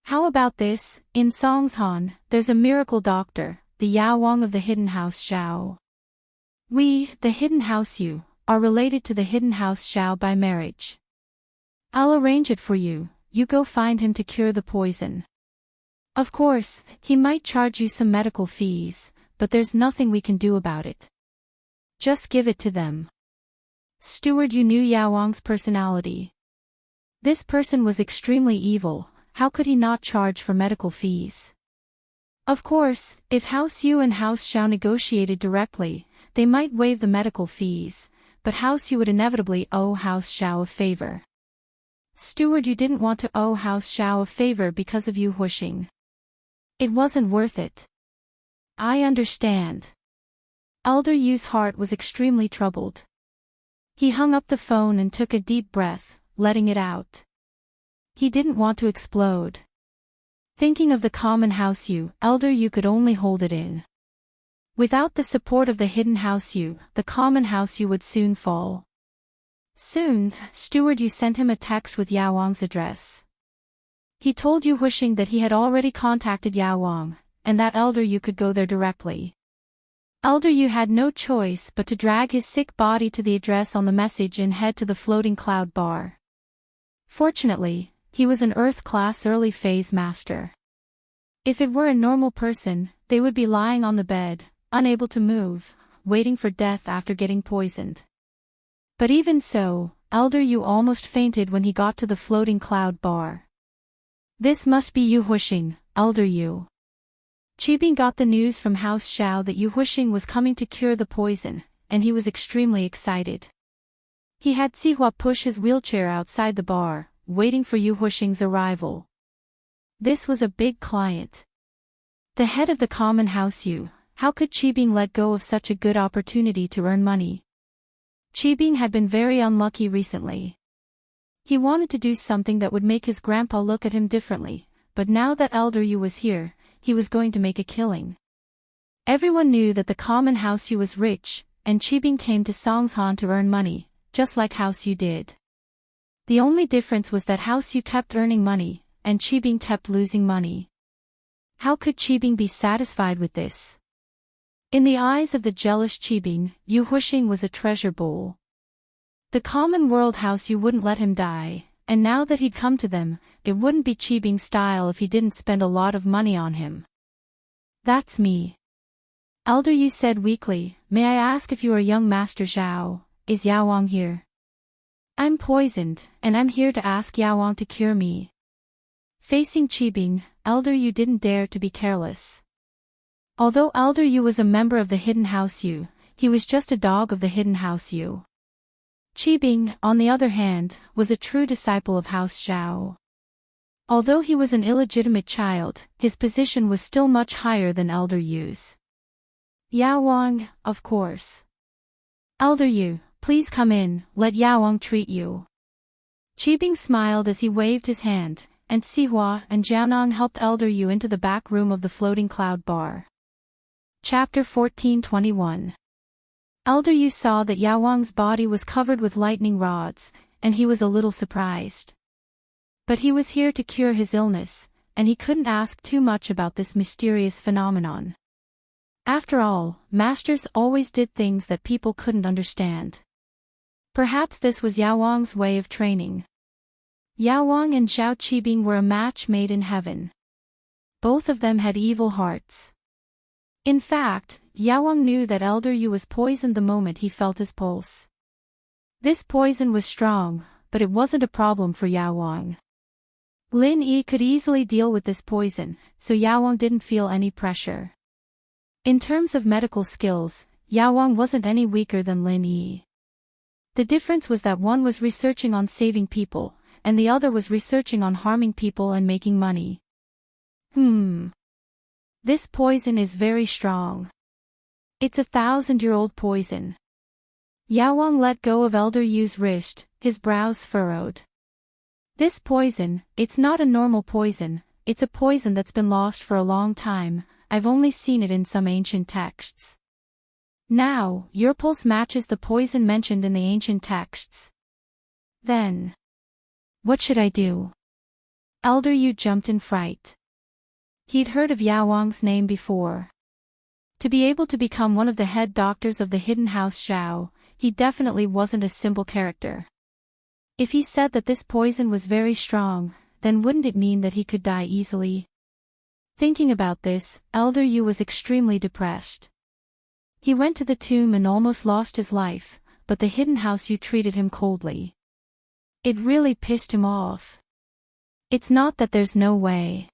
How about this, in Songshan, there's a miracle doctor, the Yao Wang of the hidden house Xiao. We, the hidden house Yu, are related to the hidden house Xiao by marriage. I'll arrange it for you, you go find him to cure the poison. Of course, he might charge you some medical fees, but there's nothing we can do about it. Just give it to them. Steward Yu knew Yao Wang's personality. This person was extremely evil, how could he not charge for medical fees? Of course, if House Yu and House Xiao negotiated directly, they might waive the medical fees, but House Yu would inevitably owe House Xiao a favor. Steward Yu didn't want to owe House Xiao a favor because of Yu Huixing. It wasn't worth it. I understand. Elder Yu's heart was extremely troubled. He hung up the phone and took a deep breath, letting it out. He didn't want to explode. Thinking of the common house Yu, Elder Yu could only hold it in. Without the support of the hidden house Yu, the common house Yu would soon fall. Soon, Steward Yu sent him a text with Yao Wang's address. He told Yu Huixing that he had already contacted Yao Wang, and that Elder Yu could go there directly. Elder Yu had no choice but to drag his sick body to the address on the message and head to the floating cloud bar. Fortunately, he was an Earth-class early phase master. If it were a normal person, they would be lying on the bed, unable to move, waiting for death after getting poisoned. But even so, Elder Yu almost fainted when he got to the floating cloud bar. This must be Yu Huixing, Elder Yu. Qibing got the news from House Xiao that Yu Huixing was coming to cure the poison, and he was extremely excited. He had Sihua push his wheelchair outside the bar, waiting for Yu Huixing's arrival. This was a big client. The head of the common house Yu, how could Qibing let go of such a good opportunity to earn money? Qibing had been very unlucky recently. He wanted to do something that would make his grandpa look at him differently, but now that Elder Yu was here, he was going to make a killing. Everyone knew that the common house Yu was rich, and Qibing came to Songshan to earn money, just like House Yu did. The only difference was that House Yu kept earning money, and Qibing kept losing money. How could Qibing be satisfied with this? In the eyes of the jealous Qibing, Yu Huixing was a treasure bowl. The common world house Yu wouldn't let him die, and now that he'd come to them, it wouldn't be Qibing's style if he didn't spend a lot of money on him. That's me. Elder Yu said weakly, may I ask if you are young Master Zhao, is Yao Wang here? I'm poisoned, and I'm here to ask Yao Wang to cure me. Facing Qibing, Elder Yu didn't dare to be careless. Although Elder Yu was a member of the Hidden House Yu, he was just a dog of the Hidden House Yu. Qibing, on the other hand, was a true disciple of House Zhao. Although he was an illegitimate child, his position was still much higher than Elder Yu's. Yao Wang, of course. Elder Yu, please come in, let Yao Wang treat you. Qibing smiled as he waved his hand, and Sihua and Jianong helped Elder Yu into the back room of the floating cloud bar. Chapter 1421. Elder Yu saw that Yao Wang's body was covered with lightning rods, and he was a little surprised. But he was here to cure his illness, and he couldn't ask too much about this mysterious phenomenon. After all, masters always did things that people couldn't understand. Perhaps this was Yao Wang's way of training. Yao Wang and Zhao Qibing were a match made in heaven. Both of them had evil hearts. In fact, Yao Wang knew that Elder Yu was poisoned the moment he felt his pulse. This poison was strong, but it wasn't a problem for Yao Wang. Lin Yi could easily deal with this poison, so Yao Wang didn't feel any pressure. In terms of medical skills, Yao Wang wasn't any weaker than Lin Yi. The difference was that one was researching on saving people, and the other was researching on harming people and making money. This poison is very strong. It's 1,000-year-old poison. Yao Wang let go of Elder Yu's wrist, his brows furrowed. This poison, it's not a normal poison, it's a poison that's been lost for a long time, I've only seen it in some ancient texts. Now, your pulse matches the poison mentioned in the ancient texts. Then, what should I do? Elder Yu jumped in fright. He'd heard of Yao Wang's name before. To be able to become one of the head doctors of the Hidden House Zhao, he definitely wasn't a simple character. If he said that this poison was very strong, then wouldn't it mean that he could die easily? Thinking about this, Elder Yu was extremely depressed. He went to the tomb and almost lost his life, but the Hidden House Yu treated him coldly. It really pissed him off. It's not that there's no way.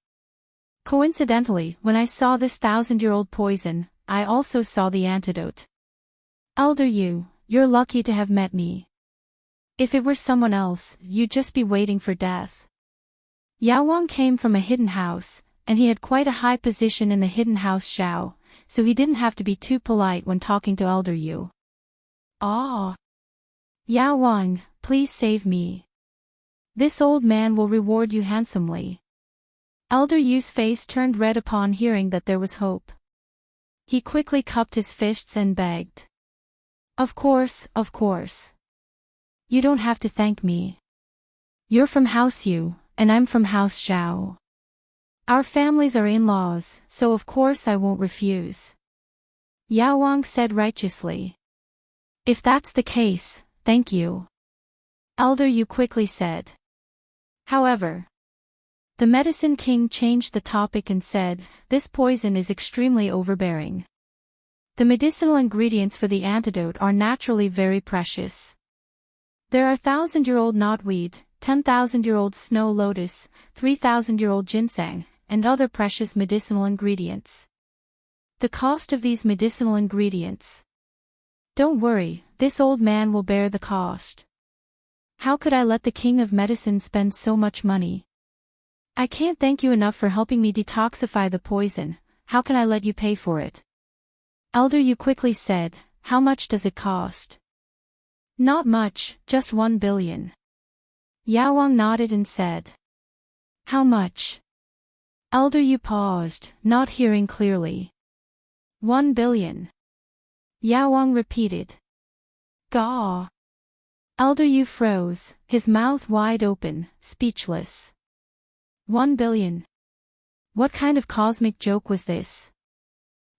Coincidentally, when I saw this 1,000-year-old poison, I also saw the antidote. Elder Yu, you're lucky to have met me. If it were someone else, you'd just be waiting for death. Yao Wang came from a hidden house, and he had quite a high position in the Hidden House Zhao, so he didn't have to be too polite when talking to Elder Yu. Ah! Yao Wang, please save me. This old man will reward you handsomely. Elder Yu's face turned red upon hearing that there was hope. He quickly cupped his fists and begged. Of course, of course. You don't have to thank me. You're from House Yu, and I'm from House Zhao. Our families are in-laws, so of course I won't refuse. Yao Wang said righteously. If that's the case, thank you. Elder Yu quickly said. However, the Medicine King changed the topic and said, this poison is extremely overbearing. The medicinal ingredients for the antidote are naturally very precious. There are 1,000-year-old knotweed, 10,000-year-old snow lotus, 3,000-year-old ginseng, and other precious medicinal ingredients. The cost of these medicinal ingredients. Don't worry, this old man will bear the cost. How could I let the King of Medicine spend so much money? I can't thank you enough for helping me detoxify the poison, how can I let you pay for it? Elder Yu quickly said, how much does it cost? Not much, just 1 billion. Yao Wang nodded and said. How much? Elder Yu paused, not hearing clearly. 1 billion. Yao Wang repeated. Gaw. Elder Yu froze, his mouth wide open, speechless. 1 billion. What kind of cosmic joke was this?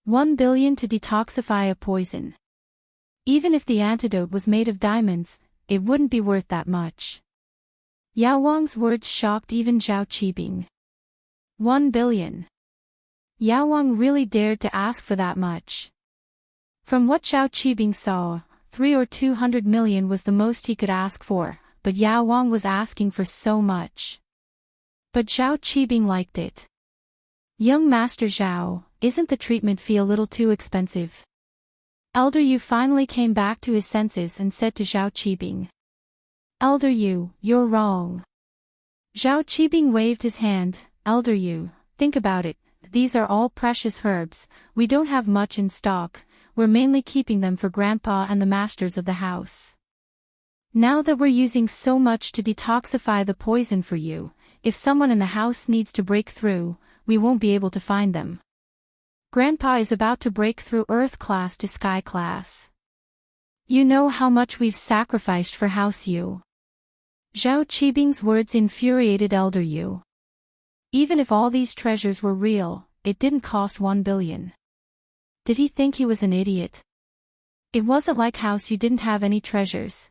1 billion to detoxify a poison. Even if the antidote was made of diamonds, it wouldn't be worth that much. Yao Wang's words shocked even Zhao Qibing. 1 billion. Yao Wang really dared to ask for that much. From what Zhao Qibing saw, 3 or 200 million was the most he could ask for, but Yao Wang was asking for so much. But Zhao Qibing liked it. Young Master Zhao, isn't the treatment fee a little too expensive? Elder Yu finally came back to his senses and said to Zhao Qibing. Elder Yu, you're wrong. Zhao Qibing waved his hand. Elder Yu, think about it, these are all precious herbs, we don't have much in stock, we're mainly keeping them for Grandpa and the masters of the house. Now that we're using so much to detoxify the poison for you, if someone in the house needs to break through, we won't be able to find them. Grandpa is about to break through Earth class to Sky class. You know how much we've sacrificed for House Yu. Zhao Qibing's words infuriated Elder Yu. Even if all these treasures were real, it didn't cost 1 billion. Did he think he was an idiot? It wasn't like House Yu didn't have any treasures.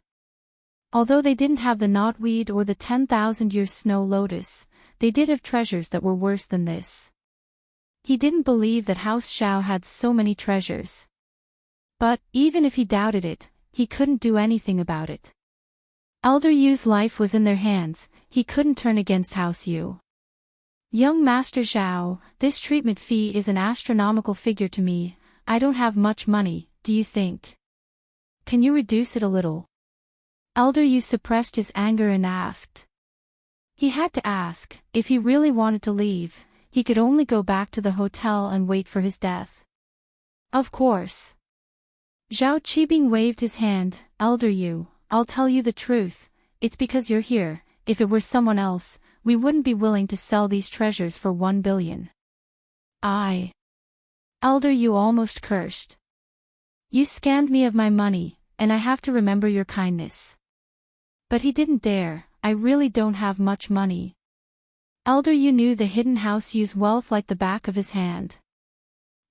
Although they didn't have the knotweed or the 10,000-year snow lotus, they did have treasures that were worse than this. He didn't believe that House Xiao had so many treasures. But, even if he doubted it, he couldn't do anything about it. Elder Yu's life was in their hands, he couldn't turn against House Yu. Young Master Zhao, this treatment fee is an astronomical figure to me, I don't have much money, do you think? Can you reduce it a little? Elder Yu suppressed his anger and asked. He had to ask, if he really wanted to leave, he could only go back to the hotel and wait for his death. Of course. Zhao Qibing waved his hand. Elder Yu, I'll tell you the truth, it's because you're here, if it were someone else, we wouldn't be willing to sell these treasures for 1 billion. Elder Yu almost cursed. You scammed me of my money, and I have to remember your kindness. But he didn't dare, I really don't have much money. Elder Yu knew the hidden House Yu's wealth like the back of his hand.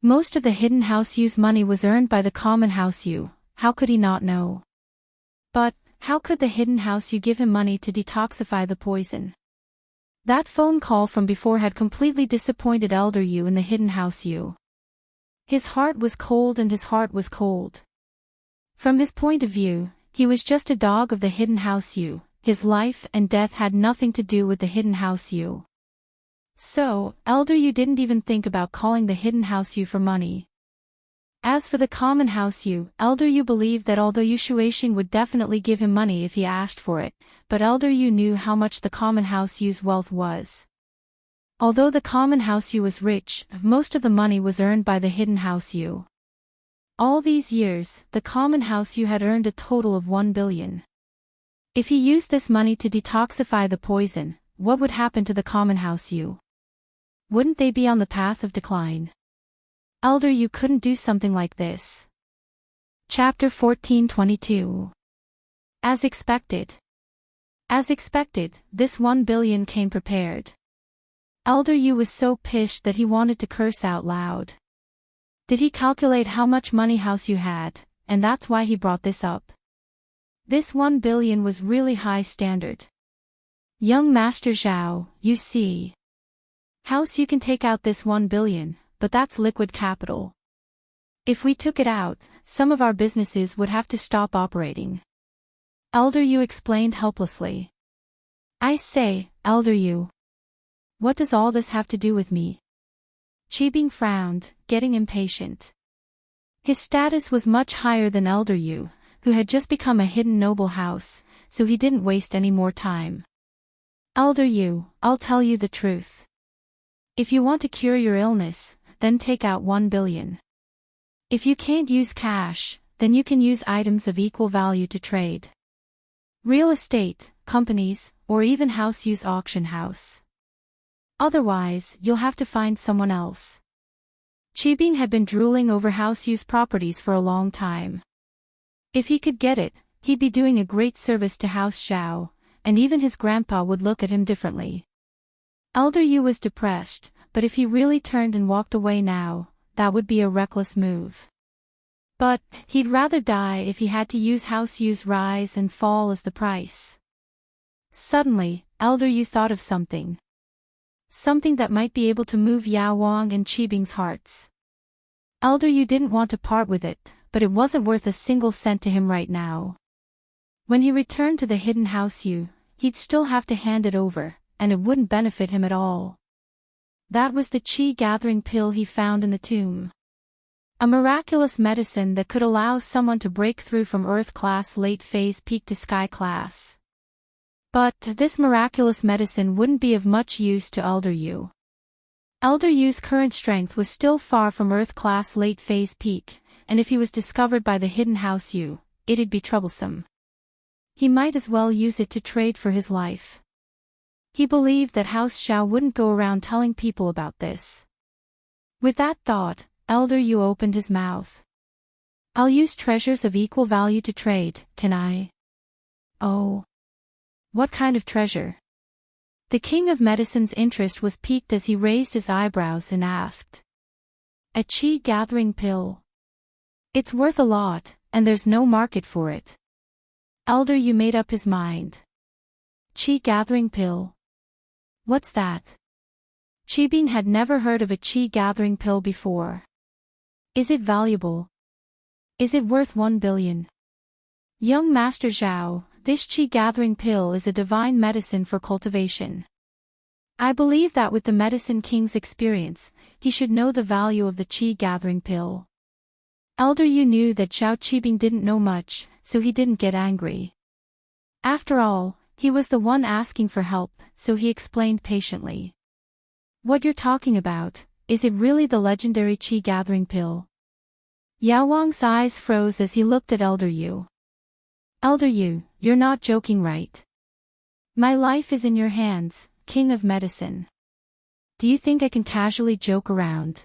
Most of the hidden House Yu's money was earned by the common House Yu, how could he not know? But, how could the hidden House Yu give him money to detoxify the poison? That phone call from before had completely disappointed Elder Yu in the hidden House Yu. His heart was cold and his heart was cold. From his point of view, he was just a dog of the hidden House Yu, his life and death had nothing to do with the hidden House Yu. So, Elder Yu didn't even think about calling the hidden House Yu for money. As for the common House Yu, Elder Yu believed that although Yu Shuixing would definitely give him money if he asked for it, but Elder Yu knew how much the common House Yu's wealth was. Although the common House Yu was rich, most of the money was earned by the hidden House Yu. All these years, the common House Yu had earned a total of 1 billion. If he used this money to detoxify the poison, what would happen to the common House Yu? Wouldn't they be on the path of decline? Elder Yu couldn't do something like this. Chapter 1422. As expected. As expected, this 1 billion came prepared. Elder Yu was so pissed that he wanted to curse out loud. Did he calculate how much money House Yu had, and that's why he brought this up? This 1 billion was really high standard. Young Master Zhao, you see. House Yu can take out this 1 billion, but that's liquid capital. If we took it out, some of our businesses would have to stop operating. Elder Yu explained helplessly. I say, Elder Yu. What does all this have to do with me? Qibing frowned, getting impatient. His status was much higher than Elder Yu, who had just become a hidden noble house, so he didn't waste any more time. Elder Yu, I'll tell you the truth. If you want to cure your illness, then take out 1 billion. If you can't use cash, then you can use items of equal value to trade. Real estate, companies, or even House Yu's auction house. Otherwise, you'll have to find someone else. Qibing had been drooling over House Yu's properties for a long time. If he could get it, he'd be doing a great service to House Xiao, and even his grandpa would look at him differently. Elder Yu was depressed, but if he really turned and walked away now, that would be a reckless move. But, he'd rather die if he had to use House Yu's rise and fall as the price. Suddenly, Elder Yu thought of something. Something that might be able to move Yao Wang and Qibing's hearts. Elder Yu didn't want to part with it, but it wasn't worth a single cent to him right now. When he returned to the hidden house Yu, he'd still have to hand it over, and it wouldn't benefit him at all. That was the qi-gathering pill he found in the tomb. A miraculous medicine that could allow someone to break through from Earth class late phase peak to Sky class. But this miraculous medicine wouldn't be of much use to Elder Yu. Elder Yu's current strength was still far from Earth class late phase peak, and if he was discovered by the hidden house Yu, it'd be troublesome. He might as well use it to trade for his life. He believed that House Xiao wouldn't go around telling people about this. With that thought, Elder Yu opened his mouth. I'll use treasures of equal value to trade, can I? Oh. What kind of treasure? The King of Medicine's interest was piqued as he raised his eyebrows and asked. A qi-gathering pill. It's worth a lot, and there's no market for it. Elder Yu made up his mind. Qi-gathering pill. What's that? Qibing had never heard of a qi-gathering pill before. Is it valuable? Is it worth 1 billion? Young Master Zhao, this qi-gathering pill is a divine medicine for cultivation. I believe that with the Medicine King's experience, he should know the value of the qi-gathering pill. Elder Yu knew that Zhao Qibing didn't know much, so he didn't get angry. After all, he was the one asking for help, so he explained patiently. What you're talking about, is it really the legendary qi-gathering pill? Yao Wang's eyes froze as he looked at Elder Yu. Elder Yu, you're not joking, right? My life is in your hands, King of Medicine. Do you think I can casually joke around?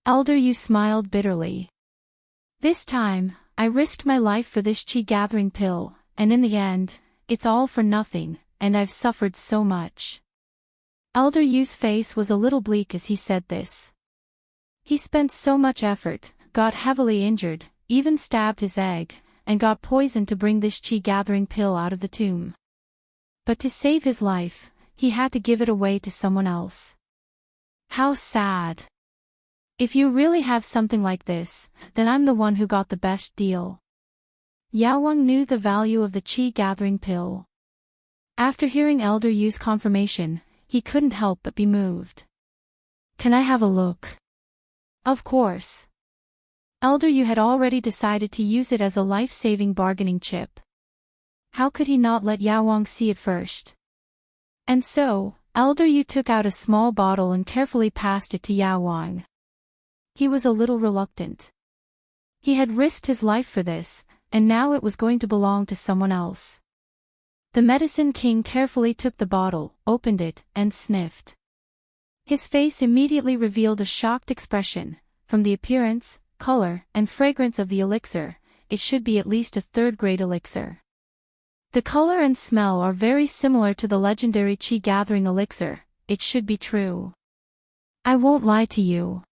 Elder Yu smiled bitterly. This time, I risked my life for this qi-gathering pill, and in the end, it's all for nothing, and I've suffered so much. Elder Yu's face was a little bleak as he said this. He spent so much effort, got heavily injured, even stabbed his egg, and got poisoned to bring this qi-gathering pill out of the tomb. But to save his life, he had to give it away to someone else. How sad. If you really have something like this, then I'm the one who got the best deal. Yao Wang knew the value of the qi-gathering pill. After hearing Elder Yu's confirmation, he couldn't help but be moved. Can I have a look? Of course. Elder Yu had already decided to use it as a life-saving bargaining chip. How could he not let Yao Wang see it first? And so, Elder Yu took out a small bottle and carefully passed it to Yao Wang. He was a little reluctant. He had risked his life for this, and now it was going to belong to someone else. The Medicine King carefully took the bottle, opened it, and sniffed. His face immediately revealed a shocked expression. From the appearance, color, and fragrance of the elixir, it should be at least a third-grade elixir. The color and smell are very similar to the legendary qi-gathering elixir. It should be true. I won't lie to you.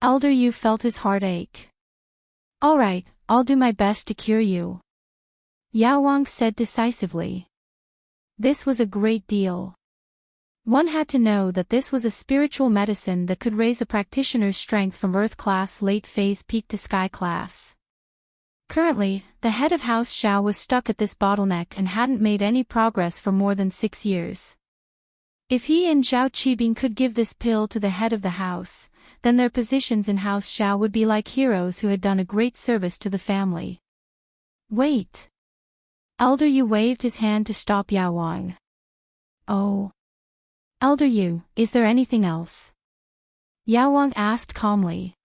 Elder Yu felt his heart ache. All right, I'll do my best to cure you. Yao Wang said decisively. This was a great deal. One had to know that this was a spiritual medicine that could raise a practitioner's strength from Earth class late phase peak to Sky class. Currently, the head of House Xiao was stuck at this bottleneck and hadn't made any progress for more than 6 years. If he and Zhao Qibing could give this pill to the head of the house, then their positions in House Xiao would be like heroes who had done a great service to the family. Wait. Elder Yu waved his hand to stop Yao Wang. Oh. Elder Yu, is there anything else? Yao Wang asked calmly.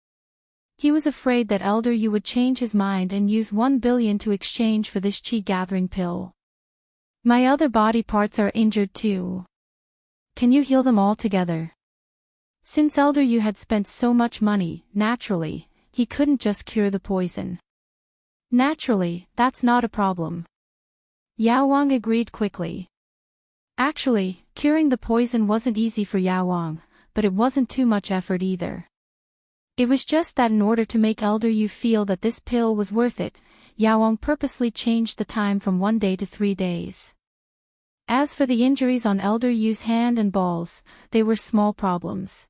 He was afraid that Elder Yu would change his mind and use 1 billion to exchange for this qi-gathering pill. My other body parts are injured too. Can you heal them all together? Since Elder Yu had spent so much money, naturally, he couldn't just cure the poison. Naturally, that's not a problem. Yao Wang agreed quickly. Actually, curing the poison wasn't easy for Yao Wang, but it wasn't too much effort either. It was just that in order to make Elder Yu feel that this pill was worth it, Yao Wang purposely changed the time from 1 day to 3 days. As for the injuries on Elder Yu's hand and balls, they were small problems.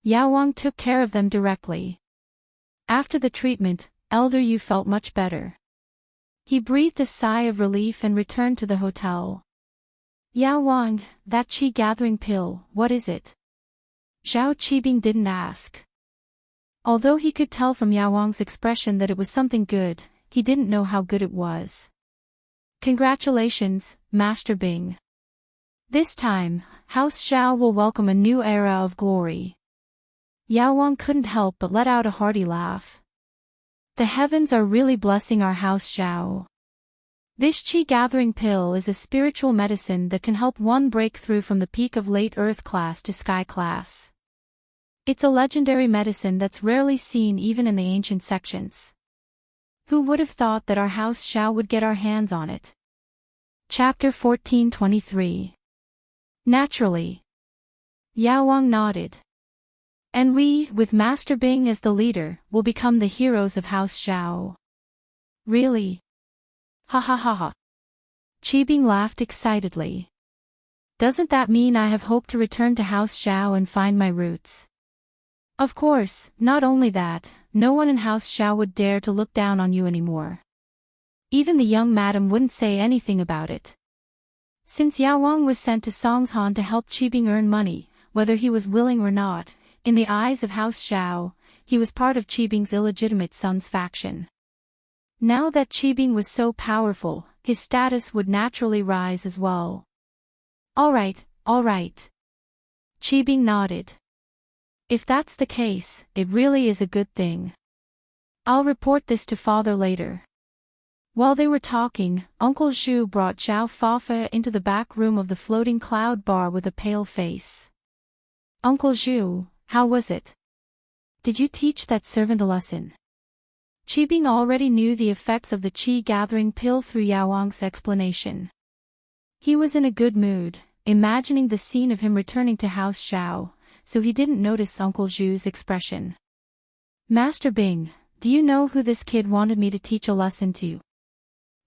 Yao Wang took care of them directly. After the treatment, Elder Yu felt much better. He breathed a sigh of relief and returned to the hotel. Yao Wang, that qi gathering pill, what is it? Zhao Qibing didn't ask. Although he could tell from Yao Wang's expression that it was something good, he didn't know how good it was. Congratulations, Master Bing. This time, House Zhao will welcome a new era of glory. Yao Wang couldn't help but let out a hearty laugh. The heavens are really blessing our House Zhao. This qi gathering pill is a spiritual medicine that can help one break through from the peak of late earth class to sky class. It's a legendary medicine that's rarely seen even in the ancient sections. Who would have thought that our House Zhao would get our hands on it? Chapter 1423. Naturally. Yao Wang nodded. And we, with Master Bing as the leader, will become the heroes of House Zhao. Really? Ha ha ha ha. Qibing laughed excitedly. Doesn't that mean I have hope to return to House Zhao and find my roots? Of course, not only that, no one in House Zhao would dare to look down on you anymore. Even the young madam wouldn't say anything about it. Since Yao Wang was sent to Songshan to help Qibing earn money, whether he was willing or not, in the eyes of House Zhao, he was part of Qibing's illegitimate son's faction. Now that Qibing was so powerful, his status would naturally rise as well. All right. Qibing nodded. If that's the case, it really is a good thing. I'll report this to father later. While they were talking, Uncle Zhu brought Zhao Fafa into the back room of the floating cloud bar with a pale face. Uncle Zhu, how was it? Did you teach that servant a lesson? Qibing already knew the effects of the qi gathering pill through Yao Wang's explanation. He was in a good mood, imagining the scene of him returning to House Zhao, so he didn't notice Uncle Zhu's expression. Master Bing, do you know who this kid wanted me to teach a lesson to?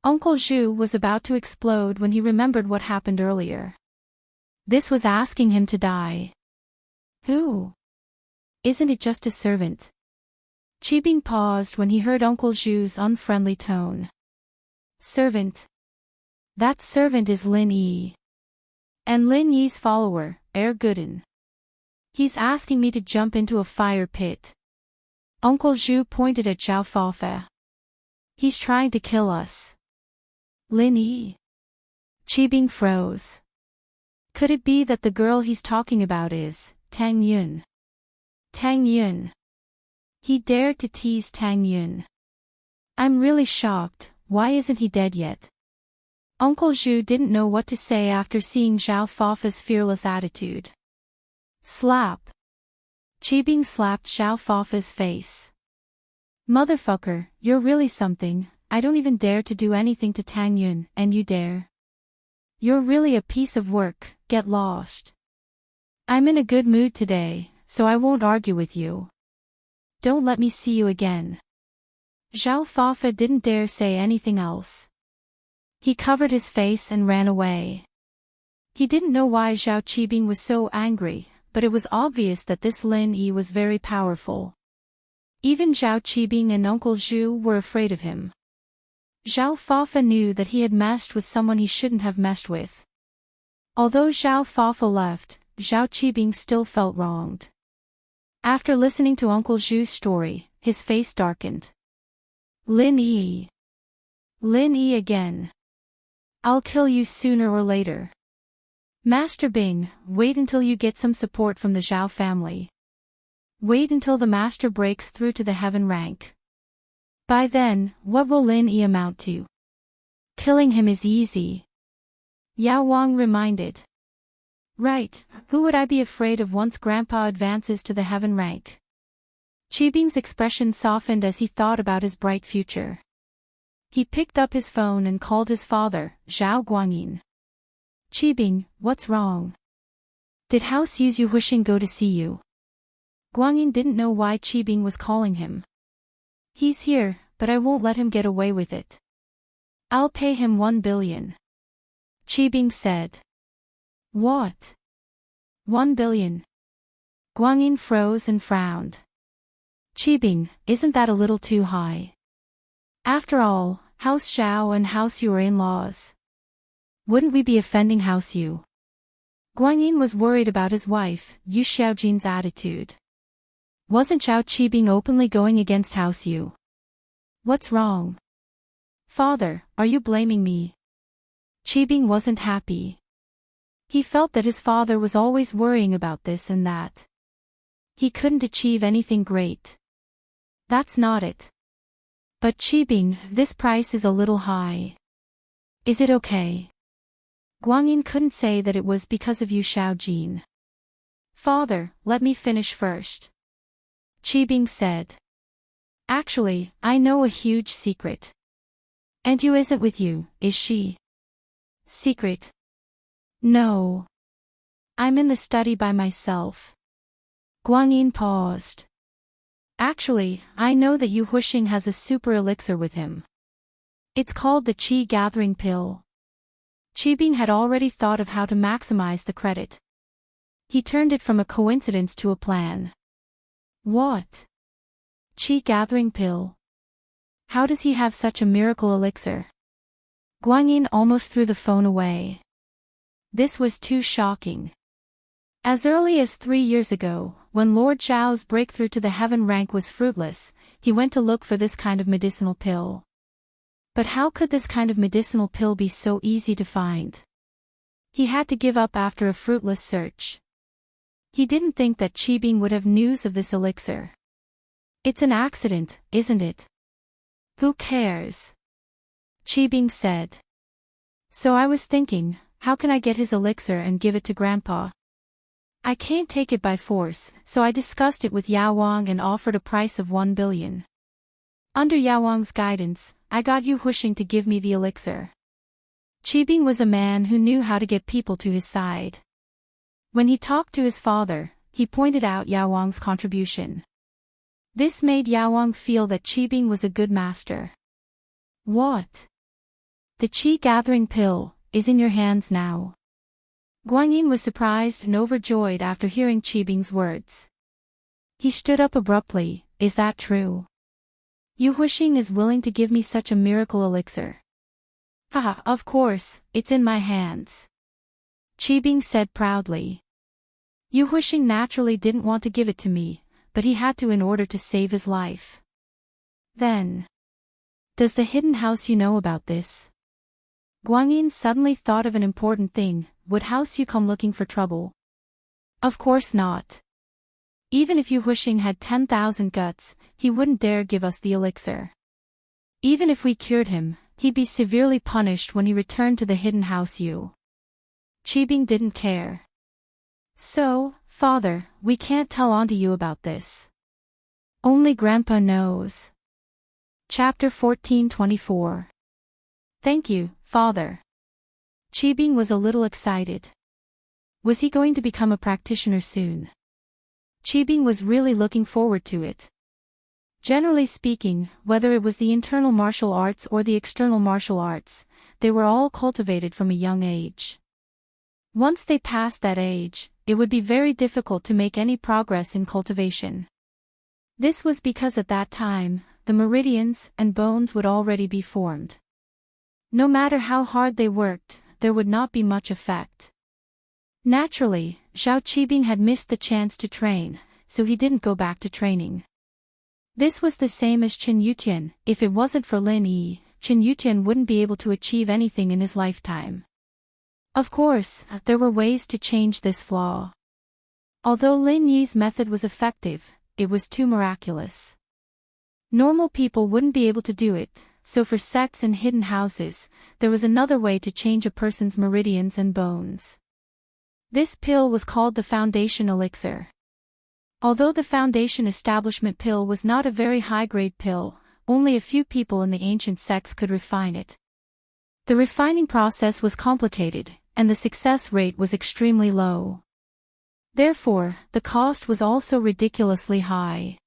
Uncle Zhu was about to explode when he remembered what happened earlier. This was asking him to die. Who? Isn't it just a servant? Qibing paused when he heard Uncle Zhu's unfriendly tone. Servant? That servant is Lin Yi. And Lin Yi's follower, Guden. He's asking me to jump into a fire pit. Uncle Zhu pointed at Zhao Fafa. He's trying to kill us. Lin Yi. Qibing froze. Could it be that the girl he's talking about is Tang Yun? Tang Yun. He dared to tease Tang Yun. I'm really shocked, why isn't he dead yet? Uncle Zhu didn't know what to say after seeing Zhao Fafa's fearless attitude. Slap. Qibing slapped Zhao Fafa's face. Motherfucker, you're really something, I don't even dare to do anything to Tang Yun, and you dare? You're really a piece of work, get lost. I'm in a good mood today, so I won't argue with you. Don't let me see you again. Zhao Fafa didn't dare say anything else. He covered his face and ran away. He didn't know why Zhao Qibing was so angry, but it was obvious that this Lin Yi was very powerful. Even Zhao Qibing and Uncle Zhu were afraid of him. Zhao Fafa knew that he had messed with someone he shouldn't have messed with. Although Zhao Fafa left, Zhao Qibing still felt wronged. After listening to Uncle Zhu's story, his face darkened. Lin Yi. Lin Yi again. I'll kill you sooner or later. Master Bing, wait until you get some support from the Zhao family. Wait until the master breaks through to the heaven rank. By then, what will Lin Yi amount to? Killing him is easy. Yao Wang reminded. Right, who would I be afraid of once Grandpa advances to the heaven rank? Qibing's expression softened as he thought about his bright future. He picked up his phone and called his father, Zhao Guanyin. Qibing, what's wrong? Did House Yu's Huixing go to see you? Guanyin didn't know why Qibing was calling him. He's here, but I won't let him get away with it. I'll pay him 1 billion. Qibing said. What? 1 billion. Guanyin froze and frowned. Qibing, isn't that a little too high? After all, House Xiao and House Yu are in-laws. Wouldn't we be offending House Yu? Guanyin was worried about his wife, Yu Xiaojin's attitude. Wasn't Zhao Qibing openly going against House Yu? What's wrong? Father, are you blaming me? Qibing wasn't happy. He felt that his father was always worrying about this and that. He couldn't achieve anything great. That's not it. But Qibing, this price is a little high. Is it okay? Guanyin couldn't say that it was because of Yu Xiaojin. Father, let me finish first. Qibing said. Actually, I know a huge secret. And Yu isn't with you, is she? Secret? No. I'm in the study by myself. Guanyin paused. Actually, I know that Yu Huixing has a super elixir with him. It's called the Qi Gathering Pill. Qibing had already thought of how to maximize the credit. He turned it from a coincidence to a plan. What? Qi Gathering Pill? How does he have such a miracle elixir? Guanyin almost threw the phone away. This was too shocking. As early as 3 years ago, when Lord Zhao's breakthrough to the heaven rank was fruitless, he went to look for this kind of medicinal pill. But how could this kind of medicinal pill be so easy to find? He had to give up after a fruitless search. He didn't think that Qibing would have news of this elixir. It's an accident, isn't it? Who cares? Qibing said. So I was thinking, how can I get his elixir and give it to Grandpa? I can't take it by force, so I discussed it with Yao Wang and offered a price of 1 billion. Under Yao Wang's guidance, I got Yu Huixing to give me the elixir. Qibing was a man who knew how to get people to his side. When he talked to his father, he pointed out Yao Wang's contribution. This made Yao Wang feel that Qibing was a good master. What? The Qi Gathering Pill is in your hands now. Guanyin was surprised and overjoyed after hearing Qibing's words. He stood up abruptly. Is that true? Yu Huixing is willing to give me such a miracle elixir. Haha, of course, it's in my hands. Qibing said proudly. Yu Huixing naturally didn't want to give it to me, but he had to in order to save his life. Then. Does the hidden house you know about this? Guanyin suddenly thought of an important thing. Would House Yu come looking for trouble? Of course not. Even if Yu Huixing had 10,000 guts, he wouldn't dare give us the elixir. Even if we cured him, he'd be severely punished when he returned to the hidden House Yu. Qibing didn't care. So, Father, we can't tell Auntie Yu about this. Only Grandpa knows. Chapter 14:24. Thank you, Father. Qibing was a little excited. Was he going to become a practitioner soon? Qibing was really looking forward to it. Generally speaking, whether it was the internal martial arts or the external martial arts, they were all cultivated from a young age. Once they passed that age, it would be very difficult to make any progress in cultivation. This was because at that time, the meridians and bones would already be formed. No matter how hard they worked, there would not be much effect. Naturally, Zhao Qibing had missed the chance to train, so he didn't go back to training. This was the same as Chen Yutian. If it wasn't for Lin Yi, Chen Yutian wouldn't be able to achieve anything in his lifetime. Of course, there were ways to change this flaw. Although Lin Yi's method was effective, it was too miraculous. Normal people wouldn't be able to do it, so for sects and hidden houses, there was another way to change a person's meridians and bones. This pill was called the Foundation Elixir. Although the Foundation Establishment Pill was not a very high-grade pill, only a few people in the ancient sects could refine it. The refining process was complicated, and the success rate was extremely low. Therefore, the cost was also ridiculously high.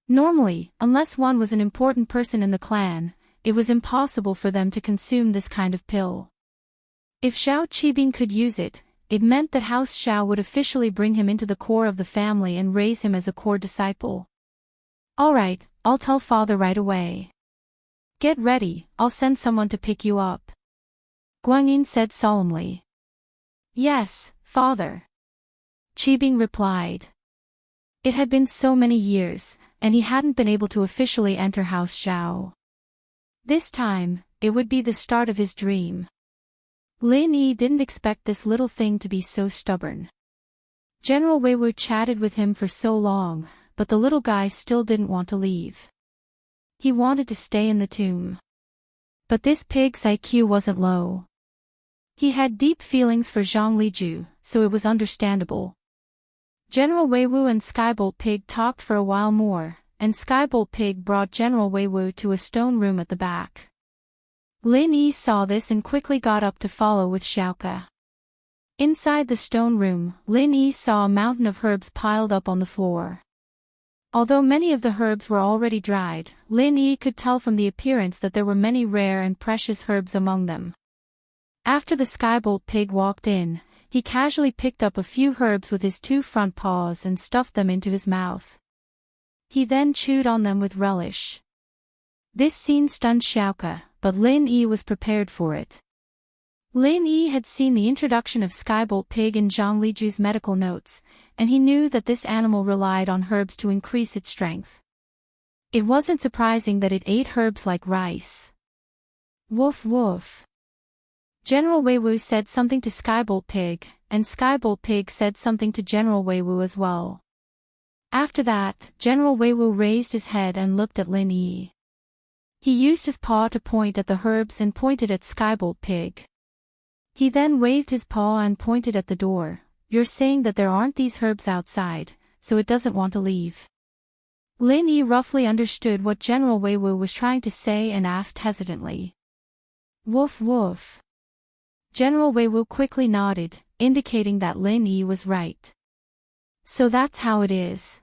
Normally, unless one was an important person in the clan, it was impossible for them to consume this kind of pill. If Xiao Qibing could use it, it meant that House Xiao would officially bring him into the core of the family and raise him as a core disciple. Alright, I'll tell father right away. Get ready, I'll send someone to pick you up. Guanyin said solemnly. Yes, father. Qibing replied. It had been so many years, and he hadn't been able to officially enter House Xiao. This time, it would be the start of his dream. Lin Yi didn't expect this little thing to be so stubborn. General Wei Wu chatted with him for so long, but the little guy still didn't want to leave. He wanted to stay in the tomb. But this pig's IQ wasn't low. He had deep feelings for Zhang Liju, so it was understandable. General Wei Wu and Skybolt Pig talked for a while more, and Skybolt Pig brought General Wei Wu to a stone room at the back. Lin Yi saw this and quickly got up to follow with Xiaoke. Inside the stone room, Lin Yi saw a mountain of herbs piled up on the floor. Although many of the herbs were already dried, Lin Yi could tell from the appearance that there were many rare and precious herbs among them. After the Skybolt Pig walked in, he casually picked up a few herbs with his two front paws and stuffed them into his mouth. He then chewed on them with relish. This scene stunned Xiaoke, but Lin Yi was prepared for it. Lin Yi had seen the introduction of Skybolt Pig in Zhang Liju's medical notes, and he knew that this animal relied on herbs to increase its strength. It wasn't surprising that it ate herbs like rice. Woof woof. General Wei Wu said something to Skybolt Pig, and Skybolt Pig said something to General Wei Wu as well. After that, General Wei Wu raised his head and looked at Lin Yi. He used his paw to point at the herbs and pointed at Skybolt Pig. He then waved his paw and pointed at the door. You're saying that there aren't these herbs outside, so it doesn't want to leave. Lin Yi roughly understood what General Wei Wu was trying to say and asked hesitantly. Woof woof. General Wei Wu quickly nodded, indicating that Lin Yi was right. So that's how it is.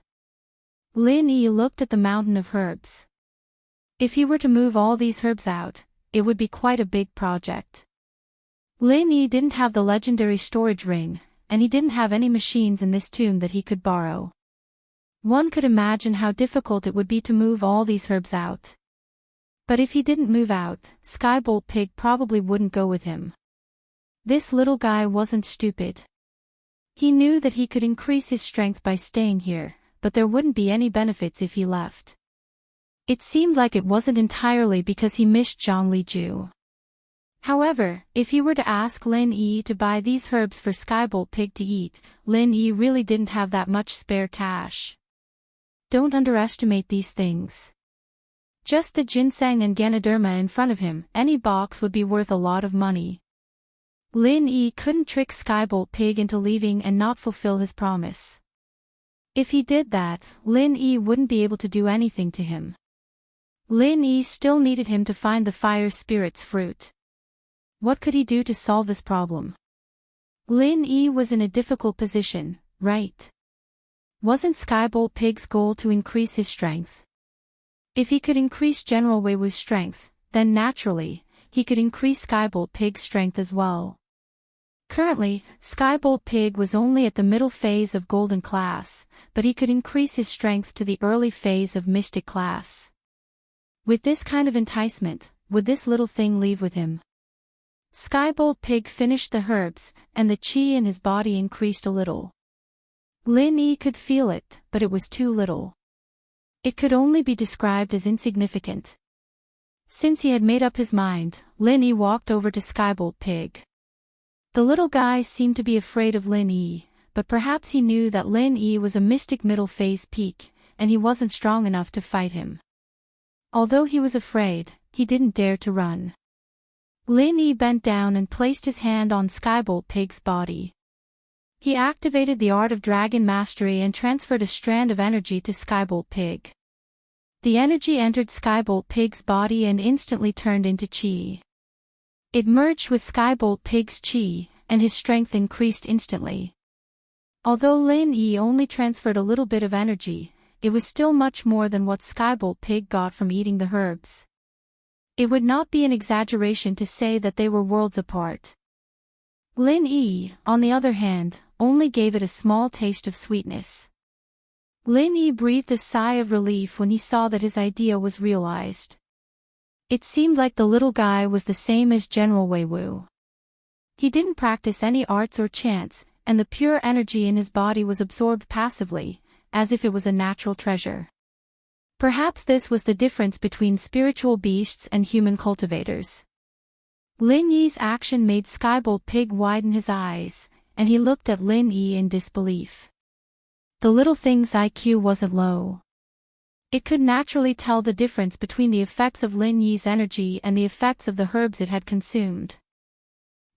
Lin Yi looked at the mountain of herbs. If he were to move all these herbs out, it would be quite a big project. Lin Yi didn't have the legendary storage ring, and he didn't have any machines in this tomb that he could borrow. One could imagine how difficult it would be to move all these herbs out. But if he didn't move out, Skybolt Pig probably wouldn't go with him. This little guy wasn't stupid. He knew that he could increase his strength by staying here, but there wouldn't be any benefits if he left. It seemed like it wasn't entirely because he missed Zhang Liju. However, if he were to ask Lin Yi to buy these herbs for Skybolt Pig to eat, Lin Yi really didn't have that much spare cash. Don't underestimate these things. Just the ginseng and Ganoderma in front of him, any box would be worth a lot of money. Lin Yi couldn't trick Skybolt Pig into leaving and not fulfill his promise. If he did that, Lin Yi wouldn't be able to do anything to him. Lin Yi still needed him to find the fire spirit's fruit. What could he do to solve this problem? Lin Yi was in a difficult position, right? Wasn't Skybolt Pig's goal to increase his strength? If he could increase General Wei Wu's strength, then naturally, he could increase Skybolt Pig's strength as well. Currently, Skybolt Pig was only at the middle phase of Golden Class, but he could increase his strength to the early phase of Mystic Class. With this kind of enticement, would this little thing leave with him? Skybolt Pig finished the herbs, and the qi in his body increased a little. Lin Yi could feel it, but it was too little. It could only be described as insignificant. Since he had made up his mind, Lin Yi walked over to Skybolt Pig. The little guy seemed to be afraid of Lin Yi, but perhaps he knew that Lin Yi was a mystic middle phase peak, and he wasn't strong enough to fight him. Although he was afraid, he didn't dare to run. Lin Yi bent down and placed his hand on Skybolt Pig's body. He activated the art of dragon mastery and transferred a strand of energy to Skybolt Pig. The energy entered Skybolt Pig's body and instantly turned into qi. It merged with Skybolt Pig's qi, and his strength increased instantly. Although Lin Yi only transferred a little bit of energy, it was still much more than what Skybolt Pig got from eating the herbs. It would not be an exaggeration to say that they were worlds apart. Lin Yi, on the other hand, only gave it a small taste of sweetness. Lin Yi breathed a sigh of relief when he saw that his idea was realized. It seemed like the little guy was the same as General Wei Wu. He didn't practice any arts or chants, and the pure energy in his body was absorbed passively, as if it was a natural treasure. Perhaps this was the difference between spiritual beasts and human cultivators. Lin Yi's action made Skybolt Pig widen his eyes, and he looked at Lin Yi in disbelief. The little thing's IQ wasn't low. It could naturally tell the difference between the effects of Lin Yi's energy and the effects of the herbs it had consumed.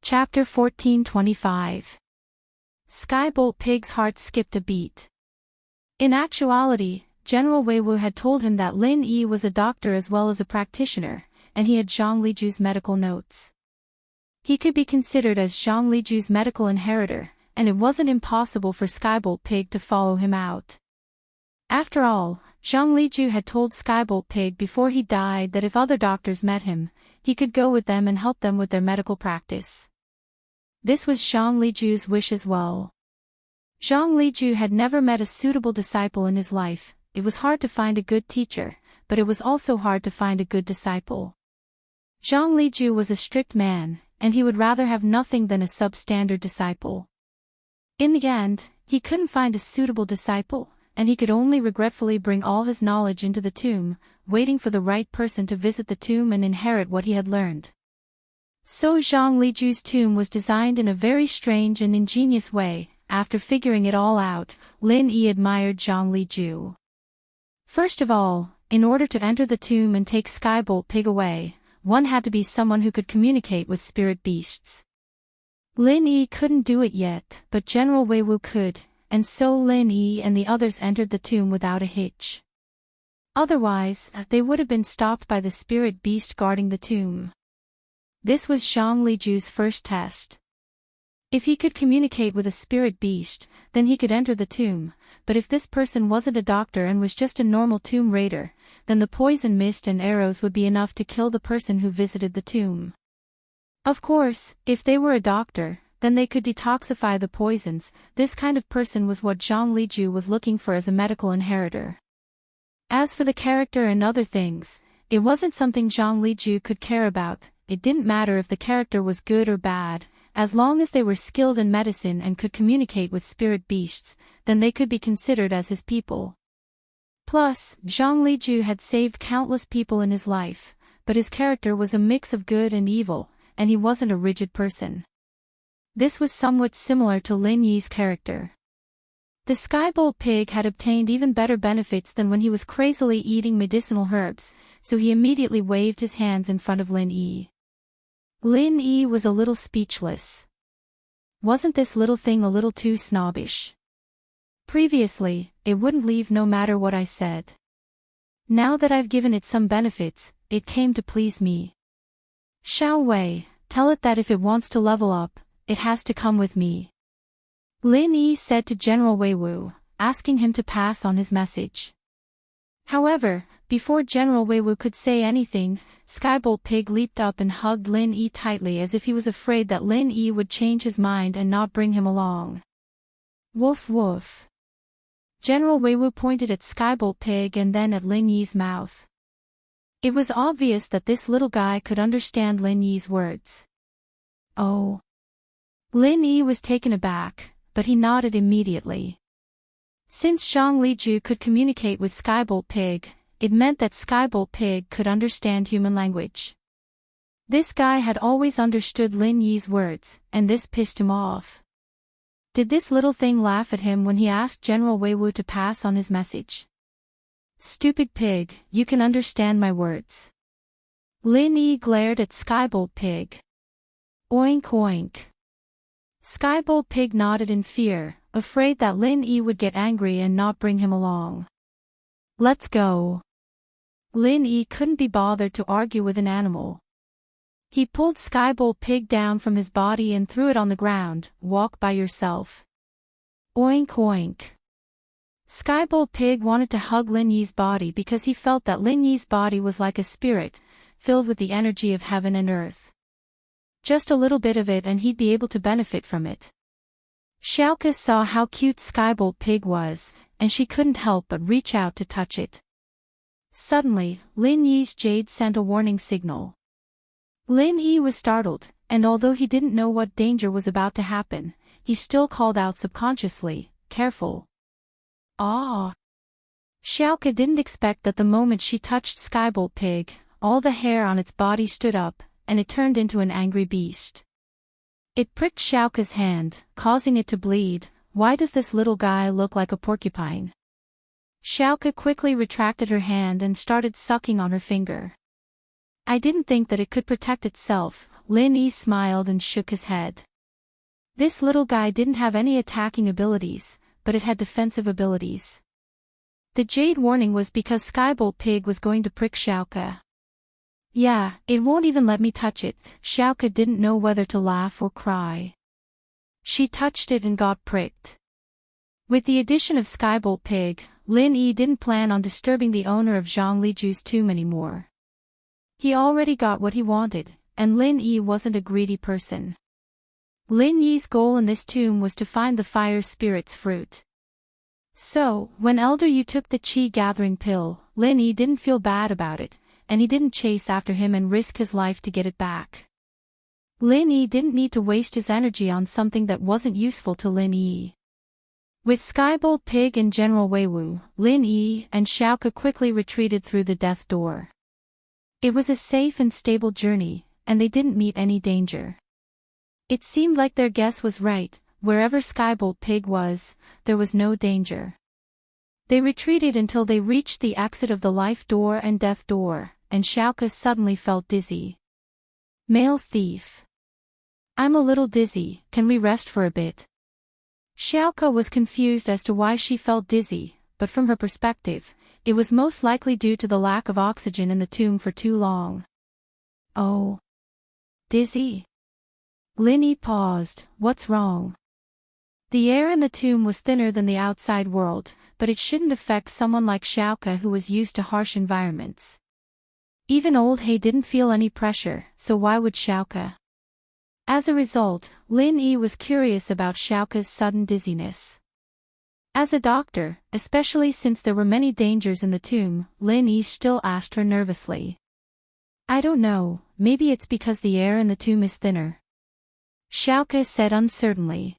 Chapter 1425. Skybolt Pig's heart skipped a beat. In actuality, General Wei Wu had told him that Lin Yi was a doctor as well as a practitioner, and he had Zhang Liju's medical notes. He could be considered as Zhang Liju's medical inheritor, and it wasn't impossible for Skybolt Pig to follow him out. After all, Zhang Liju had told Skybolt Pig before he died that if other doctors met him, he could go with them and help them with their medical practice. This was Zhang Liju's wish as well. Zhang Liju had never met a suitable disciple in his life. It was hard to find a good teacher, but it was also hard to find a good disciple. Zhang Liju was a strict man, and he would rather have nothing than a substandard disciple. In the end, he couldn't find a suitable disciple, and he could only regretfully bring all his knowledge into the tomb, waiting for the right person to visit the tomb and inherit what he had learned. So Zhang Liju's tomb was designed in a very strange and ingenious way. After figuring it all out, Lin Yi admired Zhang Liju. First of all, in order to enter the tomb and take Skybolt Pig away, one had to be someone who could communicate with spirit beasts. Lin Yi couldn't do it yet, but General Wei Wu could, and so Lin Yi and the others entered the tomb without a hitch. Otherwise, they would have been stopped by the spirit beast guarding the tomb. This was Zhang Liju's first test. If he could communicate with a spirit beast, then he could enter the tomb, but if this person wasn't a doctor and was just a normal tomb raider, then the poison mist and arrows would be enough to kill the person who visited the tomb. Of course, if they were a doctor, then they could detoxify the poisons. This kind of person was what Zhang Liju was looking for as a medical inheritor. As for the character and other things, it wasn't something Zhang Liju could care about. It didn't matter if the character was good or bad. As long as they were skilled in medicine and could communicate with spirit beasts, then they could be considered as his people. Plus, Zhang Liju had saved countless people in his life, but his character was a mix of good and evil, and he wasn't a rigid person. This was somewhat similar to Lin Yi's character. The Skybolt Pig had obtained even better benefits than when he was crazily eating medicinal herbs, so he immediately waved his hands in front of Lin Yi. Lin Yi was a little speechless. Wasn't this little thing a little too snobbish? Previously, it wouldn't leave no matter what I said. Now that I've given it some benefits, it came to please me. Xiao Wei, tell it that if it wants to level up, it has to come with me. Lin Yi said to General Wei Wu, asking him to pass on his message. However, before General Wei Wu could say anything, Skybolt Pig leaped up and hugged Lin Yi tightly as if he was afraid that Lin Yi would change his mind and not bring him along. Woof woof. General Wei Wu pointed at Skybolt Pig and then at Lin Yi's mouth. It was obvious that this little guy could understand Lin Yi's words. Oh. Lin Yi was taken aback, but he nodded immediately. Since Zhang Liju could communicate with Skybolt Pig, it meant that Skybolt Pig could understand human language. This guy had always understood Lin Yi's words, and this pissed him off. Did this little thing laugh at him when he asked General Wei Wu to pass on his message? Stupid pig, you can understand my words. Lin Yi glared at Skybolt Pig. Oink oink. Skybolt Pig nodded in fear, afraid that Lin Yi would get angry and not bring him along. Let's go. Lin Yi couldn't be bothered to argue with an animal. He pulled Skybolt Pig down from his body and threw it on the ground. Walk by yourself. Oink oink. Skybolt Pig wanted to hug Lin Yi's body because he felt that Lin Yi's body was like a spirit, filled with the energy of heaven and earth. Just a little bit of it and he'd be able to benefit from it. Xiaoka saw how cute Skybolt Pig was, and she couldn't help but reach out to touch it. Suddenly, Lin Yi's jade sent a warning signal. Lin Yi was startled, and although he didn't know what danger was about to happen, he still called out subconsciously, "Careful." Ah! Xiaoka didn't expect that the moment she touched Skybolt Pig, all the hair on its body stood up, and it turned into an angry beast. It pricked Xiaoka's hand, causing it to bleed. "Why does this little guy look like a porcupine?" Xiaoka quickly retracted her hand and started sucking on her finger. "I didn't think that it could protect itself." Lin Yi smiled and shook his head. This little guy didn't have any attacking abilities, but it had defensive abilities. The jade warning was because Skybolt Pig was going to prick Xiaoka. "Yeah, it won't even let me touch it." Xiaoka didn't know whether to laugh or cry. She touched it and got pricked. With the addition of Skybolt Pig, Lin Yi didn't plan on disturbing the owner of Zhongliju's tomb anymore. He already got what he wanted, and Lin Yi wasn't a greedy person. Lin Yi's goal in this tomb was to find the fire spirit's fruit. So, when Elder Yu took the chi-gathering pill, Lin Yi didn't feel bad about it, and he didn't chase after him and risk his life to get it back. Lin Yi didn't need to waste his energy on something that wasn't useful to Lin Yi. With Skybolt Pig and General Weiwu, Lin Yi and Xiaoka quickly retreated through the death door. It was a safe and stable journey, and they didn't meet any danger. It seemed like their guess was right. Wherever Skybolt Pig was, there was no danger. They retreated until they reached the exit of the life door and death door, and Xiaoka suddenly felt dizzy. "Male thief. I'm a little dizzy, can we rest for a bit?" Xiaoka was confused as to why she felt dizzy, but from her perspective, it was most likely due to the lack of oxygen in the tomb for too long. "Oh. Dizzy?" Lin Yi paused. "What's wrong?" The air in the tomb was thinner than the outside world, but it shouldn't affect someone like Xiaoka who was used to harsh environments. Even old He didn't feel any pressure, so why would Xiaoka? As a result, Lin Yi was curious about Xiaoka's sudden dizziness. As a doctor, especially since there were many dangers in the tomb, Lin Yi still asked her nervously. "I don't know, maybe it's because the air in the tomb is thinner," Xiaoka said uncertainly.